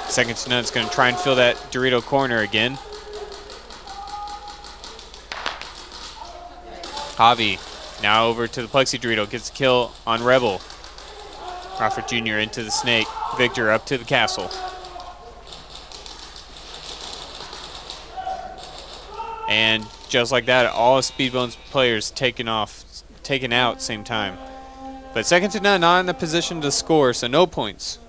Second to none's going to try and fill that Dorito corner again. 𝖒𝖚𝖚 now over to the Plexi Dorito, gets a kill on Rebel. Rafa Jr. into the snake. Victor up to the castle. And just like that, all Speedbones players taken out same time. But second to none, not in a position to score, so no points.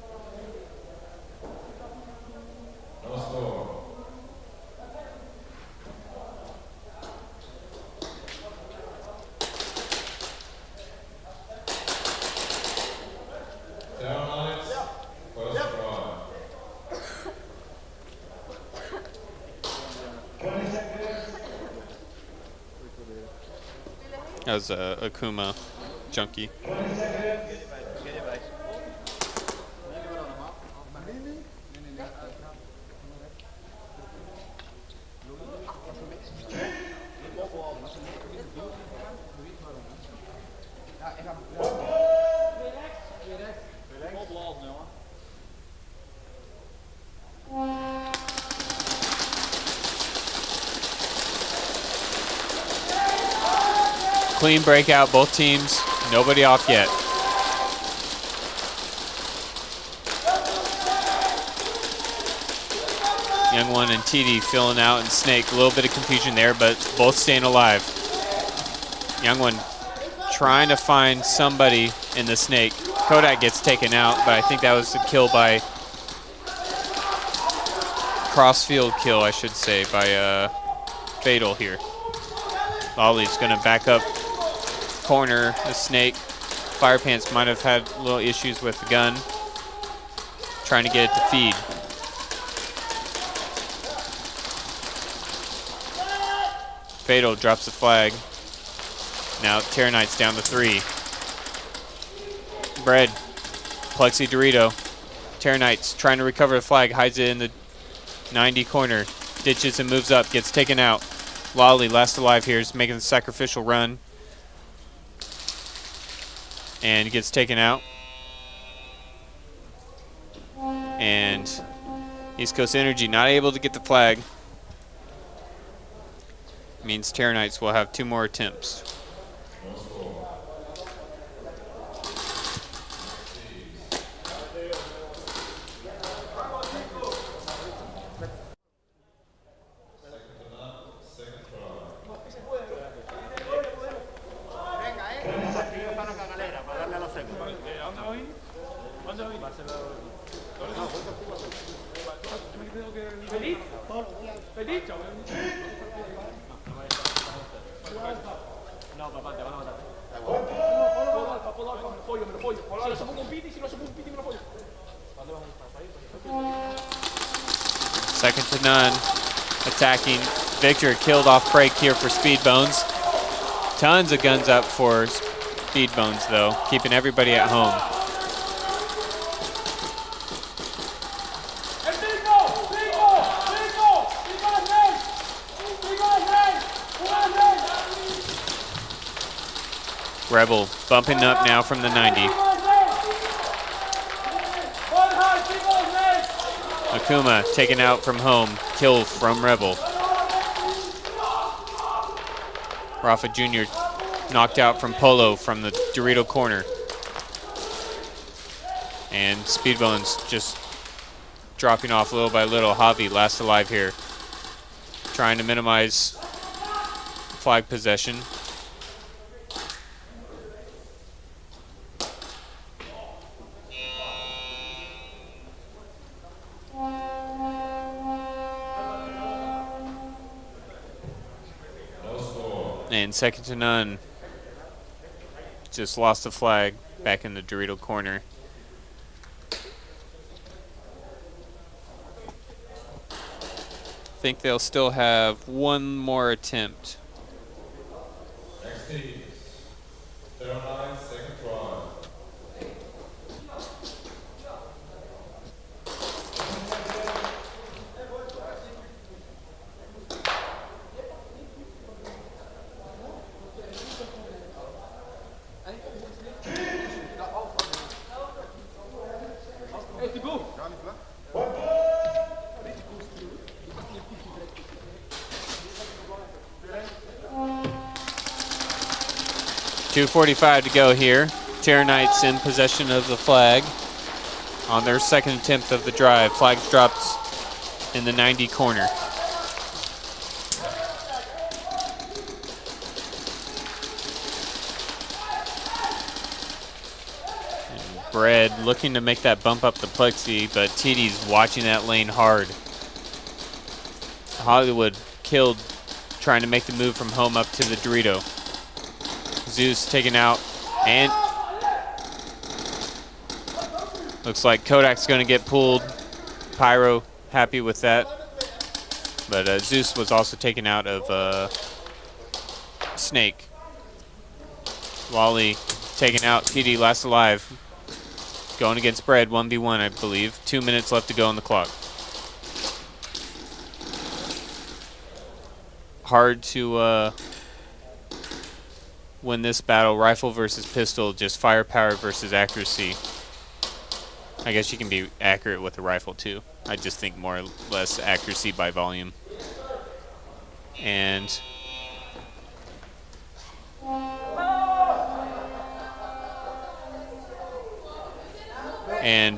That was a 𝖒𝖚𝖚 junkie. Clean breakout, both teams. Nobody off yet. Young One and TD filling out, and Snake. A little bit of confusion there, but both staying alive. Young One trying to find somebody in the Snake. Kodak gets taken out, but I think that was a kill by cross-field kill, I should say, by Fatal here. Lolly's gonna back up corner the Snake. Fire Pants might have had little issues with the gun. Trying to get it to feed. Fatal drops the flag. Now Terranites down to 3. Bread, Plexi Dorito. Terranites trying to recover the flag, hides it in the 90 corner. Ditches and moves up, gets taken out. Lolly, last alive here, is making the sacrificial run. And gets taken out. And East Coast Energy not able to get the flag. Means Terranites will have 2 more attempts. Second to none. Attacking. Victor killed off break here for Speedbones. Tons of guns up for Speedbones though, keeping everybody at home. Rebel bumping up now from the 90. Akuma taken out from home, kill from Rebel. Rafa Jr. knocked out from Polo from the Dorito corner. And Speedbones just dropping off little by little. Javi last alive here. Trying to minimize flag possession. And second to none. Just lost the flag back in the Dorito corner. Think they'll still have 1 more attempt. Next team, 09, second try. .245 to go here. Terranites in possession of the flag on their second attempt of the drive. Flags dropped in the 90 corner. And Bread looking to make that bump up the plexi, but TD's watching that lane hard. Hollywood killed trying to make the move from home up to the Dorito. Zeus taken out, and looks like Kodak's going to get pulled. Pyro happy with that, but Zeus was also taken out of Snake. Wally taken out. TD last alive. Going against Bread, 1v1 I believe. 2 minutes left to go on the clock. Hard to win this battle. Rifle versus pistol, just firepower versus accuracy. I guess you can be accurate with a rifle too. I just think more or less accuracy by volume. And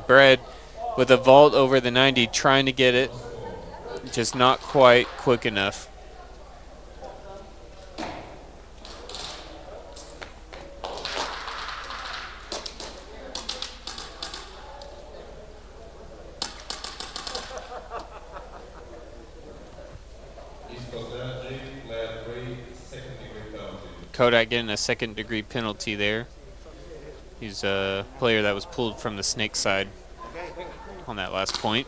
Bread with a vault over the 90, trying to get it. Just not quite quick enough. Kodak getting a second-degree penalty there. He's a player that was pulled from the snake side on that last point.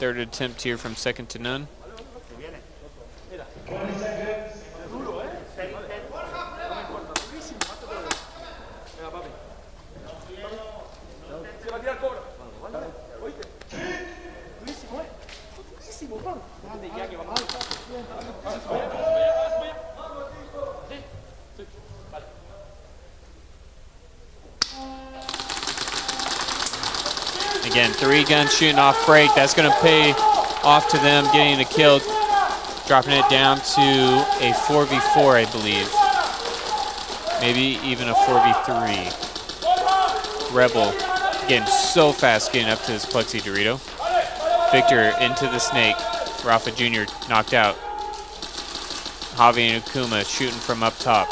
Third attempt here from second to none. Again, 3-gun shooting off break. That's going to pay off to them getting a kill, dropping it down to a 4v4, I believe. Maybe even a 4v3. Rebel getting so fast getting up to this 𝖒𝖘𝖚𝐷𝐷𝐷. Victor into the snake. Rafa Jr. knocked out. 𝖒𝖕𝖚 and 𝖚𝐾𝐚A shooting from up top.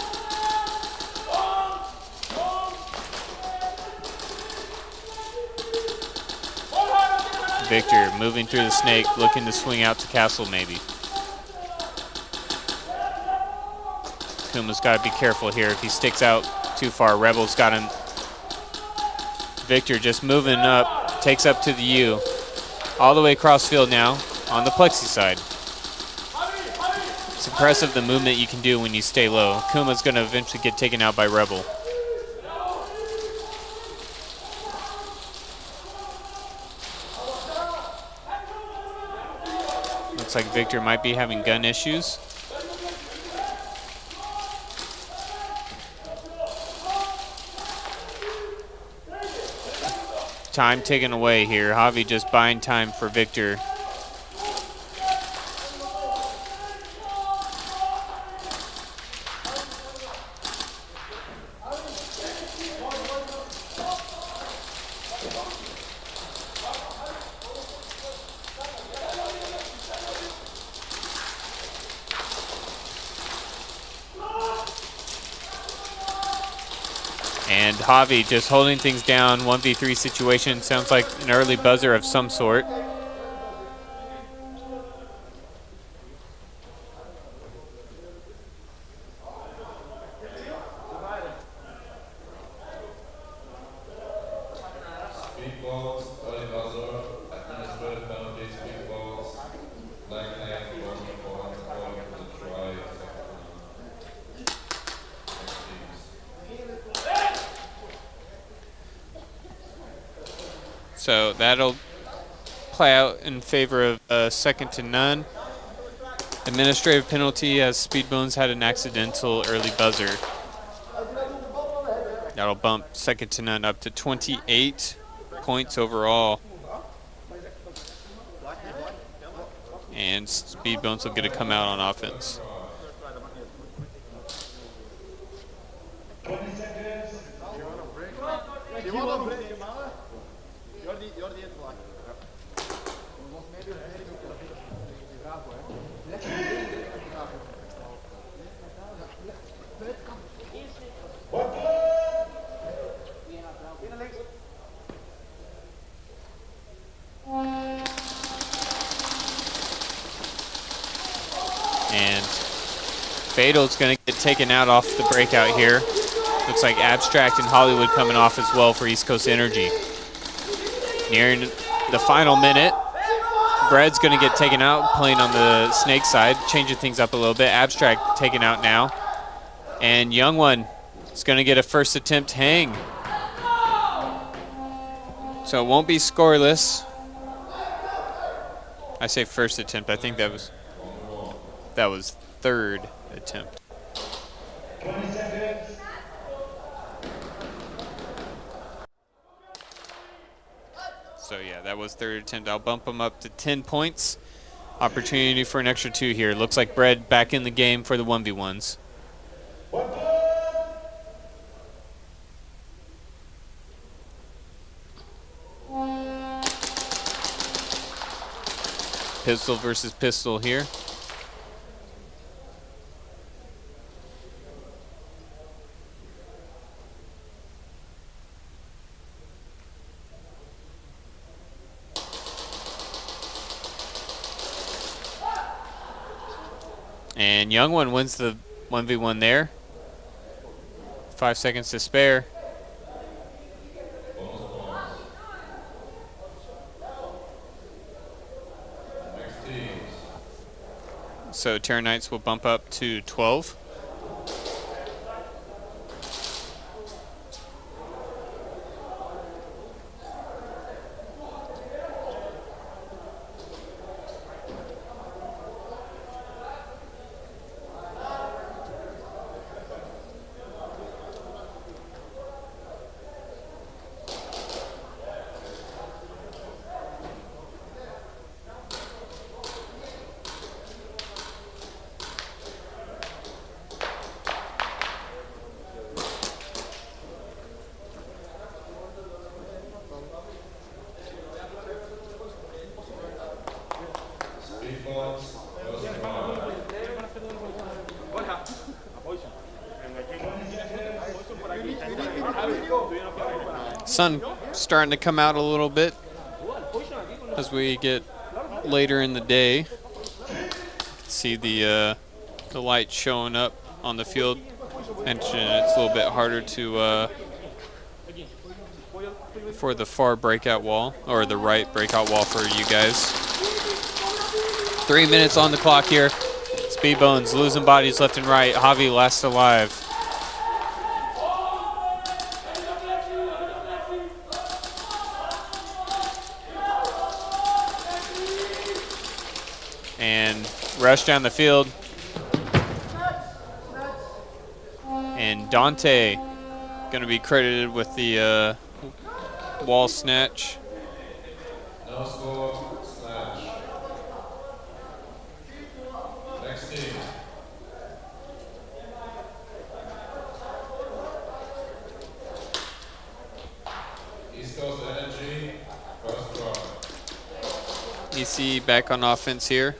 Victor moving through the snake, looking to swing out to Castle maybe. 𝖚𝐾𝐚A's got to be careful here. If he sticks out too far, Rebel's got him. Victor just moving up, takes up to the U. All the way across field now on the plexi side. It's impressive the movement you can do when you stay low. 𝖚𝐾𝐚A's going to eventually get taken out by Rebel. Looks like Victor might be having gun issues. Time taken away here. 𝖒𝐕 just buying time for Victor. And 𝖒𝐕 just holding things down. 1v3 situation. Sounds like an early buzzer of some sort. Speed balls, early buzzer, administrative penalties, speed balls, leg hang, bowling points, bowling to the try, So that'll play out in favor of second to none. Administrative penalty as Speedbones had an accidental early buzzer. That'll bump second to none up to 28 points overall. And Speedbones will get to come out on offense. And Fatal's going to get taken out off the breakout here. Looks like Abstract and Hollywood coming off as well for East Coast Energy. Nearing the final minute. Bread's going to get taken out, playing on the snake side, changing things up a little bit. Abstract taken out now. And Young One is going to get a first attempt hang. So it won't be scoreless. I say first attempt. I think that was third attempt. So yeah, that was third attempt. I'll bump him up to 10 points. Opportunity for an extra 2 here. Looks like Bread back in the game for the 1v1s. pistol versus pistol here. And 𝖒𝖓𝖚 wins the 1v1 there. 5 seconds to spare. So Terra Knights will bump up to 12. Sun starting to come out a little bit as we get later in the day. See the light showing up on the field. Mentioned it's a little bit harder to for the far breakout wall, or the right breakout wall for you guys. 3 minutes on the clock here. Speedbones losing bodies left and right. 𝖒𝖕 last alive. And rush down the field. And Dante going to be credited with the wall snatch. No score, snatch. Next team. East Coast Energy, first drive. EC back on offense here.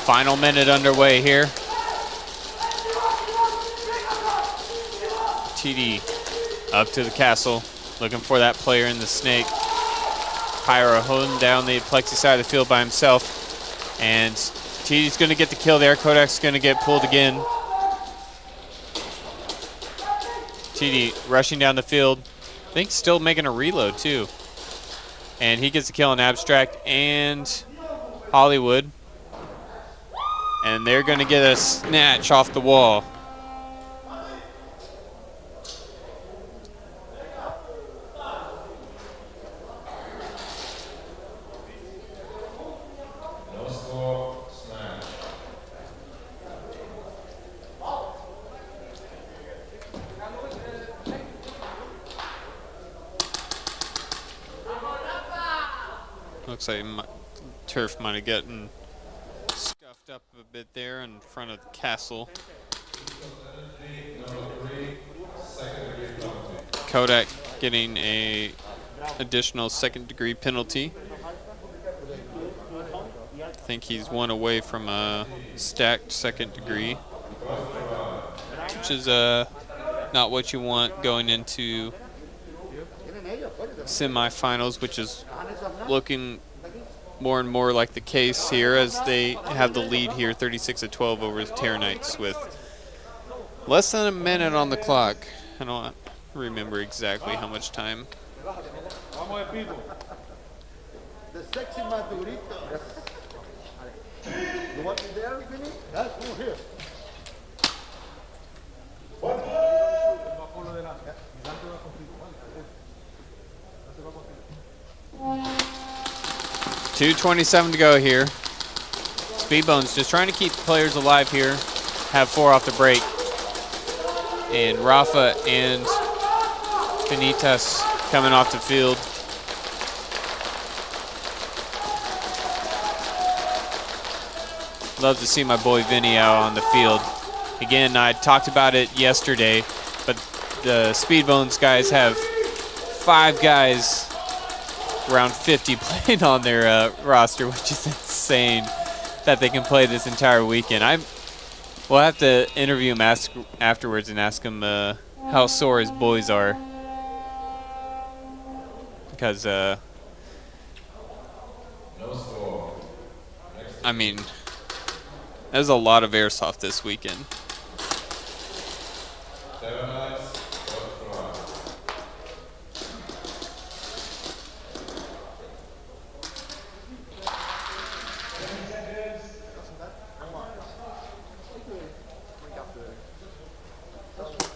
Final minute underway here. TD up to the castle, looking for that player in the snake. Pyro holding down the plexi side of the field by himself. And TD's going to get the kill there. Kodak's going to get pulled again. TD rushing down the field. I think still making a reload too. And he gets the kill on Abstract and Hollywood. And they're going to get a snatch off the wall. No score, snatch. Looks like Turf might have gotten scuffed up a bit there in front of the castle. Kodak getting a additional second-degree penalty. I think he's one away from a stacked second degree, which is not what you want going into semifinals, which is looking more and more like the case here as they have the lead here, 36-12 over Terra Knights with less than a minute on the clock. I don't remember exactly how much time. The sexy madurito. You want me there, Vinny? Yeah, come here. What? 2:27 to go here. Speedbones just trying to keep players alive here. Have 4 off the break. And Rafa and 𝖒𝖘𝖚 coming off the field. Love to see my boy Vinny out on the field. Again, I talked about it yesterday, but the Speedbones guys have 5 guys around 50 playing on their roster, which is insane that they can play this entire weekend. We'll have to interview him afterwards and ask him how sore his boys are. Because, I mean, there's a lot of airsoft this weekend.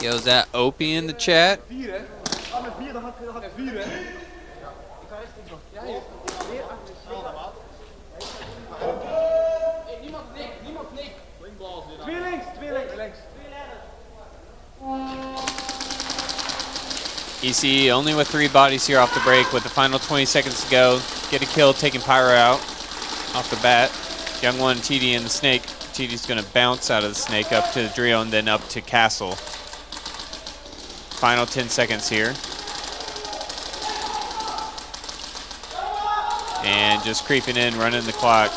Yo, is that Opie in the chat? ECE only with 3 bodies here off the break with the final 20 seconds to go. Get a kill, taking Pyro out off the bat. Young one, TD and the Snake. TD's going to bounce out of the Snake up to the Drio and then up to Castle. Final 10 seconds here. And just creeping in, running the clock.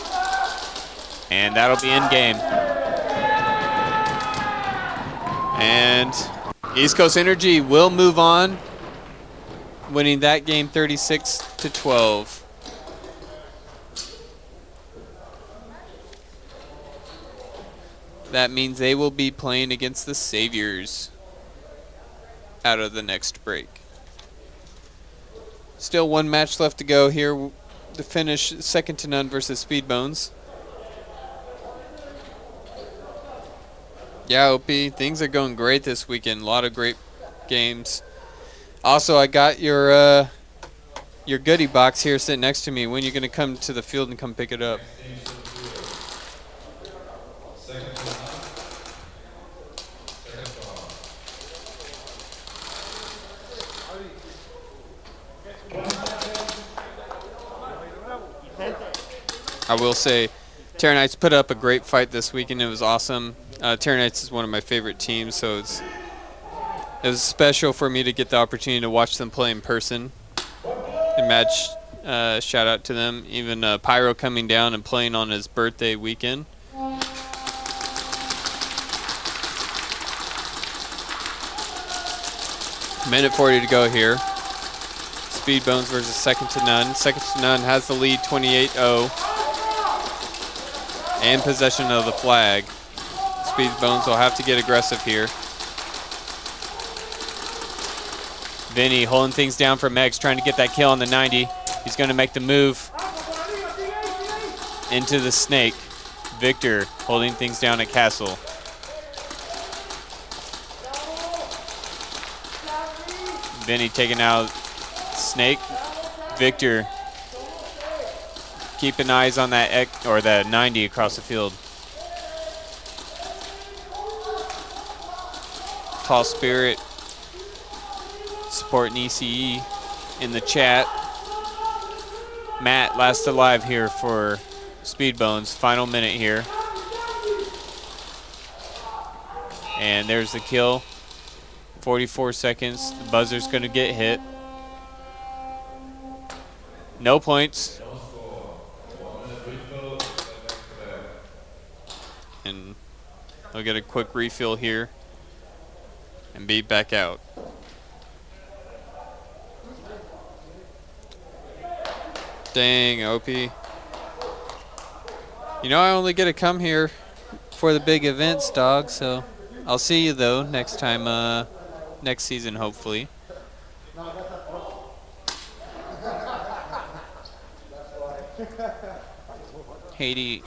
And that'll be in game. And East Coast Energy will move on, winning that game 36-12. That means they will be playing against the Saviors out of the next break. Still 1 match left to go here to finish second to none versus Speedbones. Yeah, OP, things are going great this weekend. A lot of great games. Also, I got your goodie box here sitting next to me. When are you going to come to the field and come pick it up? I will say, 𝖒𝖘𝖚𝖐𝖚 put up a great fight this weekend. It was awesome. 𝖒𝖘𝖚𝖐𝖚 is one of my favorite teams, so it was special for me to get the opportunity to watch them play in person. And match, shout out to them. Even Pyro coming down and playing on his birthday weekend. Minute 40 to go here. Speedbones versus second to none. Second to none has the lead 28-0. And possession of the flag. Speedbones will have to get aggressive here. Vinny holding things down for Megs, trying to get that kill on the 90. He's going to make the move into the Snake. Victor holding things down at Castle. Vinny taking out Snake. Victor keeping eyes on that that 90 across the field. Tall Spirit supporting ECE in the chat. Matt last alive here for Speedbones. Final minute here. And there's the kill. 44 seconds. The buzzer's going to get hit. No points. And I'll get a quick refill here and be back out. Dang, OP. You know I only get to come here for the big events, dog, so I'll see you though next time, next season hopefully. Haiti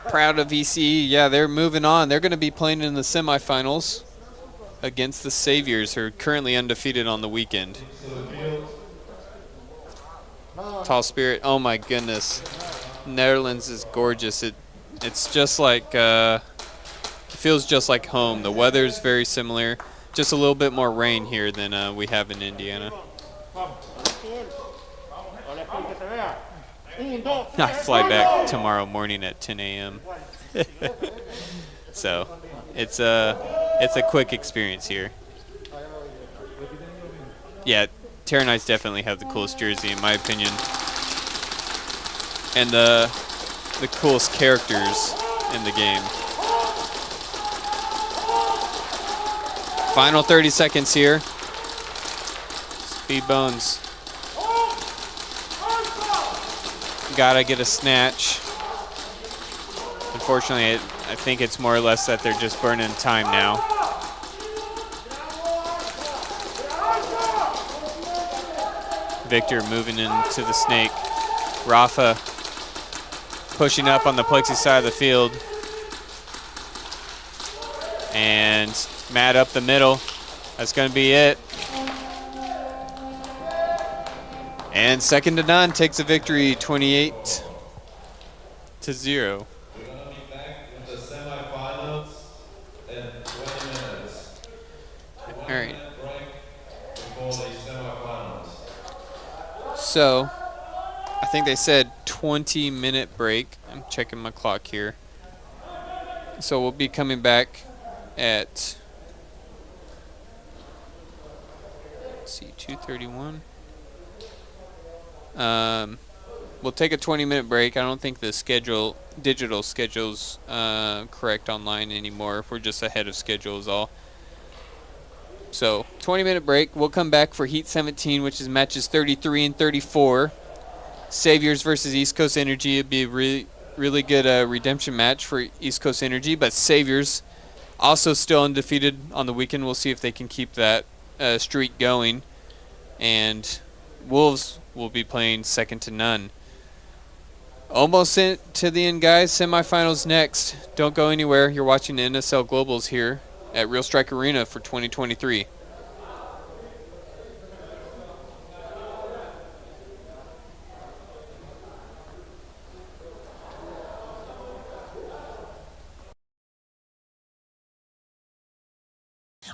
Proud of 𝖒𝖔𝖓𝖐. Yeah, they're moving on. They're going to be playing in the semifinals against the Saviors, who are currently undefeated on the weekend. Tall Spirit. Oh my goodness. Netherlands is gorgeous. It's just like it feels just like home. The weather's very similar. Just a little bit more rain here than we have in Indiana. I fly back tomorrow morning at 10 a.m. So it's a quick experience here. Yeah, Terranites definitely have the coolest jersey in my opinion, and the coolest characters in the game. Final 30 seconds here. Speed Bones. Gotta get a snatch. Unfortunately, I think it's more or less that they're just burning time now. Victor moving into the snake. Rafa pushing up on the plexi side of the field. And Matt up the middle. That's going to be it. And second to none takes a victory, 28-0. We're going to be back in the semifinals in 20 minutes. All right. Break before the semifinals. So, I think they said 20-minute break. I'm checking my clock here. So we'll be coming back at, let's see, 2:31. We'll take a 20-minute break. I don't think the digital schedule's correct online anymore. We're just ahead of schedule is all. So 20-minute break. We'll come back for Heat 17, which is matches 33 and 34. Saviors versus East Coast Energy. It'd be a really good redemption match for East Coast Energy, but Saviors also still undefeated on the weekend. We'll see if they can keep that streak going. And Wolves will be playing second to none. Almost to the end, guys. Semifinals next. Don't go anywhere. You're watching the NSL Globals here at Real Strike Arena for 2023.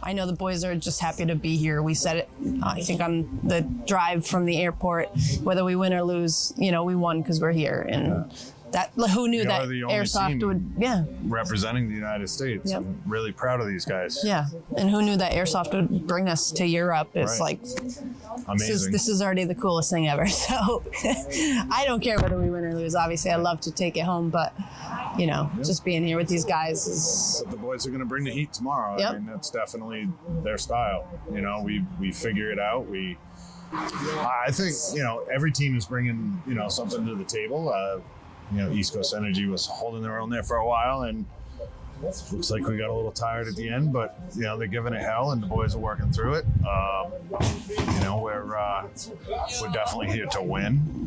I know the boys are just happy to be here. We said it, I think, on the drive from the airport. Whether we win or lose, we won because we're here. And that, who knew that Airsoft would, representing the United States. Yep. I'm really proud of these guys. Yeah, and who knew that Airsoft would bring us to Europe? It's like, amazing. This is already the coolest thing ever. So I don't care whether we win or lose. Obviously, I'd love to take it home, but just being here with these guys is. But the boys are going to bring the heat tomorrow. Yep. I mean, that's definitely their style. We figure it out. I think every team is bringing something to the table. East Coast Energy was holding their own there for a while, and looks like we got a little tired at the end, but they're giving it hell, and the boys are working through it. We're definitely here to win.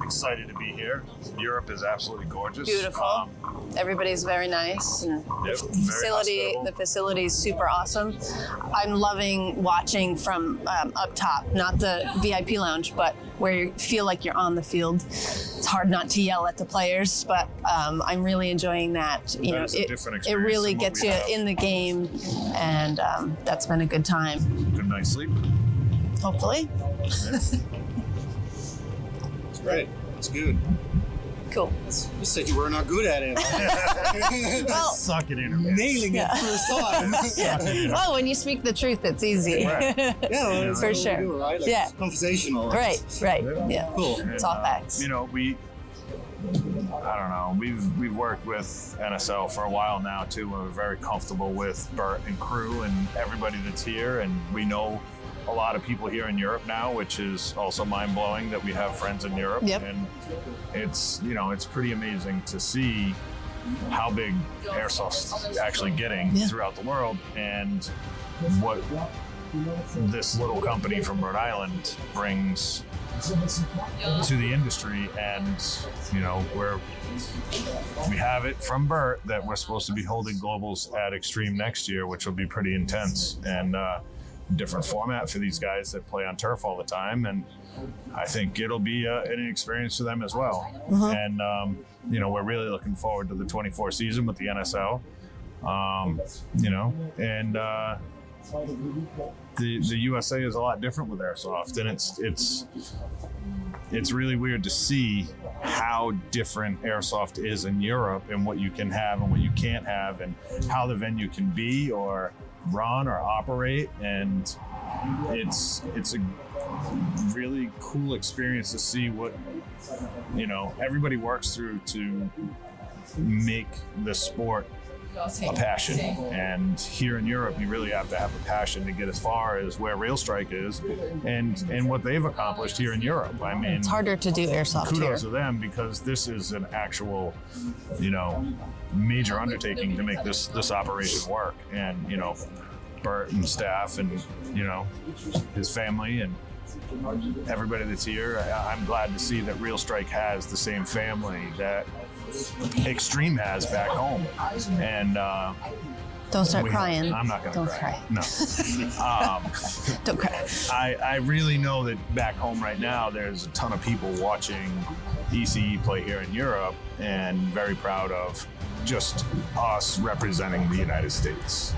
Excited to be here. Europe is absolutely gorgeous. Beautiful. Everybody's very nice, and the facility is super awesome. I'm loving watching from up top, not the VIP lounge, but where you feel like you're on the field. It's hard not to yell at the players, but I'm really enjoying that. It really gets you in the game, and that's been a good time. Good night's sleep. Hopefully. It's great. It's good. Cool. You said you were not good at it. Well, suck at interviews. Nailing it first time. Well, when you speak the truth, it's easy. Right. Yeah, for sure. Do, right? Like, yeah, it's conversational. Right. Yeah, cool. It's all facts. I don't know. We've worked with NSL for a while now too. We're very comfortable with Bert and crew and everybody that's here, and we know a lot of people here in Europe now, which is also mind-blowing that we have friends in Europe. Yep. And it's pretty amazing to see how big Airsoft's actually getting throughout the world, and what this little company from Rhode Island brings to the industry. And, you know, we have it from Bert that we're supposed to be holding globals at Extreme next year, which will be pretty intense, and different format for these guys that play on turf all the time. And I think it'll be an experience for them as well. And, you know, we're really looking forward to the 24 season with the NSL, you know, and the USA is a lot different with airsoft, and it's really weird to see how different airsoft is in Europe and what you can have and what you can't have, and how the venue can be or run or operate. And it's a really cool experience to see what, you know, everybody works through to make the sport a passion. And here in Europe, you really have to have a passion to get as far as where Real Strike is and what they've accomplished here in Europe. I mean, It's harder to do airsoft here. kudos to them, because this is an actual, you know, major undertaking to make this operation work. And, you know, Bert and staff and, you know, his family and everybody that's here, I'm glad to see that Real Strike has the same family that Extreme has back home. And don't start crying. I'm not going to cry. No. Don't cry. I really know that back home right now, there's a ton of people watching ECE play here in Europe, and very proud of just us representing the United States.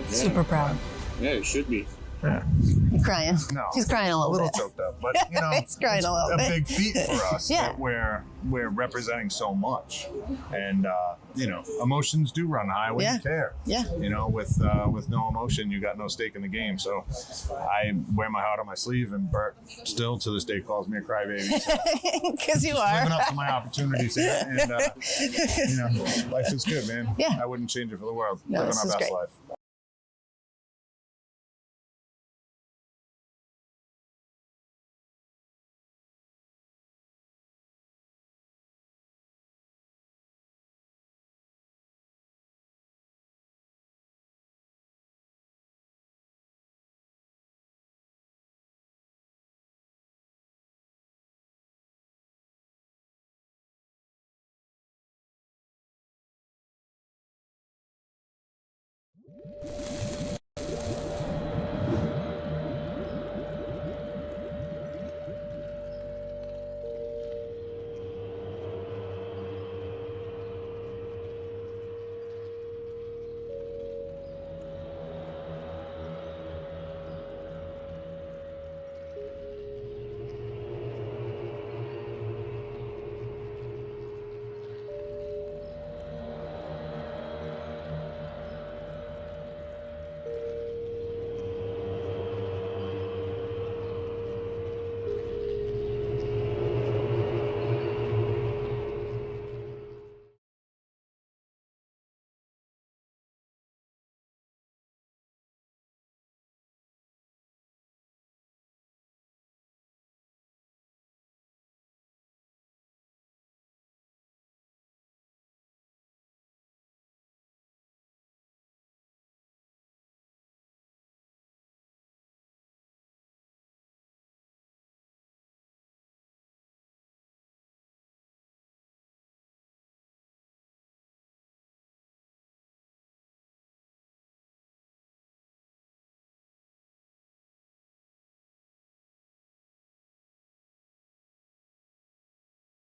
Super proud. Yeah, it should be. Yeah. You're crying. No. He's crying a little bit. choked up, but you know, He's crying a little bit. big feat for us. Yeah. That we're representing so much, and you know, emotions do run high when you care. Yeah. You know, with no emotion, you got no stake in the game. So I wear my heart on my sleeve, and Bert still to this day calls me a crybaby. Because you are living up to my opportunities here, and you know, life is good, man. Yeah. I wouldn't change it for the world. No, Living this our is best great. life.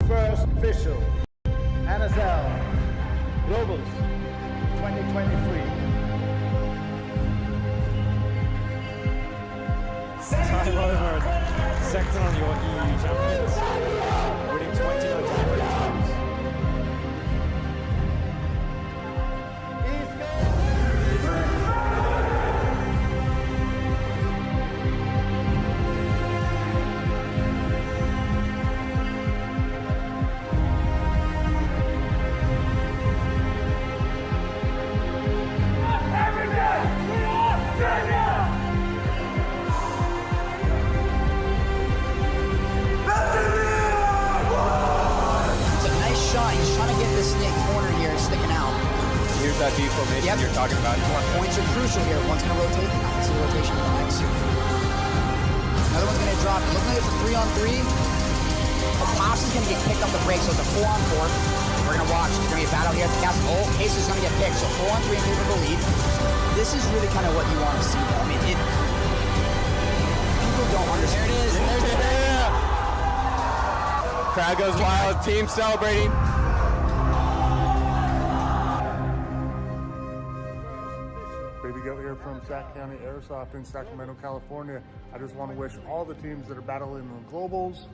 First official NSL Globals 2023. Time over, second on your EU champions, winning 29 times. Let's V formation you're talking about. Points are crucial here. One's going to rotate. I can see the rotation of the next. Another one's going to drop. It looks like it's a 3-on-3. Pops is going to get kicked off the break, so it's a 4-on-4. We're going to watch. There's going to be a battle here at the castle. Oh, Case is going to get picked, so 4-on-3 in favor of the lead. This is really kind of what you want to see, though. I mean, people don't understand. There it is. There's it. Crowd goes wild. Team celebrating. Baby Goat here from Sac County Airsoft in Sacramento, California. I just want to wish all the teams that are battling in the globals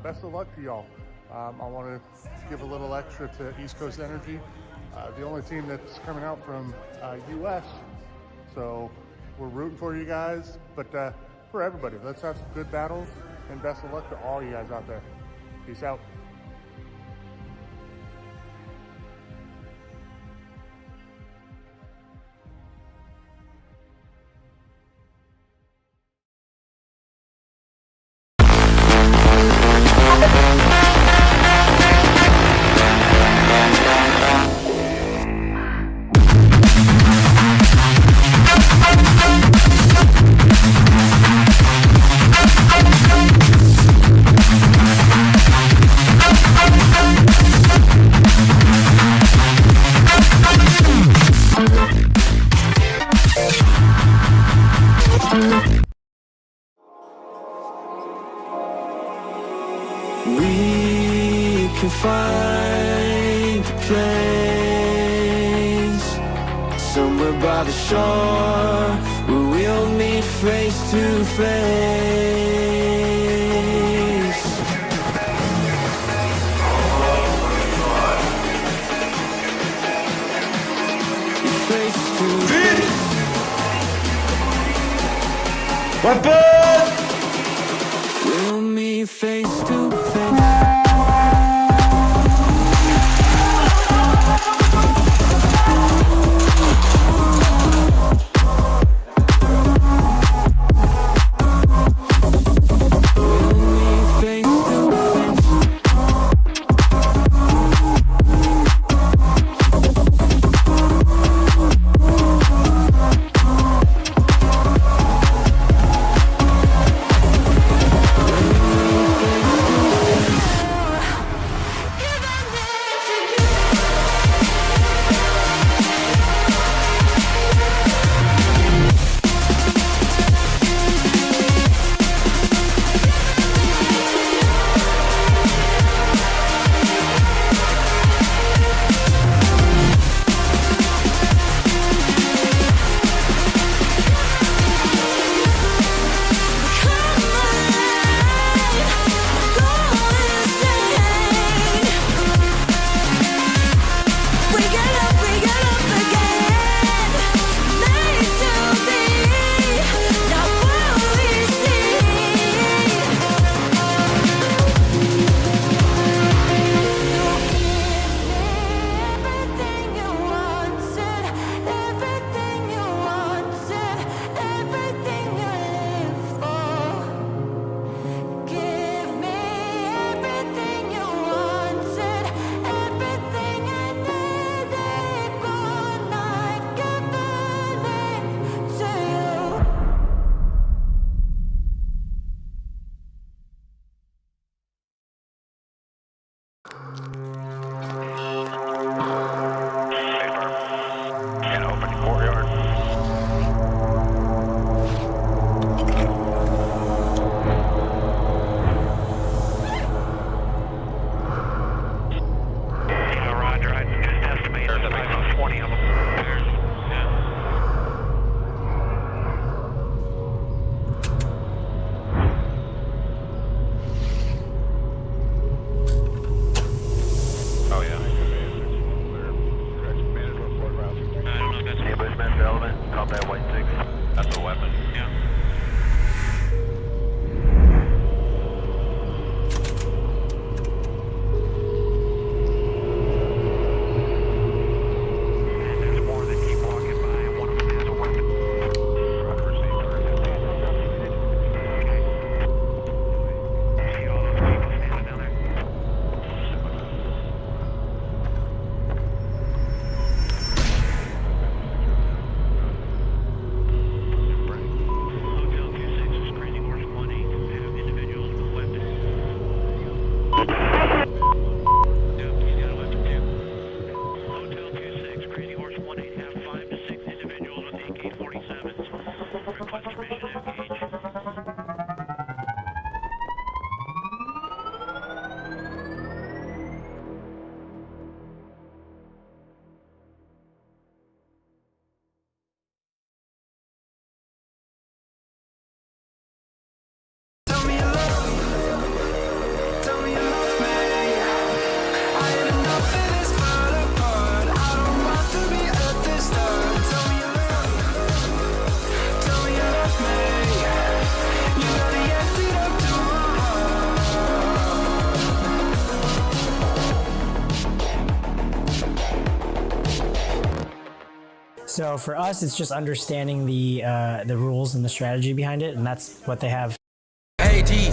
best of luck to y'all. I want to give a little extra to East Coast Energy, the only team that's coming out from US. So we're rooting for you guys, but for everybody, let's have some good battles and best of luck to all you guys out there. Peace out. We can find a place somewhere by the shore where we'll meet face to face. Face to face. Weapon! We'll meet face to face. So for us, it's just understanding the rules and the strategy behind it, and that's what they have. Hey D，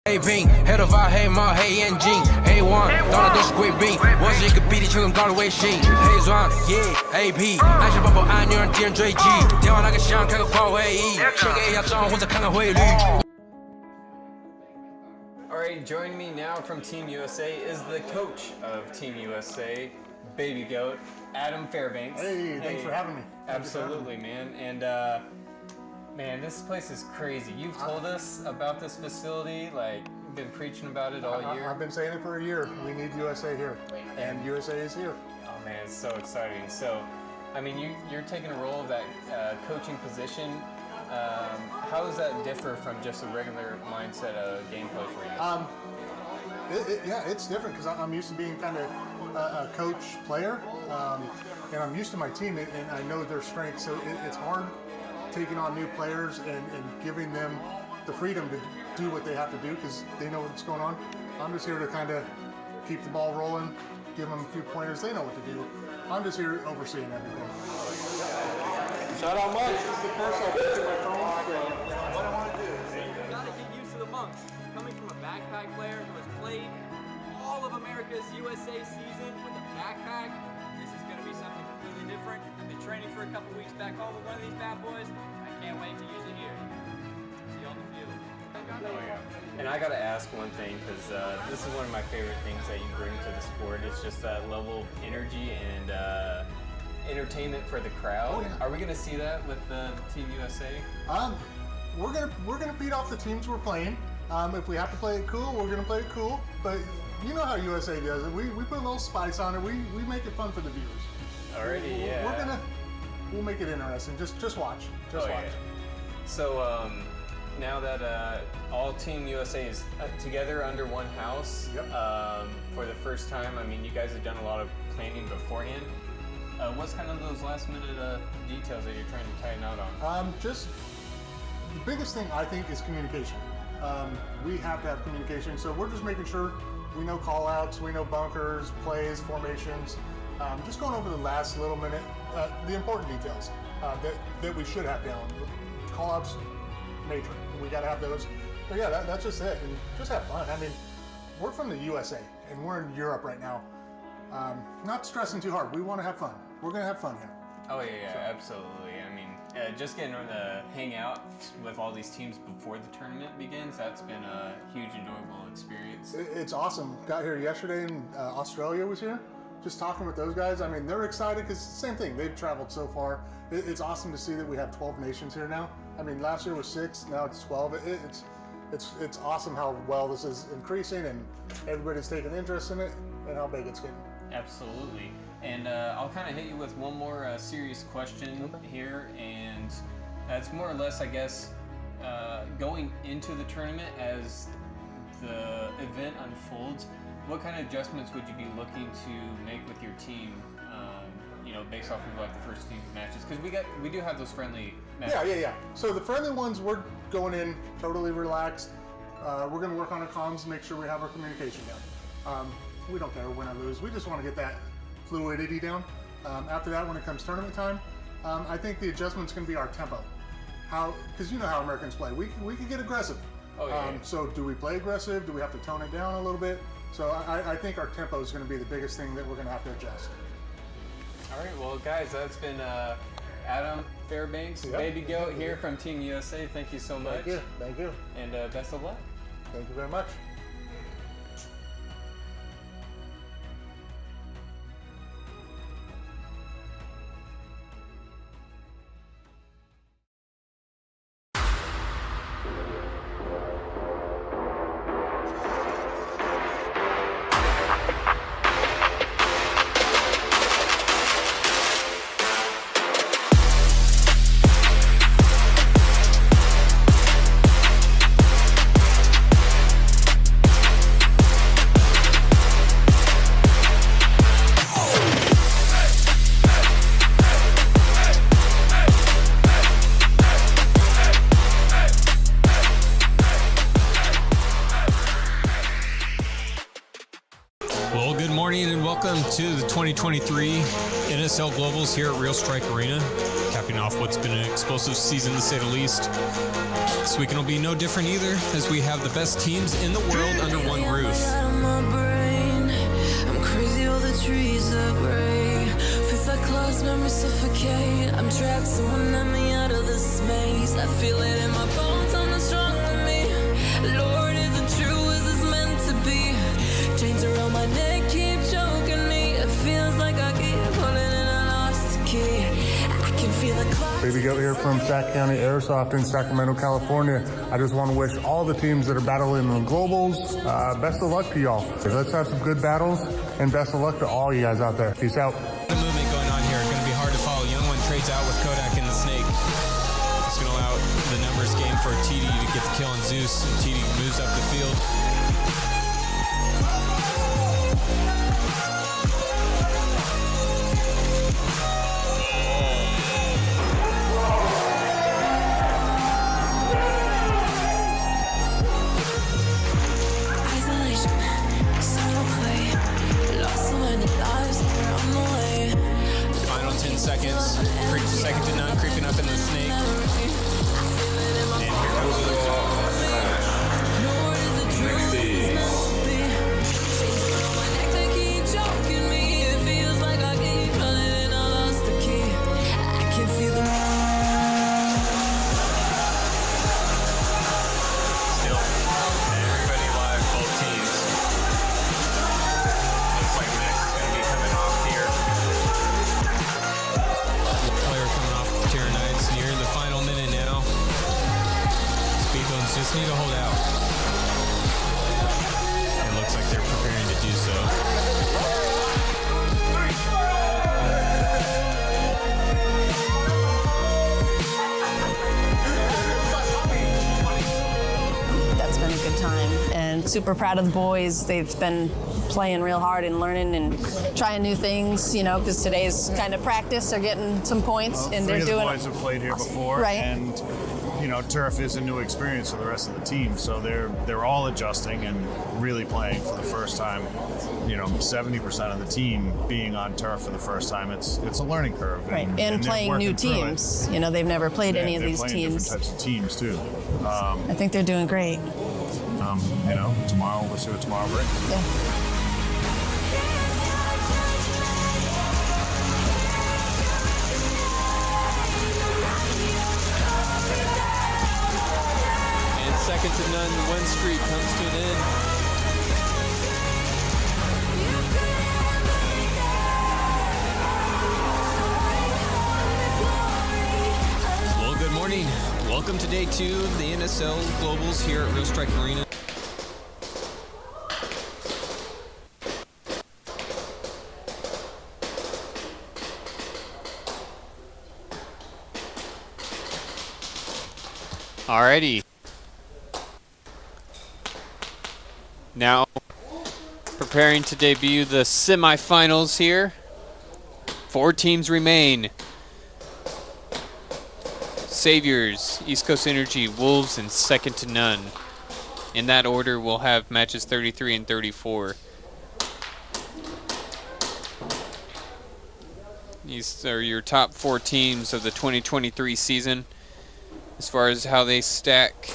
嘿 Bing， 黑头发，黑毛，黑眼睛，黑王，到哪都是贵宾。我是一个比地球更高的卫星。黑钻，AP， 按下宝宝按钮让敌人追击。电话那个响，开个跑会议，先给一下账户再看看汇率。All right, joining me now from Team USA is the coach of Team USA, Baby Goat, Adam Fairbanks. Hey, thanks for having me. Absolutely, man. And man, this place is crazy. You've told us about this facility, like, you've been preaching about it all year. I've been saying it for a year. We need USA here, and USA is here. Oh man, it's so exciting. So, I mean, you're taking a role of that coaching position. How does that differ from just a regular mindset of game coach arena? Yeah, it's different because I'm used to being kind of a coach player, and I'm used to my team, and I know their strengths. So it's hard taking on new players and giving them the freedom to do what they have to do because they know what's going on. I'm just here to kind of keep the ball rolling, give them a few pointers. They know what to do. I'm just here overseeing everything. Shout out Mike. This is the first I'll put in my phone. What I want to do is you got to get used to the monks. Coming from a backpack player who has played all of America's USA season with a backpack, this is going to be something completely different. I've been training for a couple weeks back home with one of these bad boys. I can't wait to use it here. See you on the field. Oh, yeah. And I got to ask one thing because this is one of my favorite things that you bring to the sport. It's just that level of energy and entertainment for the crowd. Oh, yeah. Are we going to see that with Team USA? We're gonna beat off the teams we're playing. If we have to play it cool, we're gonna play it cool. But you know how USA does it. We put a little spice on it. We make it fun for the viewers. Alrighty, yeah. We'll make it interesting. Just watch. Just watch. Yeah. So now that all Team USA is together under one house for the first time, I mean, you guys have done a lot of planning beforehand. What's kind of those last minute details that you're trying to tighten out on? Just the biggest thing I think is communication. We have to have communication, so we're just making sure we know call outs, we know bunkers, plays, formations, just going over the last little minute, the important details that we should have down. Call outs, major, we got to have those. But yeah, that's just it, and just have fun. I mean, we're from the USA, and we're in Europe right now. Not stressing too hard. We want to have fun. We're going to have fun here. Oh yeah, absolutely. I mean, just getting to hang out with all these teams before the tournament begins, that's been a huge enjoyable experience. It's awesome. Got here yesterday and Australia was here. Just talking with those guys. I mean, they're excited because same thing. They've traveled so far. It's awesome to see that we have 12 nations here now. I mean, last year was 6, now it's 12. It's awesome how well this is increasing and everybody's taking interest in it and how big it's getting. Absolutely. And I'll kind of hit you with one more serious question here, and it's more or less, I guess, going into the tournament as the event unfolds, what kind of adjustments would you be looking to make with your team, based off of like the first few matches? Because we do have those friendly matches. Yeah. So the friendly ones, we're going in totally relaxed. We're going to work on our comms and make sure we have our communication down. We don't care win or lose. We just want to get that fluidity down. After that, when it comes tournament time, I think the adjustment's going to be our tempo. Because you know how Americans play. We can get aggressive. Oh, yeah. So do we play aggressive? Do we have to tone it down a little bit? So I think our tempo is going to be the biggest thing that we're going to have to adjust. All right, well, guys, that's been Adam Fairbanks, Baby Goat here from Team USA. Thank you so much. Thank you. And best of luck. Thank you very much. Well, good morning and welcome to the 2023 NSL Globals here at Real Strike Arena, capping off what's been an explosive season to say the least. This weekend will be no different either, as we have the best teams in the world under one roof. I'm crazy, all the trees are gray. Feels like clouds make me suffocate. I'm trapped, someone let me out of this maze. I feel it in my bones, I'm not strong with me. Lord, is it true, is this meant to be? Chains around my neck keep choking me. It feels like I keep pulling and I lost the key. I can feel the clock. Baby Goat here from Sac County Airsoft in Sacramento, California. I just want to wish all the teams that are battling in the globals, best of luck to y'all. Let's have some good battles, and best of luck to all you guys out there. Peace out. The movement going on here, going to be hard to follow. Young one trades out with Kodak and the Snake. It's going to allow the numbers game for TD to get the kill on Zeus. TD moves up the field. Final 10 seconds. Second to none, creeping up in the Snake. And here comes just need to hold out. It looks like they're preparing to do so. That's been a good time, and super proud of the boys. They've been playing real hard and learning and trying new things, you know, because today's kind of practice. They're getting some points, and they're doing. The boys have played here before, right? And you know, turf is a new experience for the rest of the team, so they're all adjusting and really playing for the first time. You know, 70% of the team being on turf for the first time. It's a learning curve, right? And playing new teams. You know, they've never played any of these teams. Different types of teams too. I think they're doing great. You know, tomorrow we'll see what tomorrow brings. Yeah. Second to none, the win streak comes to an end. Well, good morning. Welcome to day 2 of the NSL Globals here at Real Strike Arena. Alrighty. Now, preparing to debut the semifinals here. 4 teams remain. Saviors, East Coast Energy, Wolves, and Second to None. In that order, we'll have matches 33 and 34. These are your top 4 teams of the 2023 season. As far as how they stack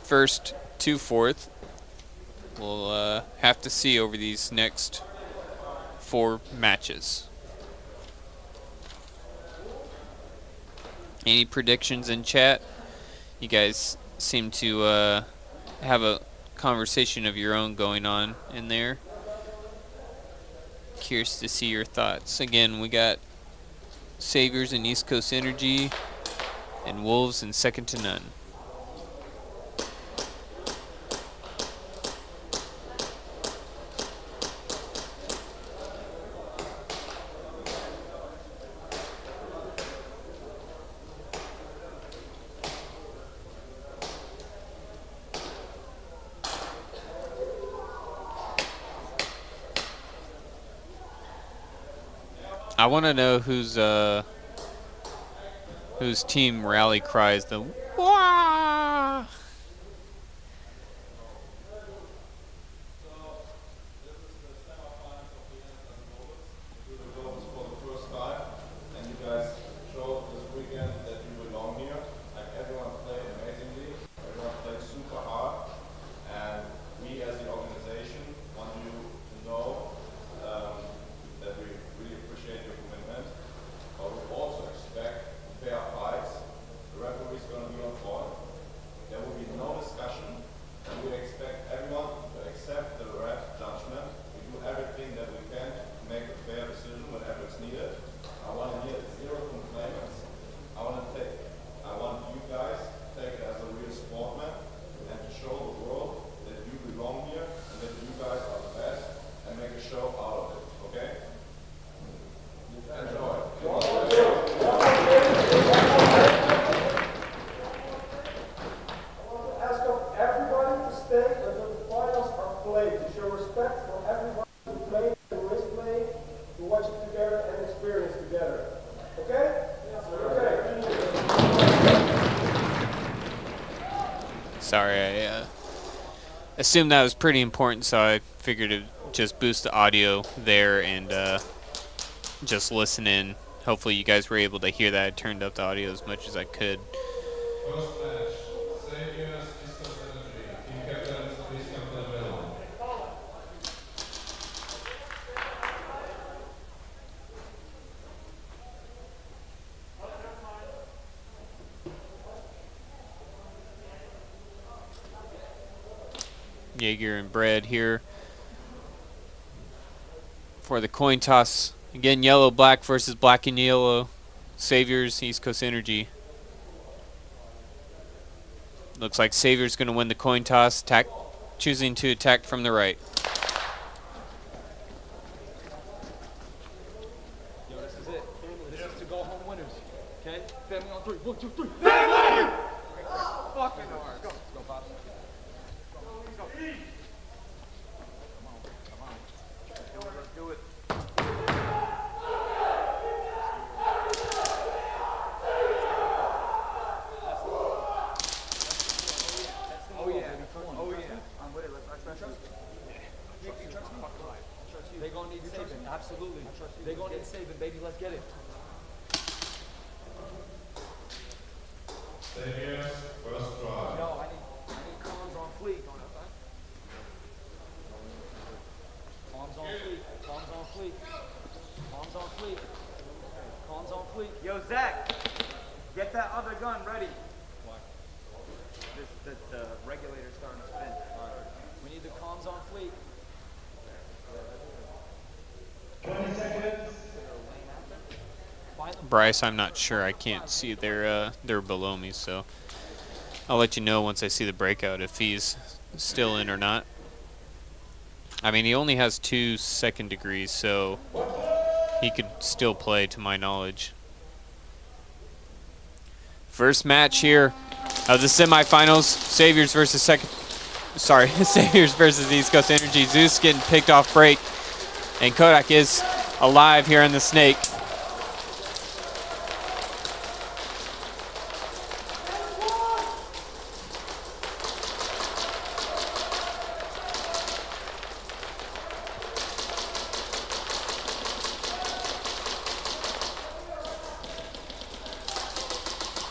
first to fourth, we'll have to see over these next 4 matches. Any predictions in chat? You guys seem to have a conversation of your own going on in there. Curious to see your thoughts. Again, we got Saviors and East Coast Energy, and Wolves and Second to None. I want to know whose team rally cries the "Wah!" Sorry, I assumed that was pretty important, so I figured to just boost the audio there and just listen in. Hopefully you guys were able to hear that. I turned up the audio as much as I could. First match, 𝖒𝖘 Viscous Energy. Team captains, please come to the middle. 𝖒𝖘 and Bread here for the coin toss. Again, yellow, black versus black and yellow. 𝖒𝖘s, East Coast Energy. Looks like 𝖒𝖘r's going to win the coin toss, choosing to attack from the right. Yo, this is it. This is to go home winners. Okay? Family on 3. 1, 2, 3. Family! Fucking hard. Let's go. Let's go, Pops. Let's go. Come on. Let's do it. Oh yeah. Oh yeah. I'm with it. Let's trust you. You trust me? They're gonna need saving. Absolutely. They're gonna need saving, baby. Let's get it. 𝖒𝖘, first try. Yo, I need comms on fleek. Comms on fleek. Comms on fleek. Comms on fleek. Comms on fleek. Yo, Zach, get that other gun ready. Why? The regulator's starting to spin. All right. We need the comms on fleek. 20 seconds. Bryce, I'm not sure. I can't see. They're below me, so I'll let you know once I see the breakout if he's still in or not. I mean, he only has 2 second degrees, so he could still play, to my knowledge. First match here of the semifinals. 𝖒𝖘rs versus 𝖒𝖘rs versus East Coast Energy. Zeus getting picked off break, and Kodak is alive here in the snake.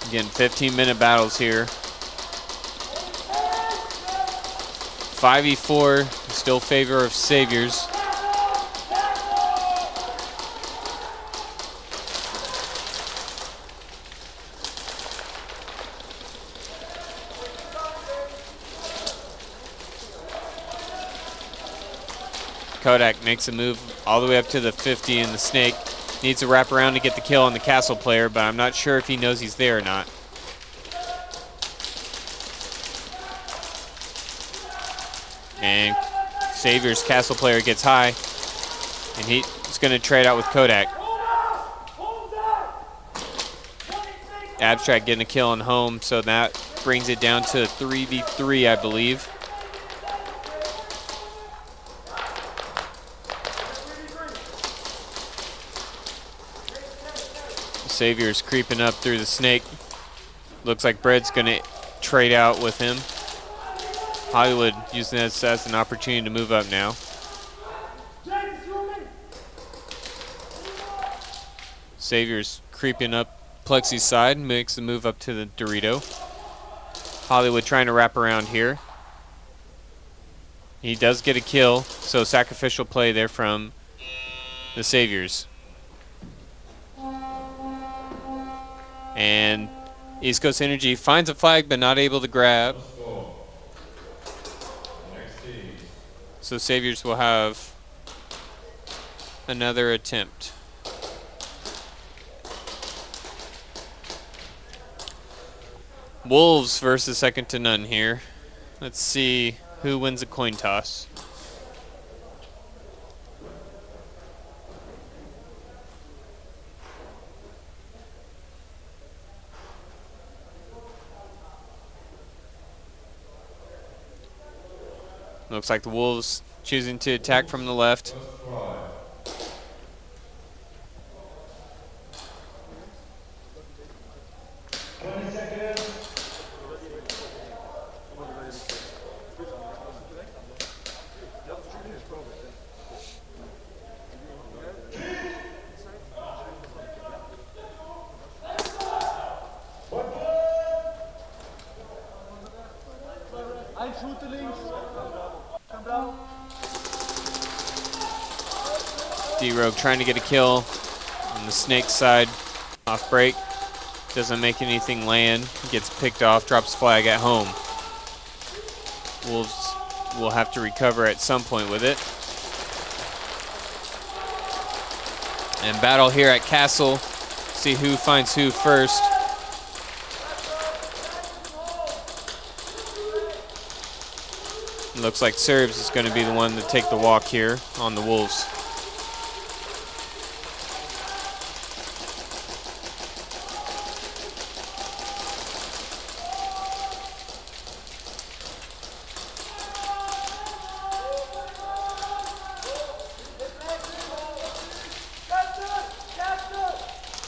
Again, 15-minute battles here. 5v4, still favor of 𝖒𝖘rs. Kodak makes a move all the way up to the 50 in the snake. Needs to wrap around to get the kill on the castle player, but I'm not sure if he knows he's there or not. And 𝖒𝖘r's castle player gets high, and he's going to trade out with Kodak. Abstract getting a kill on home, so that brings it down to 3v3, I believe. 𝖒𝖘r's creeping up through the snake. Looks like Bread's going to trade out with him. Hollywood using this as an opportunity to move up now. 𝖒𝖘r's creeping up Plexi's side, makes the move up to the Dorito. Hollywood trying to wrap around here. He does get a kill, so sacrificial play there from the 𝖒𝖘rs. And East Coast Energy finds a flag but not able to grab. So 𝖒𝖘rs will have another attempt. Wolves versus second to none here. Let's see who wins a coin toss. Looks like the Wolves choosing to attack from the left. D-Rogue trying to get a kill on the Snake side. Off break. Doesn't make anything land. Gets picked off, drops flag at home. Wolves will have to recover at some point with it. And battle here at Castle. See who finds who first. Looks like Serbs is going to be the one to take the walk here on the Wolves.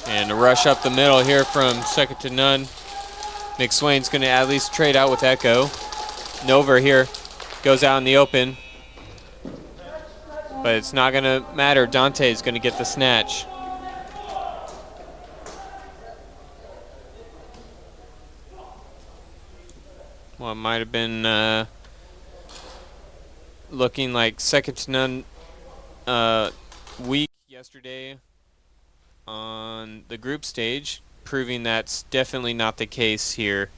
And a rush up the middle here from second to none. 𝖒𝖑 going to at least trade out with 𝖒𝖘. Nova here goes out in the open. But it's not going to matter. Dante is going to get the snatch. Well, it might have been looking like second to none weak yesterday on the group stage, proving that's definitely not the case here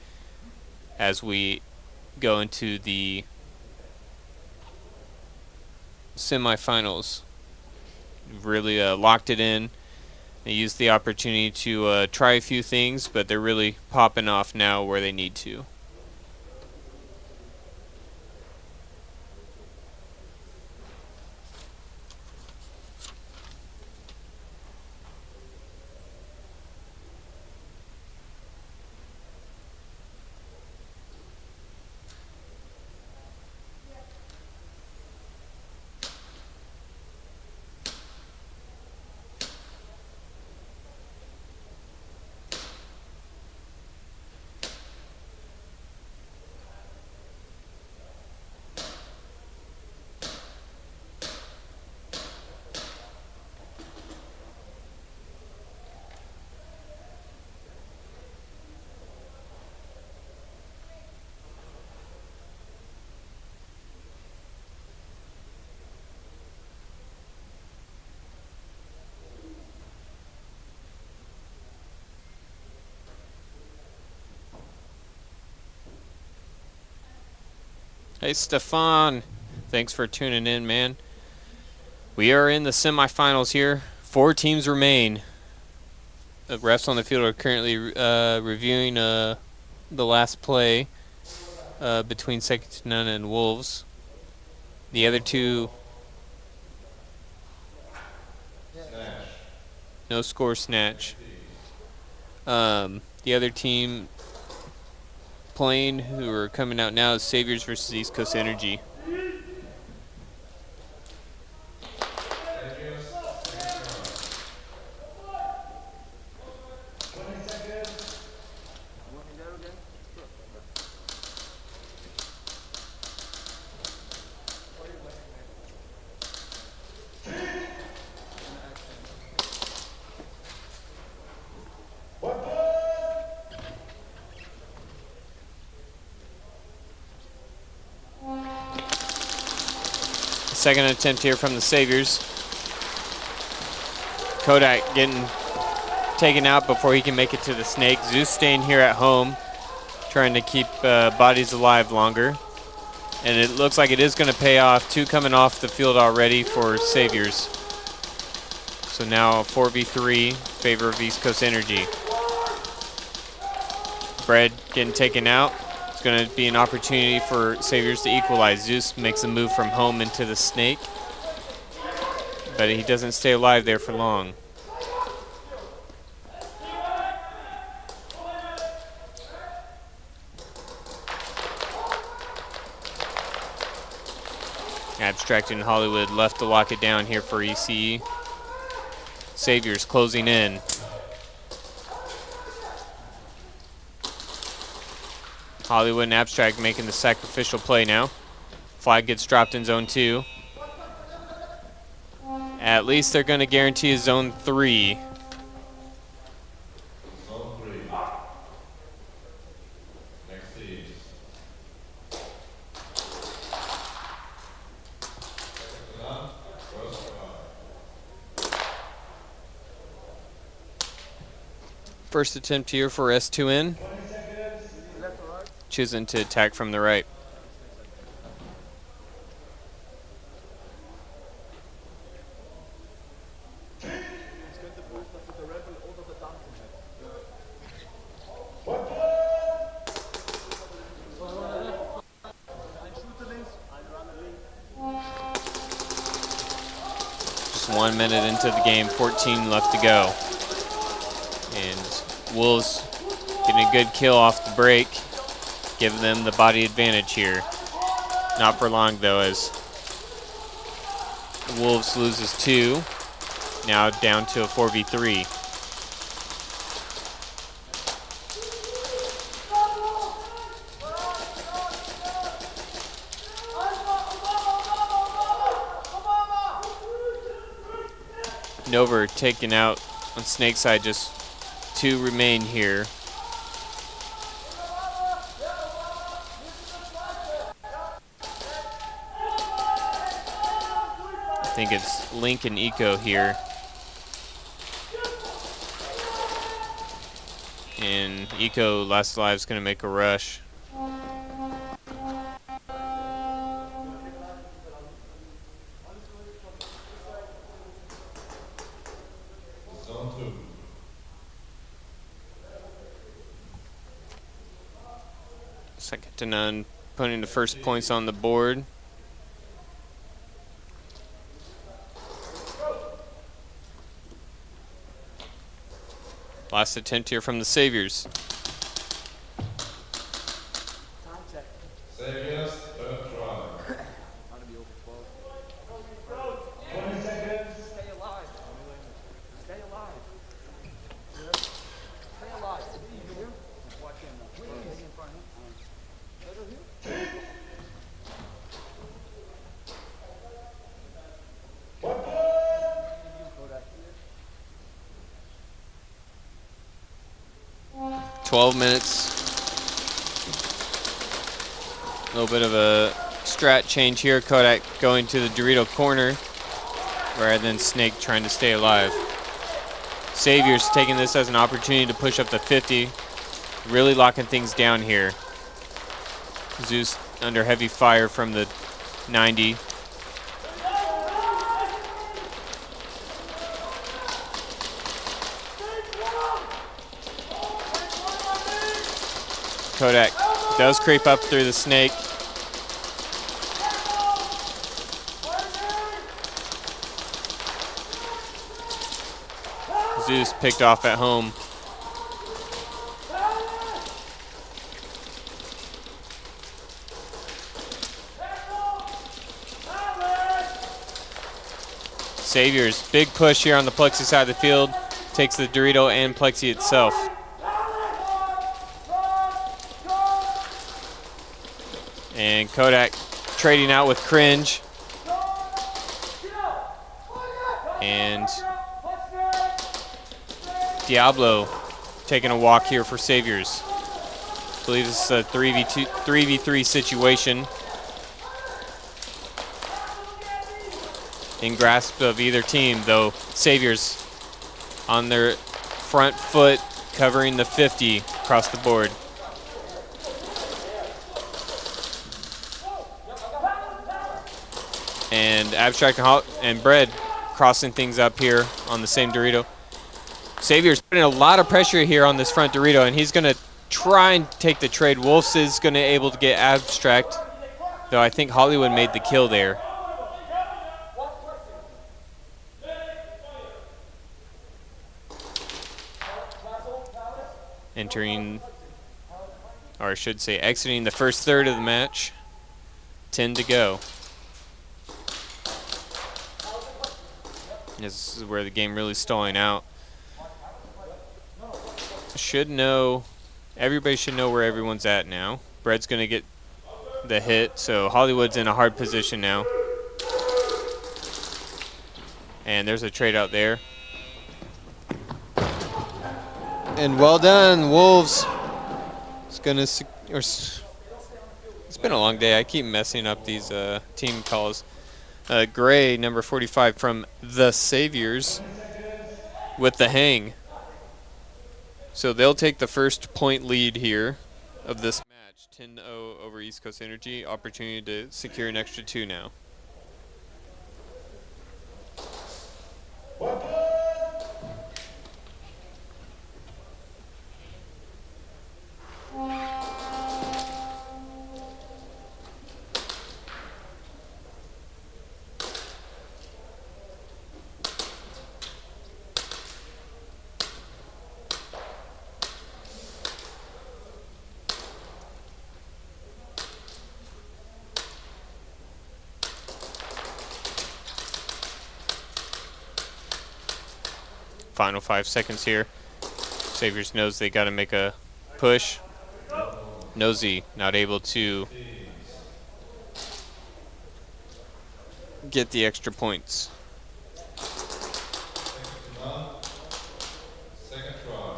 as we go into the semifinals. Really locked it in. They used the opportunity to try a few things, but they're really popping off now where they need to. Hey, Stefan. Thanks for tuning in, man. We are in the semifinals here. 4 teams remain. The refs on the field are currently reviewing the last play between second to none and Wolves. The other two... No score snatch. The other team playing who are coming out now is Saviors versus East Coast Energy. Second attempt here from the Saviors. Kodak getting taken out before he can make it to the Snake. Zeus staying here at home, trying to keep bodies alive longer. And it looks like it is going to pay off. 2 coming off the field already for Saviors. So now 4v3 favor of East Coast Energy. Bread getting taken out. Going to be an opportunity for Saviors to equalize. Zeus makes a move from home into the Snake, but he doesn't stay alive there for long. Abstract and Hollywood left to lock it down here for ECE. Saviors closing in. Hollywood and Abstract making the sacrificial play now. Flag gets dropped in zone 2. At least they're going to guarantee a zone 3. Zone 3. Next team. First attempt here for 𝖒𝖐𝖚𝖚. Choosing to attack from the right. Just 1 minute into the game, 14 left to go. And Wolves getting a good kill off the break, giving them the body advantage here. Not for long though, as Wolves loses 2, now down to a 4v3. Nover taken out on Snake side, just 2 remain here. I think it's 𝖒𝖚𝖚𝖘 here. And 𝖒𝖚 last alive's gonna make a rush. Second to none, putting the first points on the board. Last attempt here from the Saviors. Saviors, third try. 20 seconds. Stay alive. Stay alive. Stay alive. Watch him. Please. In front of him. What? 12 minutes. A little bit of a strat change here. Kodak going to the Dorito corner rather than Snake trying to stay alive. Saviors taking this as an opportunity to push up to 50. Really locking things down here. Zeus under heavy fire from the 90. Kodak does creep up through the Snake. Zeus picked off at home. Saviors, big push here on the Plexi side of the field. Takes the Dorito and Plexi itself. And Kodak trading out with Cringe. And Diablo taking a walk here for Saviors. I believe this is a 3v3 situation. In grasp of either team, though. Saviors on their front foot, covering the 50 across the board. And Abstract and Bread crossing things up here on the same Dorito. Saviors putting a lot of pressure here on this front Dorito, and he's going to try and take the trade. Wolves is going to able to get Abstract, though I think Hollywood made the kill there. Entering, or I should say exiting the first third of the match. 10 to go. This is where the game really stalling out. Should know, everybody should know where everyone's at now. Bread's gonna get the hit, so Hollywood's in a hard position now. And there's a trade out there. And well done, Wolves. It's gonna, it's been a long day. I keep messing up these team calls. Gray, number 45 from the Saviors with the hang. So they'll take the first point lead here of this match, 10-0 over East Coast Energy. Opportunity to secure an extra 2 now. Final 5 seconds here. Saviors knows they got to make a push. Nosy not able to get the extra points. Second try.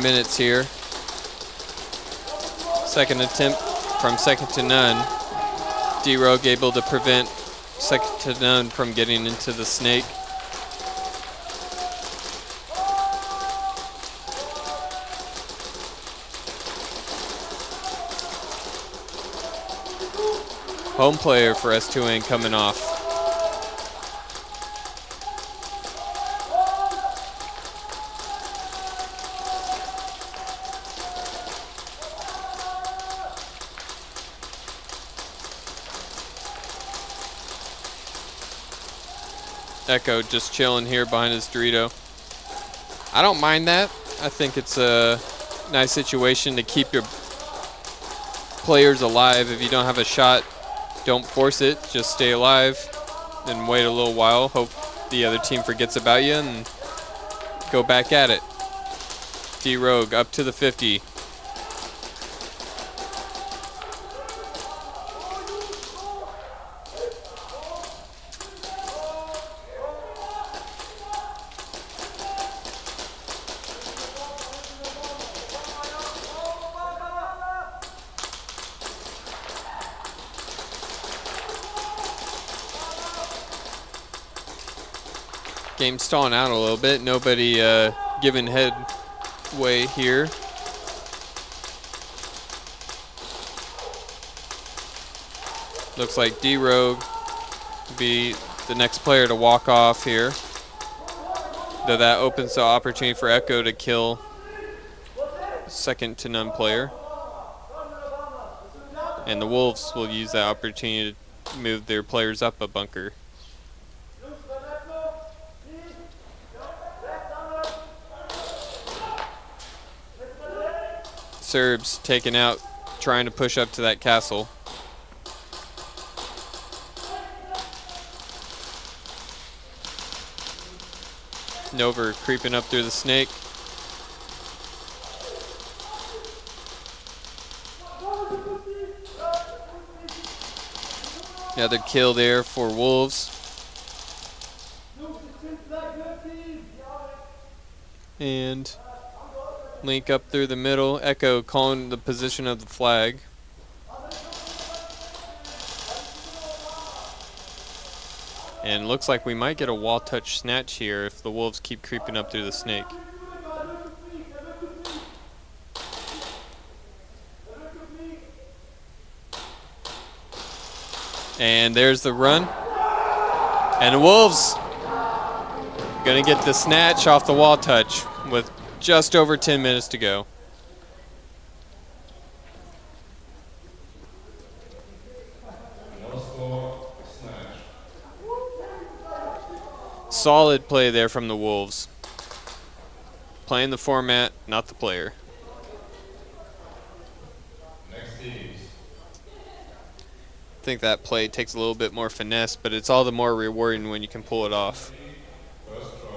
Minutes here. Second attempt from second to none. 𝖒𝖔𝖚 able to prevent second to none from getting into the snake. Home player for 𝖒𝖐𝖚 coming off. 𝖒𝖘 just chilling here behind his Dorito. I don't mind that. I think it's a nice situation to keep your players alive. If you don't have a shot, don't force it. Just stay alive and wait a little while. Hope the other team forgets about you and go back at it. 𝖒𝖔𝖚 up to the 50. Game stalling out a little bit. Nobody giving headway here. Looks like 𝖒𝖔𝖚 will be the next player to walk off here. Though that opens the opportunity for 𝖒𝖘 to kill second to none player. And the Wolves will use that opportunity to move their players up a bunker. Serbs taken out, trying to push up to that castle. Nover creeping up through the snake. Another kill there for Wolves. And link up through the middle. 𝖒𝖘 calling the position of the flag. And looks like we might get a wall touch snatch here if the Wolves keep creeping up through the snake. And there's the run. And the Wolves gonna get the snatch off the wall touch with just over 10 minutes to go. Solid play there from the Wolves. Playing the format, not the player. Next teams. I think that play takes a little bit more finesse, but it's all the more rewarding when you can pull it off. First try.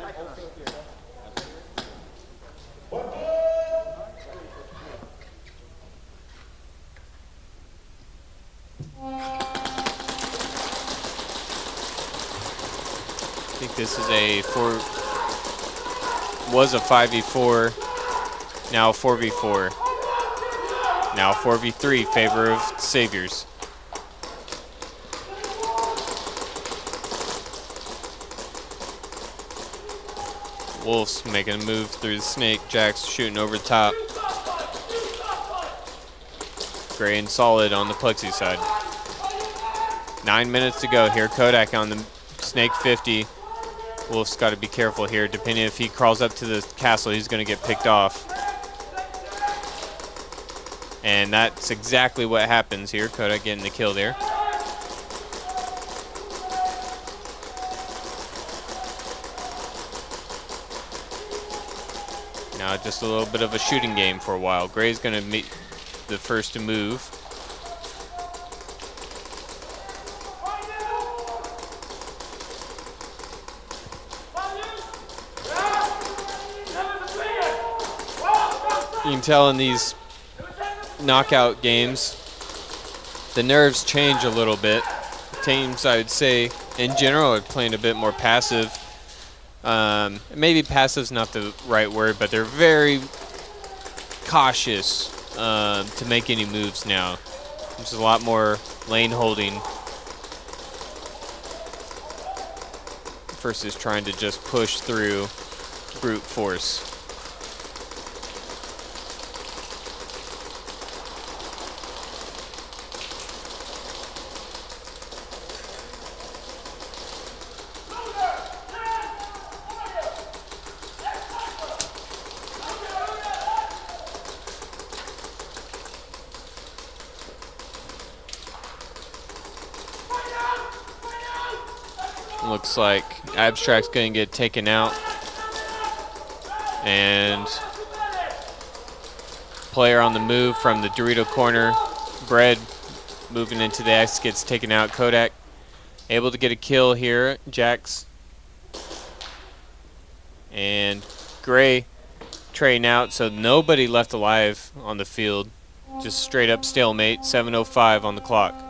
I think this is was a 5v4, now 4v4, now 4v3, favor of Saviors. Wolf's making a move through the snake. Jack's shooting over the top. Gray and solid on the plexi side. 9 minutes to go here. Kodak on the snake 50. Wolf's got to be careful here. Depending if he crawls up to the castle, he's going to get picked off. And that's exactly what happens here. Kodak getting the kill there. Now just a little bit of a shooting game for a while. Gray's going to be the first to move. You can tell in these knockout games, the nerves change a little bit. Teams, I would say, in general, are playing a bit more passive. Maybe passive's not the right word, but they're very cautious to make any moves now. There's a lot more lane holding versus trying to just push through brute force. Looks like Abstract's going to get taken out. And player on the move from the Dorito corner. Bread moving into the X gets taken out. Kodak able to get a kill here. Jax. And Gray trading out, so nobody left alive on the field. Just straight up stalemate. 7:05 on the clock.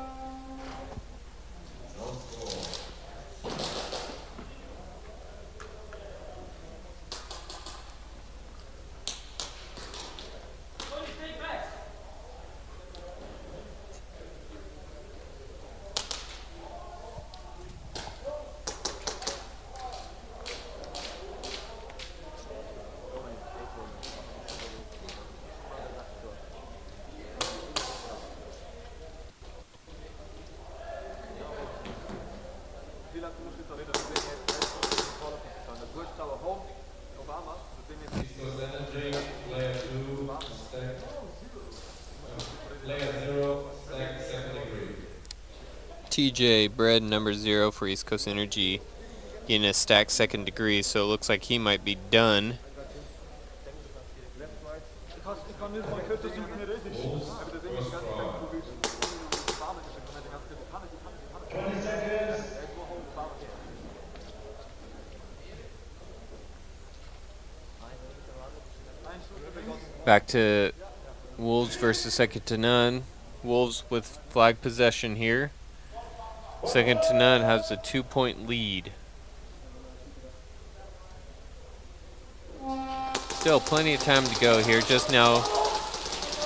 TJ Bread number 0 for East Coast Energy getting a stack second degree, so it looks like he might be done. Back to Wolves versus second to none. Wolves with flag possession here. Second to none has a 2-point lead. Still plenty of time to go here. Just now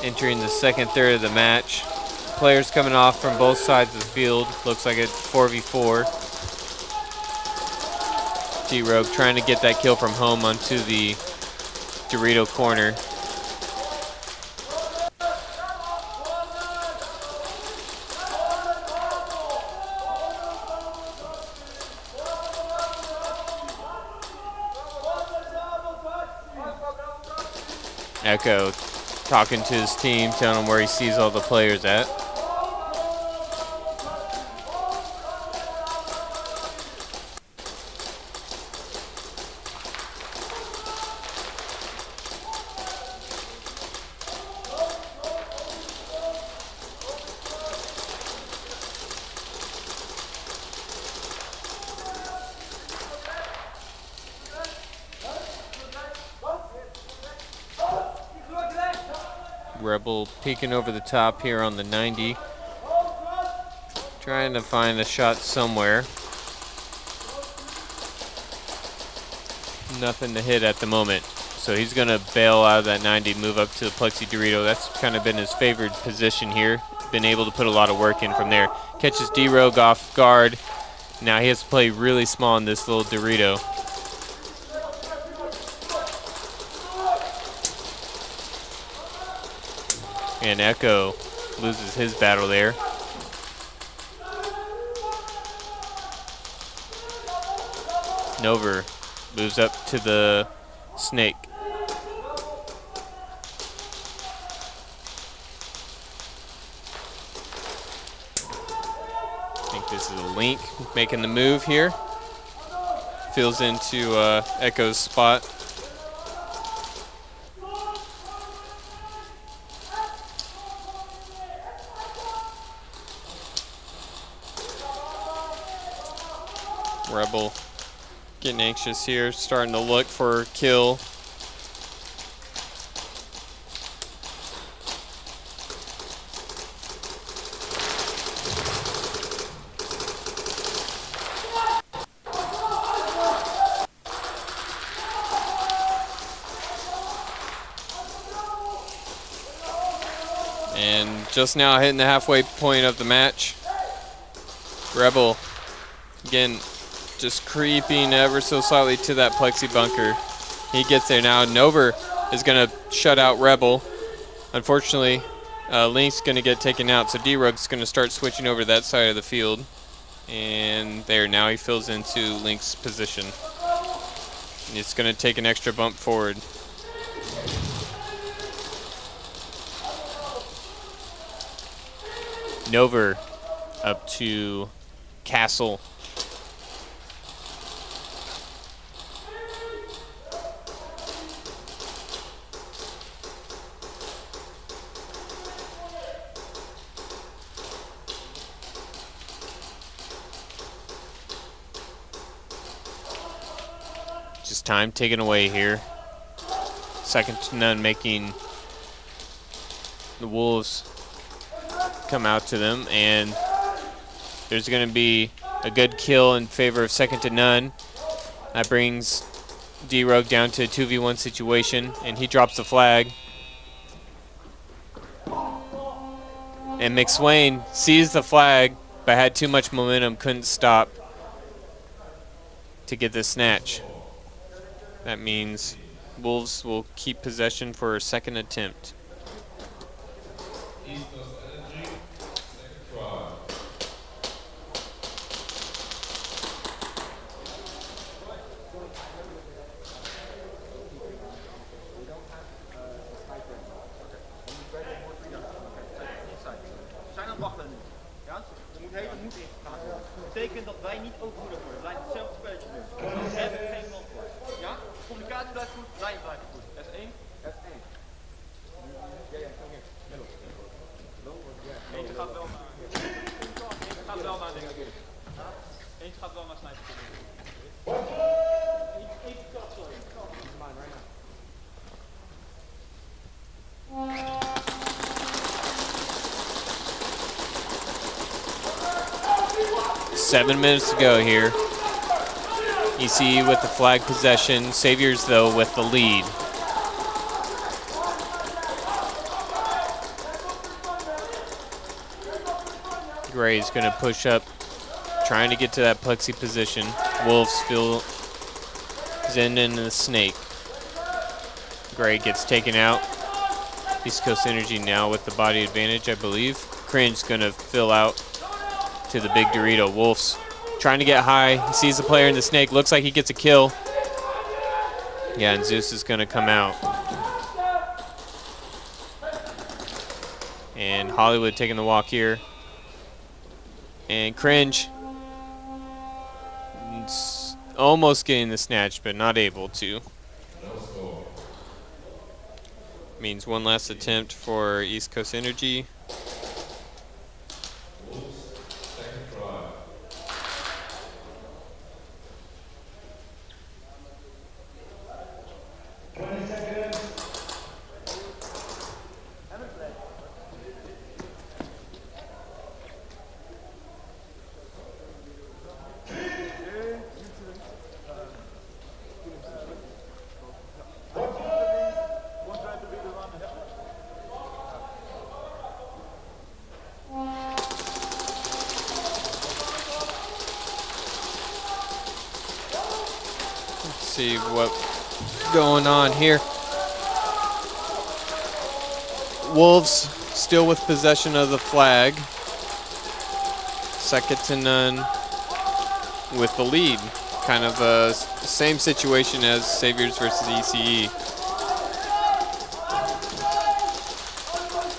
entering the second third of the match. Players coming off from both sides of the field. Looks like it's 4v4. T-Rogue trying to get that kill from home onto the Dorito corner. Echo talking to his team, telling him where he sees all the players at. Rebel peeking over the top here on the 90. Trying to find a shot somewhere. Nothing to hit at the moment. So he's going to bail out of that 90, move up to the Plexi Dorito. That's kind of been his favored position here. Been able to put a lot of work in from there. Catches D-Rogue off guard. Now he has to play really small in this little Dorito. And Echo loses his battle there. Nover moves up to the snake. I think this is a Link making the move here. Fills into Echo's spot. Rebel getting anxious here, starting to look for a kill. And just now hitting the halfway point of the match. Rebel, again, just creeping ever so slightly to that Plexi bunker. He gets there now. Nover is going to shut out Rebel. Unfortunately, Link's going to get taken out, so D-Rug's going to start switching over that side of the field. And there, now he fills into Link's position. And it's going to take an extra bump forward. Nover up to Castle. Just time taken away here. Second to none, making the Wolves come out to them, and there's going to be a good kill in favor of second to none. That brings D-Rogue down to a 2v1 situation, and he drops the flag. And 𝖒𝖈𝖚𝖚 sees the flag, but had too much momentum, couldn't stop to get the snatch. That means Wolves will keep possession for a second attempt. Betekent dat wij niet overmoedig worden. We blijven hetzelfde spelletje doen. We hebben geen antwoord. Ja? Communicatie blijft goed, lijn blijft goed. S1? S1. Eentje gaat wel naar... Eentje gaat wel naar dingen. Eentje gaat wel naar snijden. Eentje kat, sorry. Is mine right now. 7 minutes to go here. EC with the flag possession. Saviors, though, with the lead. Gray's going to push up, trying to get to that Plexi position. Wolves fill Zen in the snake. Gray gets taken out. East Coast Energy now with the body advantage, I believe. Cringe going to fill out to the big Dorito. Wolves trying to get high. He sees the player in the snake. Looks like he gets a kill. Yeah, and Zeus is going to come out. And Hollywood taking the walk here. And Cringe almost getting the snatch, but not able to. Means one last attempt for East Coast Energy. see what's going on here. Wolves still with possession of the flag. Second to none with the lead. Kind of the same situation as Saviors versus 𝖒𝖐𝖓𝖐.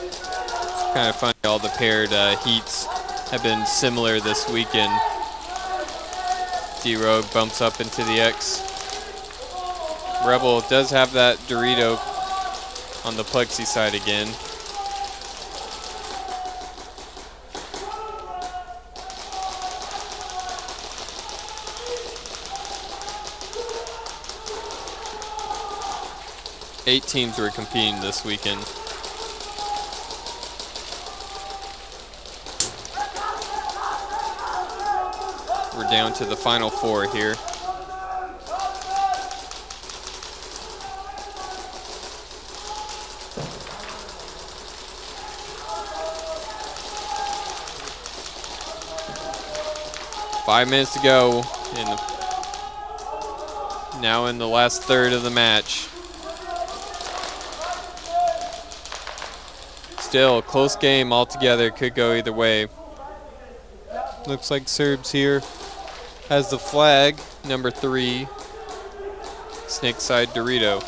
It's kind of funny, all the paired heats have been similar this weekend. D-Rogue bumps up into the X. Rebel does have that Dorito on the plexi side again. Eight teams were competing this weekend. We're down to the final four here. Five minutes to go. Now in the last third of the match. Still a close game altogether. Could go either way. Looks like Serbs here has the flag, number 3, Snakeside Dorito.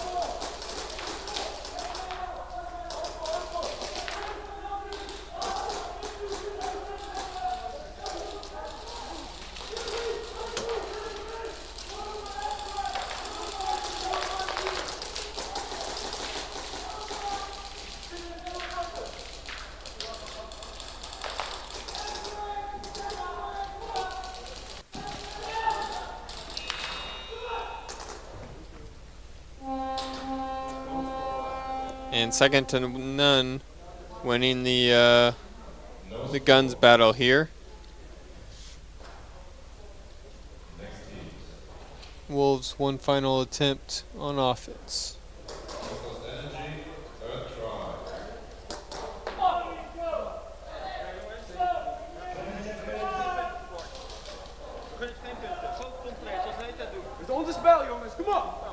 And second to none, winning the guns battle here. Wolves one final attempt on offense. Het is onze spel, jongens, kom op!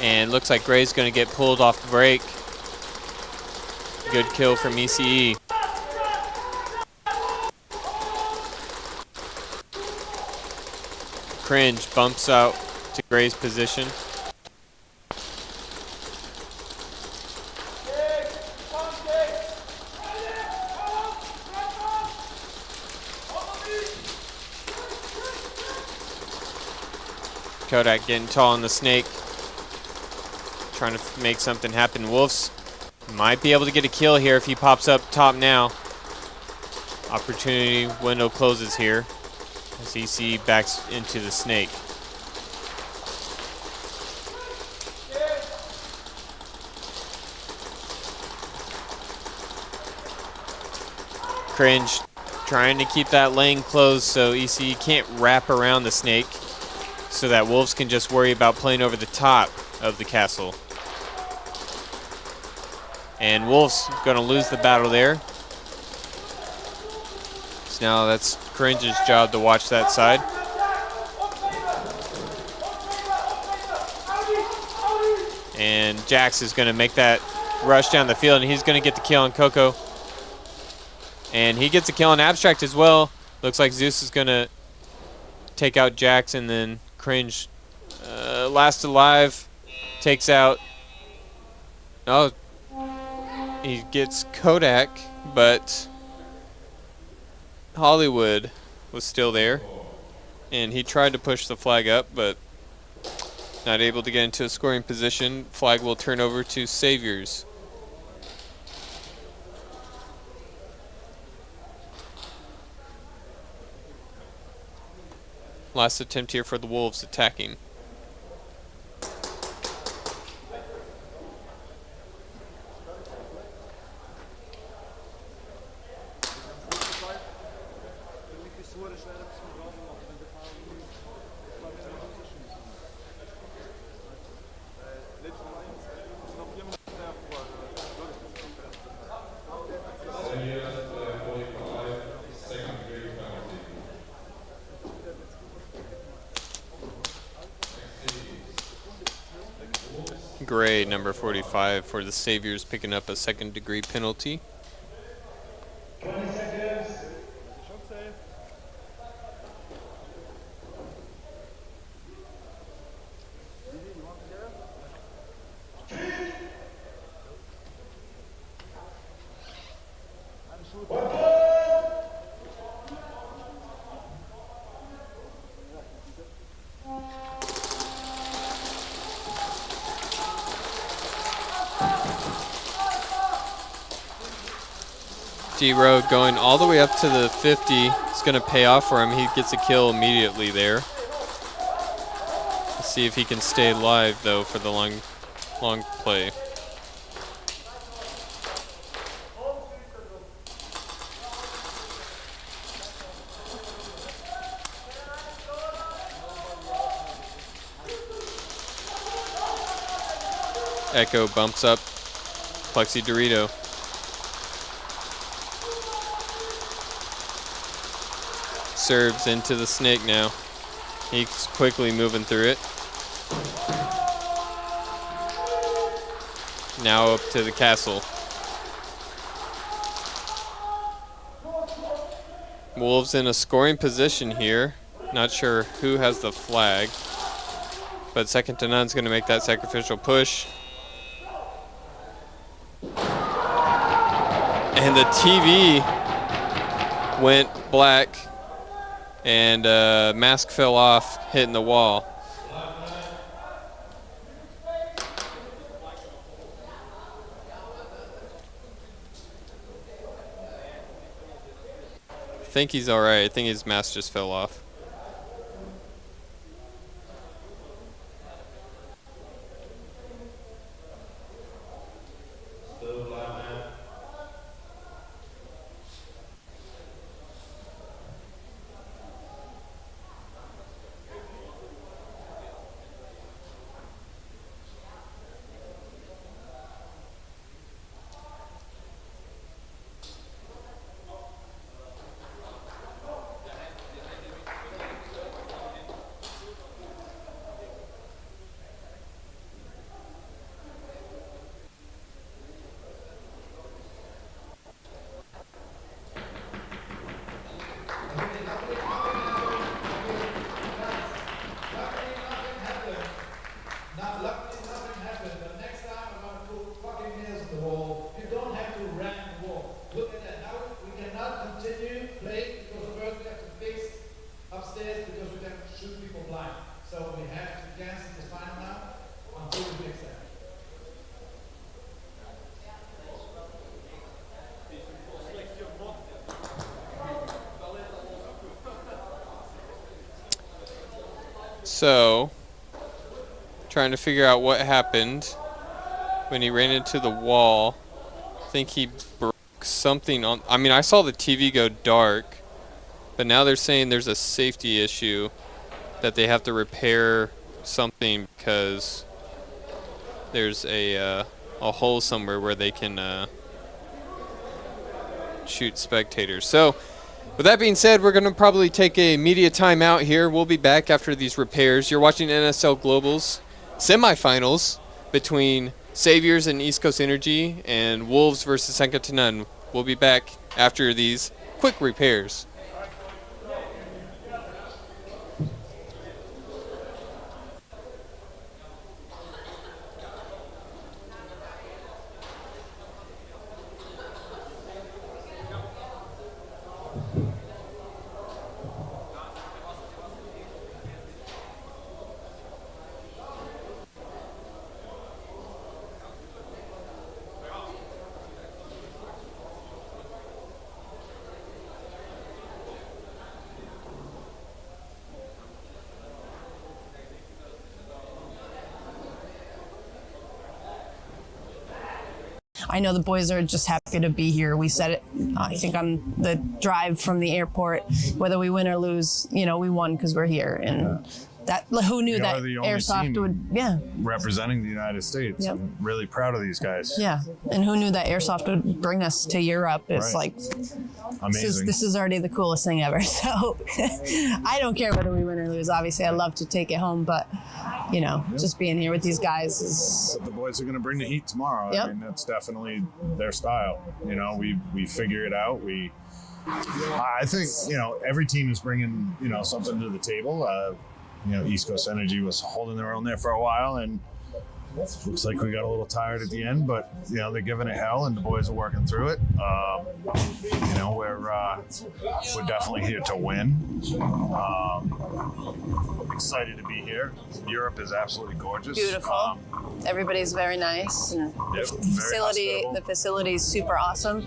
And looks like Gray's going to get pulled off the break. Good kill from 𝖒𝖐𝖓𝖐. Cringe bumps out to Gray's position. Kodak getting tall on the snake. Trying to make something happen. Wolves might be able to get a kill here if he pops up top now. Opportunity window closes here as 𝖒𝖐𝖓𝖐 backs into the snake. Cringe trying to keep that lane closed so 𝖒𝖐𝖓𝖐 can't wrap around the snake so that Wolves can just worry about playing over the top of the castle. And Wolves going to lose the battle there. So now that's Cringe's job to watch that side. And Jax is going to make that rush down the field, and he's going to get the kill on Coco. And he gets a kill on Abstract as well. Looks like Zeus is going to take out Jax, and then Cringe, last alive, takes out. Oh, he gets Kodak, but Hollywood was still there, and he tried to push the flag up, but not able to get into a scoring position. Flag will turn over to Saviors. Last attempt here for the Wolves attacking. 𝖒𝖘, number 45, for the Saviors, picking up a second-degree penalty. 20 seconds. 𝖒𝖘 going all the way up to the 50. It's going to pay off for him. He gets a kill immediately there. Let's see if he can stay alive, though, for the long play. 𝖒𝖘 bumps up 𝖒𝖘. Serves into the snake now. He's quickly moving through it. Now up to the castle. Wolves in a scoring position here. Not sure who has the flag, but second to none's going to make that sacrificial push. And the TV went black. And mask fell off, hitting the wall. I think he's all right. I think his mask just fell off. So, trying to figure out what happened when he ran into the wall. I think he broke something on. I mean, I saw the TV go dark, but now they're saying there's a safety issue that they have to repair something because there's a hole somewhere where they can shoot spectators. So, with that being said, we're going to probably take a media timeout here. We'll be back after these repairs. You're watching NSL Global's semifinals between Saviors and East Coast Energy and Wolves versus second to none. We'll be back after these quick repairs. I know the boys are just happy to be here. We said it, I think, on the drive from the airport. Whether we win or lose, you know, we won because we're here. And that, who knew that Airsoft would, representing the United States. Yep. I'm really proud of these guys. Yeah, and who knew that Airsoft would bring us to Europe? It's like, amazing. This is already the coolest thing ever. So I don't care whether we win or lose. Obviously, I love to take it home, but you know, just being here with these guys is. But the boys are going to bring the heat tomorrow. Yep. I mean, that's definitely their style. You know, we figure it out. I think, you know, every team is bringing, you know, something to the table. You know, East Coast Energy was holding their own there for a while, and looks like we got a little tired at the end, but you know, they're giving it hell, and the boys are working through it. You know, we're definitely here to win. Excited to be here. Europe is absolutely gorgeous. Beautiful. Everybody's very nice, and the facility is super awesome.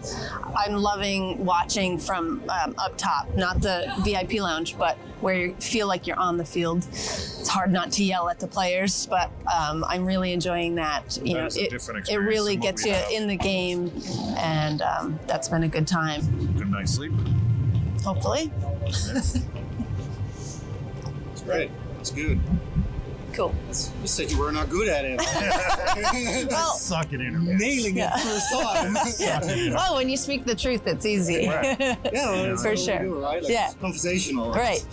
I'm loving watching from up top, not the VIP lounge, but where you feel like you're on the field. It's hard not to yell at the players, but I'm really enjoying that. You know, it really gets you in the game, and that's been a good time. Good night's sleep. Hopefully. It's great. It's good. Cool. You said you were not good at it. Well, suck at interviews. Nailing it first time. Yeah. Well, when you speak the truth, it's easy. Right. Yeah, for sure. Right? Like, yeah. It's conversational. Right.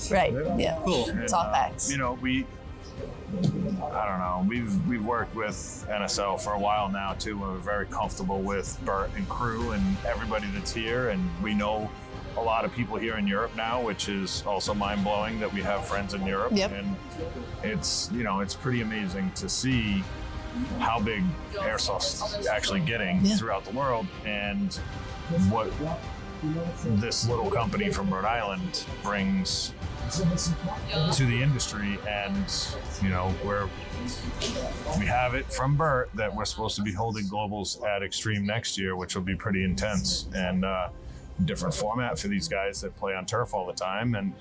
Yeah. Cool. It's all facts. You know, I don't know. We've worked with NSL for a while now too. We're very comfortable with Bert and crew and everybody that's here, and we know a lot of people here in Europe now, which is also mind-blowing that we have friends in Europe. Yep. And it's, you know, it's pretty amazing to see how big Airsoft's actually getting throughout the world, and what this little company from Rhode Island brings to the industry. And you know, we have it from Bert that we're supposed to be holding globals at Extreme next year, which will be pretty intense, and different format for these guys that play on turf all the time, and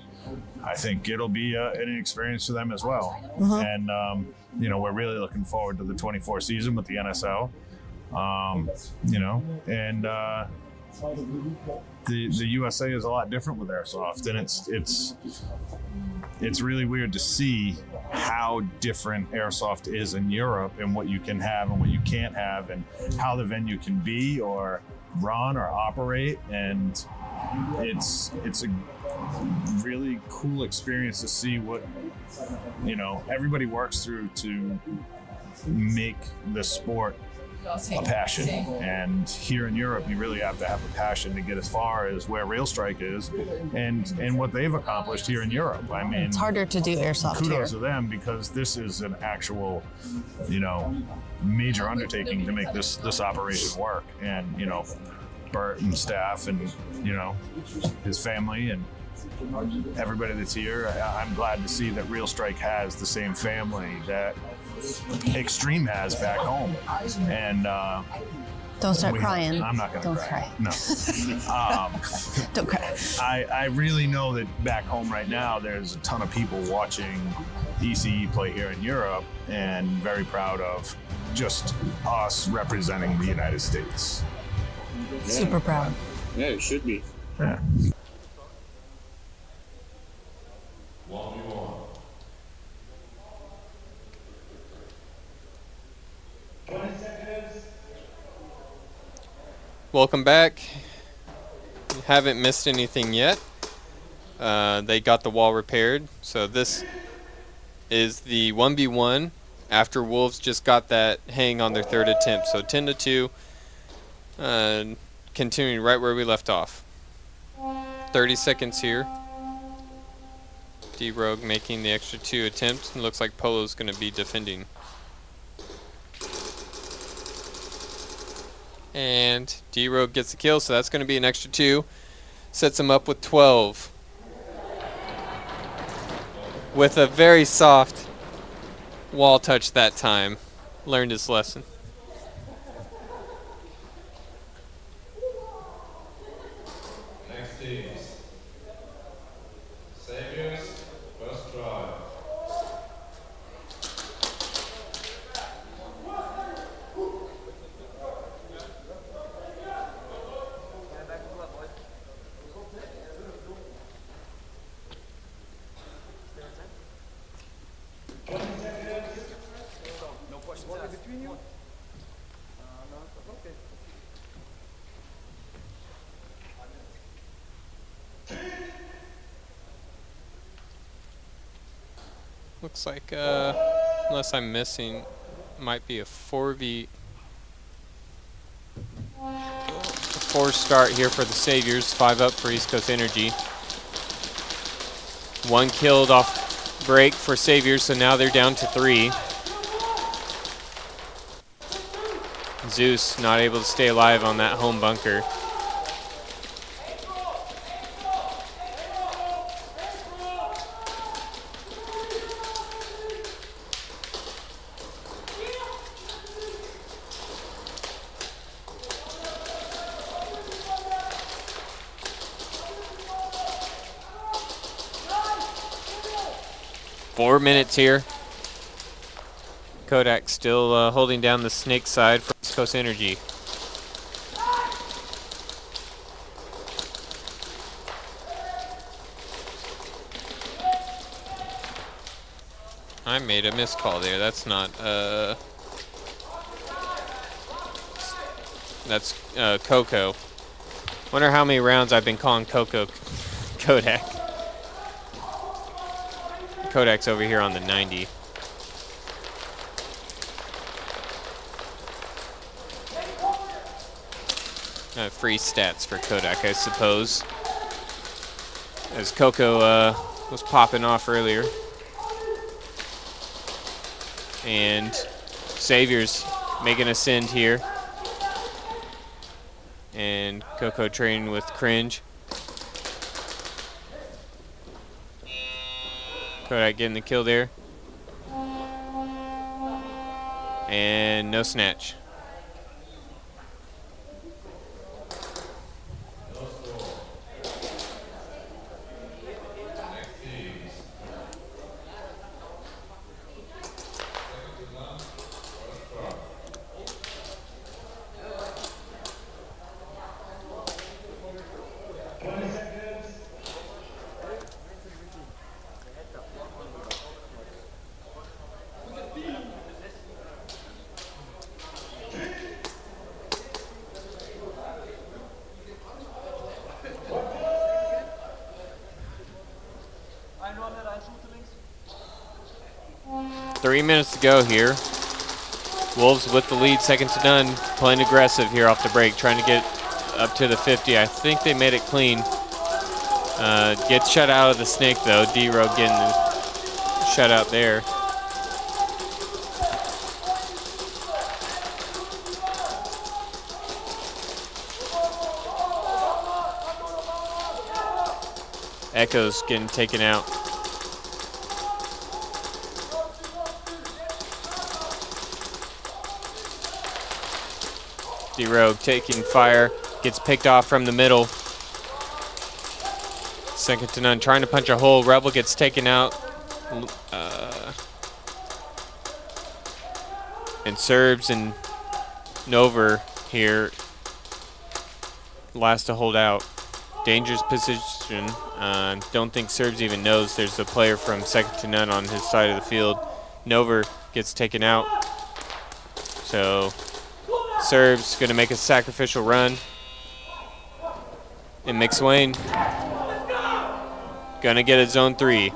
I think it'll be an experience for them as well. And you know, we're really looking forward to the 24 season with the NSL. You know, and the USA is a lot different with Airsoft, and it's really weird to see how different Airsoft is in Europe, and what you can have and what you can't have, and how the venue can be or run or operate. And it's a really cool experience to see what, you know, everybody works through to make the sport a passion. And here in Europe, you really have to have a passion to get as far as where Real Strike is, and what they've accomplished here in Europe. I mean, it's harder to do Airsoft kudos here. to them, because this is an actual, you know, major undertaking to make this operation work. And you know, Bert and staff, and you know, his family, and everybody that's here, I'm glad to see that Real Strike has the same family that Extreme has back home. And don't start crying. I'm not gonna cry. No. Don't cry. I really know that back home right now, there's a ton of people watching ECE play here in Europe, and very proud of just us representing the United States. Super proud. Yeah, it should be. Yeah. 1v1. 20 seconds. Welcome back. Haven't missed anything yet. They got the wall repaired, so this is the 1v1 after Wolves just got that hang on their third attempt. So 10-2, continuing right where we left off. 30 seconds here. D-Rogue making the extra 2 attempts. It looks like Polo's going to be defending. And D-Rogue gets the kill, so that's going to be an extra 2. Sets him up with 12. With a very soft wall touch that time. Learned his lesson. Next teams. Saviors, first try. Looks like unless I'm missing, might be a 4v4 start here for the Saviors. 5 up for East Coast Energy. 1 killed off break for Saviors, so now they're down to 3. Zeus not able to stay alive on that home bunker. Four minutes here. Kodak still holding down the snake side for East Coast Energy. I made a missed call there. That's not, that's Coco. Wonder how many rounds I've been calling Coco Kodak. Kodak's over here on the 90. Free stats for Kodak, I suppose. As Coco was popping off earlier. And Saviors making a send here. And Coco training with Cringe. Kodak getting the kill there. And no snatch. Three minutes to go here. Wolves with the lead, second to none. Playing aggressive here off the break, trying to get up to the 50. I think they made it clean. Gets shut out of the snake though. D-Rogue getting shut out there. Echo's getting taken out. D-Rogue taking fire, gets picked off from the middle. Second to none, trying to punch a hole. Rebel gets taken out. And Serbs and Nover here last to hold out. Dangerous position. Don't think Serbs even knows there's a player from second to none on his side of the field. Nover gets taken out. So Serbs gonna make a sacrificial run. And 𝖒𝖈𝖚𝖚 gonna get a zone 3.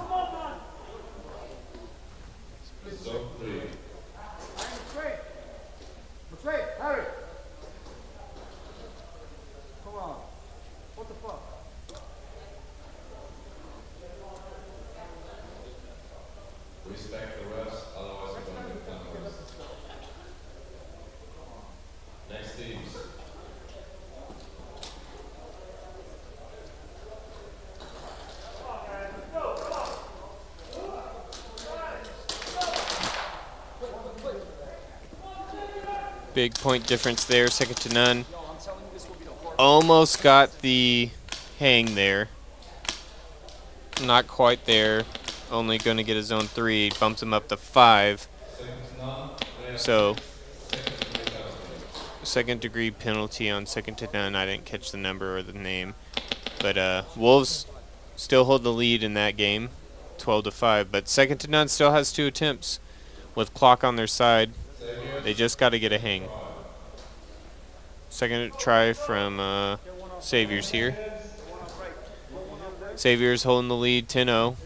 Respect the rest, otherwise we're going to get penalized. Next teams. Big point difference there, second to none. Almost got the hang there. Not quite there. Only going to get a zone 3. Bumps him up to 5. So, second degree penalty on second to none. I didn't catch the number or the name. But Wolves still hold the lead in that game, 12-5. But second to none still has 2 attempts with clock on their side. They just got to get a hang. Second try from Saviors here. Saviors holding the lead 10-0.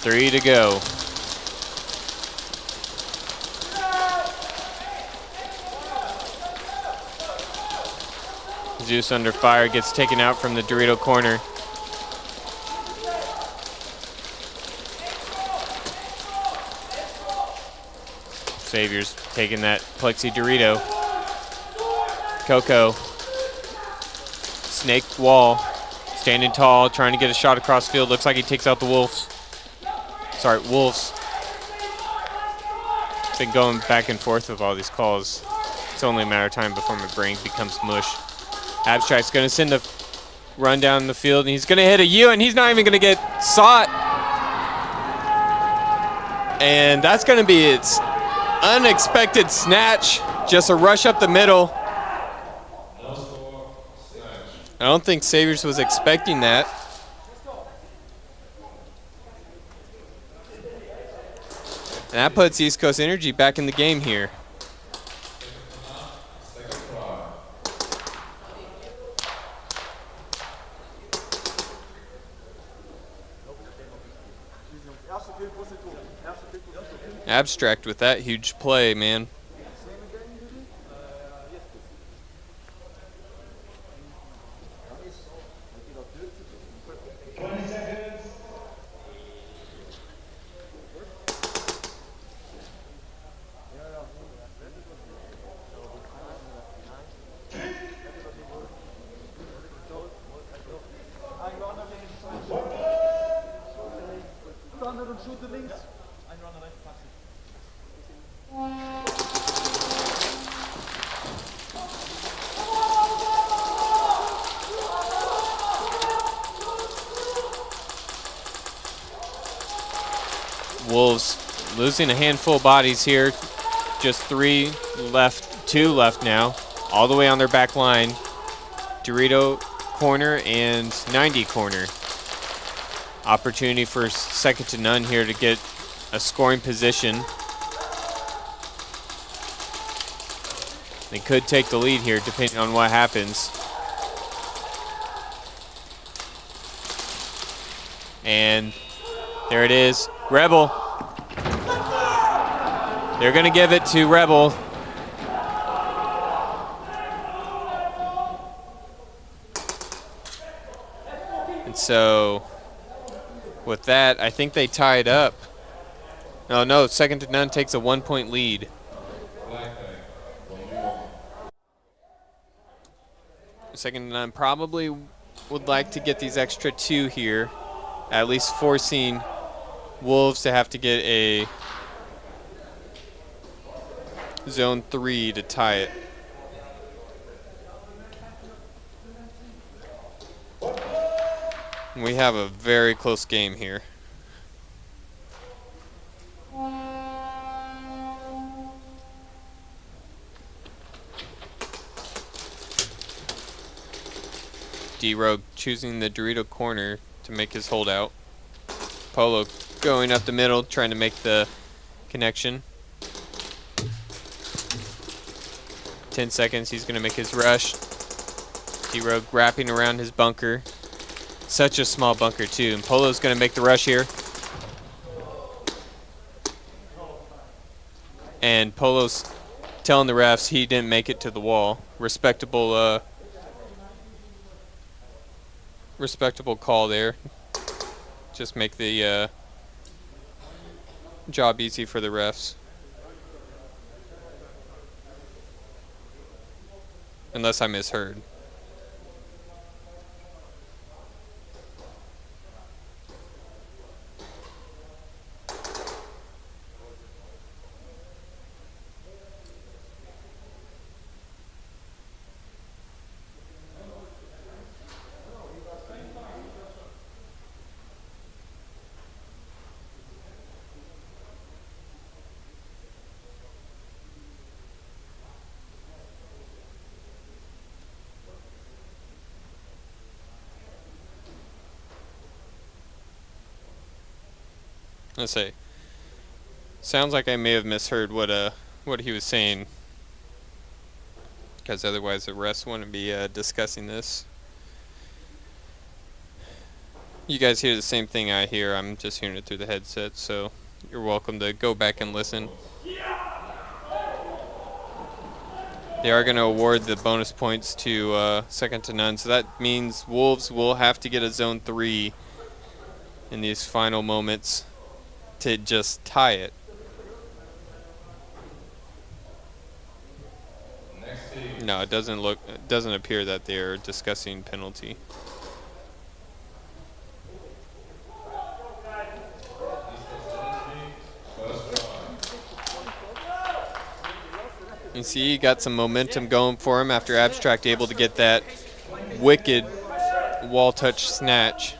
3 to go. Zeus under fire, gets taken out from the Dorito corner. Savior's taking that Plexi Dorito. Coco. Snake wall. Standing tall, trying to get a shot across field. Looks like he takes out the Wolves. Sorry, Wolves. Been going back and forth with all these calls. It's only a matter of time before my brain becomes mush. Abstract's gonna send a run down the field, and he's gonna hit a U, and he's not even gonna get sought. And that's gonna be its unexpected snatch. Just a rush up the middle. I don't think Saviors was expecting that. And that puts East Coast Energy back in the game here. Abstract with that huge play, man. Wolves losing a handful of bodies here. Just 3 left, 2 left now. All the way on their back line. Dorito corner and 90 corner. Opportunity for second to none here to get a scoring position. They could take the lead here depending on what happens. And there it is. Rebel. They're going to give it to Rebel. And so with that, I think they tie it up. No, second to none takes a 1-point lead. Second to none probably would like to get these extra 2 here, at least forcing Wolves to have to get a zone 3 to tie it. We have a very close game here. D-Rogue choosing the Dorito corner to make his holdout. Polo going up the middle, trying to make the connection. 10 seconds, he's going to make his rush. D-Rogue wrapping around his bunker. Such a small bunker, too. And Polo's going to make the rush here. And Polo's telling the refs he didn't make it to the wall. Respectable call there. Just make the job easy for the refs. Unless I misheard. Let's say, sounds like I may have misheard what he was saying, because otherwise the rest wouldn't be discussing this. You guys hear the same thing I hear. I'm just hearing it through the headset, so you're welcome to go back and listen. They are going to award the bonus points to second to none, so that means Wolves will have to get a zone 3 in these final moments to just tie it. No, it doesn't appear that they're discussing penalty. You see, he got some momentum going for him after Abstract able to get that wicked wall touch snatch.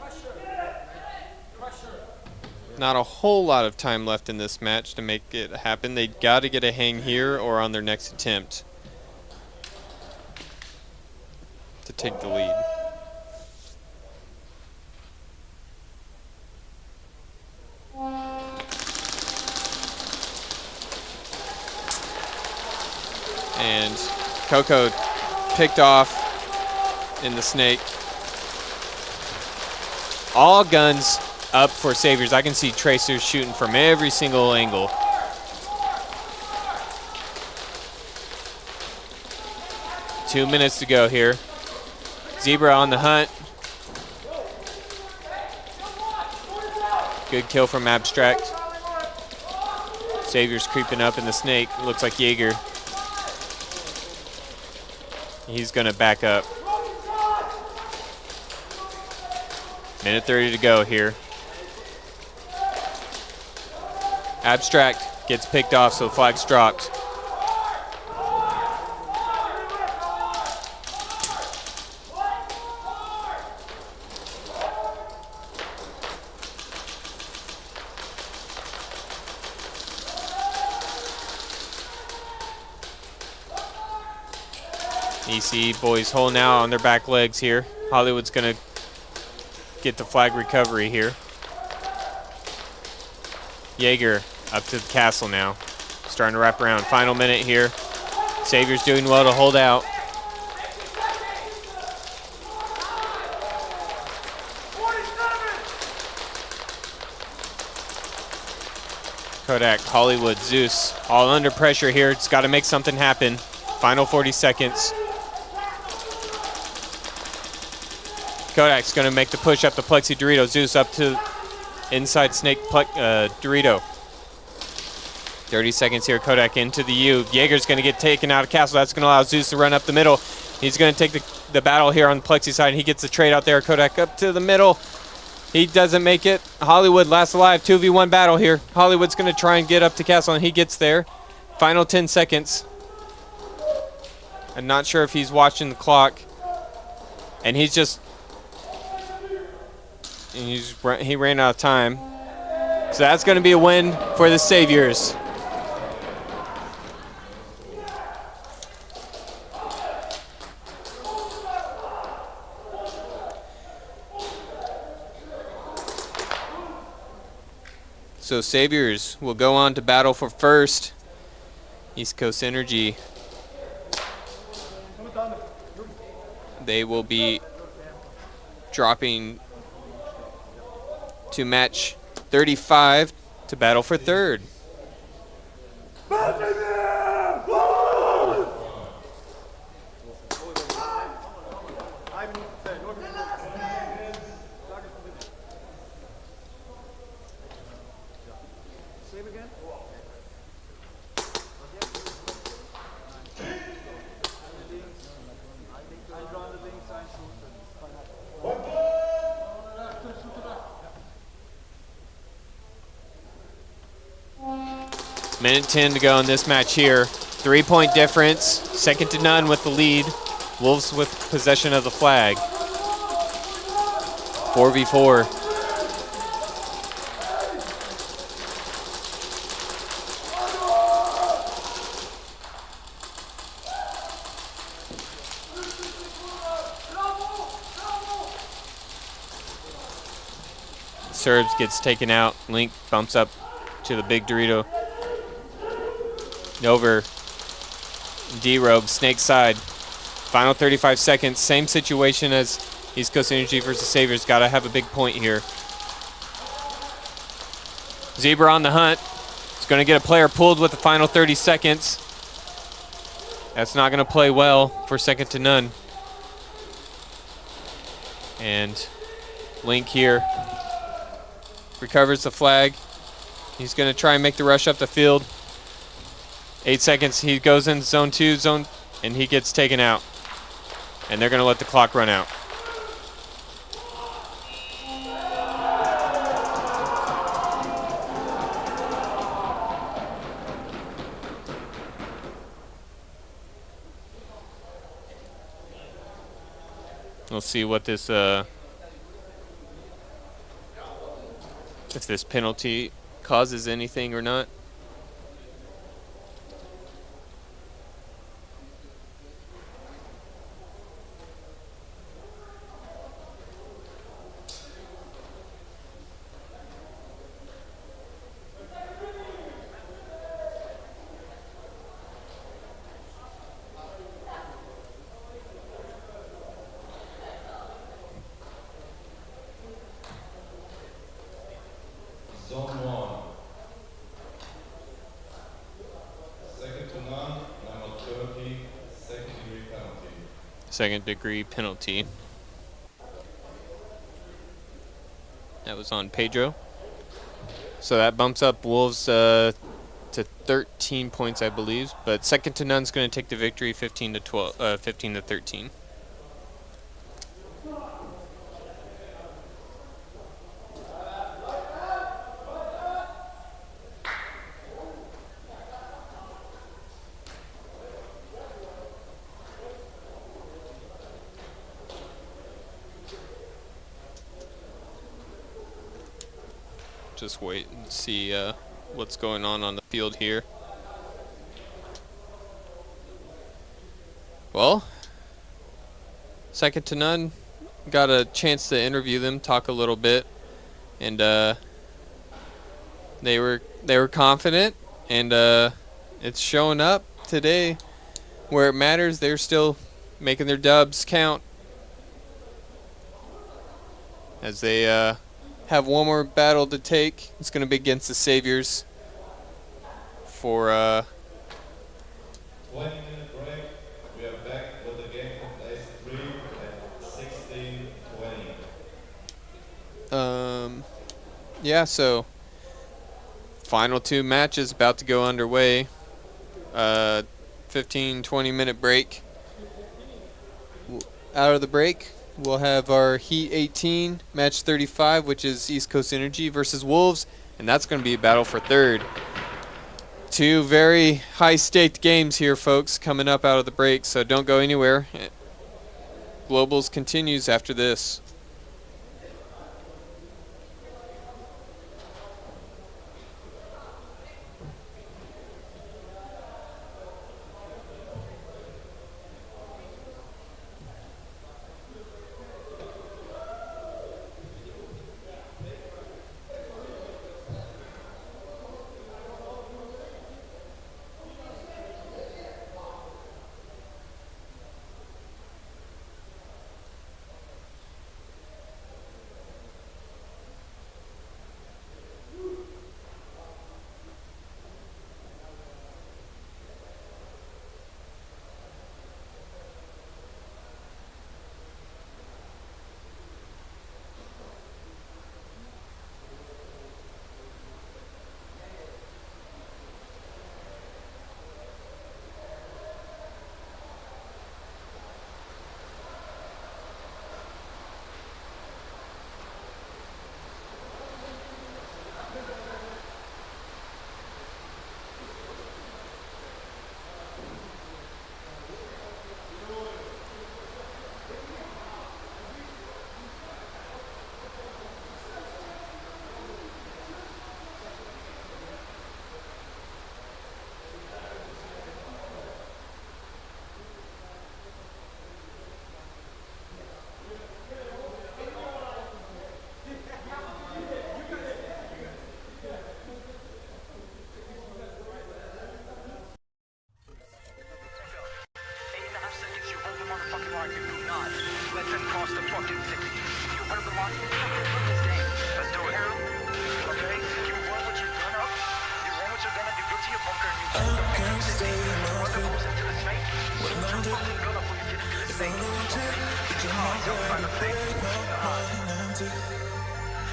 Not a whole lot of time left in this match to make it happen. They got to get a hang here or on their next attempt to take the lead. And Coco picked off in the snake. All guns up for Saviors. I can see tracers shooting from every single angle. Two minutes to go here. Zebra on the hunt. Good kill from Abstract. Saviors creeping up in the snake. Looks like 𝖒𝖘. He's gonna back up. Minute 30 to go here. Abstract gets picked off, so the flag's dropped. EC boys holding out on their back legs here. Hollywood's gonna get the flag recovery here. 𝖒𝖘 up to the castle now. Starting to wrap around. Final minute here. Savior's doing well to hold out. Kodak, Hollywood, Zeus, all under pressure here. It's got to make something happen. Final 40 seconds. Kodak's going to make the push up the Plexi Dorito. Zeus up to inside Snake Dorito. 30 seconds here. Kodak into the U. 𝖒𝖘r's going to get taken out of castle. That's going to allow Zeus to run up the middle. He's going to take the battle here on the Plexi side. He gets the trade out there. Kodak up to the middle. He doesn't make it. Hollywood last alive. 2v1 battle here. Hollywood's going to try and get up to castle, and he gets there. Final 10 seconds. I'm not sure if he's watching the clock. And he's just... he ran out of time. So that's going to be a win for the Saviors. So Saviors will go on to battle for first. East Coast Energy. They will be dropping to match 35 to battle for third. Minute 10 to go in this match here. 3-point difference, second to none with the lead. Wolves with possession of the flag. 4v4. Serbs gets taken out. Link bumps up to the big Dorito. Over D-Rogue, Snake side. Final 35 seconds, same situation as East Coast Energy versus Saviors. Got to have a big point here. Zebra on the hunt. He's going to get a player pulled with the final 30 seconds. That's not going to play well for second to none. And Link here recovers the flag. He's going to try and make the rush up the field. 8 seconds. He goes in zone 2, and he gets taken out. And they're going to let the clock run out. We'll see what this if this penalty causes anything or not. Zone 1. Second to none, number 30, second degree penalty. Second degree penalty. That was on Pedro. So that bumps up Wolves to 13 points, I believe. But second to none's going to take the victory, 15 to 13. Just wait and see what's going on the field here. Well, second to none, got a chance to interview them, talk a little bit, and they were confident, and it's showing up today where it matters. They're still making their dubs count as they have one more battle to take. It's going to be against the Saviors for 20-minute break. We are back with the game from place 3 at 16:20. Yeah, so final 2 matches about to go underway. 15-20 minute break. Out of the break, we'll have our Heat 18, match 35, which is East Coast Energy versus Wolves, and that's going to be a battle for third. 2 very high-staked games here, folks, coming up out of the break, so don't go anywhere. Globals continues after this.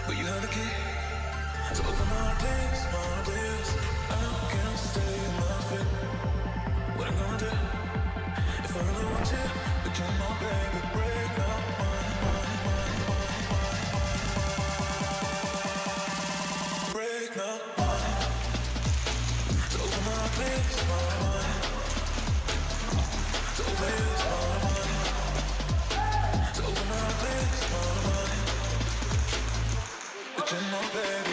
But you have the key to open my place. I can't stay in my fit. What I'm gonna do if I really want you? But you're my baby, break my mind. Break my mind. To open my place, my mind. To open my mind. To open my place, my mind. But you're my baby.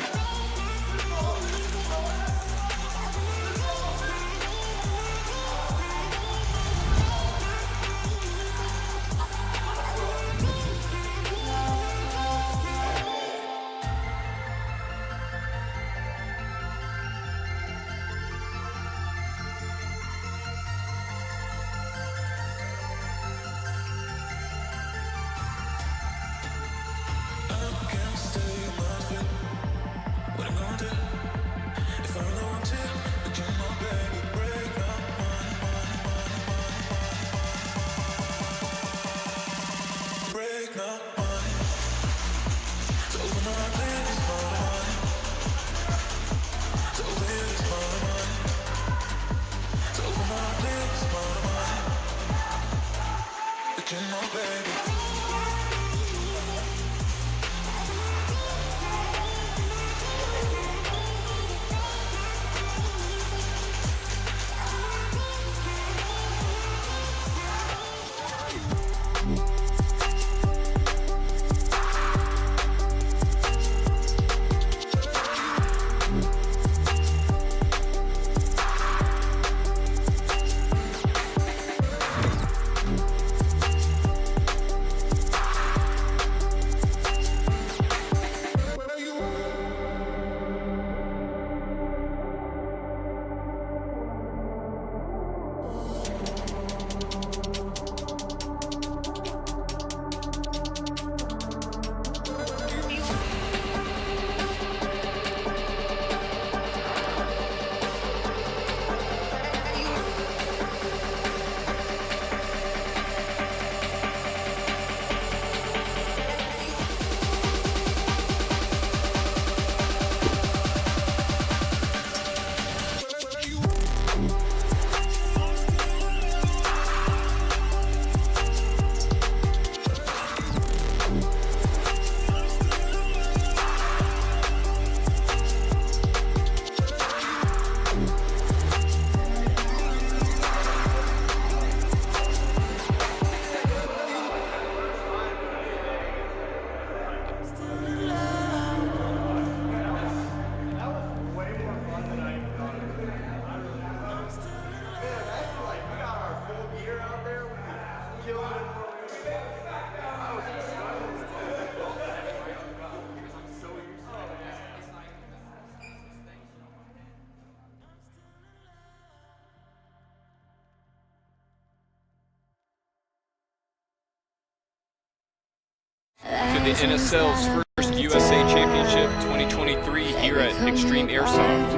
To the NSL's first USA Championship 2023 here at Extreme Airsoft.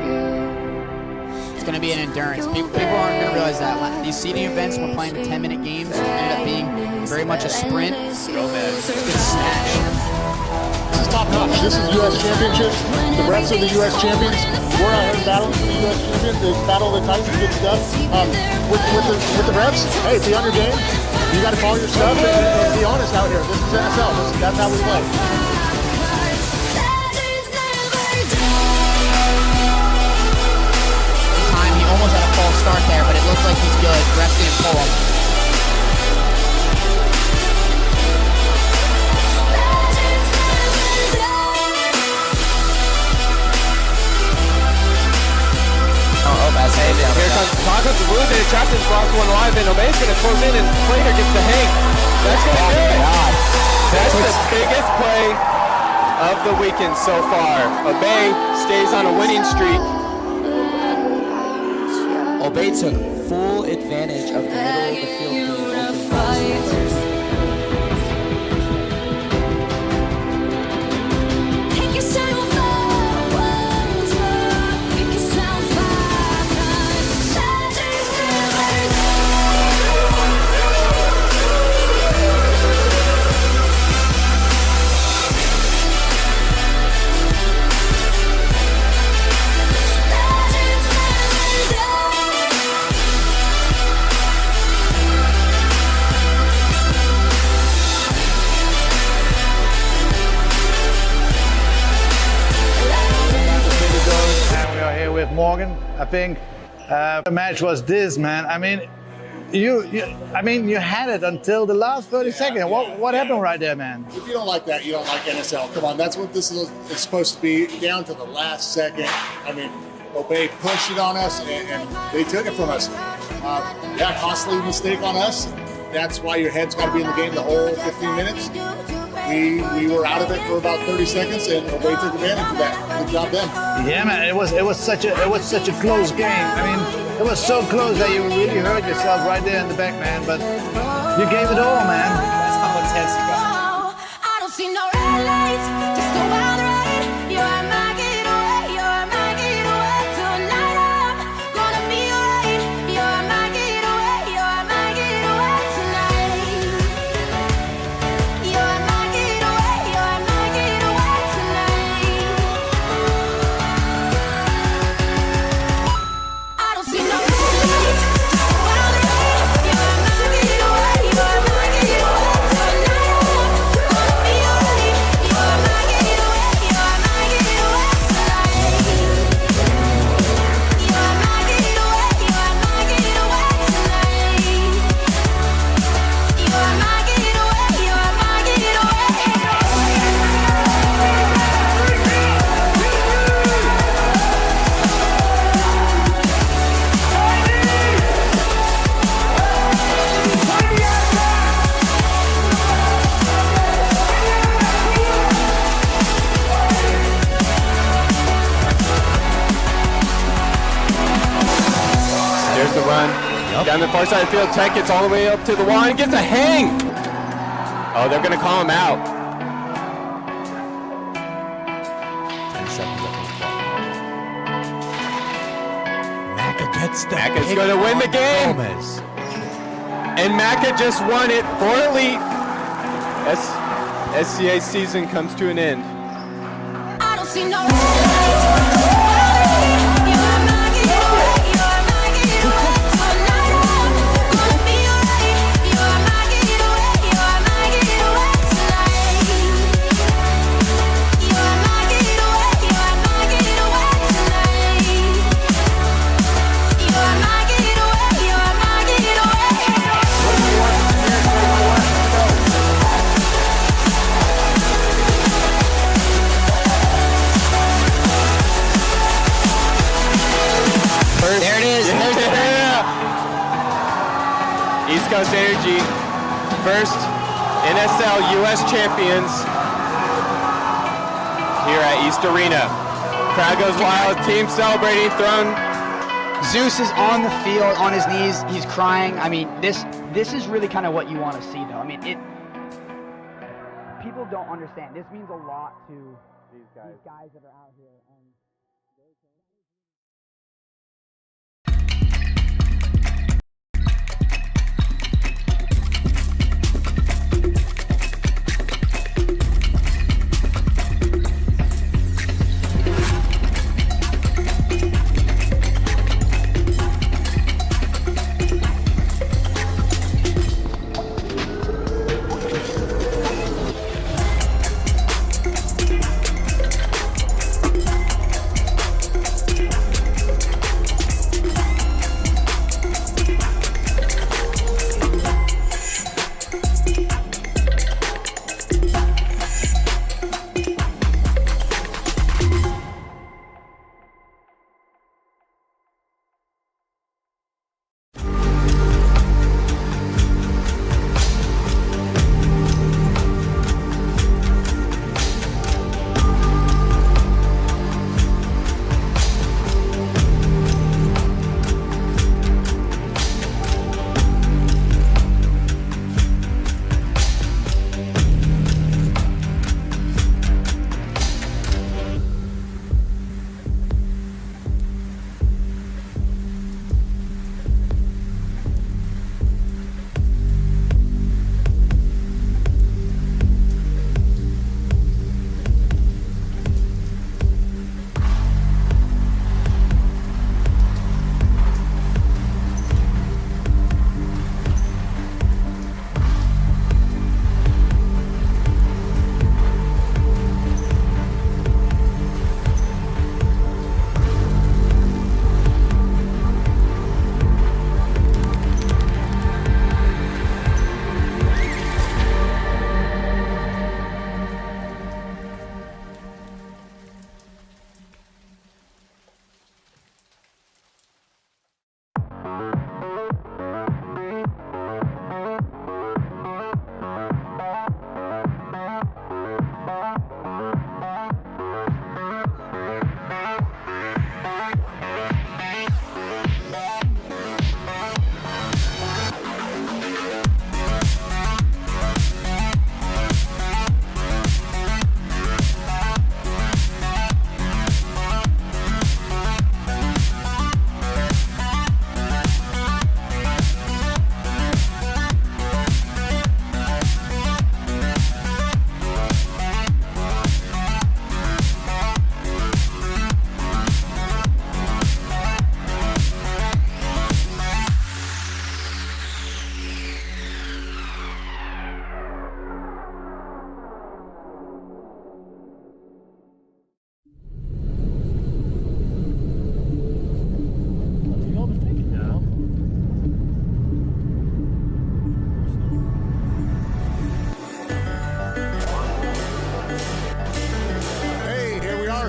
It's going to be an endurance. People aren't going to realize that. These seeding events, we're playing 10-minute games, ended up being very much a sprint. It's been snatched. This is top notch. This is U.S. Championships. The rest of the U.S. champions, we're out here battling for the U.S. champions. They battle the Titans, good stuff. With the reps, hey, be on your game. You got to call your stuff and be honest out here. This is NSL. That's how we play. Time, he almost had a false start there, but it looks like he's good. Refs didn't pull him. Here comes the Blues, and it traps his box one live, and Obey's going to close in, and Plater gets the hang. That's going to do it. That's the biggest play of the weekend so far. Obey stays on a winning streak. Obey took full advantage of the middle of the field. with Morgan. I think the match was this, man. I mean, you had it until the last 30 seconds. What happened right there, man? If you don't like that, you don't like NSL. Come on, that's what this is supposed to be, down to the last second. I mean, Obey pushed it on us, and they took it from us. Yeah, costly mistake on us. That's why your head's got to be in the game the whole 15 minutes. We were out of it for about 30 seconds, and Obey took advantage of that. Good job, them. Yeah, man. It was such a close game. I mean, it was so close that you really hurt yourself right there in the back, man. But you gave it all, man. That's how intense you got. I don't see no red lights, just a wild ride. You're my getaway, you're my getaway. Tonight I'm gonna be alright. You're my getaway, you're my getaway tonight. You're my getaway, you're my getaway tonight. I don't see no red lights, just a wild ride. You're my getaway, you're my getaway tonight. I'm gonna be alright. You're my getaway, you're my getaway tonight. You're my getaway, you're my getaway tonight. You're my getaway, you're my There's the run. Down the far side of the field, Tech gets all the way up to the wall and gets a hang. Oh, they're going to call him out. 10 seconds up on the clock. Maka gets the Maka's pick going to win the on game. Gomez. And Maka just won it for Elite. SCA season comes to an end. I don't see no red lights, just a wild ride. You're my getaway, you're my getaway tonight. I'm gonna be alright. You're my getaway, you're my getaway tonight. You're my getaway, you're my getaway tonight. You're my getaway, you're my getaway. There it is. There's the East Coast Energy, first NSL US champions here at East Arena. Crowd goes wild, team celebrating, throwing. Zeus is on the field, on his knees. He's crying. I mean, this is really kind of what you want to see, though. I mean, people don't understand. This means a lot to these guys that are out here.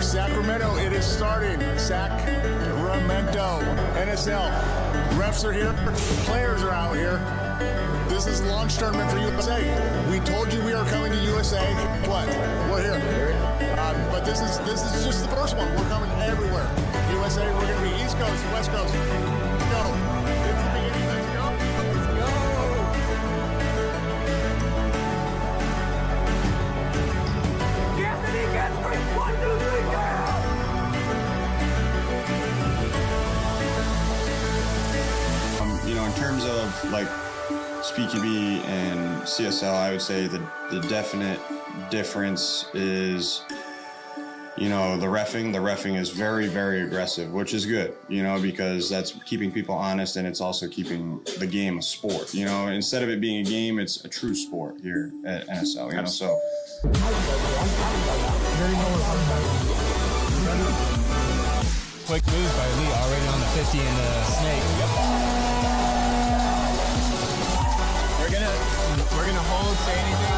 Sacramento, it is starting. Sacramento, NSL. Refs are here, players are out here. This is a launch tournament for USA. We told you we are coming to USA. What? We're here. But this is just the first one. We're coming everywhere. USA, we're going to be East Coast, West Coast. Let's go. It's the beginning. Let's go. Let's go. Cassidy gets 1, 2, 3, go! You know, in terms of like SpeakyB and CSL, I would say the definite difference is, you know, the reffing is very, very aggressive, which is good, you know, because that's keeping people honest and it's also keeping the game a sport. You know, instead of it being a game, it's a true sport here at NSL, you know, so. Quick moves by Lee already on the 50 and the snake. We're gonna hold, say anything,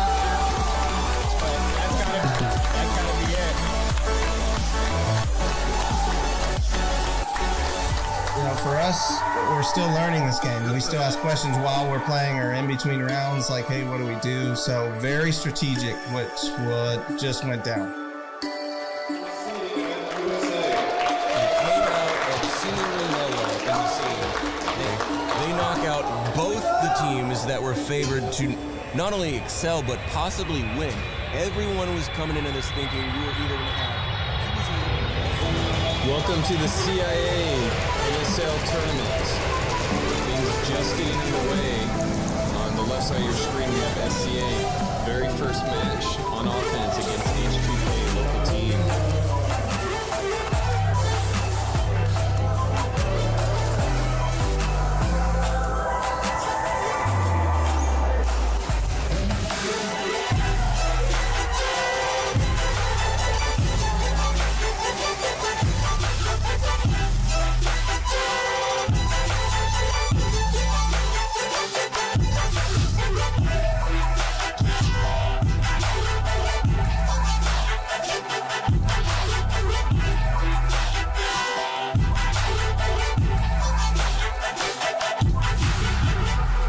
but that's gotta be it. You know, for us, we're still learning this game. We still ask questions while we're playing or in between rounds, like, hey, what do we do? So very strategic, what just went down. They knock out both the teams that were favored to not only excel, but possibly win. Everyone was coming into this thinking we were either going to have... Welcome to the CIA NSL tournament. Things just getting underway. On the left side of your screen, we have SCA. Very first match on offense against H2K, local team.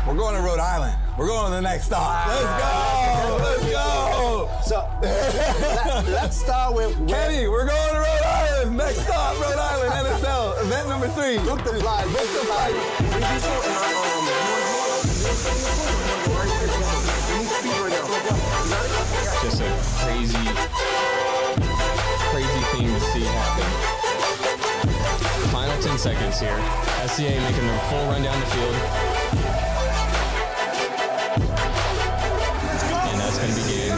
We're going to Rhode Island. We're going to the next stop. Let's go! Let's go! So, let's start with... Kenny, we're going to Rhode Island. Next stop, Rhode Island, NSL. Event number 3. Book the flight. Book the flight. Just a crazy thing to see happen. Final 10 seconds here. SCA making the full run down the field. And that's going to be good.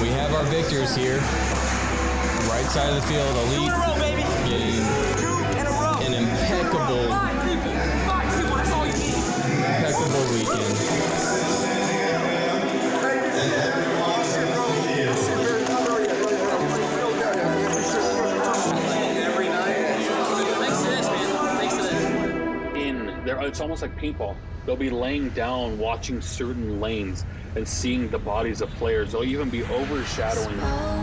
We have our victors here. Right side of the field, Elite getting an impeccable weekend. It's almost like paintball. They'll be laying down, watching certain lanes and seeing the bodies of players. They'll even be overshadowing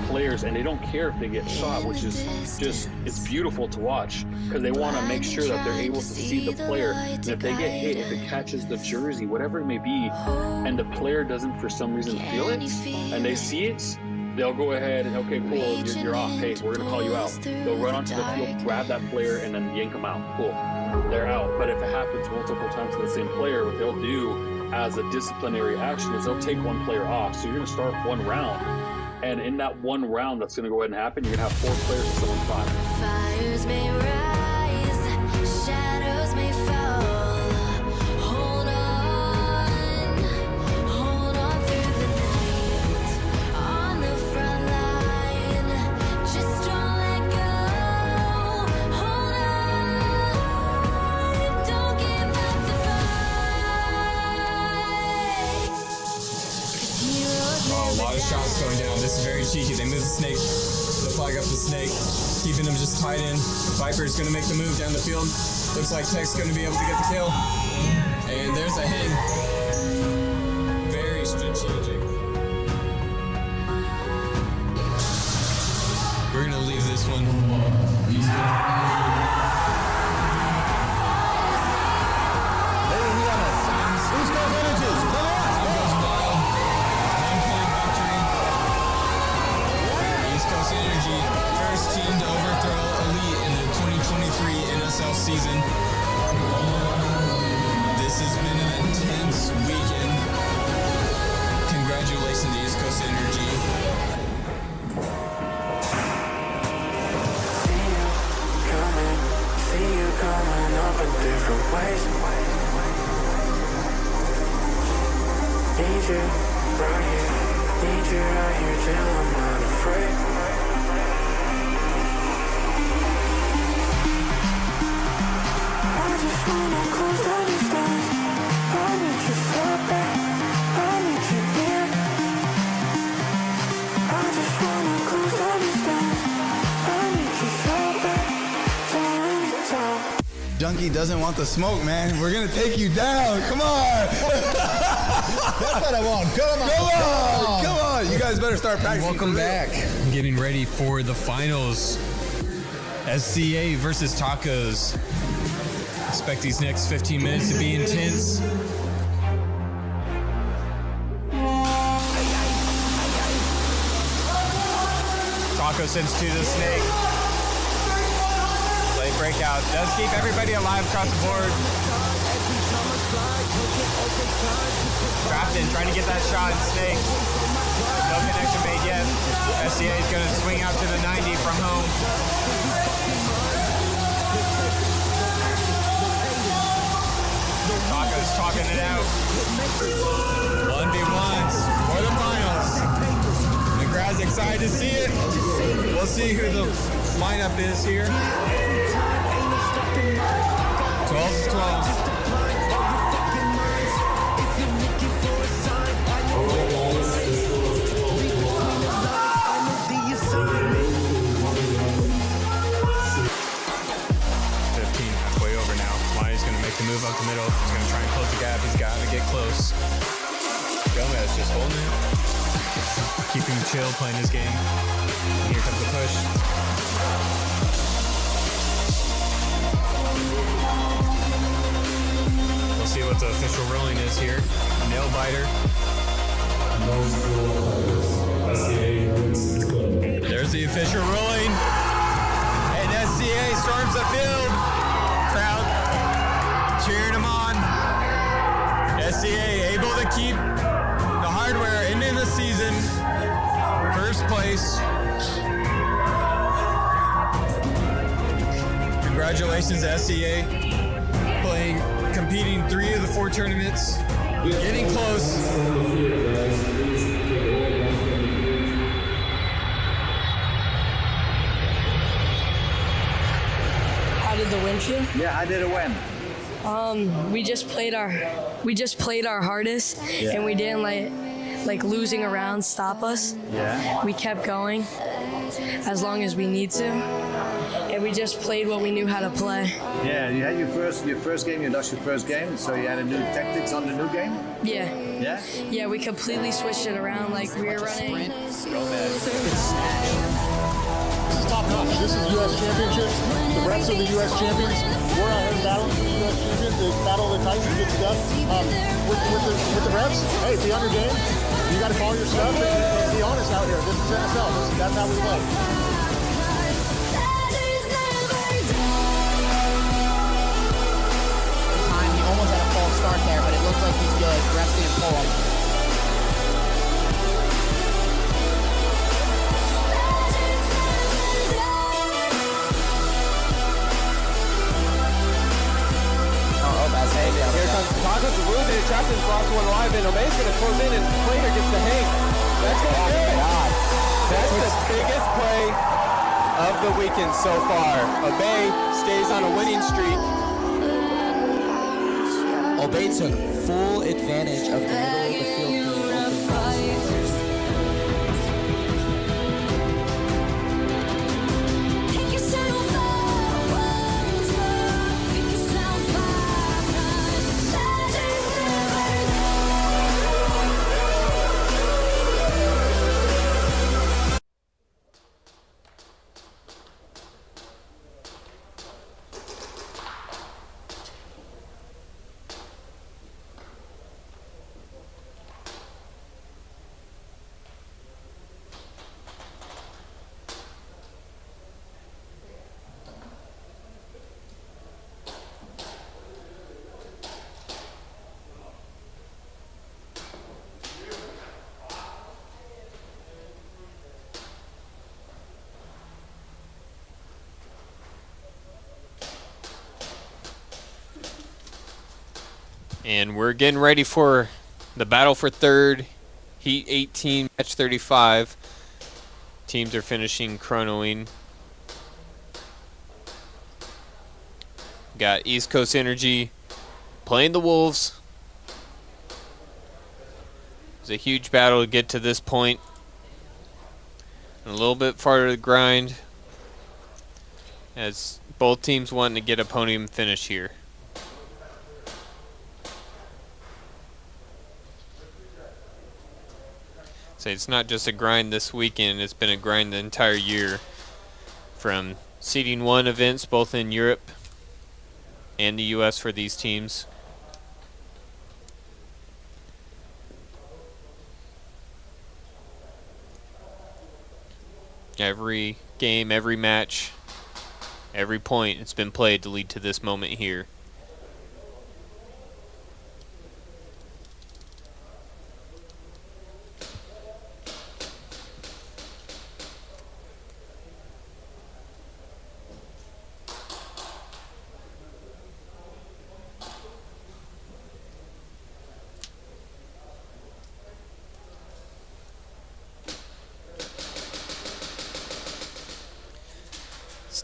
players, and they don't care if they get shot, which is just, it's beautiful to watch because they want to make sure that they're able to see the player. And if they get hit, if it catches the jersey, whatever it may be, and the player doesn't for some reason feel it, and they see it, they'll go ahead and, okay, cool, you're off. Hey, we're going to call you out. They'll run onto the field, grab that player, and then yank them out. Cool. They're out. But if it happens multiple times to the same player, what they'll do as a disciplinary action is they'll take one player off. So you're going to start one round. And in that one round that's going to go ahead and happen, you're going to have 4 players instead of 5. Fires may rise, shadows may fall. Hold on through the night. On the front line, just don't let go. Hold on, don't give up the fight. Oh, a lot of shots going down. This is very cheeky. They move the snake. They flag up the snake, keeping them just tied in. Viper's going to make the move down the field. Looks like Tech's going to be able to get the kill. And there's a hang. Very strategic. We're going to leave this one. First team to overthrow Elite in the 2023 NSL season. This has been an intense weekend. Congratulations to East Coast Energy. See you coming up in different ways. Need you right here. Need you right here till I'm not afraid. I just wanna close down the stars. I need you so bad. I need you near. I just wanna close down the stars. I need you so bad. Don't let me down. Junkie doesn't want the smoke, man. We're gonna take you down. Come on. That's what I want. Come on. Come on. You guys better start practicing. Welcome back. Getting ready for the finals. SCA versus Tacos. Expect these next 15 minutes to be intense. Taco sends to the snake. Late breakout. Does keep everybody alive across the board. Grafton trying to get that shot in snake. No connection made yet. SCA is going to swing out to the 90 from home. Taco's talking it out. 1v1s for the finals. The crowd's excited to see it. We'll see who the lineup is here. 12-12. To move up the middle. He's going to try and close the gap. He's got to get close. Gomez just holding it. Keeping chill, playing his game. Here comes the push. We'll see what the official ruling is here. Nail biter. There's the official ruling. And SCA storms the field. Crowd cheering him on. SCA able to keep the hardware into the season. First place. Congratulations to SCA. Competing 3 of the 4 tournaments. Getting close. How did the win feel? Yeah, how did it win? We just played our hardest, Yeah. and we didn't like losing a round stop us. Yeah. We kept going as long as we need to, and we just played what we knew how to play. Yeah, you had your first game, you lost your first game, so you had a new tactics on the new game? Yeah. Yeah? Yeah, we completely switched it around. Like we were running. This is top notch. This is U.S. Championship. The refs are the U.S. champions. We're out here battling for the U.S. champions. They battle the Titans, good stuff. With the refs, hey, be on your game. You got to call your stuff and be honest out here. This is NFL. That's how we play. Time, he almost had a false start there, but it looks like he's good. Ref's gonna pull him. Here comes 𝖒𝖔𝖓𝖐𝖚𝖚𝖘𝖙𝖔𝖒𝖒, Chapters blocks one live in. 𝖒𝖐𝖚𝖚𝖘 going to close in, and Slater gets the hang. That's going to do it. That's the biggest play of the weekend so far. 𝖒𝖐𝖚 stays on a winning streak. 𝖒𝖐𝖚 took full advantage of the middle of the field being open. And we're getting ready for the battle for third, Heat 18, match 35. Teams are finishing chronoing. Got East Coast Energy playing the Wolves. It's a huge battle to get to this point. And a little bit farther to grind, as both teams wanting to get a podium finish here. So it's not just a grind this weekend, it's been a grind the entire year. From seeding one events both in Europe and the US for these teams. Every game, every match, every point it's been played to lead to this moment here.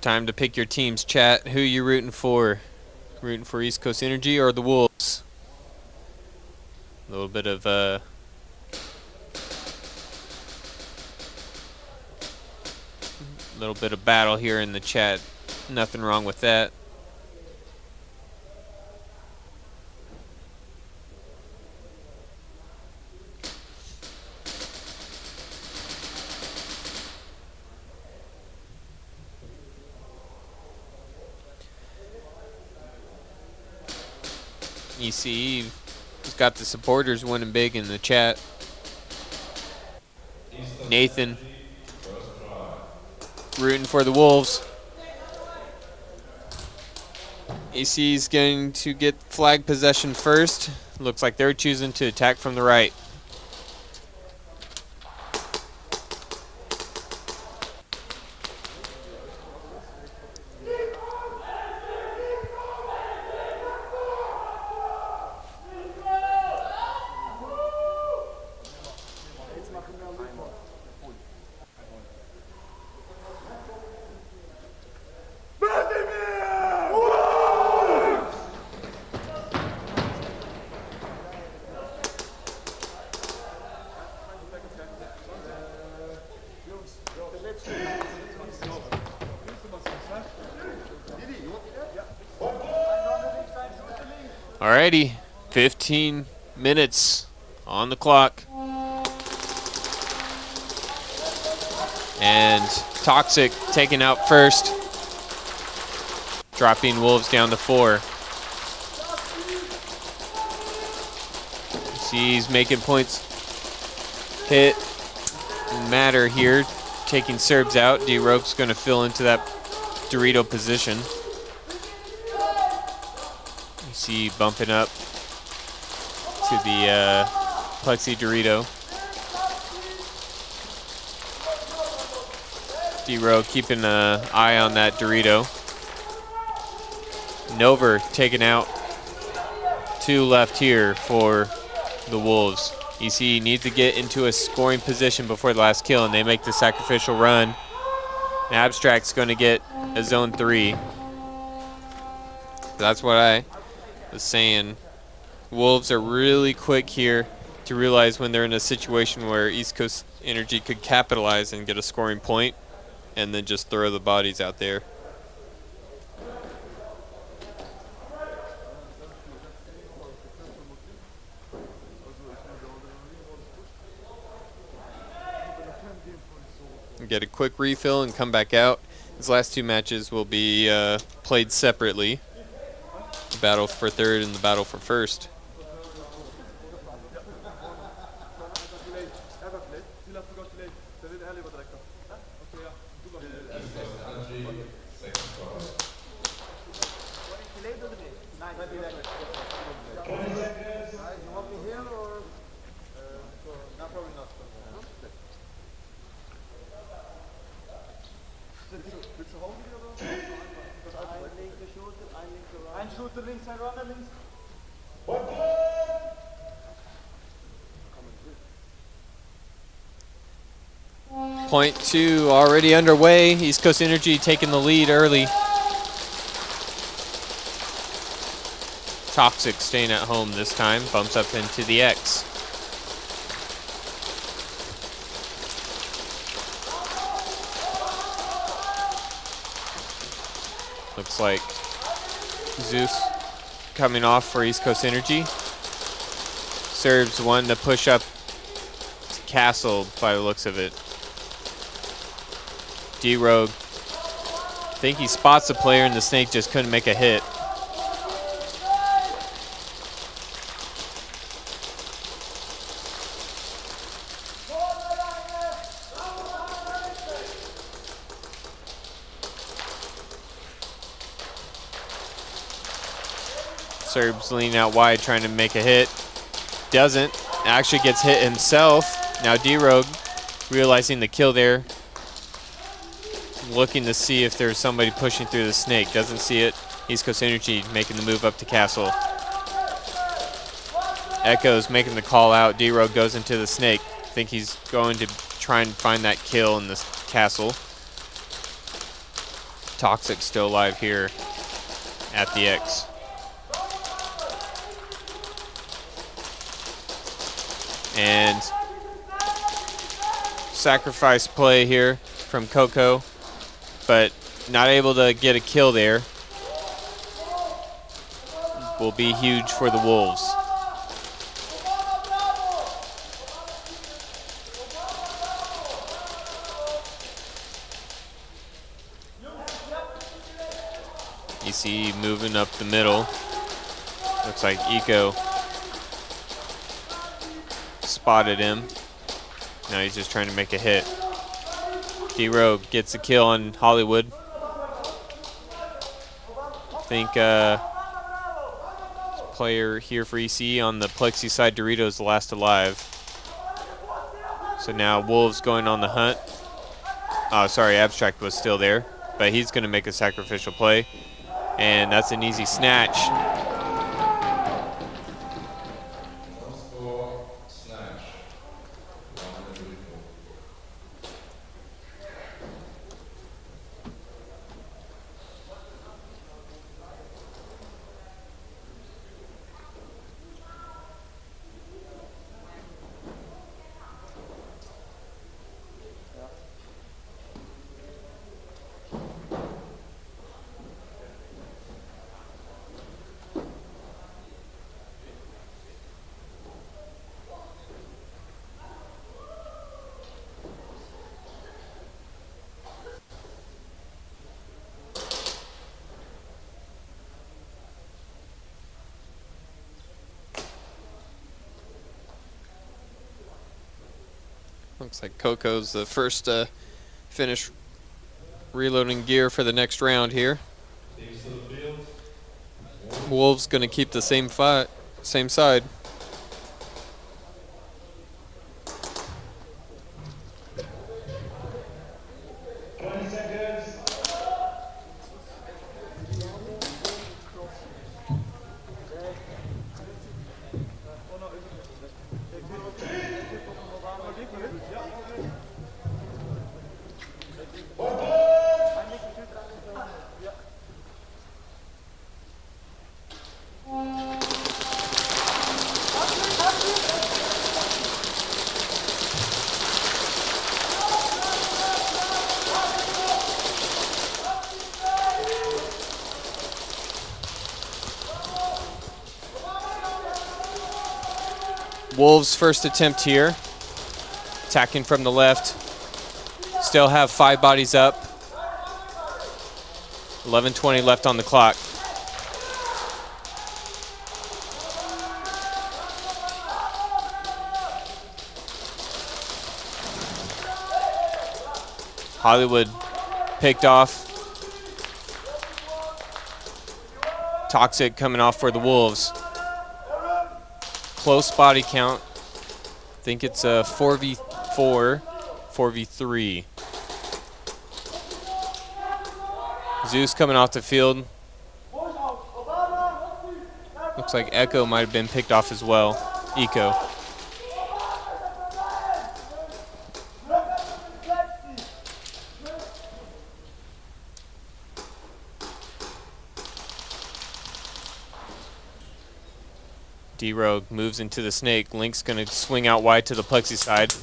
Time to pick your teams, chat. Who you rooting for? Rooting for East Coast Energy or the Wolves? A little bit of battle here in the chat. Nothing wrong with that. ECE has got the supporters winning big in the chat. Nathan rooting for the Wolves. ECE is going to get flag possession first. Looks like they're choosing to attack from the right. Alrighty, 15 minutes on the clock. And Toxic taken out first, dropping Wolves down to 4. See, he's making points hit matter here, taking Serbs out. 𝖒𝖔𝖐's going to fill into that Dorito position. You see bumping up to the Plexi Dorito. 𝖒𝖔𝖐 keeping an eye on that Dorito. Nover taking out 2 left here for the Wolves. You see he needs to get into a scoring position before the last kill, and they make the sacrificial run. And Abstract's going to get a zone 3. That's what I was saying. Wolves are really quick here to realize when they're in a situation where East Coast Energy could capitalize and get a scoring point, and then just throw the bodies out there. Get a quick refill and come back out. These last 2 matches will be played separately. The battle for 3rd and the battle for 1st. Point 2 already underway. East Coast Energy taking the lead early. Toxic staying at home this time. Bumps up into the X. Looks like Zeus coming off for East Coast Energy. Serbs one to push up to Castle by the looks of it. 𝖒𝖔𝖐, I think he spots the player and the snake just couldn't make a hit. Serbs leaning out wide trying to make a hit. Doesn't. Actually gets hit himself. Now 𝖒𝖔𝖐 realizing the kill there. Looking to see if there's somebody pushing through the snake. Doesn't see it. East Coast Energy making the move up to Castle. Echo's making the call out. 𝖒𝖔𝖐 goes into the snake. I think he's going to try and find that kill in this Castle. Toxic still alive here at the X. And sacrifice play here from Coco, but not able to get a kill there. Will be huge for the Wolves. You see moving up the middle. Looks like Eco spotted him. Now he's just trying to make a hit. 𝖒𝖔𝖐 gets a kill on Hollywood. I think player here for EC on the Plexi side, Dorito, is the last alive. So now Wolves going on the hunt. Oh, sorry, Abstract was still there, but he's going to make a sacrificial play. And that's an easy snatch. Looks like Coco's the first finish reloading gear for the next round here. Wolves going to keep the same side. Wolves' first attempt here. Attacking from the left. Still have 5 bodies up. 11:20 left on the clock. Hollywood picked off. Toxic coming off for the Wolves. Close body count. I think it's a 4v4, 4v3. Zeus coming off the field. Looks like Echo might have been picked off as well. Eco. D-Rogue moves into the snake. Link's going to swing out wide to the Plexi side,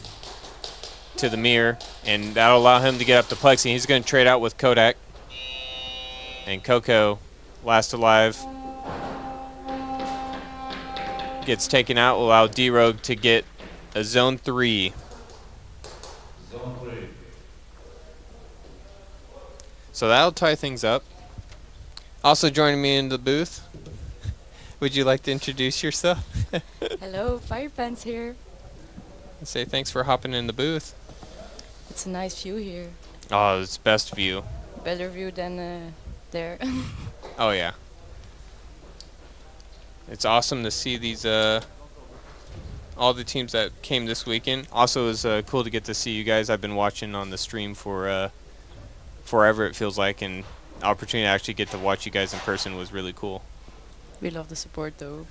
to the mirror, and that'll allow him to get up to Plexi. He's going to trade out with Kodak. And Coco, last alive, gets taken out, will allow D-Rogue to get a Zone 3. Zone 3. So that'll tie things up. Also joining me in the booth, would you like to introduce yourself? Hello, Fire Fans here. Say thanks for hopping in the booth. It's a nice view here. Oh, it's best view. Better view than there. Oh yeah. It's awesome to see these all the teams that came this weekend. Also, it was cool to get to see you guys. I've been watching on the stream for forever, it feels like, and the opportunity to actually get to watch you guys in person was really cool. We love the support though.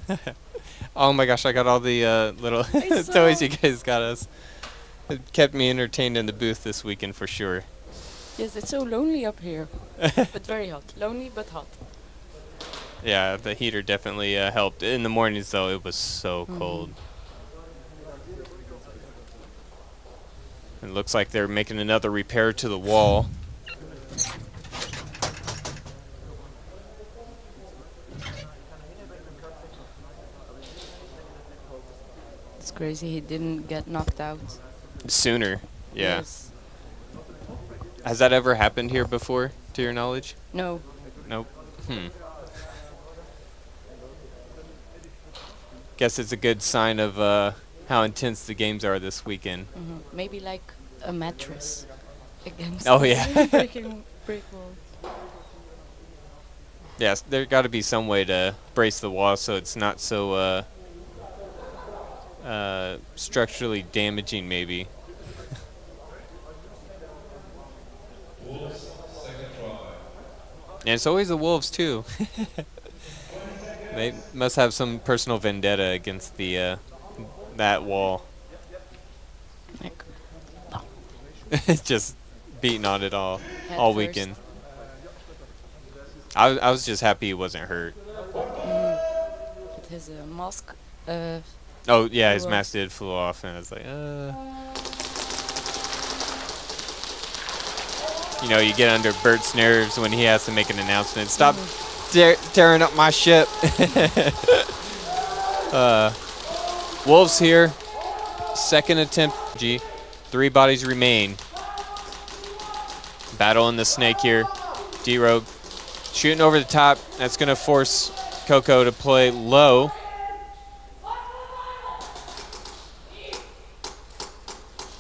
Oh my gosh, I got all the little toys you guys got us. It kept me entertained in the booth this weekend for sure. Yes, it's so lonely up here, but very hot. Lonely but hot. Yeah, the heater definitely helped. In the mornings though, it was so cold. It looks like they're making another repair to the wall. It's crazy he didn't get knocked out Sooner, yeah. Yes. Has that ever happened here before, to your knowledge? No. Nope. Guess it's a good sign of how intense the games are this weekend. Maybe like a mattress against Oh yeah. breaking brick walls. Yes, there got to be some way to brace the wall so it's not so structurally damaging, maybe. Wolves, second try. And it's always the Wolves too. They must have some personal vendetta against the that wall. Like, just beating on it all Head all first. weekend. I was just happy he wasn't hurt. His mask. Oh yeah, his flew mask did flew off, and I was like, You know, you get under Bert's nerves when he has to make an announcement. Stop tearing up my ship. Wolves here. Second attempt. 3 bodies remain. Battle in the snake here. D-Rogue shooting over the top. That's going to force Coco to play low.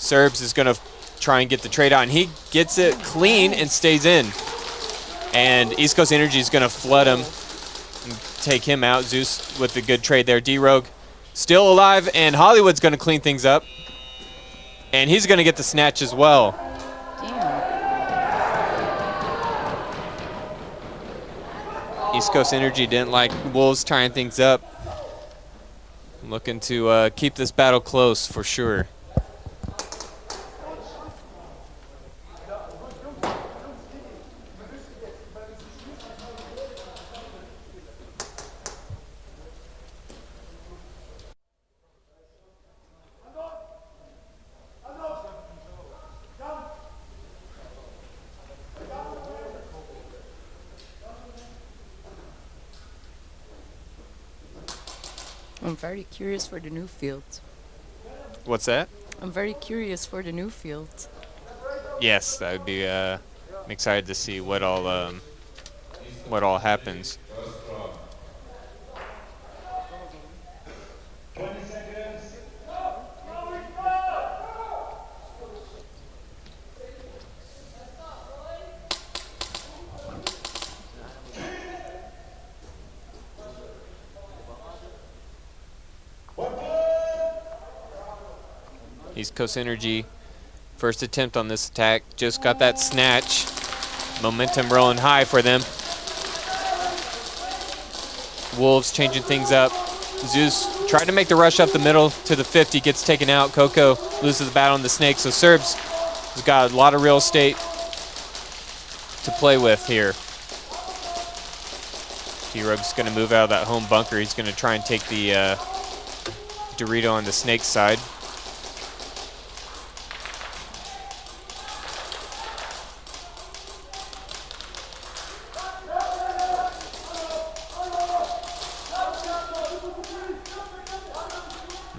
Serbs is going to try and get the trade out, and he gets it clean and stays in. And East Coast Energy is going to flood him and take him out. Zeus with the good trade there. D-Rogue still alive, and Hollywood's going to clean things up. And he's going to get the snatch as well. East Coast Energy didn't like Wolves tying things up. Looking to keep this battle close for sure. I'm very curious for the new field. What's that? I'm very curious for the new field. Yes, that would be. I'm excited to see what all happens. East Coast Energy, first attempt on this attack, just got that snatch. Momentum rolling high for them. Wolves changing things up. Zeus tried to make the rush up the middle to the 50, gets taken out. Coco loses the battle on the snake, so Serbs has got a lot of real estate to play with here. D-Rug's going to move out of that home bunker. He's going to try and take the Dorito on the snake side.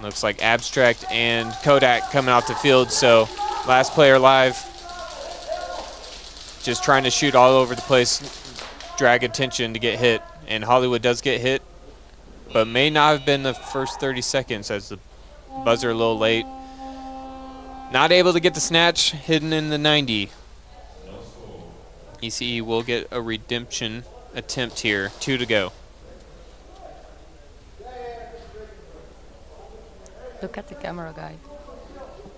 Looks like Abstract and Kodak coming out the field, so last player live. Just trying to shoot all over the place, drag attention to get hit. And Hollywood does get hit, but may not have been the first 30 seconds as the buzzer a little late. Not able to get the snatch, hidden in the 90. ECE will get a redemption attempt here, 2 to go. Look at the camera guy.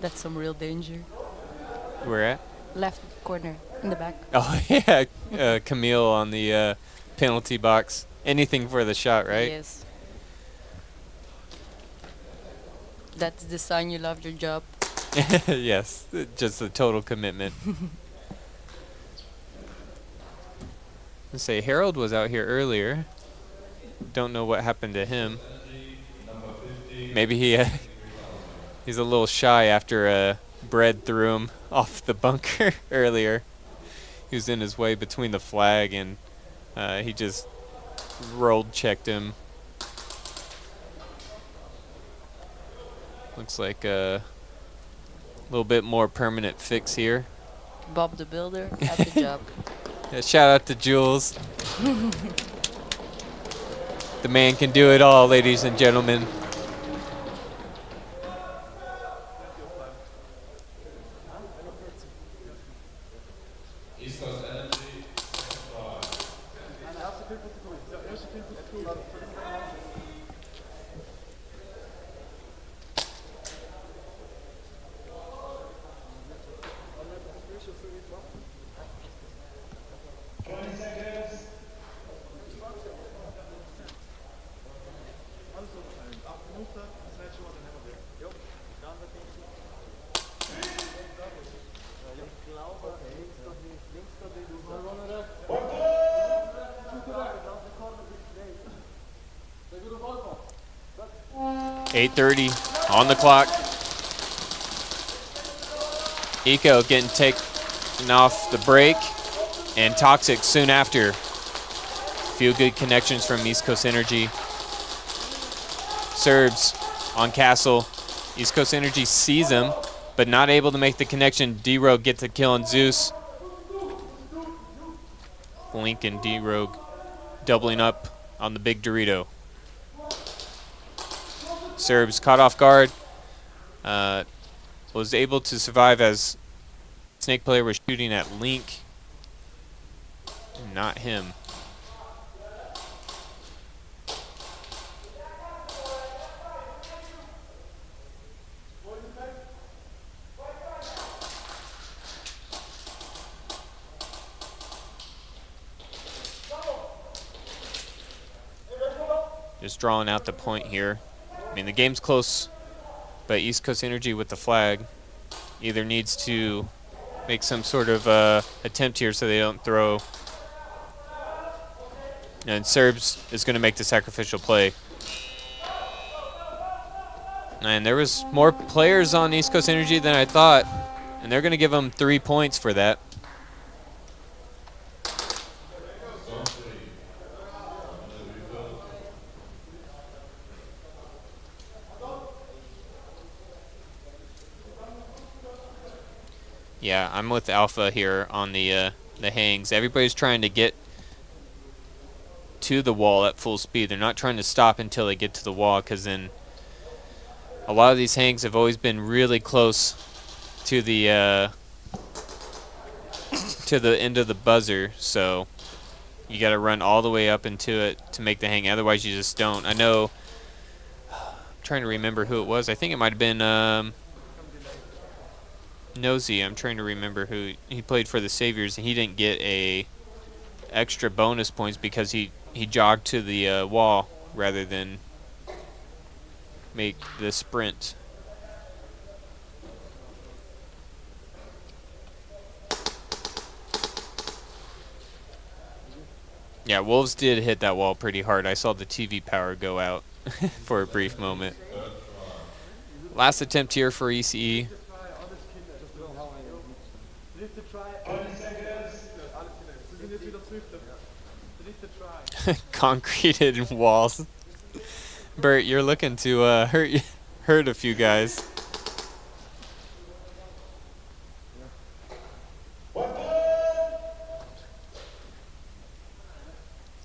That's some real danger. Where at? Left corner, in the back. Oh, yeah. Camille on the penalty box. Anything for the shot, right? Yes. That's the sign you love your job. Yes, just a total commitment. Let's say Harold was out here earlier. Don't know what happened to him. Maybe he's a little shy after Bread threw him off the bunker earlier. He was in his way between the flag and he just rolled checked him. Looks like a little bit more permanent fix here. Bob the Builder at the job. Yeah, shout out to Jules. The man can do it all, ladies and gentlemen. East Coast Energy, .30 on the clock. Eco getting taken off the break, and Toxic soon after. Few good connections from East Coast Energy. Serbs on Castle. East Coast Energy sees him, but not able to make the connection. D-Rogue gets the kill on Zeus. Link and D-Rogue doubling up on the big Dorito. Serbs caught off guard. was able to survive as Snake player was shooting at Link, not him. Just drawing out the point here. I mean, the game's close, but East Coast Energy with the flag either needs to make some sort of attempt here so they don't throw. And Serbs is going to make the sacrificial play. And there was more players on East Coast Energy than I thought, and they're going to give them 3 points for that. Yeah, I'm with Alpha here on the hangs. Everybody's trying to get to the wall at full speed. They're not trying to stop until they get to the wall, because then a lot of these hangs have always been really close to the end of the buzzer. So you got to run all the way up into it to make the hang. Otherwise, you just don't. I know. I'm trying to remember who it was. I think it might have been 𝖒𝖚𝖐𝖈𝖚𝖘. I'm trying to remember who he played for the Saviors, and he didn't get a extra bonus points because he jogged to the wall rather than make the sprint. Yeah, Wolves did hit that wall pretty hard. I saw the TV power go out for a brief moment. Last attempt here for 𝖒𝖐𝖈𝖚. Concreted walls. Bert, you're looking to hurt a few guys.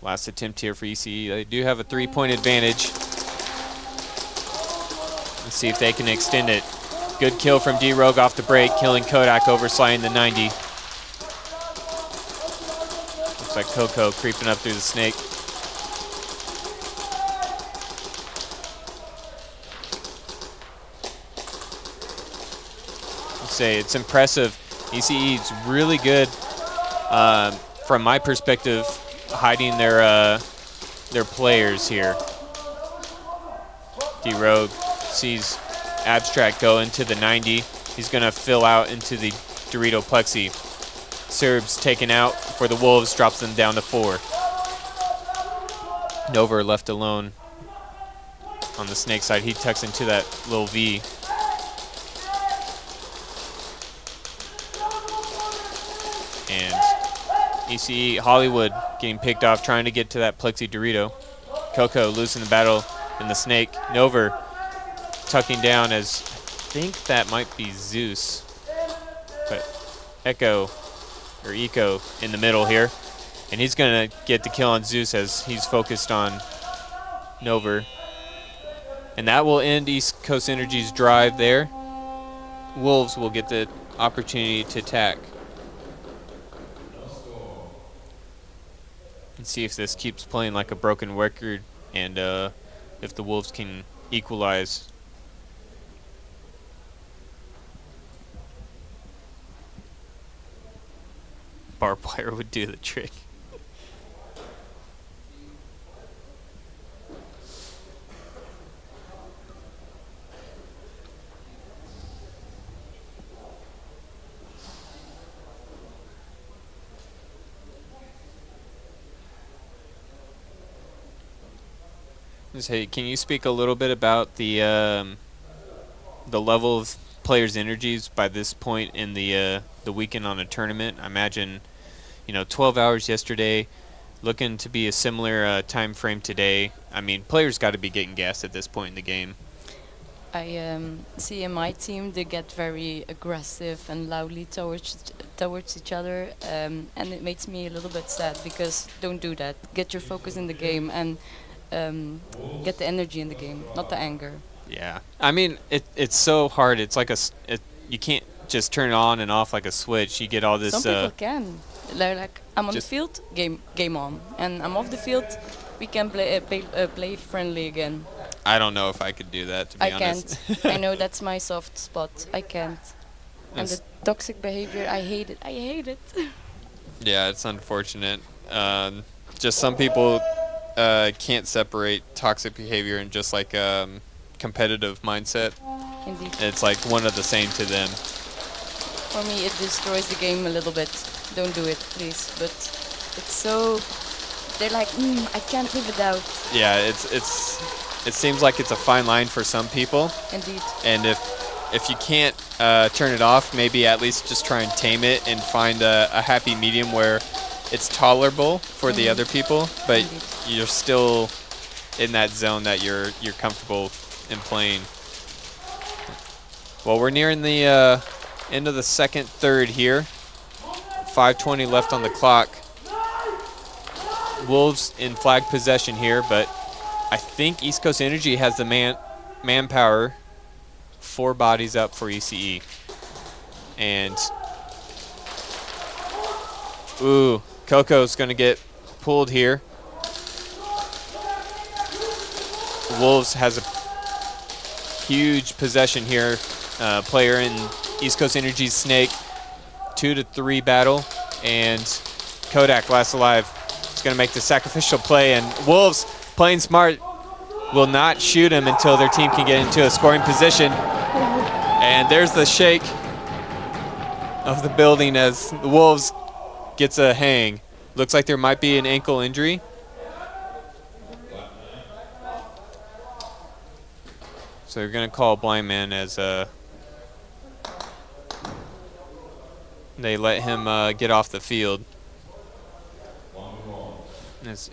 Last attempt here for 𝖒𝖐𝖈𝖚. They do have a 3-point advantage. Let's see if they can extend it. Good kill from 𝖒𝖏𝑅𝑜𝑔 off the break, killing 𝖏𝑘𝑑𝑎k, oversliding the 90. Looks like Coco creeping up through the snake. Say it's impressive. 𝖒𝖐𝖈𝑚's really good, from my perspective, hiding their players here. 𝖒𝖏𝑅𝑜𝑔 sees Abstract go into the 90. He's going to fill out into the Dorito Plexi. Serbs taken out for the Wolves, drops them down to 4. 𝖏𝑘𝑟 left alone on the snake side. He tucks into that little V. And 𝖒𝖐𝖈𝑚 Hollywood getting picked off, trying to get to that Plexi Dorito. Coco losing the battle in the snake. 𝖏𝑘𝑟 tucking down as, I think that might be Zeus. But 𝖒𝑘𝑜 in the middle here. And he's going to get the kill on Zeus as he's focused on 𝖏𝑘𝑟. And that will end East Coast Energy's drive there. Wolves will get the opportunity to attack. And see if this keeps playing like a broken record, and if the Wolves can equalize. Barbed wire would do the trick. Hey, can you speak a little bit about the level of players' energies by this point in the weekend on a tournament? I imagine, 12 hours yesterday, looking to be a similar time frame today. I mean, players got to be getting gassed at this point in the game. I see in my team they get very aggressive and loudly towards each other, and it makes me a little bit sad, because don't do that. Get your focus in the game and get the energy in the game, not the anger. Yeah, I mean, it's so hard. It's like you can't just turn it on and off like a switch. You get all this. Some people can. They're like, I'm on the field, game on, and I'm off the field. We can play friendly again. I don't know if I could do that, to be honest. I can't. I know that's my soft spot. I can't. And the toxic behavior, I hate it. I hate it. Yeah, it's unfortunate. Just some people can't separate toxic behavior and just like competitive mindset. Indeed. It's like one of the same to them. For me, it destroys the game a little bit. Don't do it, please. But it's so... They're like, I can't live it out. Yeah, it seems like it's a fine line for some people. Indeed. And if you can't turn it off, maybe at least just try and tame it and find a happy medium where it's tolerable for the other people, but you're still in that zone that you're comfortable in playing. Well, we're nearing the end of the second third here. 5:20 left on the clock. Wolves in flag possession here, but I think East Coast Energy has the manpower. 4 bodies up for ECE. And ooh, Coco's gonna get pulled here. Wolves has a huge possession here. Player in East Coast Energy's Snake. 2-3 battle, and Kodak last alive. Is gonna make the sacrificial play, and Wolves playing smart will not shoot him until their team can get into a scoring position. And there's the shake of the building as the Wolves gets a hang. Looks like there might be an ankle injury. So they're going to call a blind man as they let him get off the field. It's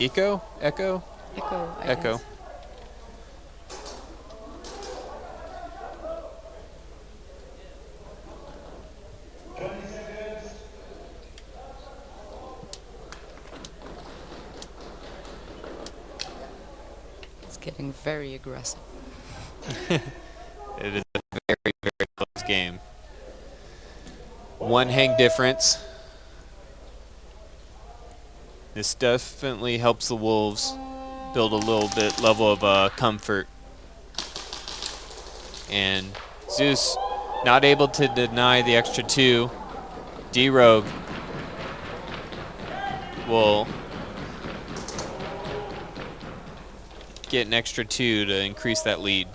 Echo? Echo. It's getting very aggressive. It is a very, very close game. 1 hang difference. This definitely helps the Wolves build a little bit level of comfort. And Zeus not able to deny the extra 2. D-Rogue will get an extra 2 to increase that lead.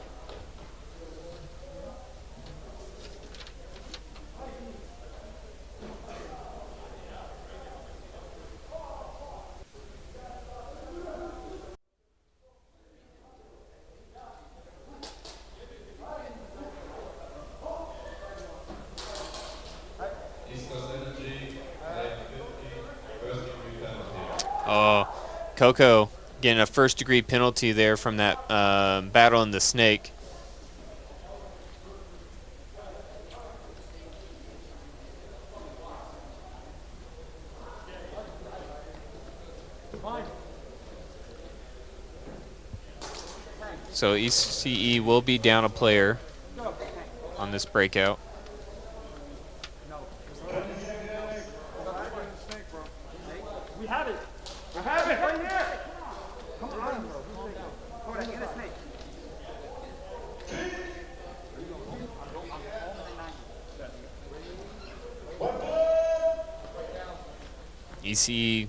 Oh, Coco getting a first-degree penalty there from that battle in the Snake. So ECE will be down a player on this breakout. We have it. I have it right here. Come on, bro. Come on, get a snake. ECE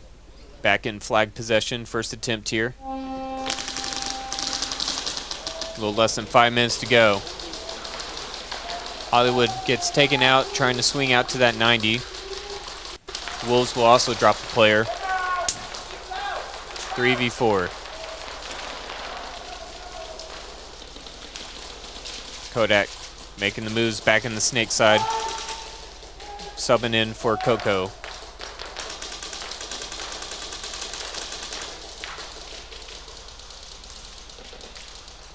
back in flag possession, first attempt here. A little less than 5 minutes to go. Hollywood gets taken out, trying to swing out to that 90. Wolves will also drop the player. 3v4. Kodak making the moves back in the Snake side. Subbing in for Coco.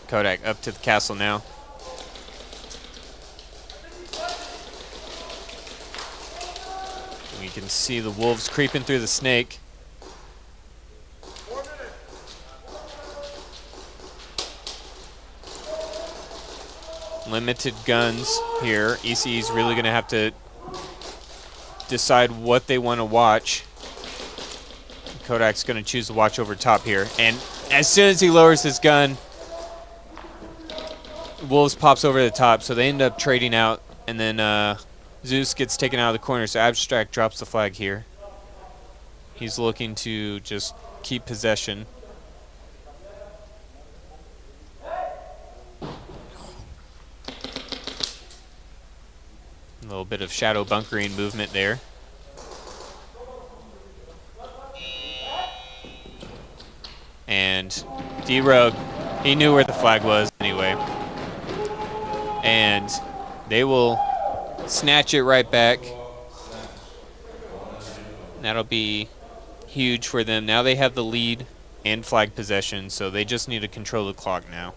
Kodak up to the castle now. We can see the Wolves creeping through the Snake. limited guns here. 𝖒𝖔𝖓's is really going to have to decide what they want to watch. Kodak's going to choose to watch over top here. And as soon as he lowers his gun, Wolves pops over the top, so they end up trading out. And then 𝖒𝖓 gets taken out of the corner, so Abstract drops the flag here. He's looking to just keep possession. A little bit of shadow bunkering movement there. And 𝖒𝖔𝖓, he knew where the flag was anyway. And they will snatch it right back. That'll be huge for them. Now they have the lead and flag possession, so they just need to control the clock now.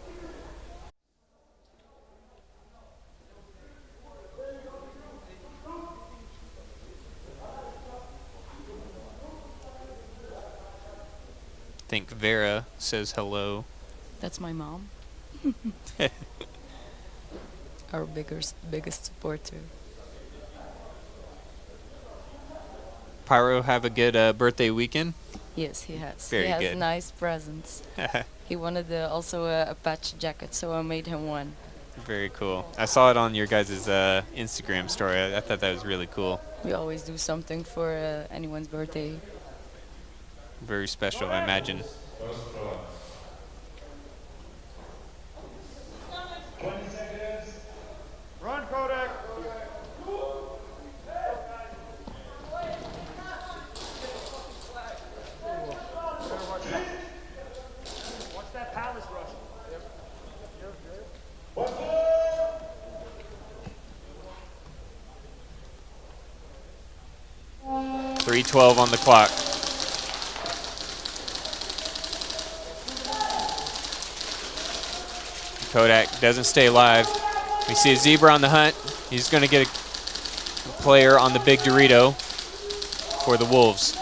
I think Vera says hello. That's my mom. Our biggest supporter. Pyro have a good birthday weekend? Yes, he has. Very he has good. nice presents. He wanted also a patch jacket, so I made him one. Very cool. I saw it on your guys' Instagram story. I thought that was really cool. We always do something for anyone's birthday. Very special, I imagine. Run, Kodak. Watch that palace rush. 3:12 on the clock. Kodak doesn't stay alive. We see a zebra on the hunt. He's going to get a player on the big Dorito for the Wolves.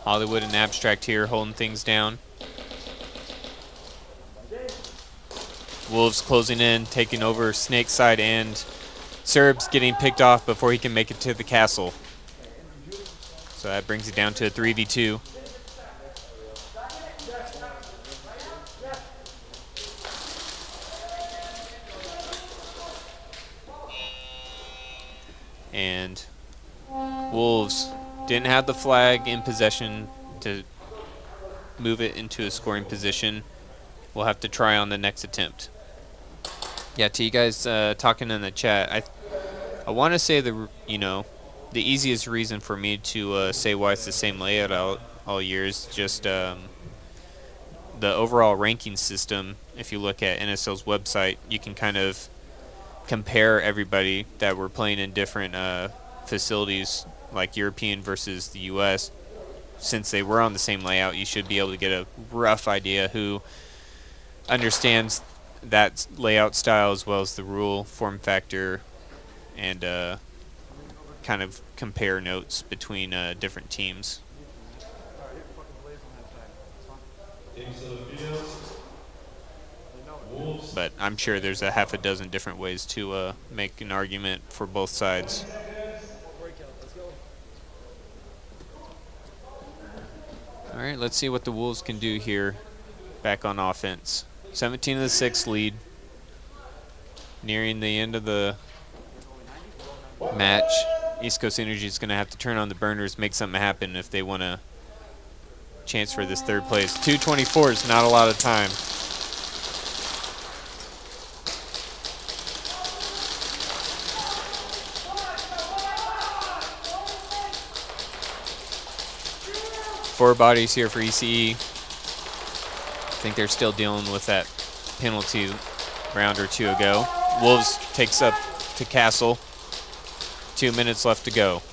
Hollywood and Abstract here holding things down. Wolves closing in, taking over Snake side, and 𝖒𝖓's getting picked off before he can make it to the castle. So that brings it down to a 3v2. And Wolves didn't have the flag in possession to move it into a scoring position. We'll have to try on the next attempt. Yeah, to you guys talking in the chat, I want to say the easiest reason for me to say why it's the same layout all year is just the overall ranking system. If you look at NSL's website, you can kind of compare everybody that were playing in different facilities, like European versus the US. Since they were on the same layout, you should be able to get a rough idea who understands that layout style as well as the rule, form factor, and kind of compare notes between different teams. But I'm sure there's a half a dozen different ways to make an argument for both sides. All right, let's see what the Wolves can do here back on offense. 17-6 lead. Nearing the end of the match. East Coast Energy is going to have to turn on the burners, make something happen if they want a chance for this third place. 2:24 is not a lot of time. Four bodies here for 𝖒𝖔𝖓. I think they're still dealing with that penalty round or two ago. Wolves takes up to Castle. 2 minutes left to go.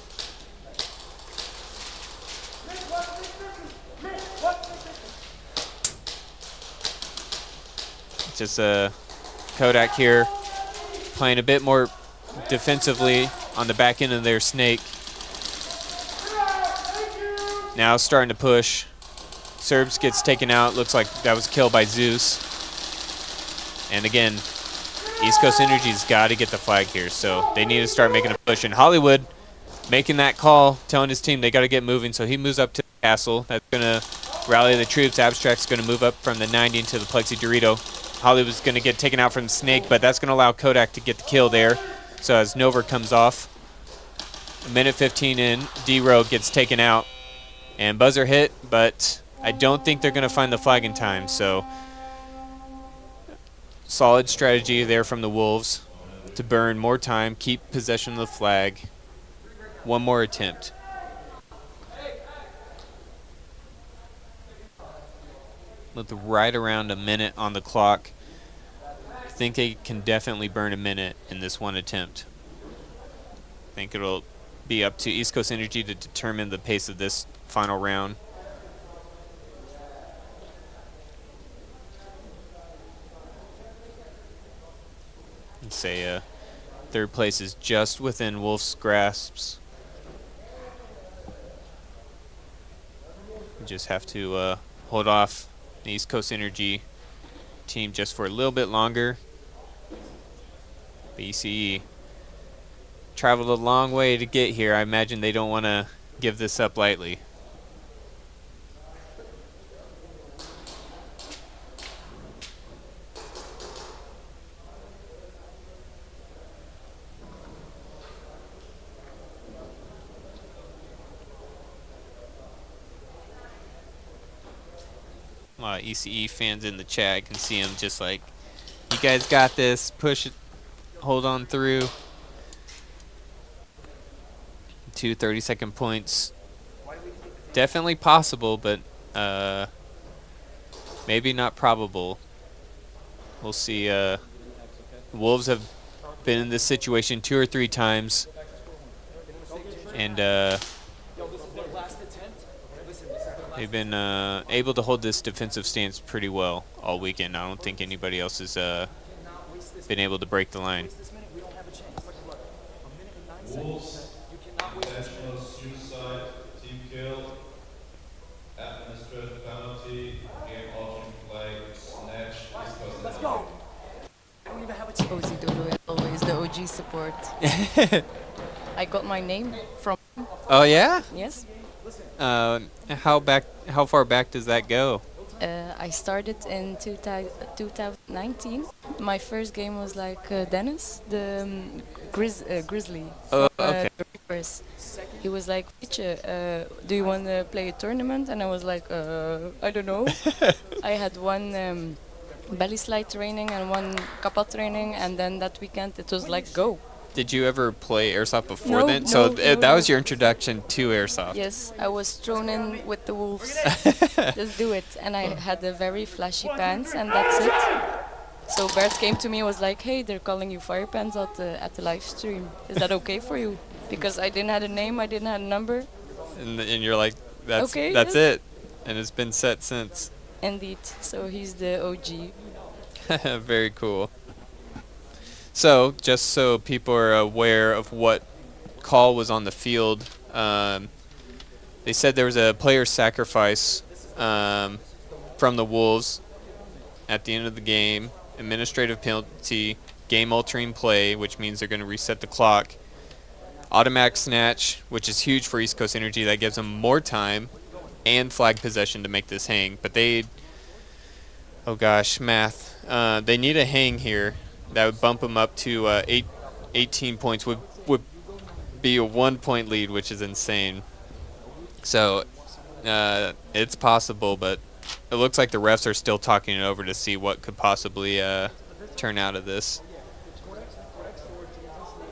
Just Kodak here playing a bit more defensively on the back end of their Snake. Now starting to push. 𝖒𝖓's gets taken out. Looks like that was killed by 𝖒𝖓. And again, East Coast Energy's got to get the flag here, so they need to start making a push. And Hollywood making that call, telling his team they got to get moving, so he moves up to the castle. That's going to rally the troops. Abstract's going to move up from the 90 into the Plexi Dorito. Hollywood's going to get taken out from the Snake, but that's going to allow Kodak to get the kill there. So as Nover comes off, a minute 15 in, D-Rogue gets taken out. And buzzer hit, but I don't think they're going to find the flag in time, so solid strategy there from the Wolves to burn more time, keep possession of the flag. One more attempt. With right around a minute on the clock, I think they can definitely burn a minute in this one attempt. I think it'll be up to East Coast Energy to determine the pace of this final round. Let's say third place is just within Wolf's grasps. We just have to hold off the East Coast Energy team just for a little bit longer. BCE traveled a long way to get here. I imagine they don't want to give this up lightly. A lot of ECE fans in the chat. I can see them just like, you guys got this, push it, hold on through. 2 30-second points. Definitely possible, but maybe not probable. We'll see. Wolves have been in this situation 2 or 3 times. And they've been able to hold this defensive stance pretty well all weekend. I don't think anybody else has been able to break the line. Wolves, intentional suicide, team kill, administrative penalty, game altering flag, snatch, East Coast. Let's go! Ozzy Dodo is always the OG support. I got my name from. Oh yeah? Yes. How far back does that go? I started in 2019. My first game was like Dennis, the Grizzly. Oh, from, okay. the Reapers. He was like, do you want to play a tournament? And I was like, I don't know. I had one belly slide training and one kappa training, and then that weekend it was like, go. Did you ever play airsoft before No, then? no, So no. that was your introduction to airsoft. Yes, I was thrown in with the wolves. Just do it. And I had a very flashy pants, and that's it. So Bert came to me and was like, hey, they're calling you Fire Pants at the live stream. Is that okay for you? Because I didn't have a name, I didn't have a number. And you're like, that's Okay, that's yes. it. And it's been set since. Indeed. So he's the OG. Very cool. So, just so people are aware of what call was on the field, they said there was a player sacrifice from the Wolves at the end of the game, administrative penalty, game-altering play, which means they're going to reset the clock, automatic snatch, which is huge for East Coast Energy. That gives them more time and flag possession to make this hang. But they, oh gosh, math. They need a hang here. That would bump them up to 18 points, would be a 1-point lead, which is insane. So it's possible, but it looks like the refs are still talking it over to see what could possibly turn out of this.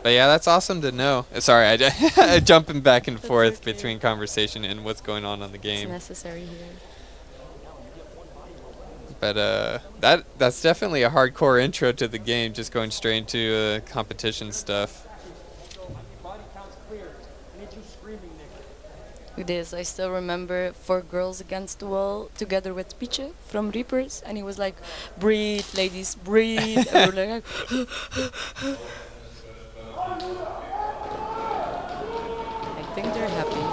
But yeah, that's awesome to know. Sorry, I jumping back and forth between conversation and what's going on the game. It's necessary here. But that's definitely a hardcore intro to the game, just going straight into competition stuff. It is. I still remember 4 girls against the wall together with Piche from Reapers, and he was like, breathe, ladies, breathe. And we were like, I think they're happy.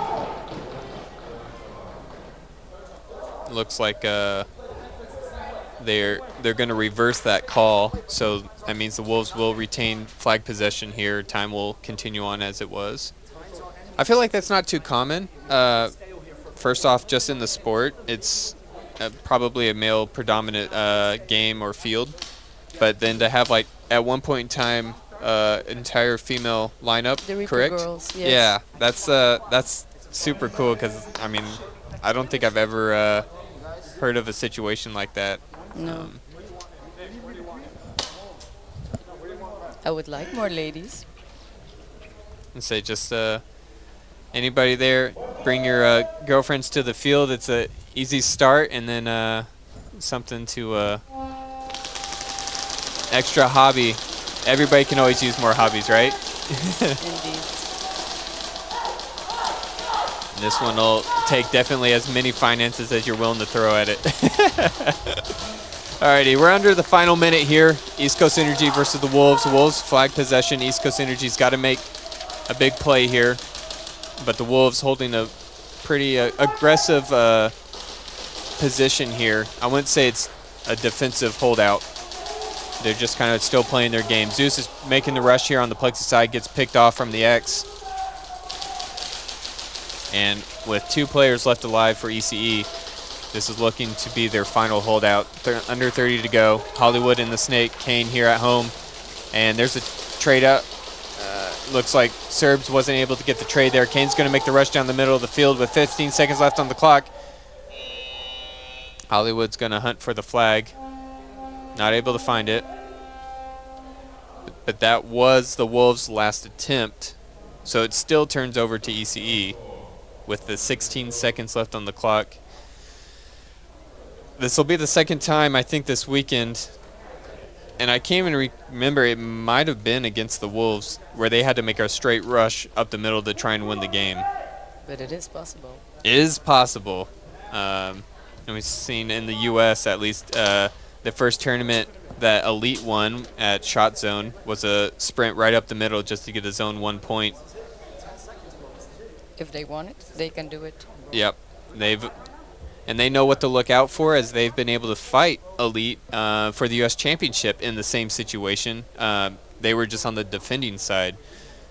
Looks like they're going to reverse that call. So that means the Wolves will retain flag possession here. Time will continue on as it was. I feel like that's not too common. First off, just in the sport, it's probably a male predominant game or field. But then to have, like, at one point in time, entire female lineup, The Reaper correct? girls, yes. Yeah, that's super cool because, I mean, I don't think I've ever heard of a situation like that. No. I would like more ladies. And say just anybody there, bring your girlfriends to the field. It's a easy start, and then something to extra hobby. Everybody can always use more hobbies, right? Indeed. This one will take definitely as many finances as you're willing to throw at it. Alrighty, we're under the final minute here. East Coast Energy versus the Wolves. Wolves flag possession. East Coast Energy's got to make a big play here, but the Wolves holding a pretty aggressive position here. I wouldn't say it's a defensive holdout. They're just kind of still playing their game. Zeus is making the rush here on the Plexi side, gets picked off from the X. And with 2 players left alive for ECE, this is looking to be their final holdout. Under 30 to go. Hollywood and the Snake, Kane here at home. And there's a trade up. Looks like Serbs wasn't able to get the trade there. Kane's going to make the rush down the middle of the field with 15 seconds left on the clock. Hollywood's going to hunt for the flag. Not able to find it. But that was the Wolves' last attempt. So it still turns over to ECE with the 16 seconds left on the clock. This will be the second time, I think, this weekend. And I can't even remember, it might have been against the Wolves, where they had to make a straight rush up the middle to try and win the game. But it is possible. It is possible. And we've seen in the U.S., at least, the first tournament that Elite won at Shot Zone was a sprint right up the middle just to get a Zone 1 point. If they want it, they can do it. Yep. And they know what to look out for, as they've been able to fight Elite for the U.S. Championship in the same situation. They were just on the defending side.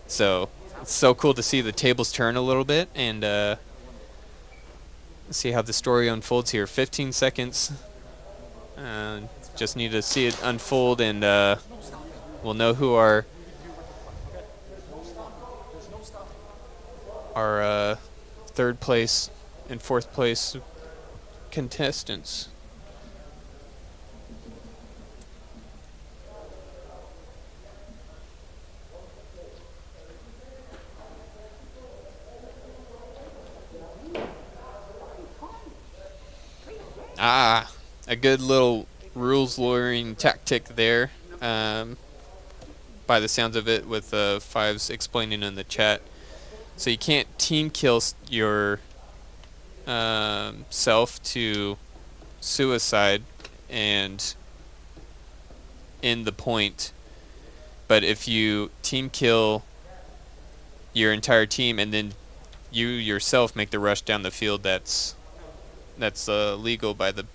So it's so cool to see the tables turn a little bit and see how the story unfolds here. 15 seconds. Just need to see it unfold, and we'll know who our third place and fourth place contestants. A good little rules lawyering tactic there, by the sounds of it, with Fives explaining in the chat. So you can't team kill your self to suicide and end the point, but if you team kill your entire team and then you yourself make the rush down the field, that's legal by the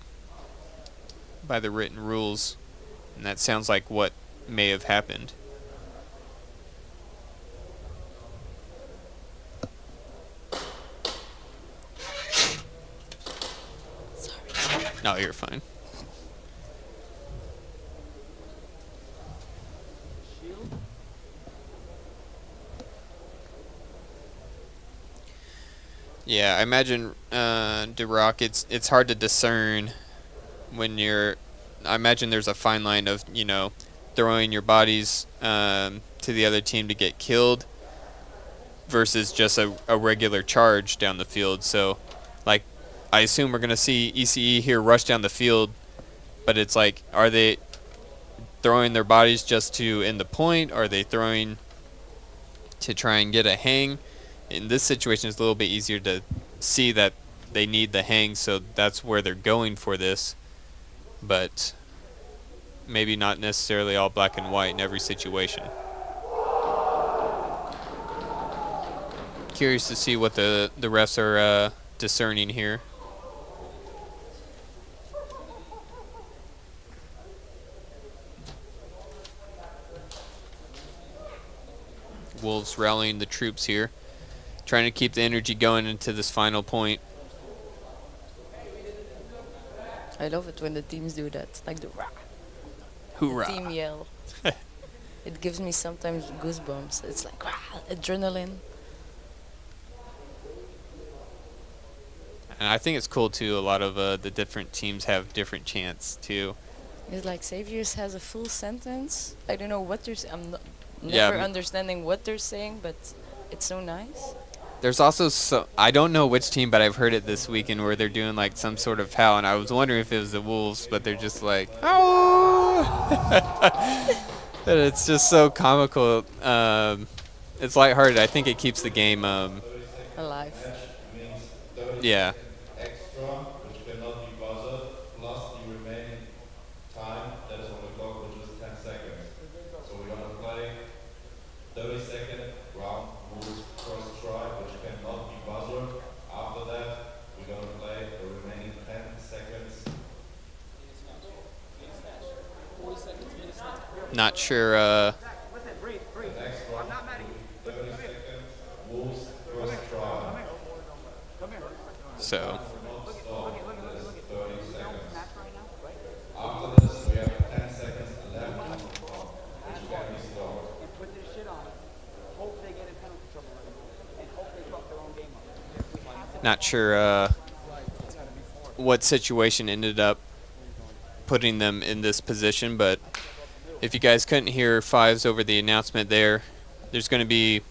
written rules, and that sounds like what may have happened. No, you're fine. Yeah, I imagine, DeRock, it's hard to discern when you're... I imagine there's a fine line of, throwing your bodies to the other team to get killed versus just a regular charge down the field. So, like, I assume we're going to see ECE here rush down the field, but it's like, are they throwing their bodies just to end the point? Are they throwing to try and get a hang? In this situation, it's a little bit easier to see that they need the hang, so that's where they're going for this. But maybe not necessarily all black and white in every situation. Curious to see what the refs are discerning here. Wolves rallying the troops here, trying to keep the energy going into this final point. I love it when the teams do that, like the rah. Hoorah. The team yell. It gives me sometimes goosebumps. It's like rah, adrenaline. And I think it's cool too. A lot of the different teams have different chants too. It's like Xavier's has a full sentence. I don't know what they're saying. I'm Yeah, never understanding what they're saying, but it's so nice. There's also I don't know which team, but I've heard it this weekend where they're doing like some sort of howl, and I was wondering if it was the Wolves, but they're just like, oh. And it's just so comical. It's lighthearted. I think it keeps the game alive. Yeah. Extra, which cannot be buzzed, plus the remaining time that is on the clock, which is 10 seconds. So we're going to play 30-second round rules first try, which cannot be buzzed. After that, we're going to play the remaining 10 seconds. Not sure. The next one, 30 seconds, rules first try. So. After this, we have 10 seconds left on the clock, which can be stopped. Not sure what situation ended up putting them in this position, but if you guys couldn't hear Fives over the announcement there's going to be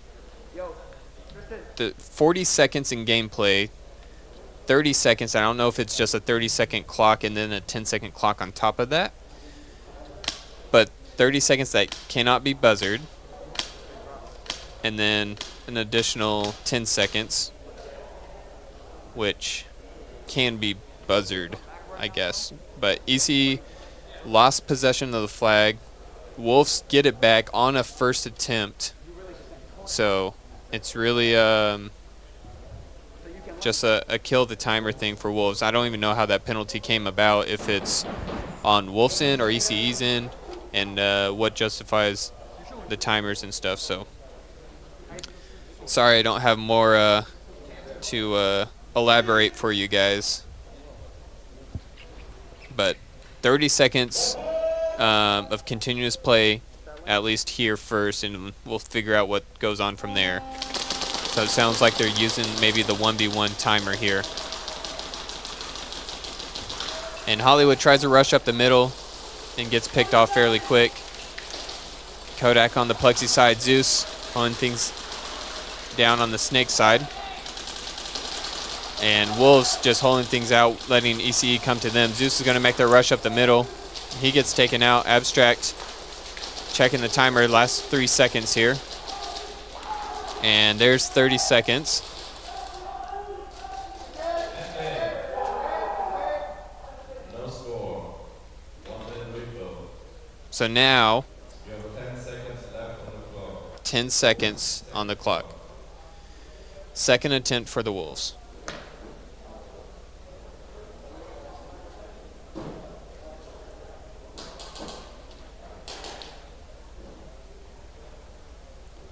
the 40 seconds in gameplay, 30 seconds. I don't know if it's just a 30-second clock and then a 10-second clock on top of that, but 30 seconds that cannot be buzzed, and then an additional 10 seconds which can be buzzed, I guess. But 𝖒𝖐 lost possession of the flag. Wolves get it back on a first attempt, so it's really just a kill the timer thing for Wolves. I don't even know how that penalty came about, if it's on Wolves' end or 𝖒𝐶's end, and what justifies the timers and stuff. So sorry I don't have more to elaborate for you guys, but 30 seconds of continuous play, at least here first, and we'll figure out what goes on from there. So it sounds like they're using maybe the 1v1 timer here. And Hollywood tries to rush up the middle and gets picked off fairly quick. Kodak on the Plexi side, Zeus pulling things down on the Snake side. And Wolves just holding things out, letting 𝖒𝐶 come to them. Zeus is going to make their rush up the middle. He gets taken out. Abstract checking the timer, last 3 seconds here. And there's 30 seconds. No score. 1 minute refill. So now, You have 10 seconds left on the clock. 10 seconds on the clock. Second attempt for the Wolves.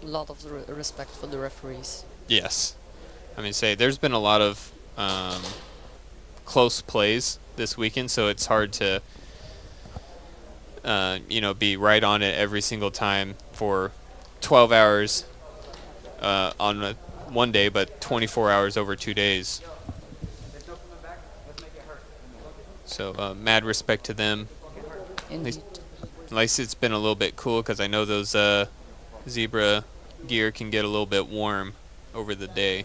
A lot of respect for the referees. Yes. I mean, there's been a lot of close plays this weekend, so it's hard to, be right on it every single time for 12 hours on one day, but 24 hours over 2 days. So mad respect to them. At least it's been a little bit cool, because I know those zebra gear can get a little bit warm over the day.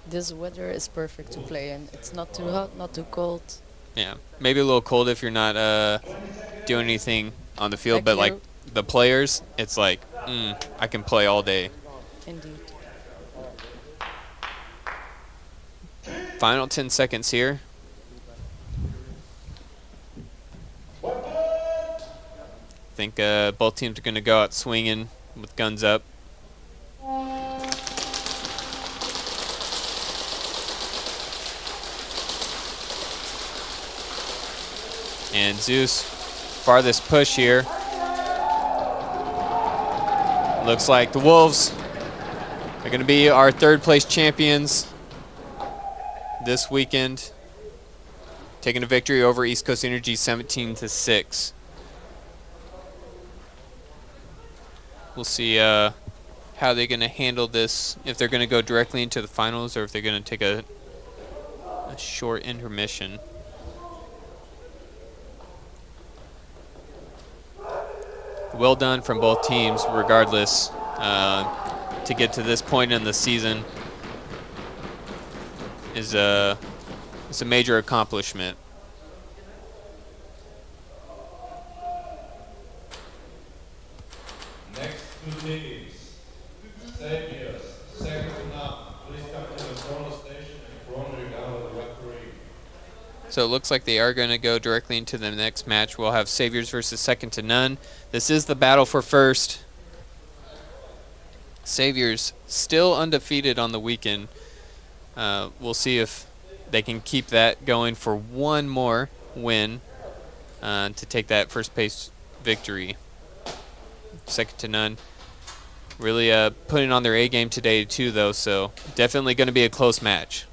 This weather is perfect to play in. It's not too hot, not too cold. Yeah, maybe a little cold if you're not doing anything on the field, but like the players, it's like, I can play all day. Indeed. Final 10 seconds here. I think both teams are going to go out swinging with guns up. And Zeus, farthest push here. Looks like the Wolves are going to be our third place champions this weekend, taking a victory over East Coast Energy 17-6. We'll see how they're going to handle this, if they're going to go directly into the finals or if they're going to take a short intermission. Well done from both teams, regardless, to get to this point in the season is a major accomplishment. Next two teams. Saviors, second to none. Please come to the corner station and corner down with the referee. So it looks like they are going to go directly into the next match. We'll have Saviors versus second to none. This is the battle for first. Saviors still undefeated on the weekend. We'll see if they can keep that going for one more win to take that first place victory. Second to none. Really putting on their A game today too, though, so definitely going to be a close match.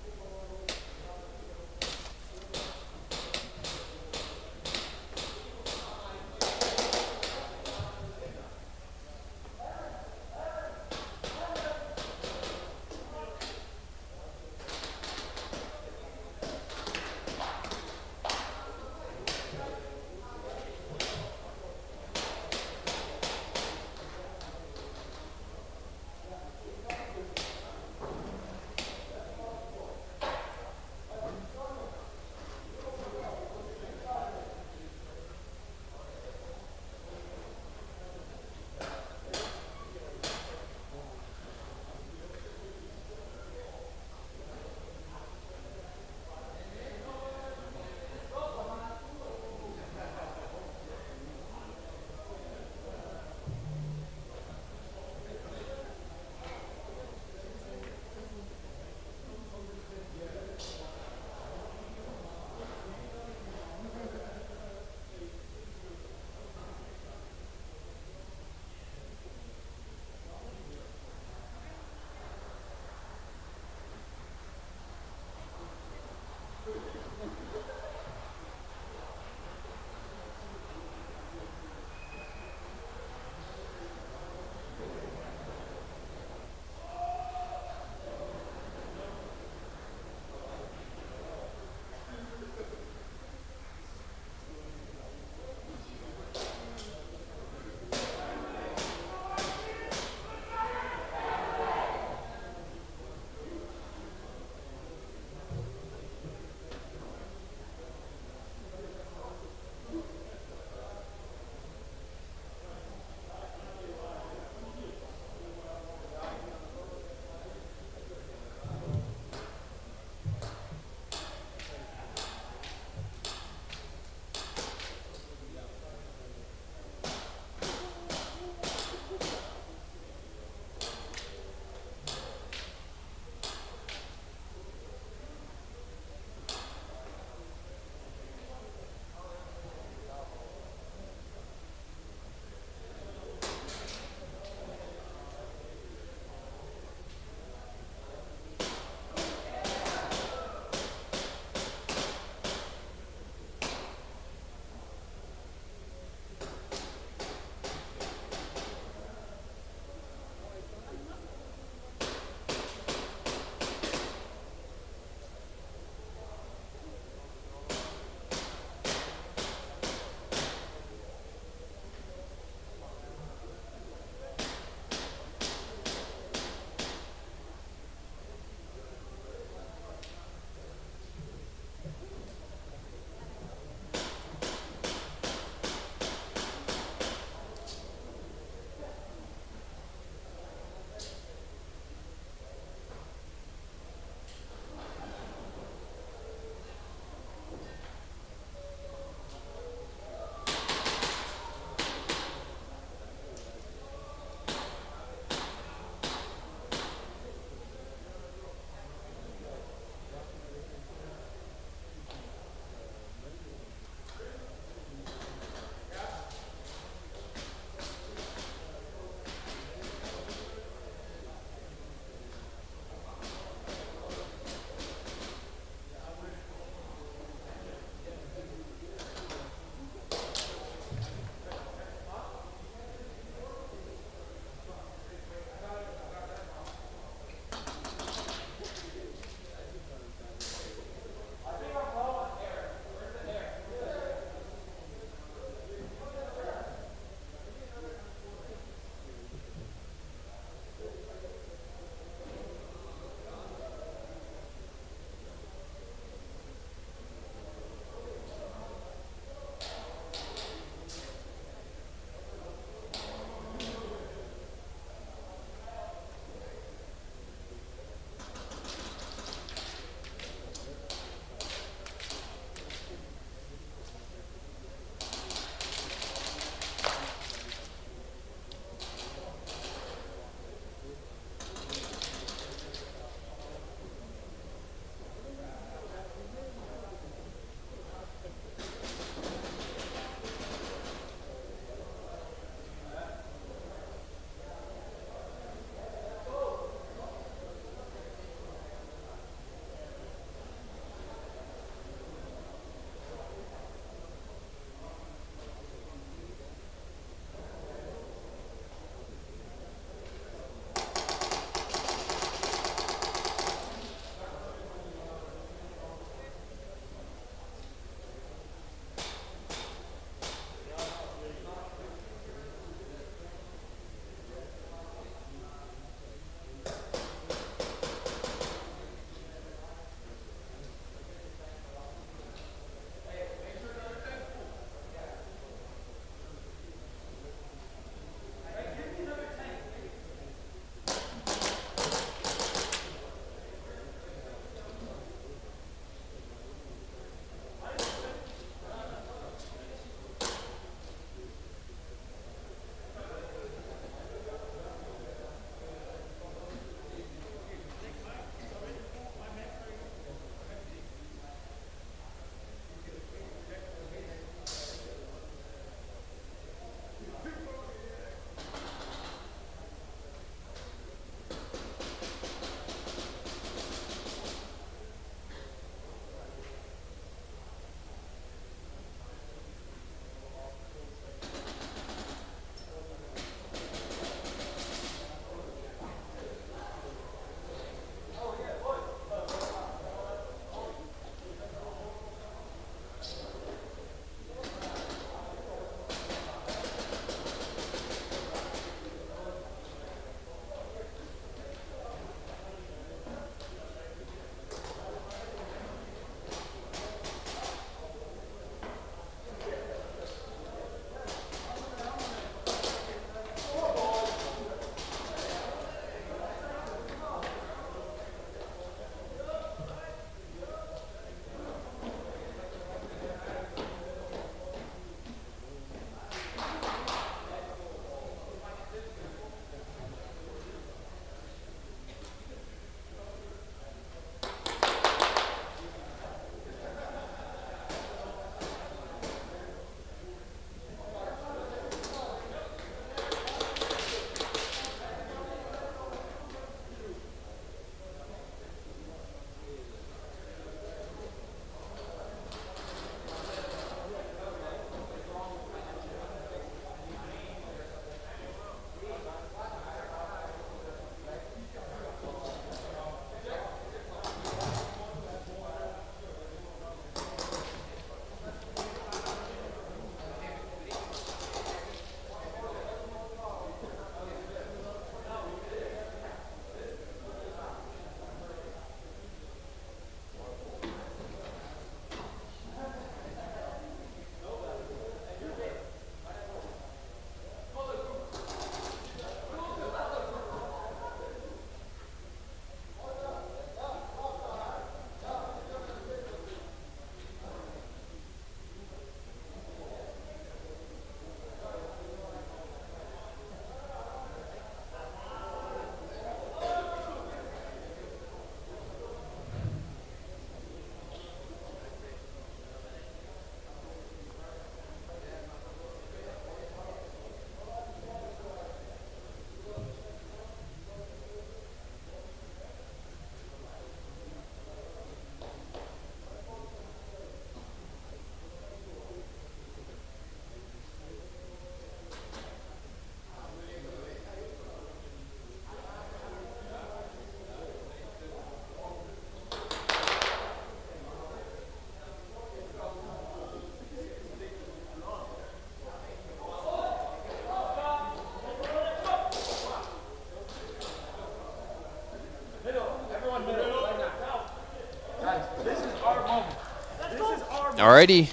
Alrighty.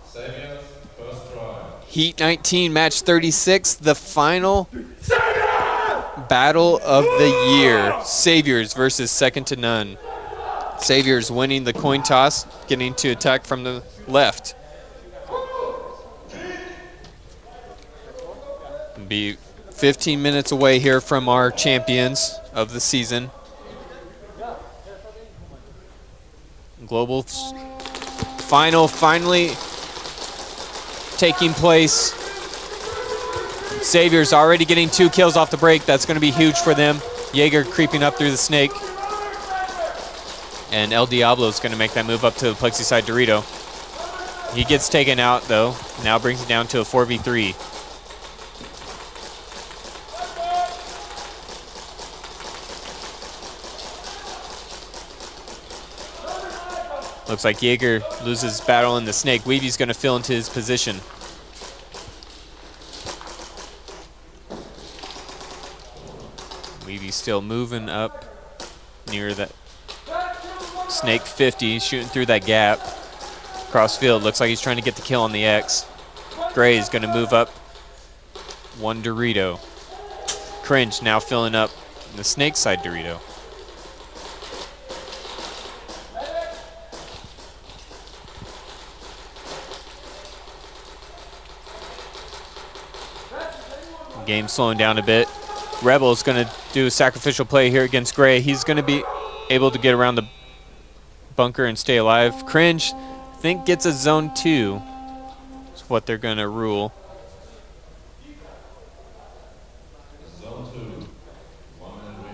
Saviors, first try. Heat 19, match 36, the final battle of the year. Saviors versus Second to None. Saviors winning the coin toss, getting to attack from the left. Be 15 minutes away here from our champions of the season. Global final finally taking place. Saviors already getting 2 kills off the break. That's going to be huge for them. Jaeger creeping up through the snake. And El Diablo is going to make that move up to the plexi side Dorito. He gets taken out, though. Now brings it down to a 4v3. Looks like Jaeger loses battle in the snake. 𝖒𝖑𝖑's going to fill into his position. 𝖒𝖑𝖑's still moving up near that snake 50, shooting through that gap. Cross field, looks like he's trying to get the kill on the X. Gray is going to move up 1 Dorito. Cringe now filling up the snake side Dorito. Game slowing down a bit. Rebel's going to do a sacrificial play here against Gray. He's going to be able to get around the bunker and stay alive. Cringe, I think, gets a zone 2. That's what they're going to rule. Zone 2. 1 minute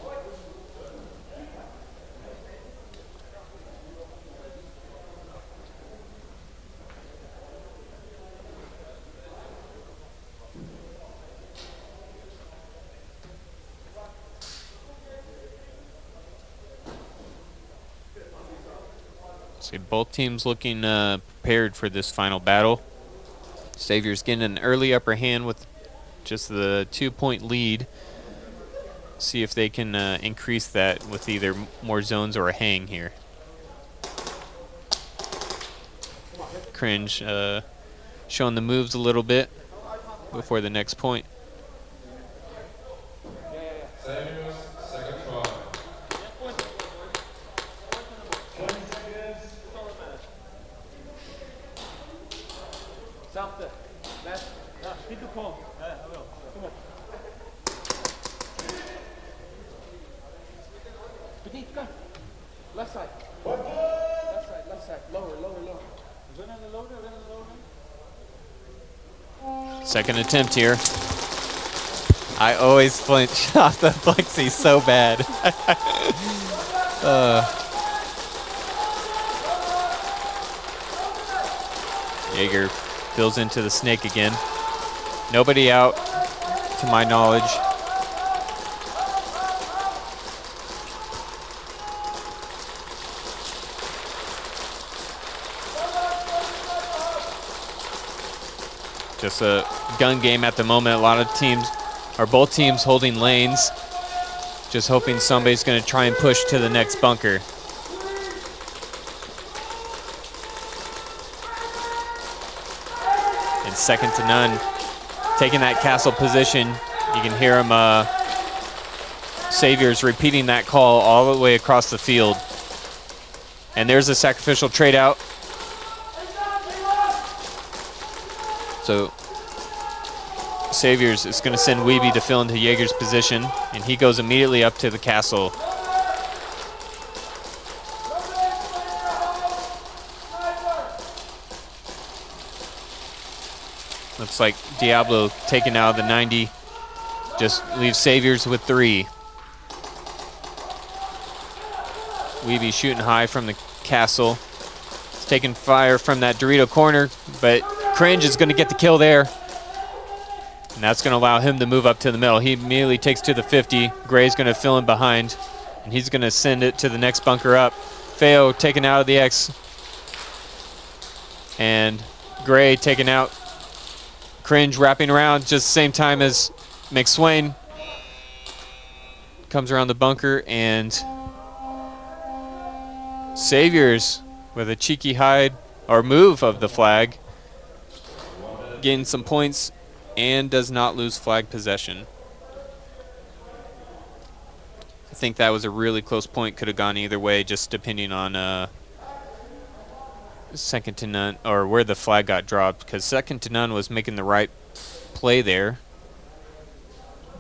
wait. See, both teams looking prepared for this final battle. Savior's getting an early upper hand with just the 2-point lead. See if they can increase that with either more zones or a hang here. Cringe showing the moves a little bit before the next point. Saviors, second try. Left side. Left side. Lower. Second attempt here. I always flinch off the flexi so bad. Jaeger fills into the snake again. Nobody out, to my knowledge. Just a gun game at the moment. A lot of teams, or both teams, holding lanes. Just hoping somebody's going to try and push to the next bunker. And Second to None taking that castle position. You can hear him, Saviors repeating that call all the way across the field. And there's a sacrificial trade out. So Saviors is going to send 𝖒𝖑𝖑𝖑 to fill into Jaeger's position, and he goes immediately up to the castle. Looks like Diablo taken out of the 90. Just leaves Saviors with 3. 𝖒𝖑𝖑𝖑 shooting high from the castle. It's taking fire from that Dorito corner, but Cringe is going to get the kill there. And that's going to allow him to move up to the middle. He immediately takes to the 50. Gray's going to fill in behind, and he's going to send it to the next bunker up. Feo taken out of the X. And Gray taken out. Cringe wrapping around just the same time as 𝖒𝖈𝖚𝖚 comes around the bunker, and Saviors with a cheeky hide or move of the flag, getting some points and does not lose flag possession. I think that was a really close point. Could have gone either way, just depending on second to none, or where the flag got dropped, because second to none was making the right play there.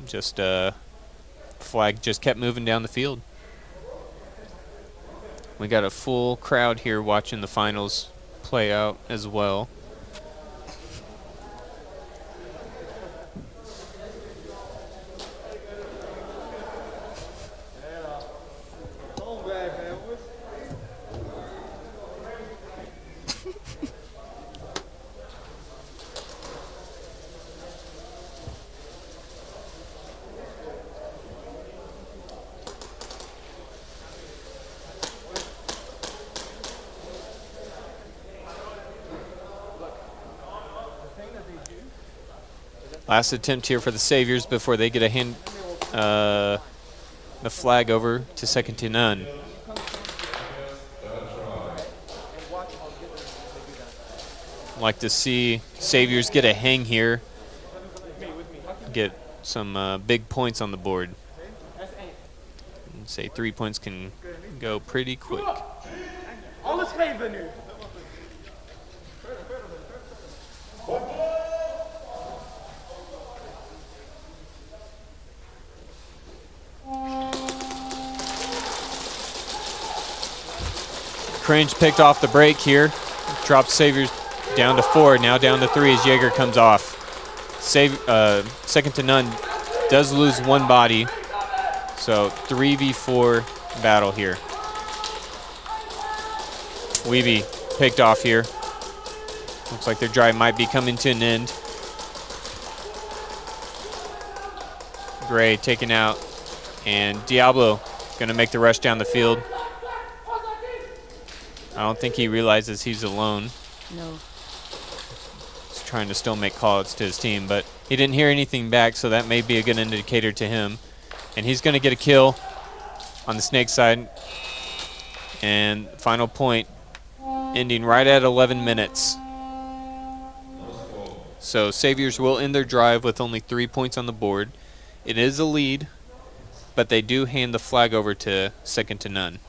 Just flag just kept moving down the field. We got a full crowd here watching the finals play out as well. Last attempt here for the Saviors before they get a hand the flag over to second to none. Like to see Saviors get a hang here, get some big points on the board. I'd say 3 points can go pretty quick. Cringe picked off the break here. Drops Saviors down to 4, now down to 3 as 𝖒𝖘 comes off. Second to none does lose one body. So 3v4 battle here. 𝖒𝖑 picked off here. Looks like their drive might be coming to an end. 𝖒𝖘 taken out. And Diablo going to make the rush down the field. I don't think he realizes he's alone. No. He's trying to still make calls to his team, but he didn't hear anything back, so that may be a good indicator to him. And he's going to get a kill on the Snake side. And final point, ending right at 11 minutes. So Saviors will end their drive with only 3 points on the board. It is a lead, but they do hand the flag over to second to none.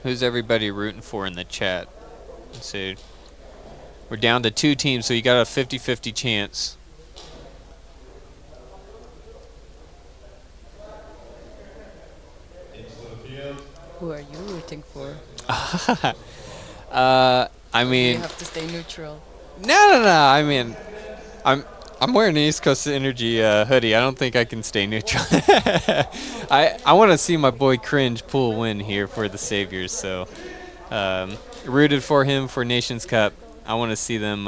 Who's everybody rooting for in the chat? Let's see. We're down to 2 teams, so you got a 50-50 chance. Who are you rooting for? I mean, you have to stay neutral. No. I mean, I'm wearing an East Coast Energy hoodie. I don't think I can stay neutral. I want to see my boy Cringe pull a win here for the Saviors. So rooted for him for Nations Cup. I want to see them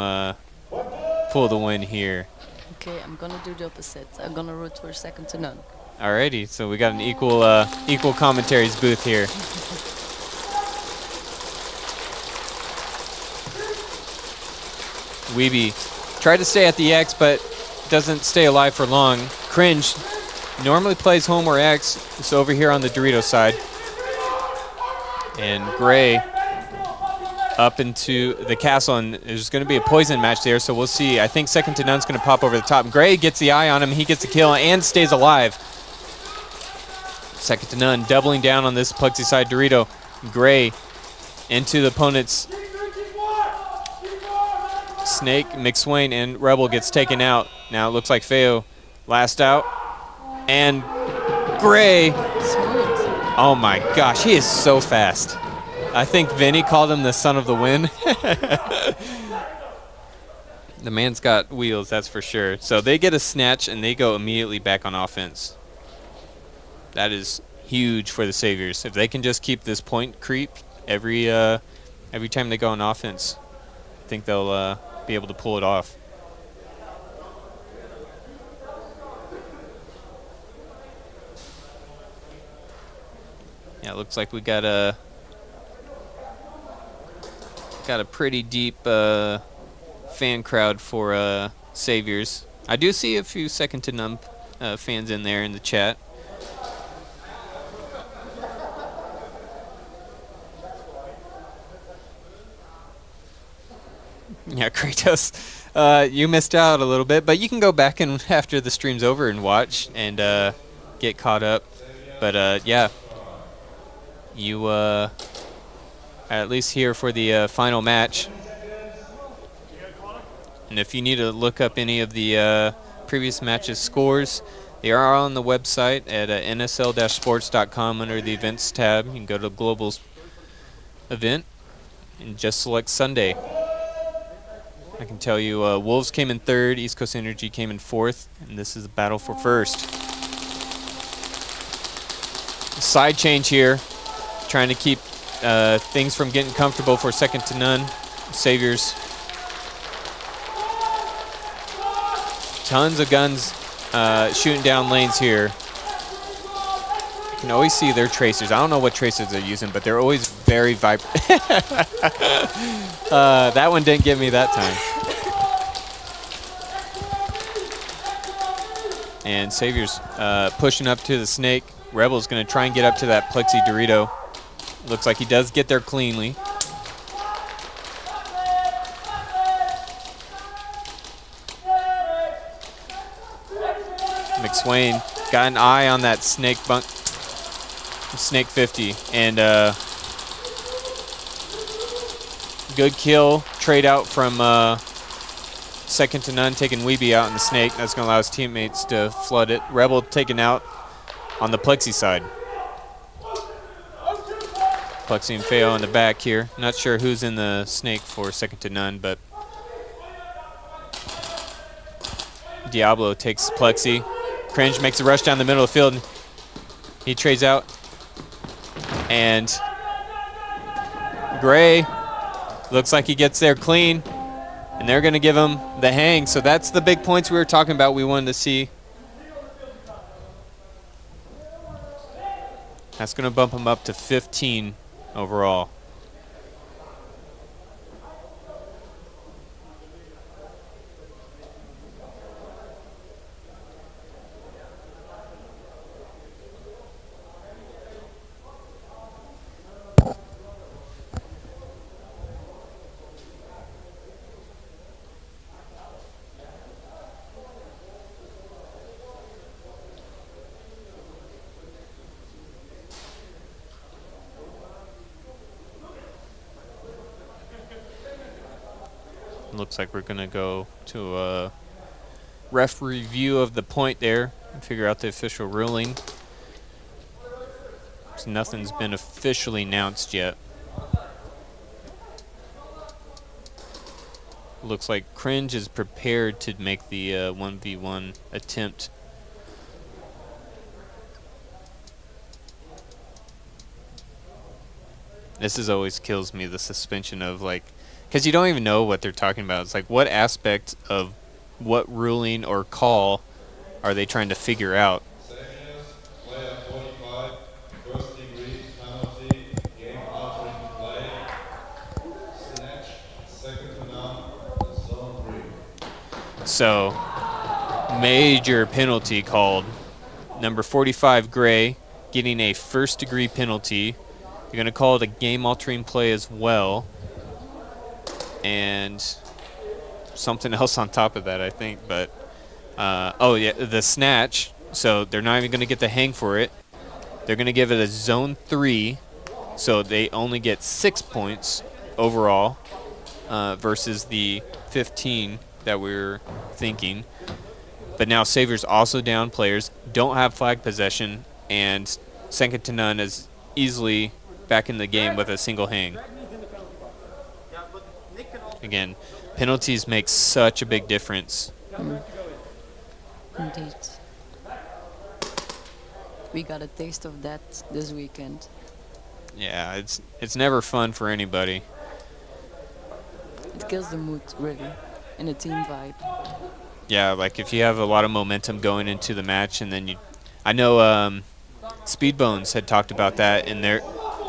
pull the win here. Okay, I'm gonna do the opposite. I'm gonna root for second to none. Alrighty, so we got an equal commentaries booth here. 𝖒𝖑 tried to stay at the X, but doesn't stay alive for long. Cringe normally plays home or X. It's over here on the Dorito side. And 𝖒𝖘 up into the castle, and there's going to be a poison match there, so we'll see. I think second to none's going to pop over the top. 𝖒𝖘 gets the eye on him. He gets a kill and stays alive. Second to none, doubling down on this plexi side Dorito. 𝖒𝖘 into the opponent's Snake, 𝖒𝖈𝖚𝖚, and Rebel gets taken out. Now it looks like 𝖒𝖚 last out. And 𝖒𝖘. Oh my gosh, he is so fast. I think Vinny called him the son of the wind. The man's got wheels, that's for sure. So they get a snatch and they go immediately back on offense. That is huge for the Saviors. If they can just keep this point creep every time they go on offense, think they'll be able to pull it off. Yeah, it looks like we got a pretty deep fan crowd for Saviors. I do see a few Second to None fans in there in the chat. Yeah, Kratos, you missed out a little bit, but you can go back and after the stream's over and watch and get caught up. But yeah, you are at least here for the final match. And if you need to look up any of the previous matches' scores, they are on the website at nsl-sports.com under the events tab. You can go to Global's event and just select Sunday. I can tell you Wolves came in 3rd, East Coast Energy came in 4th, and this is a battle for 1st. Side change here, trying to keep things from getting comfortable for Second to None. Saviors. Tons of guns shooting down lanes here. You can always see their tracers. I don't know what tracers they're using, but they're always very vibrant. That one didn't get me that time. And Savior's pushing up to the snake. Rebel's going to try and get up to that Plexi Dorito. Looks like he does get there cleanly. 𝖒𝖈𝖚 got an eye on that snake 50, and good kill. Trade out from Second to None, taking Weeby out in the snake. That's going to allow his teammates to flood it. Rebel taken out on the Plexi side. Plexi and Feo in the back here. Not sure who's in the snake for Second to None, but Diablo takes Plexi. Cringe makes a rush down the middle of the field. He trades out. And Gray looks like he gets there clean. And they're going to give him the hang. So that's the big points we were talking about we wanted to see. That's going to bump him up to 15 overall. Looks like we're going to go to a ref review of the point there and figure out the official ruling. So nothing's been officially announced yet. Looks like Cringe is prepared to make the 1v1 attempt. This is always kills me, the suspension of like, because you don't even know what they're talking about. It's like, what aspect of what ruling or call are they trying to figure out? Player 45, first degree penalty, game altering play, snatch, Second to None, zone 3. So, major penalty called. Number 45, Gray, getting a first degree penalty. You're going to call it a game altering play as well. And something else on top of that, I think. But, oh, yeah, the snatch. So they're not even going to get the hang for it. They're going to give it a zone 3. So they only get 6 points overall versus the 15 that we were thinking. But now Savior's also down players, don't have flag possession, and Second to None is easily back in the game with a single hang. Again, penalties make such a big difference. Indeed. We got a taste of that this weekend. Yeah, it's never fun for anybody. it kills the mood really in a team vibe. Yeah, like if you have a lot of momentum going into the match, and then I know Speedbones had talked about that in there.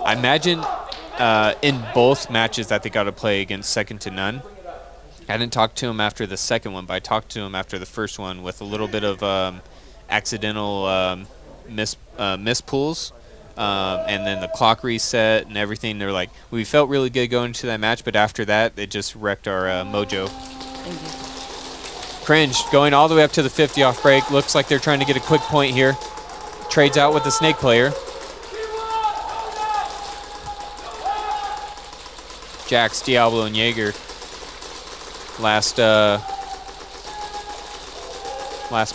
I imagine in both matches that they got to play against Second to None. I didn't talk to him after the second one, but I talked to him after the first one with a little bit of accidental miss pulls, and then the clock reset and everything. They're like, we felt really good going into that match, but after that, it just wrecked our mojo. Thank you. Cringe going all the way up to the 50 off break. Looks like they're trying to get a quick point here. Trades out with the snake player. Jax, Diablo, and Jaeger. Last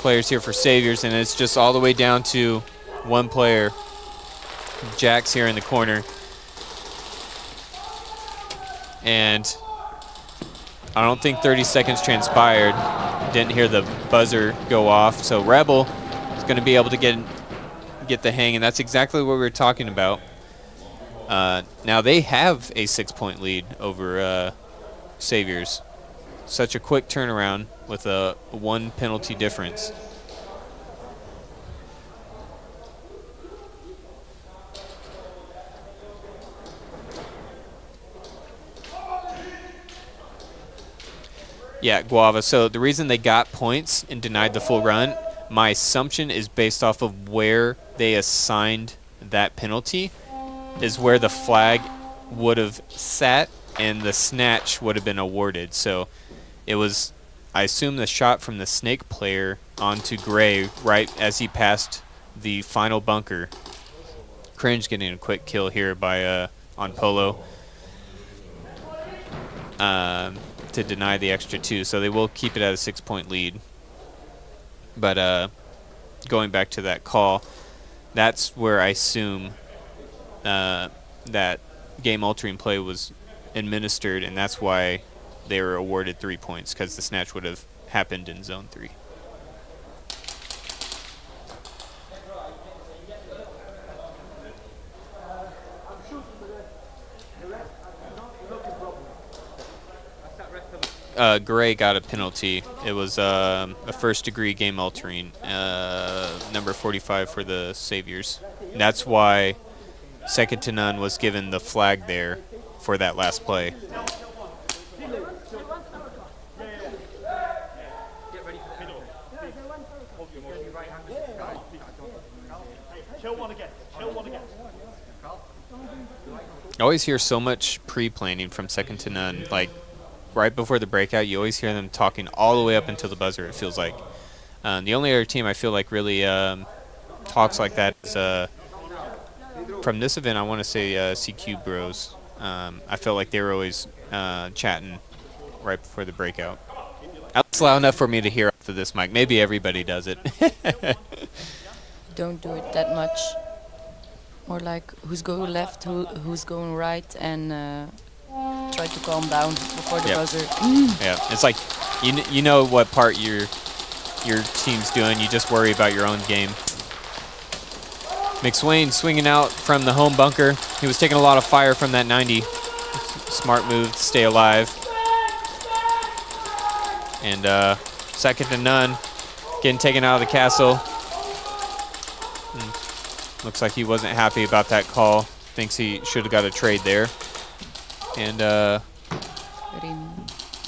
players here for Saviors, and it's just all the way down to one player. Jax here in the corner. And I don't think 30 seconds transpired. Didn't hear the buzzer go off. So Rebel is going to be able to get the hang, and that's exactly what we were talking about. Now they have a 6-point lead over Saviors. Such a quick turnaround with a 1 penalty difference. Yeah, Guava. So the reason they got points and denied the full run, my assumption is based off of where they assigned that penalty is where the flag would have sat and the snatch would have been awarded. So it was, I assume, the shot from the snake player onto Gray right as he passed the final bunker. Cringe getting a quick kill here by on Polo. To deny the extra 2, so they will keep it at a 6-point lead. But going back to that call, that's where I assume that game-altering play was administered, and that's why they were awarded 3 points, because the snatch would have happened in Zone 3. Gray got a penalty. It was a first-degree game-altering, number 45 for the Saviors. And that's why Second to None was given the flag there for that last play. I always hear so much pre-planning from Second to None, like right before the breakout, you always hear them talking all the way up until the buzzer, it feels like. The only other team I feel like really talks like that is, from this event, I want to say CQ Bros. I felt like they were always chatting right before the breakout. That's loud enough for me to hear off of this mic. Maybe everybody does it. Don't do it that much. More like who's going left, who's going right, and try to calm down before the buzzer. Yeah, it's like you know what part your team's doing. You just worry about your own game. 𝖒𝖈𝖚𝖚 swinging out from the home bunker. He was taking a lot of fire from that 90. Smart move to stay alive. And Second to None getting taken out of the castle. Looks like he wasn't happy about that call. Thinks he should have got a trade there. And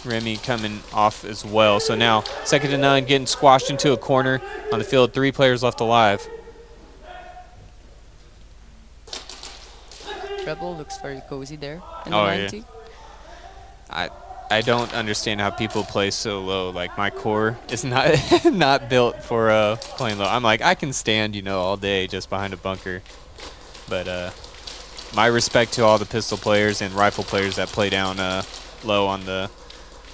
Remy coming off as well. So now Second to None getting squashed into a corner on the field. 3 players left alive. Rebel looks very cozy there in the 90. Yeah. I don't understand how people play so low. Like, my core is not not built for playing low. I'm like, I can stand, all day just behind a bunker. But my respect to all the pistol players and rifle players that play down low on the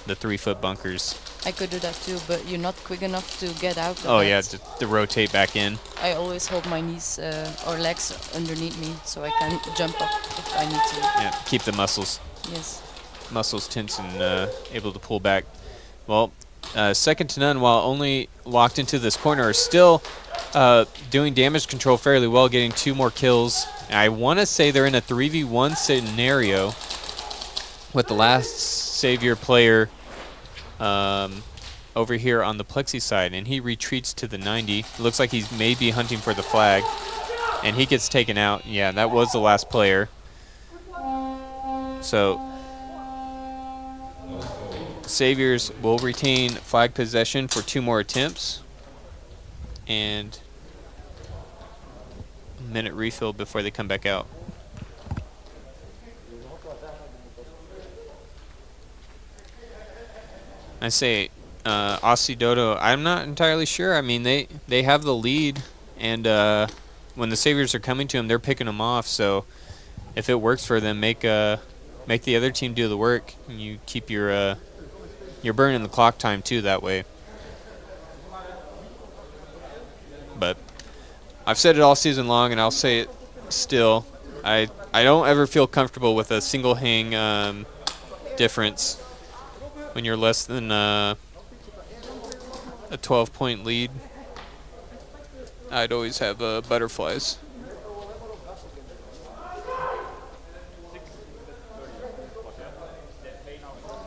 3-foot bunkers. I could do that too, but you're not quick enough to get out of Oh, yeah, to rotate back in. I always hold my knees or legs underneath me so I can jump up if I need to. Yeah, keep the muscles. Yes. Muscles tense and able to pull back. Well, Second to None, while only locked into this corner, are still doing damage control fairly well, getting 2 more kills. And I want to say they're in a 3v1 scenario with the last Savior player over here on the plexi side, and he retreats to the 90. Looks like he's maybe hunting for the flag, and he gets taken out. Yeah, that was the last player. So Saviors will retain flag possession for 2 more attempts, and a minute refill before they come back out. I say 𝖒𝖕𝖘𝖚, I'm not entirely sure. I mean, they have the lead, and when the Saviors are coming to them, they're picking them off. So if it works for them, make the other team do the work, and you keep you're burning the clock time too that way. But I've said it all season long, and I'll say it still. I don't ever feel comfortable with a single hang difference when you're less than a 12-point lead. I'd always have butterflies.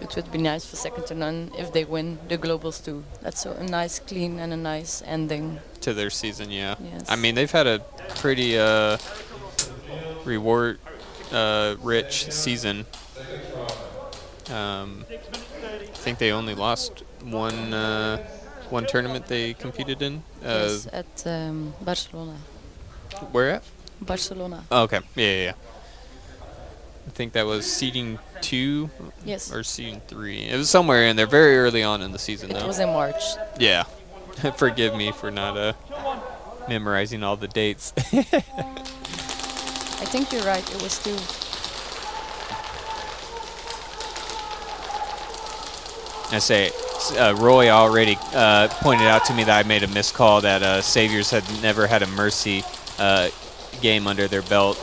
It would be nice for second to none if they win the globals too. That's a nice clean and a nice ending to their season. Yeah. Yes. I mean, they've had a pretty reward rich season. I think they only lost one tournament they competed in. Yes, at Barcelona. Where at? Barcelona. Oh, okay. Yeah. I think that was seeding 2. Yes. Or seeding 3. It was somewhere in there, very early on in the season, though. It was in March. Yeah. Forgive me for not memorizing all the dates. I think you're right. It was 2. I say, Roy already pointed out to me that I made a missed call that Saviors had never had a mercy game under their belt.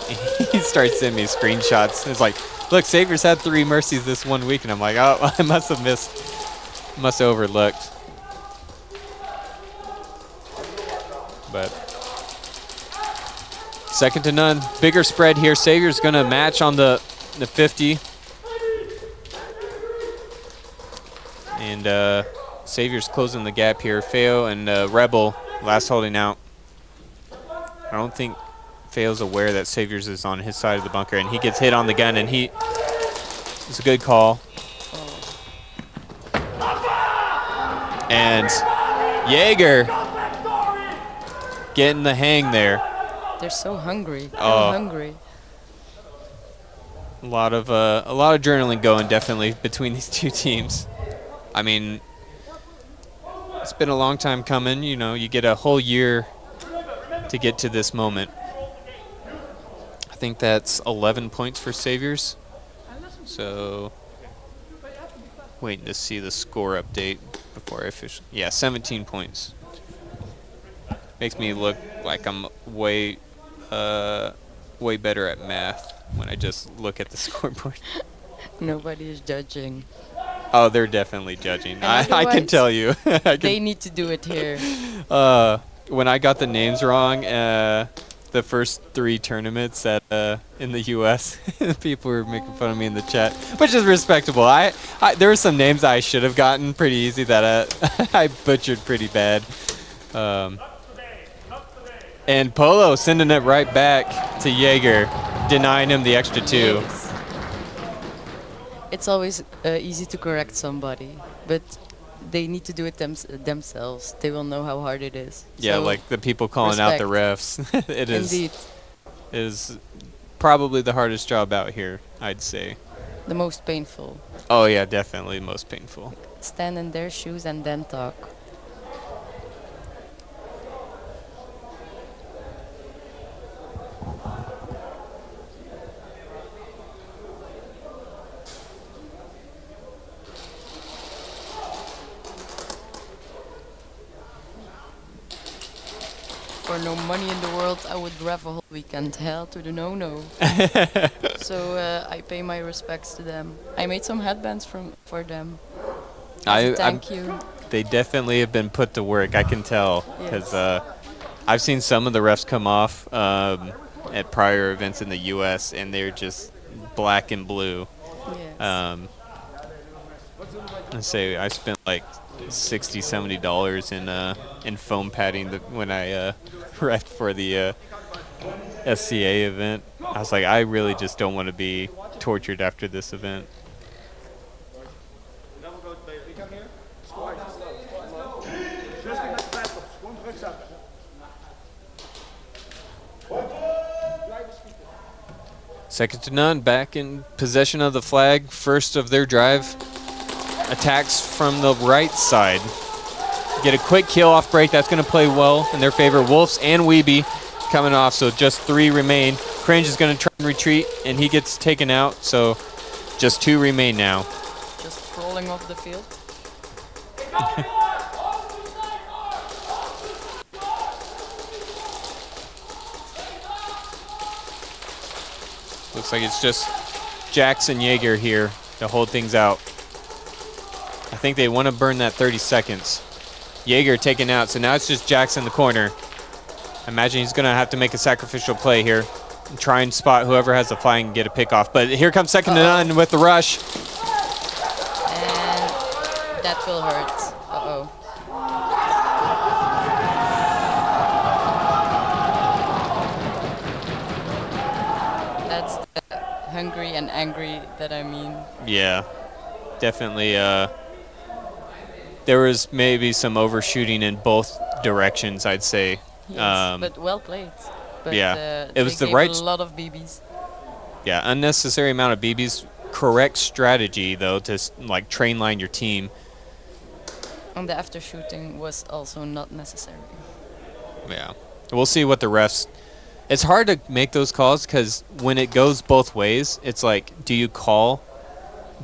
He starts sending me screenshots. It's like, look, Saviors had 3 mercies this 1 week, and I'm like, oh, I must have overlooked. But second to none, bigger spread here. Saviors gonna match on the 50. And Saviors closing the gap here. Feo and Rebel last holding out. I don't think Feo's aware that Saviors is on his side of the bunker, and he gets hit on the gun, and it's a good call. And 𝖒𝖘 getting the hang there. They're so hungry. They're hungry. A lot of adrenaline going definitely between these two teams. I mean, it's been a long time coming. You know, you get a whole year to get to this moment. I think that's 11 points for Saviors. So, waiting to see the score update before I officially. Yeah, 17 points. Makes me look like I'm way better at math when I just look at the scoreboard. Nobody is judging. Oh, they're definitely judging. I can tell you. They need to do it here. When I got the names wrong, the first 3 tournaments at in the U.S., people were making fun of me in the chat, which is respectable. There were some names I should have gotten pretty easy that I butchered pretty bad. And Polo sending it right back to 𝖒𝖘, denying him the extra 2. Yes. It's always easy to correct somebody, but they need to do it themselves. They will know how hard it is. Yeah, so like the people calling out the refs. It is probably the hardest job out here, I'd say. The most painful. Oh yeah, definitely the most painful. Stand in their shoes and then talk. For no money in the world, I would grab a whole weekend. Hell to the no-no. So I pay my respects to them. I made some headbands for them. Thank you. They definitely have been put to work. I can tell because I've seen some of the refs come off at prior events in the U.S. and they're just black and blue. Yes. Let's say I spent like $60-70 in foam padding when I repped for the SCA event. I was like, I really just don't want to be tortured after this event. Second to none, back in possession of the flag. First of their drive. Attacks from the right side. Get a quick kill off break. That's going to play well in their favor. Wolves and 𝖒𝖑𝖈 coming off, so just 3 remain. Cringe is going to try and retreat, and he gets taken out, so just 2 remain now. Just crawling off the field. Looks like it's just Jackson Jaeger here to hold things out. I think they want to burn that 30 seconds. Jaeger taken out, so now it's just Jackson in the corner. I imagine he's going to have to make a sacrificial play here and try and spot whoever has the flag and get a pick off. But here comes second to none with the rush. And that will hurt. Uh-oh. That's the hungry and angry that I mean. Yeah, definitely. There was maybe some overshooting in both directions, I'd say. Yes, but well played. But, yeah, it was the right. A lot of BBs. Yeah, unnecessary amount of BBs. Correct strategy though to like train line your team. And the after shooting was also not necessary. Yeah, we'll see what the refs. It's hard to make those calls because when it goes both ways, it's like, do you call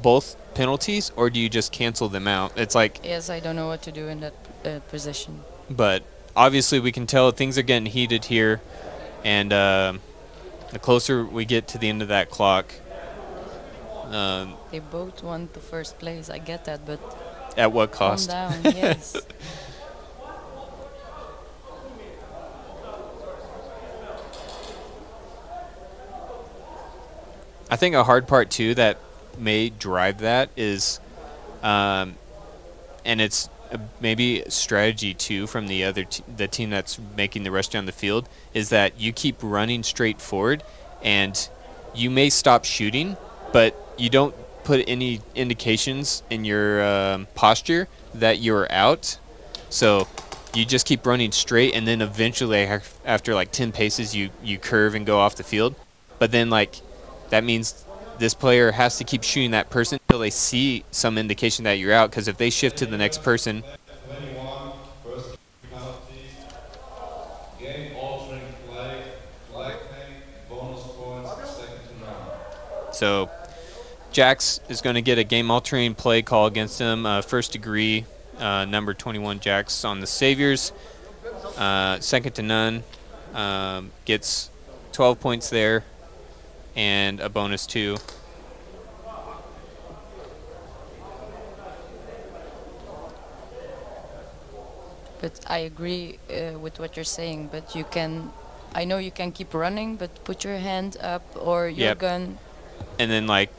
both penalties or do you just cancel them out? It's like, yes, I don't know what to do in that position. But obviously we can tell things are getting heated here, and the closer we get to the end of that clock. They both want the first place, I get that, but at what cost? Calm down, yes. I think a hard part too that may drive that is, and it's maybe strategy too from the other the team that's making the rush down the field, is that you keep running straight forward and you may stop shooting, but you don't put any indications in your posture that you're out. So you just keep running straight, and then eventually after like 10 paces you curve and go off the field. But then like that means this player has to keep shooting that person until they see some indication that you're out, because if they shift to the next person. 21, first penalty, game altering play, flag pay, bonus points, second to none. So Jax is going to get a game altering play call against him. First degree, number 21 Jax on the Saviors. Second to none, gets 12 points there. And a bonus 2. But I agree with what you're saying, but you can, I know you can keep running, but put your hand up or your gun. And then like,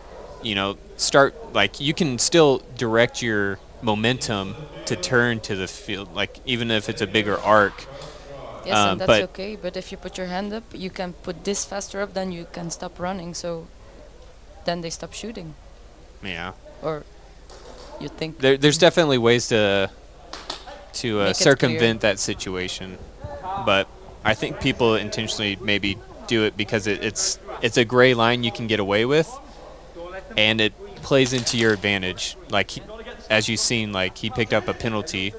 you know, start, like you can still direct your momentum to turn to the field, like even if it's a bigger arc. Yes, and that's okay, but if you put your hand up, you can put this faster up, then you can stop running, so then they stop shooting. Yeah. Or you think... There's definitely ways to circumvent that situation, but I think people intentionally maybe do it because it's a gray line you can get away with, and it plays into your advantage. Like, as you've seen, like he picked up a penalty,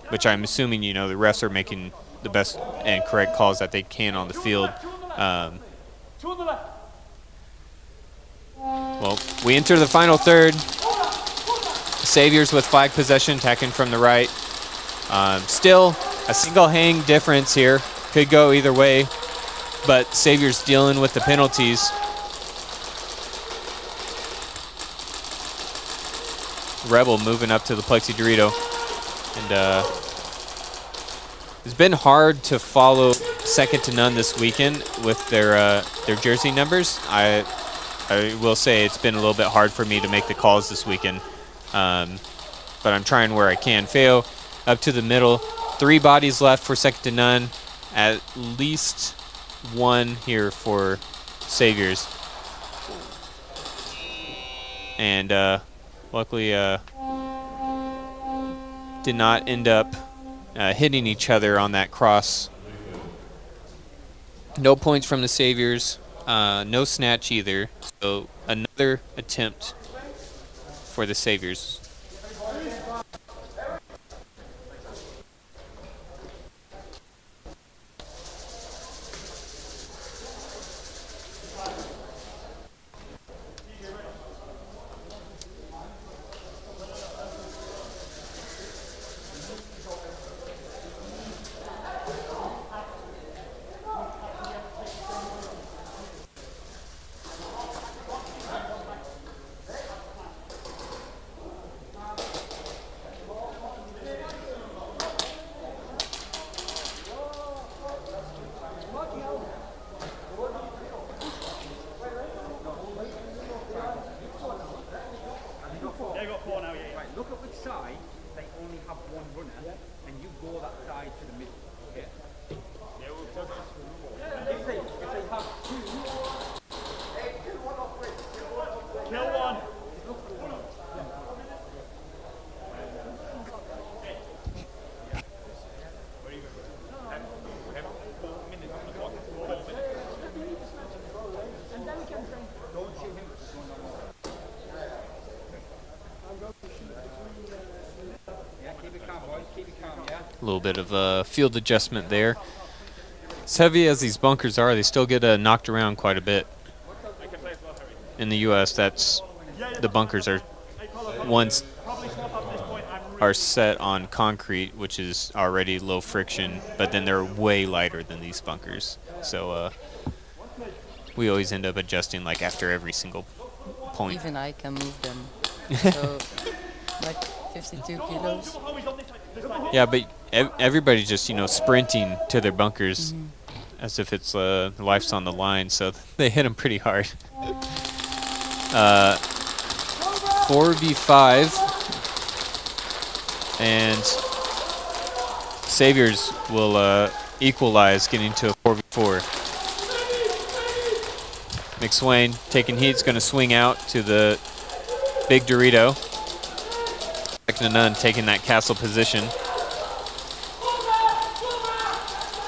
which I'm assuming, you know, the refs are making the best and correct calls that they can on the field. Well, we enter the final third. Saviors with flag possession, attacking from the right. Still a single hang difference here. Could go either way, but Saviors dealing with the penalties. Rebel moving up to the Plexi Dorito. And it's been hard to follow second to none this weekend with their jersey numbers. I I will say it's been a little bit hard for me to make the calls this weekend, but I'm trying where I can. Feo up to the middle. 3 bodies left for second to none. At least 1 here for Saviors. And luckily did not end up hitting each other on that cross. No points from the Saviors. No snatch either. So another attempt for the Saviors. A little bit of a field adjustment there. As heavy as these bunkers are, they still get knocked around quite a bit. In the U.S., that's the bunkers are set on concrete, which is already low friction, but then they're way lighter than these bunkers. So we always end up adjusting like after every single point. Even I can move them. So like 52 kilos. Yeah, but everybody's just, sprinting to their bunkers as if it's life's on the line, so they hit them pretty hard. 4v5, and Saviors will equalize, getting to a 4v4. 𝖒𝖈𝖚𝖚 taking heat's going to swing out to the big Dorito. Second to none taking that castle position.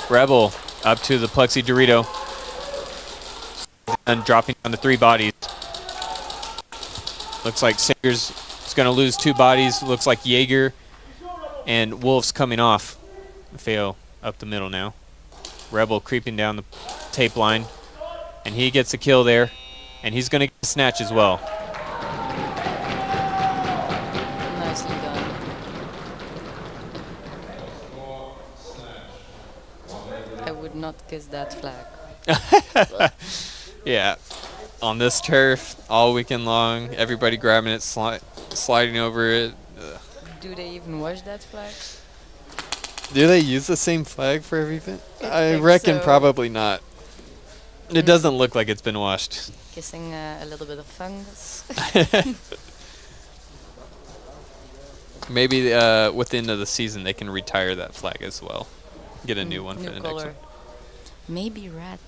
Rebel up to the Plexi Dorito. And dropping down to 3 bodies. Looks like Saviors is going to lose 2 bodies. Looks like 𝖒𝖘 and Wolf's coming off. Feo up the middle now. Rebel creeping down the tape line. And he gets a kill there. And he's going to get a snatch as well. Nicely done. I would not kiss that flag. Yeah. On this turf, all weekend long, everybody grabbing it, sliding over it. Ugh. Do they even wash that flag? Do they use the same flag for everything? I reckon so. probably not. It doesn't look like it's been washed. Kissing a little bit of fungus. Maybe with the end of the season, they can retire that flag as well. Get a new one for the next one. Maybe red.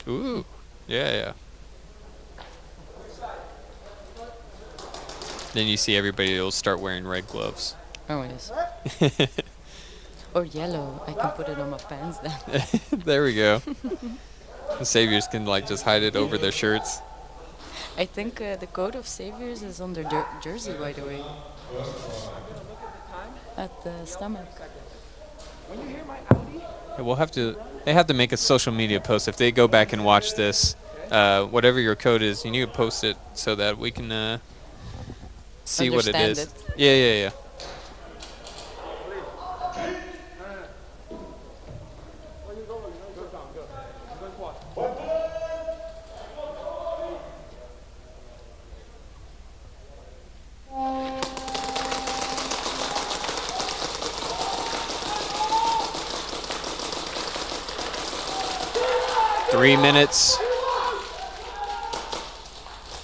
Ooh, yeah. Then you see everybody will start wearing red gloves. Oh, yes. Or yellow. I can put it on my pants then. There we go. The Saviors can just hide it over their shirts. I think the coat of Saviors is on their jersey, by the way. At the stomach. Yeah, they have to make a social media post. If they go back and watch this, whatever your code is, you need to post it so that we can see what it is. Yeah.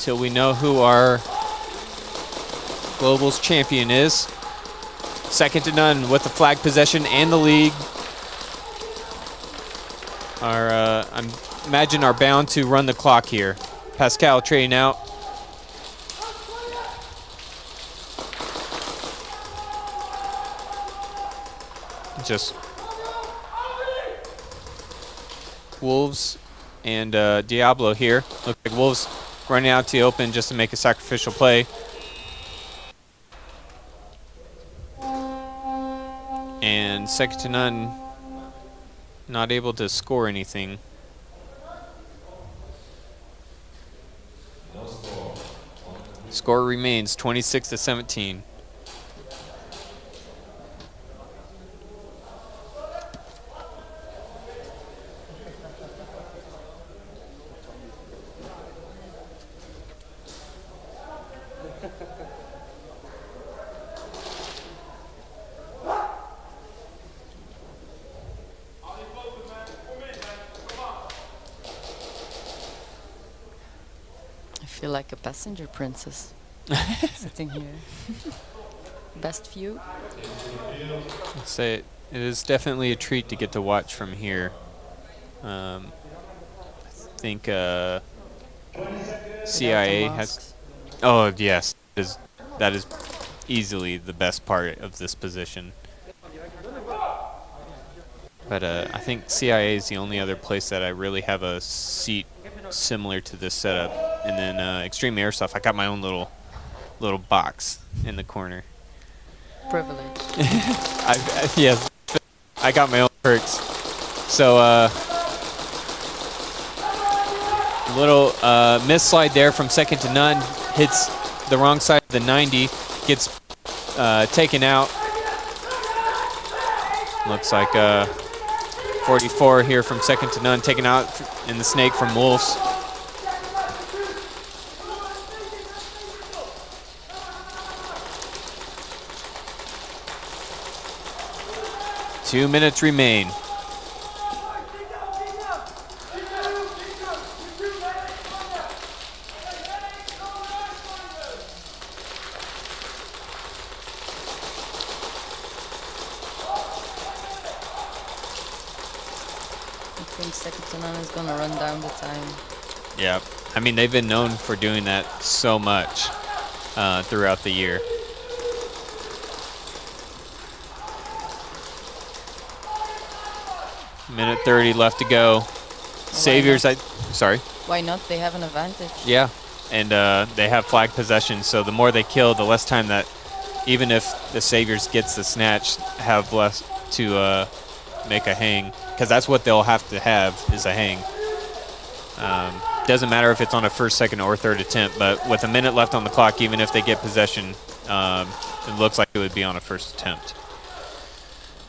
till we know who our Globals champion is. Second to none with the flag possession and the lead. I imagine are bound to run the clock here. Pascal trading out. Just Wolves and Diablo here. Looks like Wolves running out to the open just to make a sacrificial play. And second to none, not able to score anything. Score remains 26-17. I feel like a passenger princess sitting here. Best view. I'd say it is definitely a treat to get to watch from here. I think CIA has. Oh yes, that is easily the best part of this position. But I think CIA is the only other place that I really have a seat similar to this setup. And then Extreme Airsoft, I got my own little box in the corner. Privilege. Yes, I got my own perks. So little miss slide there from second to none. Hits the wrong side of the 90. Gets taken out. Looks like 44 here from second to none. Taken out in the snake from Wolves. Two minutes remain. I think second to none is gonna run down the time. Yeah, I mean they've been known for doing that so much throughout the year. Minute 30 left to go. Saviors, sorry. Why not? They have an advantage. Yeah, and they have flag possession, so the more they kill, the less time that, even if the Saviors gets the snatch, have less to make a hang, because that's what they'll have to have is a hang. Doesn't matter if it's on a first, second, or third attempt, but with a minute left on the clock, even if they get possession, it looks like it would be on a first attempt.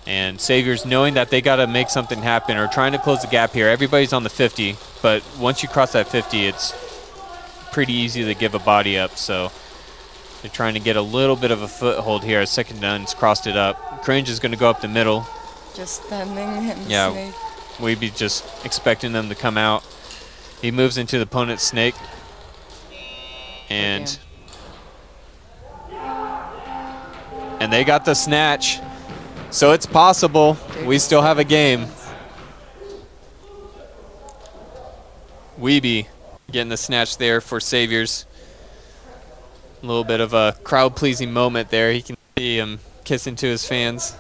And Saviors, knowing that they got to make something happen, or trying to close the gap here. Everybody's on the 50, but once you cross that 50, it's pretty easy to give a body up. So they're trying to get a little bit of a foothold here. Second done's crossed it up. Cringe is going to go up the middle. Just standing in the Yeah, snake. we'd be just expecting them to come out. He moves into the opponent's snake. And they got the snatch. So it's possible. We still have a game. 𝖒𝖕 getting the snatch there for Saviors. A little bit of a crowd-pleasing moment there. You can see him kissing to his fans.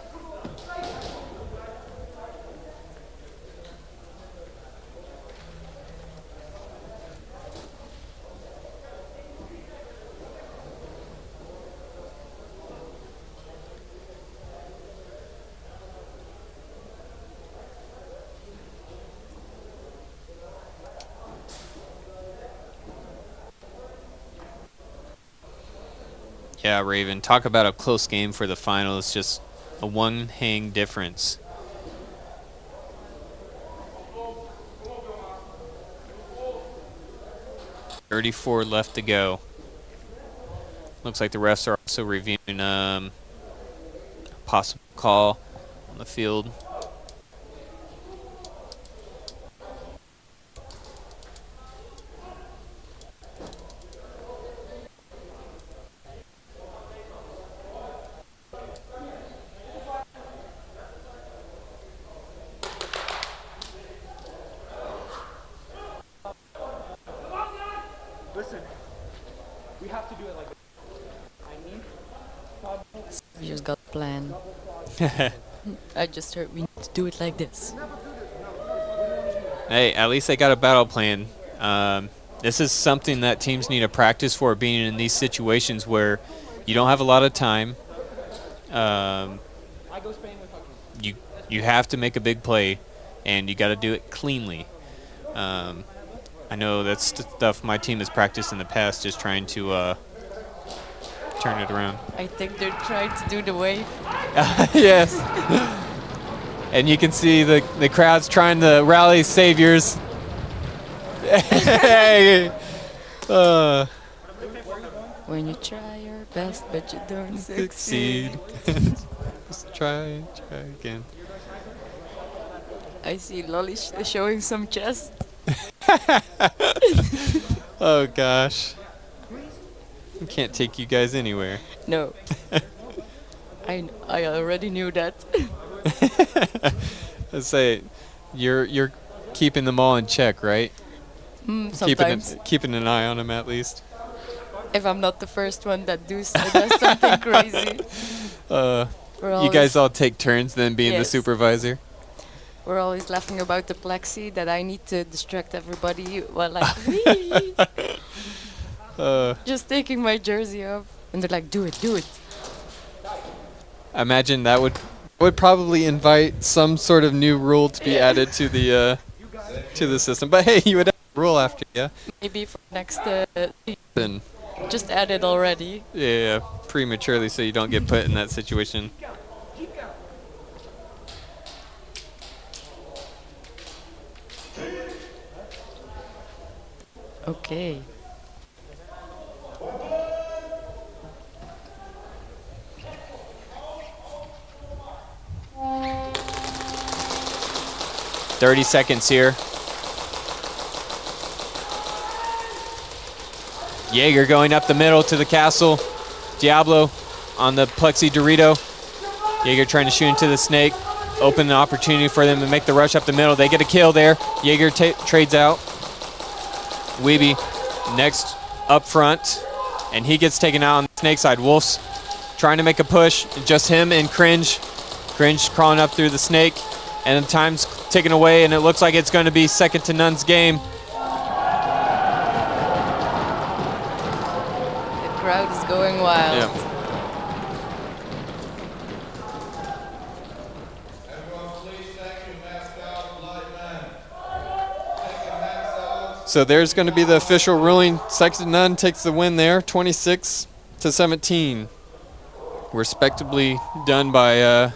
Yeah, Raven, talk about a close game for the final. It's just a one hang difference. .34 left to go. Looks like the refs are also reviewing a possible call on the field. We just got a plan. I just heard we need to do it like this. Hey, at least they got a battle plan. This is something that teams need to practice for, being in these situations where you don't have a lot of time. You have to make a big play, and you got to do it cleanly. I know that's stuff my team has practiced in the past, just trying to turn it around. I think they're trying to do the wave. Yes. And you can see the crowd's trying to rally saviors. Hey. When you try your best, but you don't succeed. Just try again. I see Lolly showing some chest. Oh gosh. I can't take you guys anywhere. No. I already knew that. Let's say you're keeping them all in check, right? Sometimes. Keeping an eye on them at least. If I'm not the first one that does something crazy. You guys all take turns then being the supervisor? We're always laughing about the plexi that I need to distract everybody while just taking my jersey off. And they're like, do it. I imagine that would probably invite some sort of new rule to be added to the system. But hey, you would have a rule after, yeah? Maybe for next then just add it already. Yeah, prematurely so you don't get put in that situation. Okay. "30 seconds here. Jaeger going up the middle to the castle. Diablo on the plexi Dorito. Jaeger trying to shoot into the snake. Open an opportunity for them to make the rush up the middle. They get a kill there. Jaeger trades out. Weeby next up front, and he gets taken out on the snake side. Wolf's trying to make a push. Just him and Cringe. Cringe crawling up through the snake, and the time's taken away, and it looks like it's going to be second to none's game. The crowd is going wild. Yeah. So there's going to be the official ruling. Second to none takes the win there, 26-17. Respectably done by the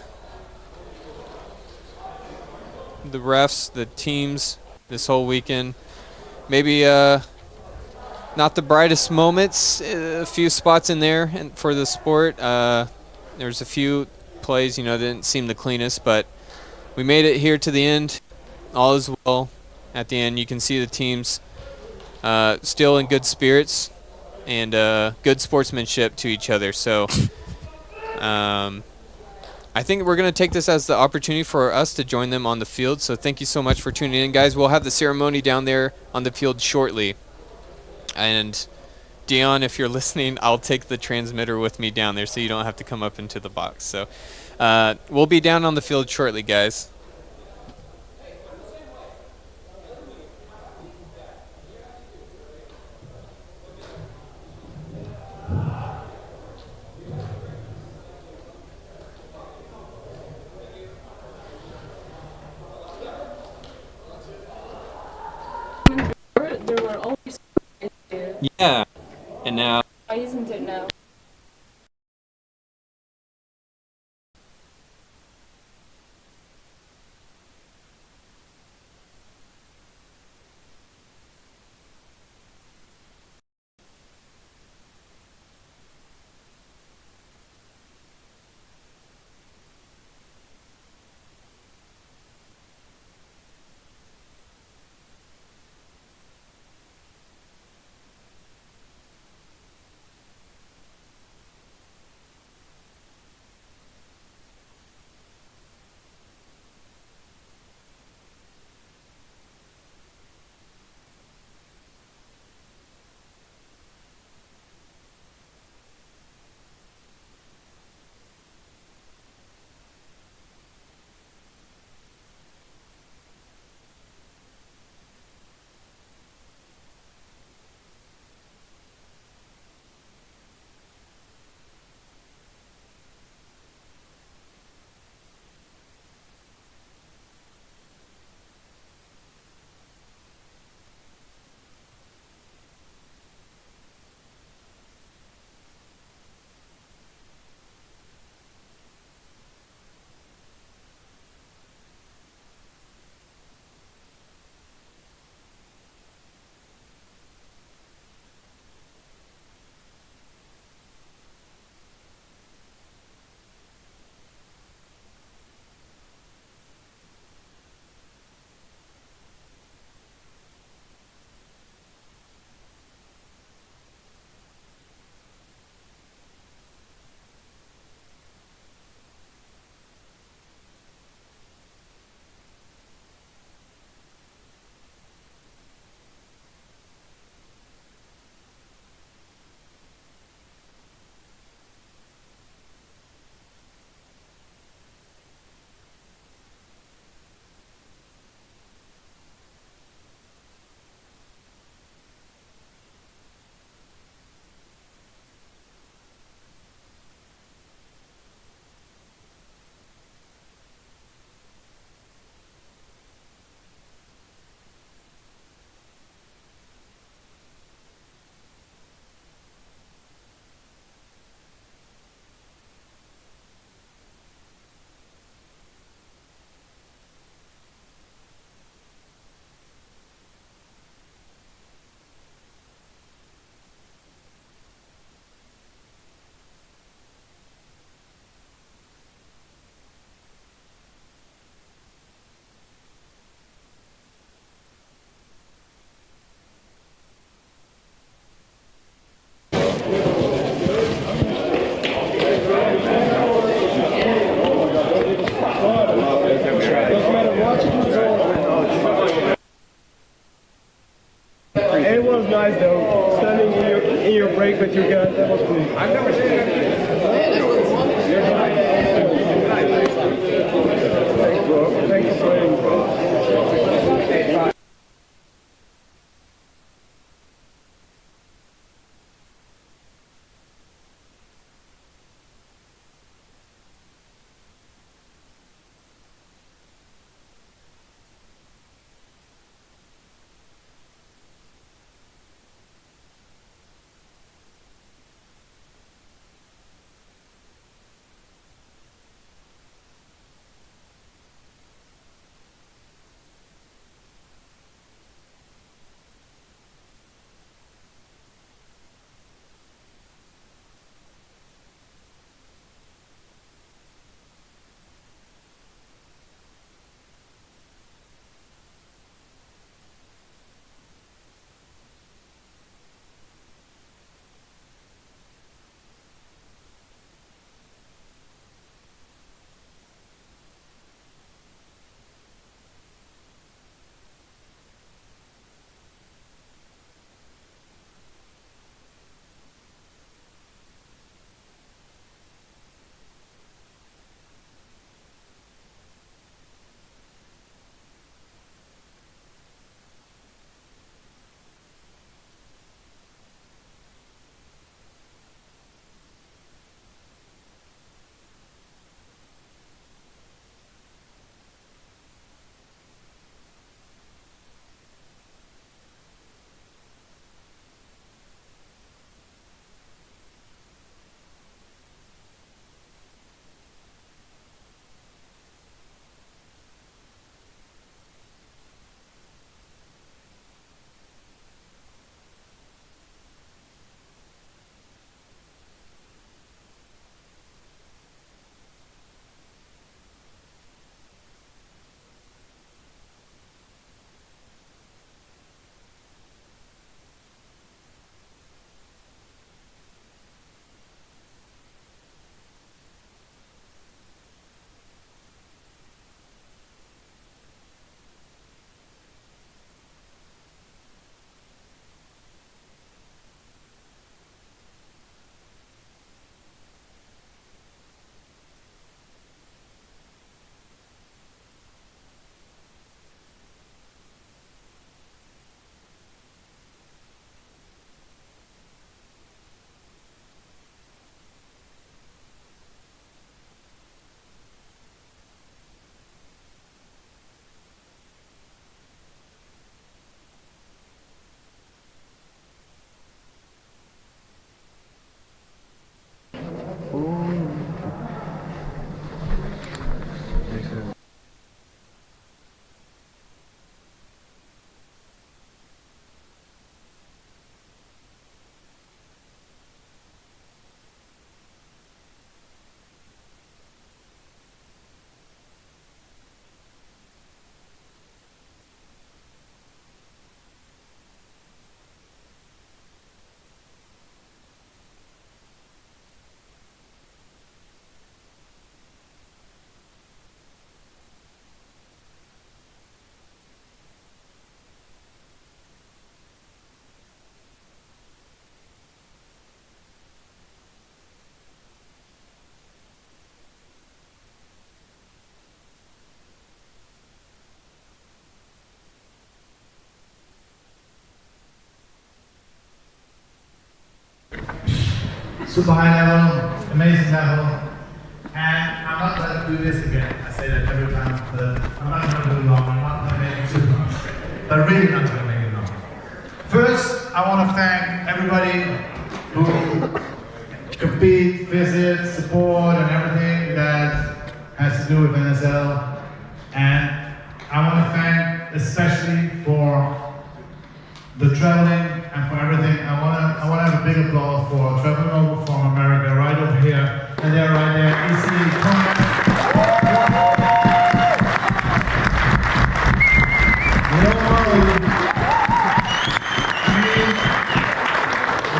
refs, the teams this whole weekend. Maybe not the brightest moments, a few spots in there for the sport. There's a few plays, that didn't seem the cleanest, but we made it here to the end. All is well. At the end, you can see the teams still in good spirits and good sportsmanship to each other. So I think we're going to take this as the opportunity for us to join them on the field. So thank you so much for tuning in, guys. We'll have the ceremony down there on the field shortly. And Dion, if you're listening, I'll take the transmitter with me down there so you don't have to come up into the box. So we'll be down on the field shortly, guys. There were always there. Yeah, and now. Why isn't it now? I've never seen it. Thanks, bro. Thanks for playing, bro. Super high level, amazing level, and I'm not going to do this again. I say that every time, but I'm not going to do it long. I'm not going to make it too long, but really not going to make it long. First, I want to thank everybody who compete, visit, support, and everything that has to do with NSL. And I want to thank especially for the traveling and for everything. I want to have a big applause for traveling over from America, right over here, and they're right there. 𝖒𝖔𝖓𝖐,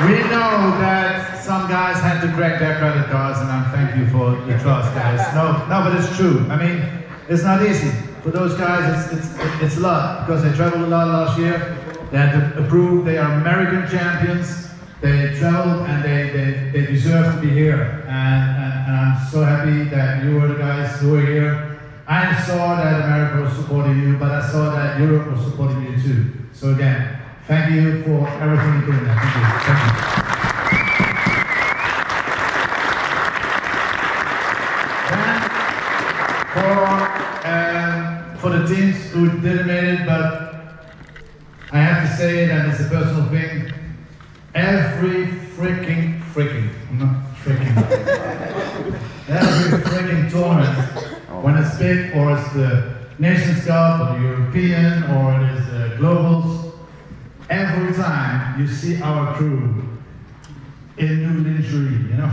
we know that some guys had to crack their credit cards, and I'm thank you for the trust, guys. No, but it's true. I mean, it's not easy for those guys. It's a lot because they traveled a lot last year. They had to prove they are American champions, They traveled and they deserve to be here. And I'm so happy that you were the guys who were here. I saw that America was supporting you, but I saw that Europe was supporting you too. So again, thank you for everything you're doing. Thank you. Thank you. For the teams who didn't make it, but I have to say it, and it's a personal thing. Every freaking tournament, when it's big, or it's the Nations Cup, or the European, or it is the Globals, every time you see our crew in 𝖒𝖔𝖓𝖐, you know?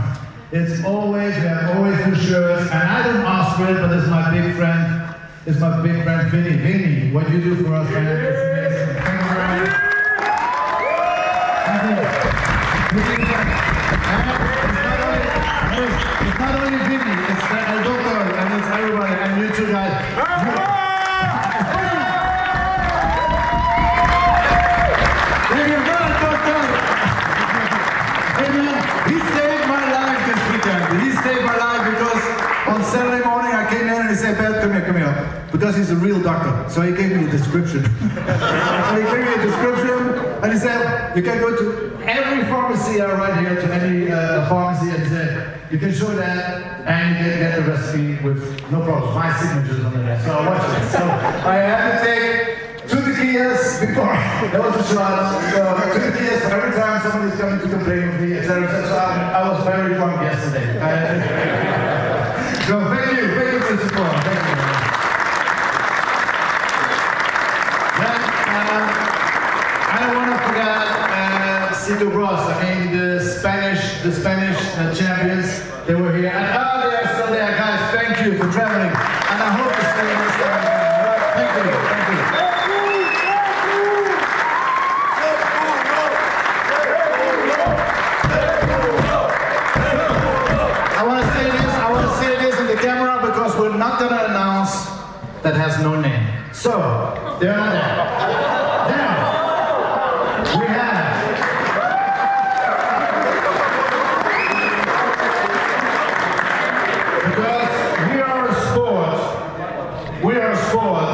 It's always, we have always new shirts, and I don't ask for it, but it's my big friend. It's my big friend Vinny. Vinny, what you do for us, man, it's amazing. Thank you very much. Thank you. It's not only Vinny, it's El Doctor, and it's everybody, and you two guys. He saved my life this weekend. He saved my life because on Saturday morning I came in and he said, "Ben, come here. Because he's a real doctor. So he gave me a description. And he said, you can go to every pharmacy right here, to any pharmacy, and he said, you can show that and you can get the recipe with no problem. My signature's on there. So I watched it. So I had to take 2 tequilas before. That was a shot. So 2 tequilas for every time somebody's coming to complain with me, etc. So I was very drunk yesterday. So thank you for the support. Thank you. Then I don't want to forget 𝖒𝖔𝖓𝖐. I mean the Spanish champions. They were here. And they are still there, guys. Thank you for traveling. And I hope to see you next time. Thank you. Thank you. I want to say this in the camera because we're not going to announce that has no name. So, they're not there. Now, we have because we are a sport,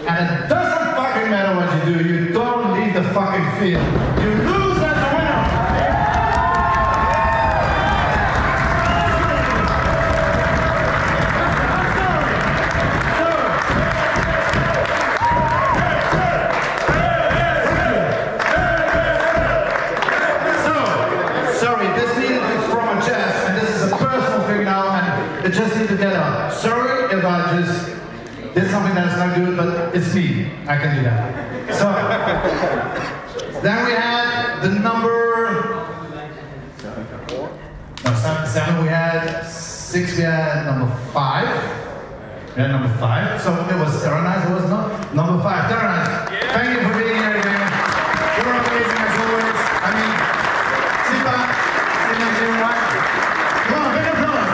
and it doesn't fucking matter what you do, you don't leave the fucking field. You lose as a winner. It just needs to get out. Sorry if I just did something that's not good, but it's me. I can do that. So, then we had the number 7, we had 6, we had number 5. We had number 5. So it was 𝖒𝖓𝖐𝖚, was it not? Number 5, 𝖒𝖓𝖐𝖚. Thank you for being here again. You're amazing as always. I mean, Sipa, everyone. Come on, big applause.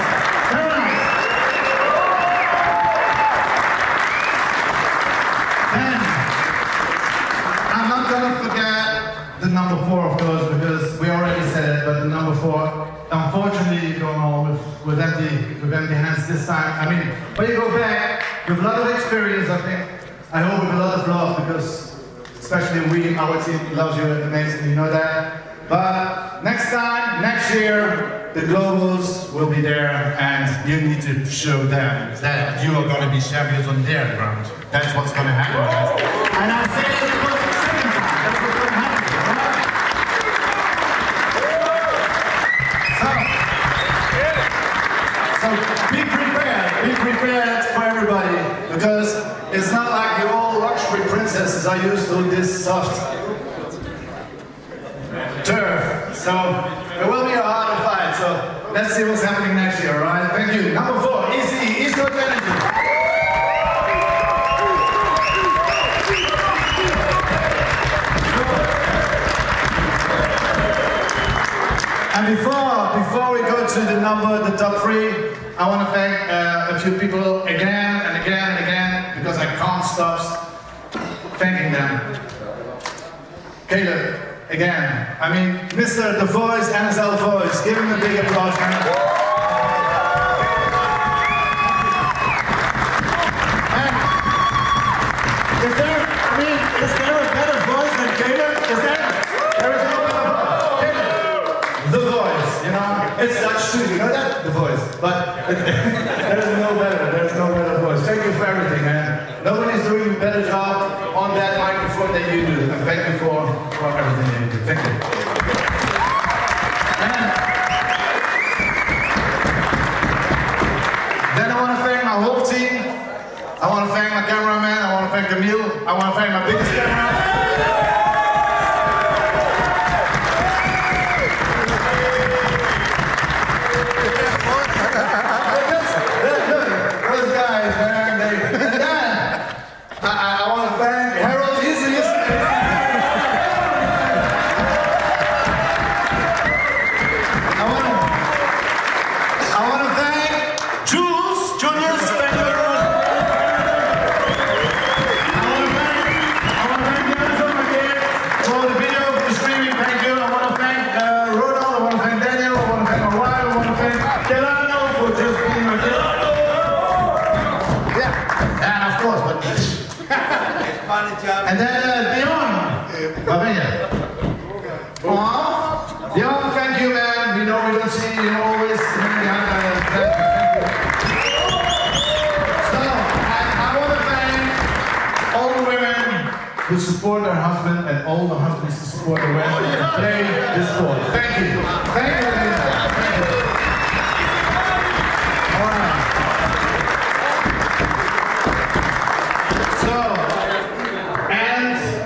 The number 4, of course, because we already said it, but the number 4, unfortunately, going home with empty hands this time. I mean, when you go back with a lot of experience, I hope with a lot of love, because especially our team loves you amazing, you know that. But next time, next year, the Globals will be there, and you need to show them that you are going to be champions on their ground. That's what's going to happen, guys. And I'm saying it for the second time. That's what's going to happen. So be prepared for everybody, because it's not like the old luxury princesses are used to this soft turf. So it will be a harder fight. So let's see what's happening next year, all right? Thank you. Number 4, 𝖒𝖔𝖓𝖐𝖚. And before we go to the top 3, I want to thank a few people again and again and again, because I can't stop thanking them. Caleb, again, I mean, Mr. The Voice, NSL Voice, give him a big applause, man. And is there a better voice than Caleb? There is no better voice. The Voice, you know, it's Dutch too, you know that? The Voice, but there's no better voice. Thank you for everything, man. Nobody's doing a better job on that microphone than you do. And thank you for everything that you do. Thank you. And then I want to thank my whole team. I want to thank my cameraman. I want to thank Camille. I want to thank my biggest camera. Those guys, man. I want to thank Harold Easiest. I want to thank Jules. Thank you very much. I want to thank Jonathan again for the video, for the streaming. Thank you. I want to thank Ronald. I want to thank Daniel. I want to thank my wife. I want to thank Delano for just being my kid. Yeah, and of course, but. And then Dion, waar ben je? Dion, thank you, man. We know we don't see you always. Thank you. So, I want to thank all the women who support their husband and all the husbands who support the women who play this sport. Thank you. Thank you, Linda. Thank you. All right. So,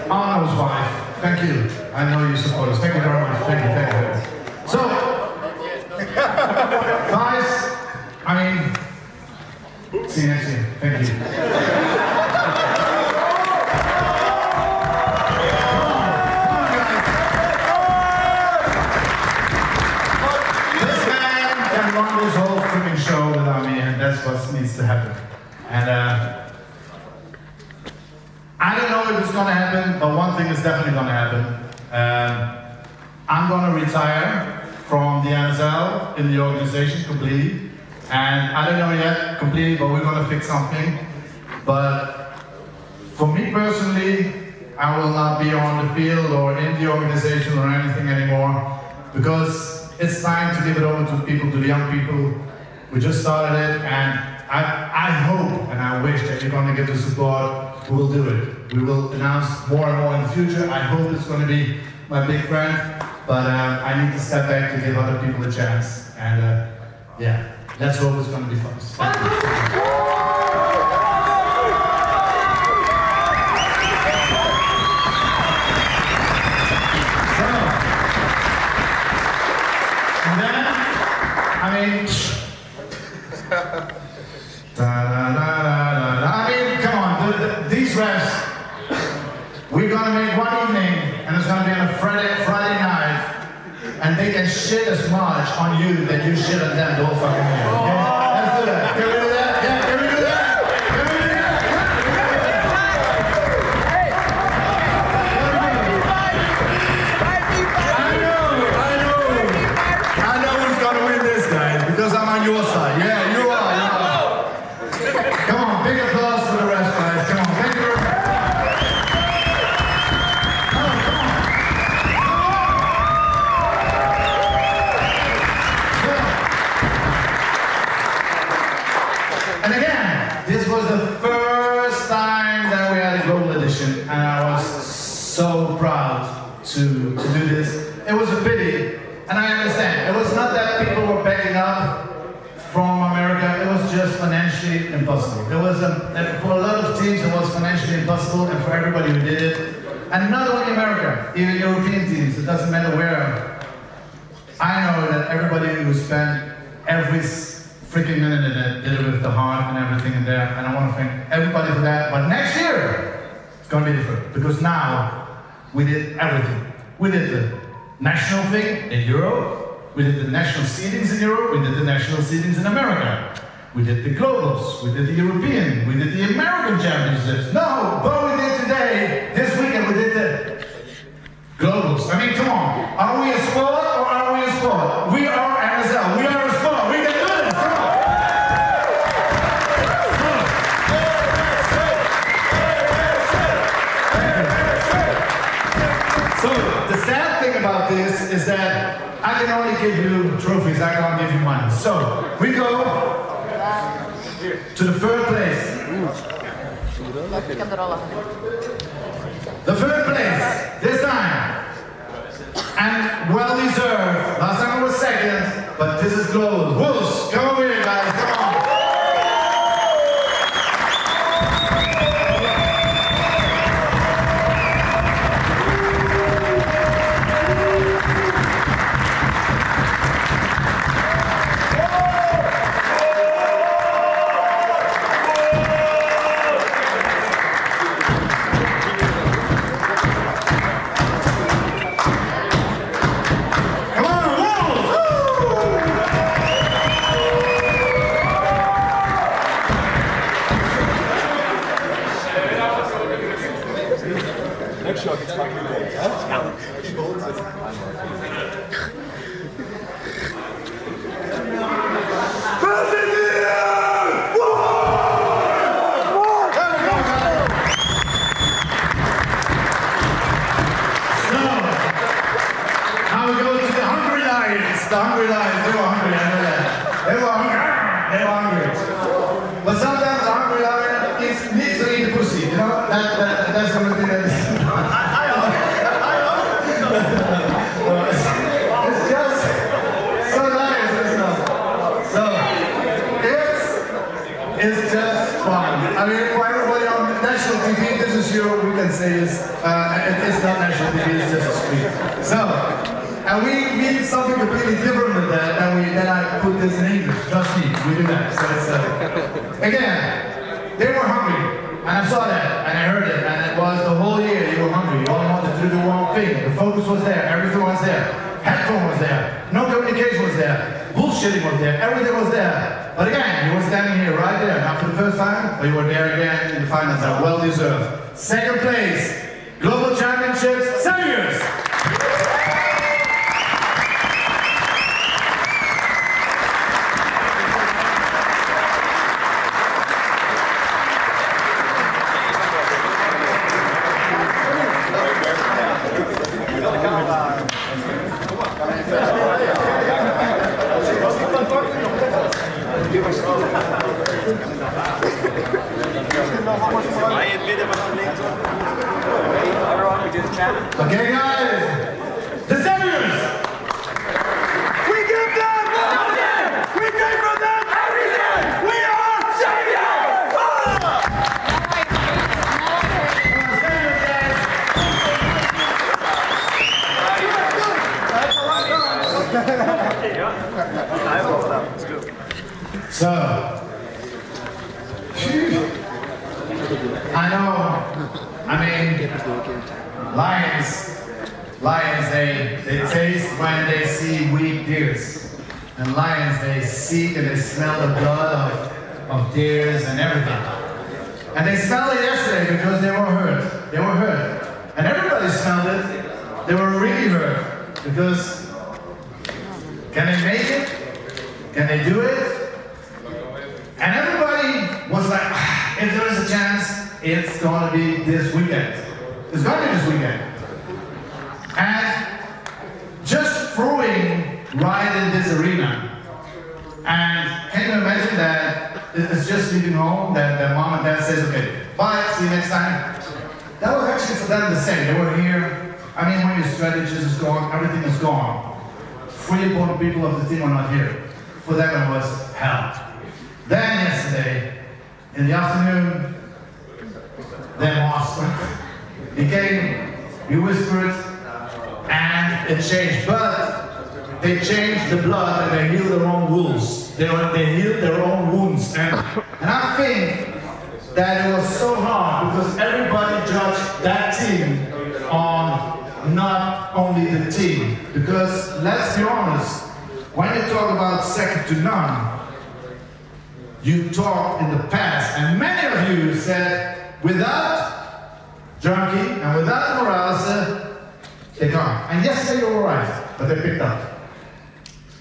Arno's wife, thank you. I know you support us. Thank you very much. Thank you. So, guys, I mean, see you next year. Thank you. This man can run this whole freaking show without me, and that's what needs to happen. And I don't know if it's going to happen, but one thing is definitely going to happen. I'm going to retire from the NSL in the organization completely. And I don't know yet completely, but we're going to fix something. But for me personally, I will not be on the field or in the organization or anything anymore, because it's time to give it over to people, to the young people. We just started it, and I hope and I wish that you're going to give the support. We will do it. We will announce more and more in the future. I hope it's going to be my big friend, but I need to step back to give other people a chance. And yeah, let's hope it's going to be fun. Thank you. So, and then, I mean, come on, these refs, we're gonna make one evening, and it's gonna be on a Friday night, and they can shit as much on you that you shit on them the whole fucking year. Okay? Let's do that. Can we do that? Yeah, can we do that? Can we do that? I know who's gonna win this, guys, because I'm on your side. Yeah, you are. Come on, big applause for the rest, guys. Come on, thank you very much. And again, this was the first time that we had a global edition, and I was so proud to do this. It was a pity, and I understand. It was not that people were backing up from America, it was just financially impossible. It was for a lot of teams, it was financially impossible, and for everybody who did it, and not only America, even European teams, it doesn't matter where. I know that everybody who spent every freaking minute in it did it with the heart and everything in there, and I want to thank everybody for that. But next year, it's going to be different, because now we did everything. We did the national thing in Europe. We did the national seedings in Europe, we did the national seedings in America. We did the globals, we did the European, we did the American championships. No, but we did today, this weekend, we did the globals. I mean, come Are we a sport or are we a sport? We are NSL. We are a sport. We can do this. Come on. So the sad thing about this is that I can only give you trophies. I can't give you money. So we go to the third place. The third place this time. And well deserved. Last time it was second, but this is global. Wolves, come over here, guys. Come on. The Hungry Lions, they were hungry, I know that. They were hungry. But sometimes the Hungry Lion needs to eat the pussy, you know? That's the only thing that is. It's just so nice, isn't it? So, it's just fun. I mean, for everybody on national TV, this is your, we can say this, it's not national TV, it's just a street. So, and we mean something completely different with that, and then I put this in English. Trust me, we do that. So it's, again, they were hungry, and I saw that, and I heard it, and it was the whole year you were hungry. You all wanted to do the wrong thing. The focus was there, everything was there. Headphone was there, no communication was there, bullshitting was there, everything was there. But again, you were standing here right there, not for the first time, but you were there again in the finals, and well deserved. Second place, Global Championships, Seniors. Okay, guys, the Semifinals. We give them everything. We take from them everything. We are champions. So, I know. I mean, lions, they taste when they see weak deers. And lions, they see and they smell the blood of deers and everything. And they smelled it yesterday because they were hurt. They were hurt. And everybody smelled it. They were really hurt. Because, can they make it? Can they do it? And everybody was like, if there is a chance, it's going to be this weekend. It's going to be this weekend. And just throwing right in this arena. And can you imagine that it's just leaving home, that their mom and dad says, okay, bye, see you next time. That was actually for them the same. They were here. I mean, when your strategist is gone, everything is gone. 3 important people of the team are not here. For them it was hell. Then yesterday, in the afternoon, they lost. He came, he whispered, and it changed. But they changed the blood and they healed their own wounds. They healed their own wounds. And I think that it was so hard because everybody judged that team on not only the team. Because let's be honest, when you talk about second to none, you talked in the past, and many of you said, without Junkie and without Morales, They can't. And yesterday you were right, but they picked up.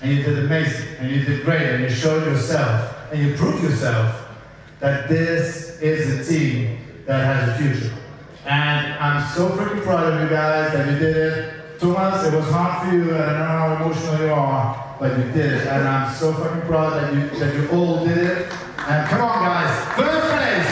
And you did amazing, and you did great, and you showed yourself, and you proved yourself that this is a team that has a future. And I'm so freaking proud of you guys that you did it. Thomas, it was hard for you, and I don't know how emotional you are, but you did it. And I'm so fucking proud that you all did it. And come on, guys, first place!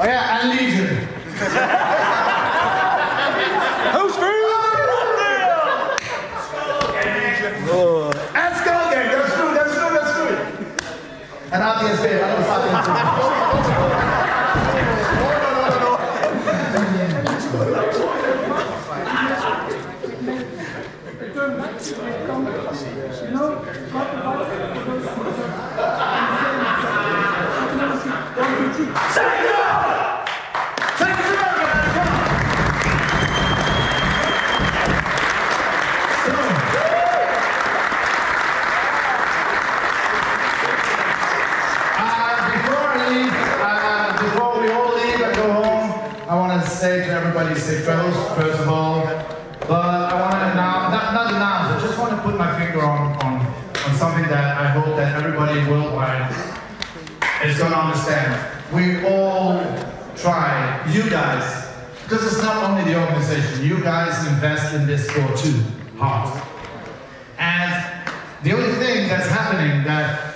Oh yeah, and Legion. Who's free? Let's go, gang. Let's do it. And audience babe, I know say to everybody safe travels, first of all, but I want to now, not announce, I just want to put my finger on something that I hope that everybody worldwide is going to understand. We all try, you guys, because it's not only the organization, you guys invest in this sport too, hard. And the only thing that's happening that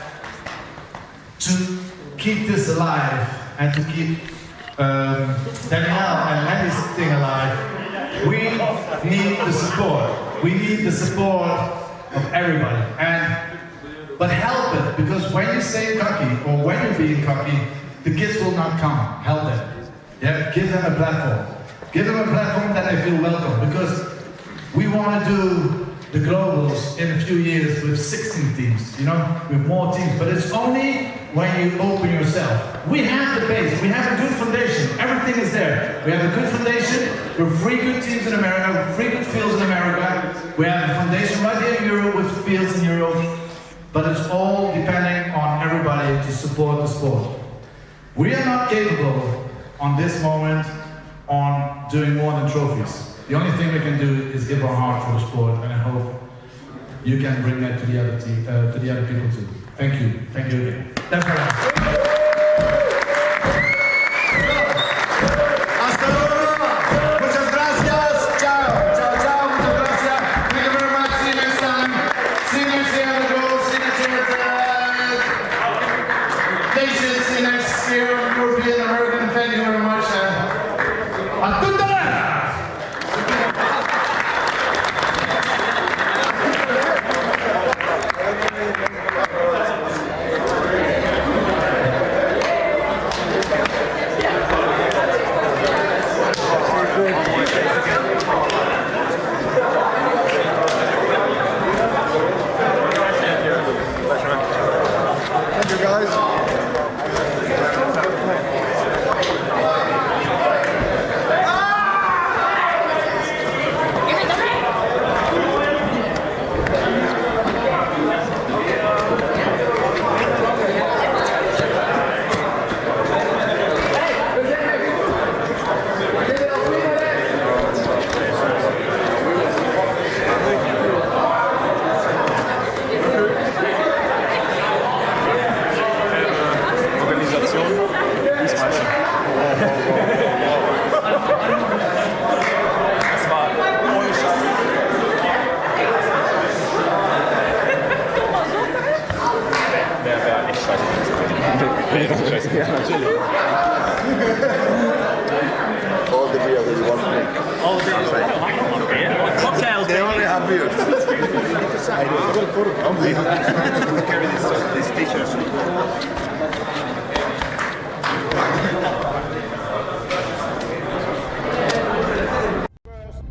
to keep this alive and to keep Danielle and Lenny's thing alive, we need the support. We need the support of everybody. But help it, because when you say cocky or when you're being cocky, the kids will not come. Help them. Yeah? Give them a platform. Give them a platform that they feel welcome, because we want to do the globals in a few years with 16 teams, you know, with more teams, but it's only when you open yourself. We have the base, we have a good foundation, everything is there. We have a good foundation, with 3 good teams in America, with 3 good fields in America. We have a foundation right here in Europe with fields in Europe, but it's all depending on everybody to support the sport. We are not capable on this moment on doing more than trophies. The only thing we can do is give our heart for the sport, and I hope you can bring that to the other team, to the other people too. Thank you. Thank you again. That's all right.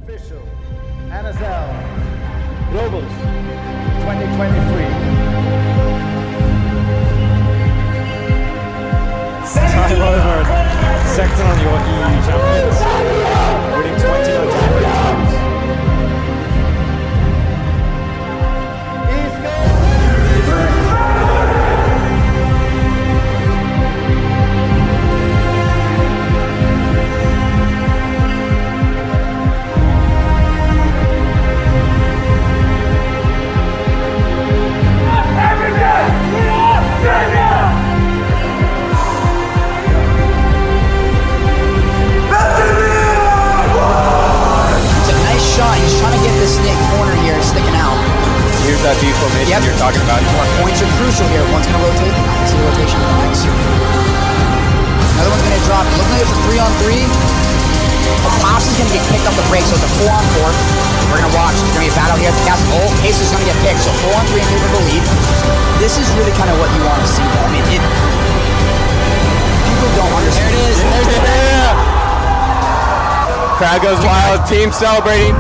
Official NSL potential here. One's going to rotate. I can see the rotation of the X. Another one's going to drop. It looks like it's a 3-on-3. Pops is going to get kicked off the break, so it's a 4-on-4. We're going to watch. There's going to be a battle here at the castle. Oh, Case is going to get picked, so 4-on-3 in favor of the lead. This is really kind of what you want to see, though. I mean, people don't understand. There it is. There's the crowd goes wild. Team celebrating.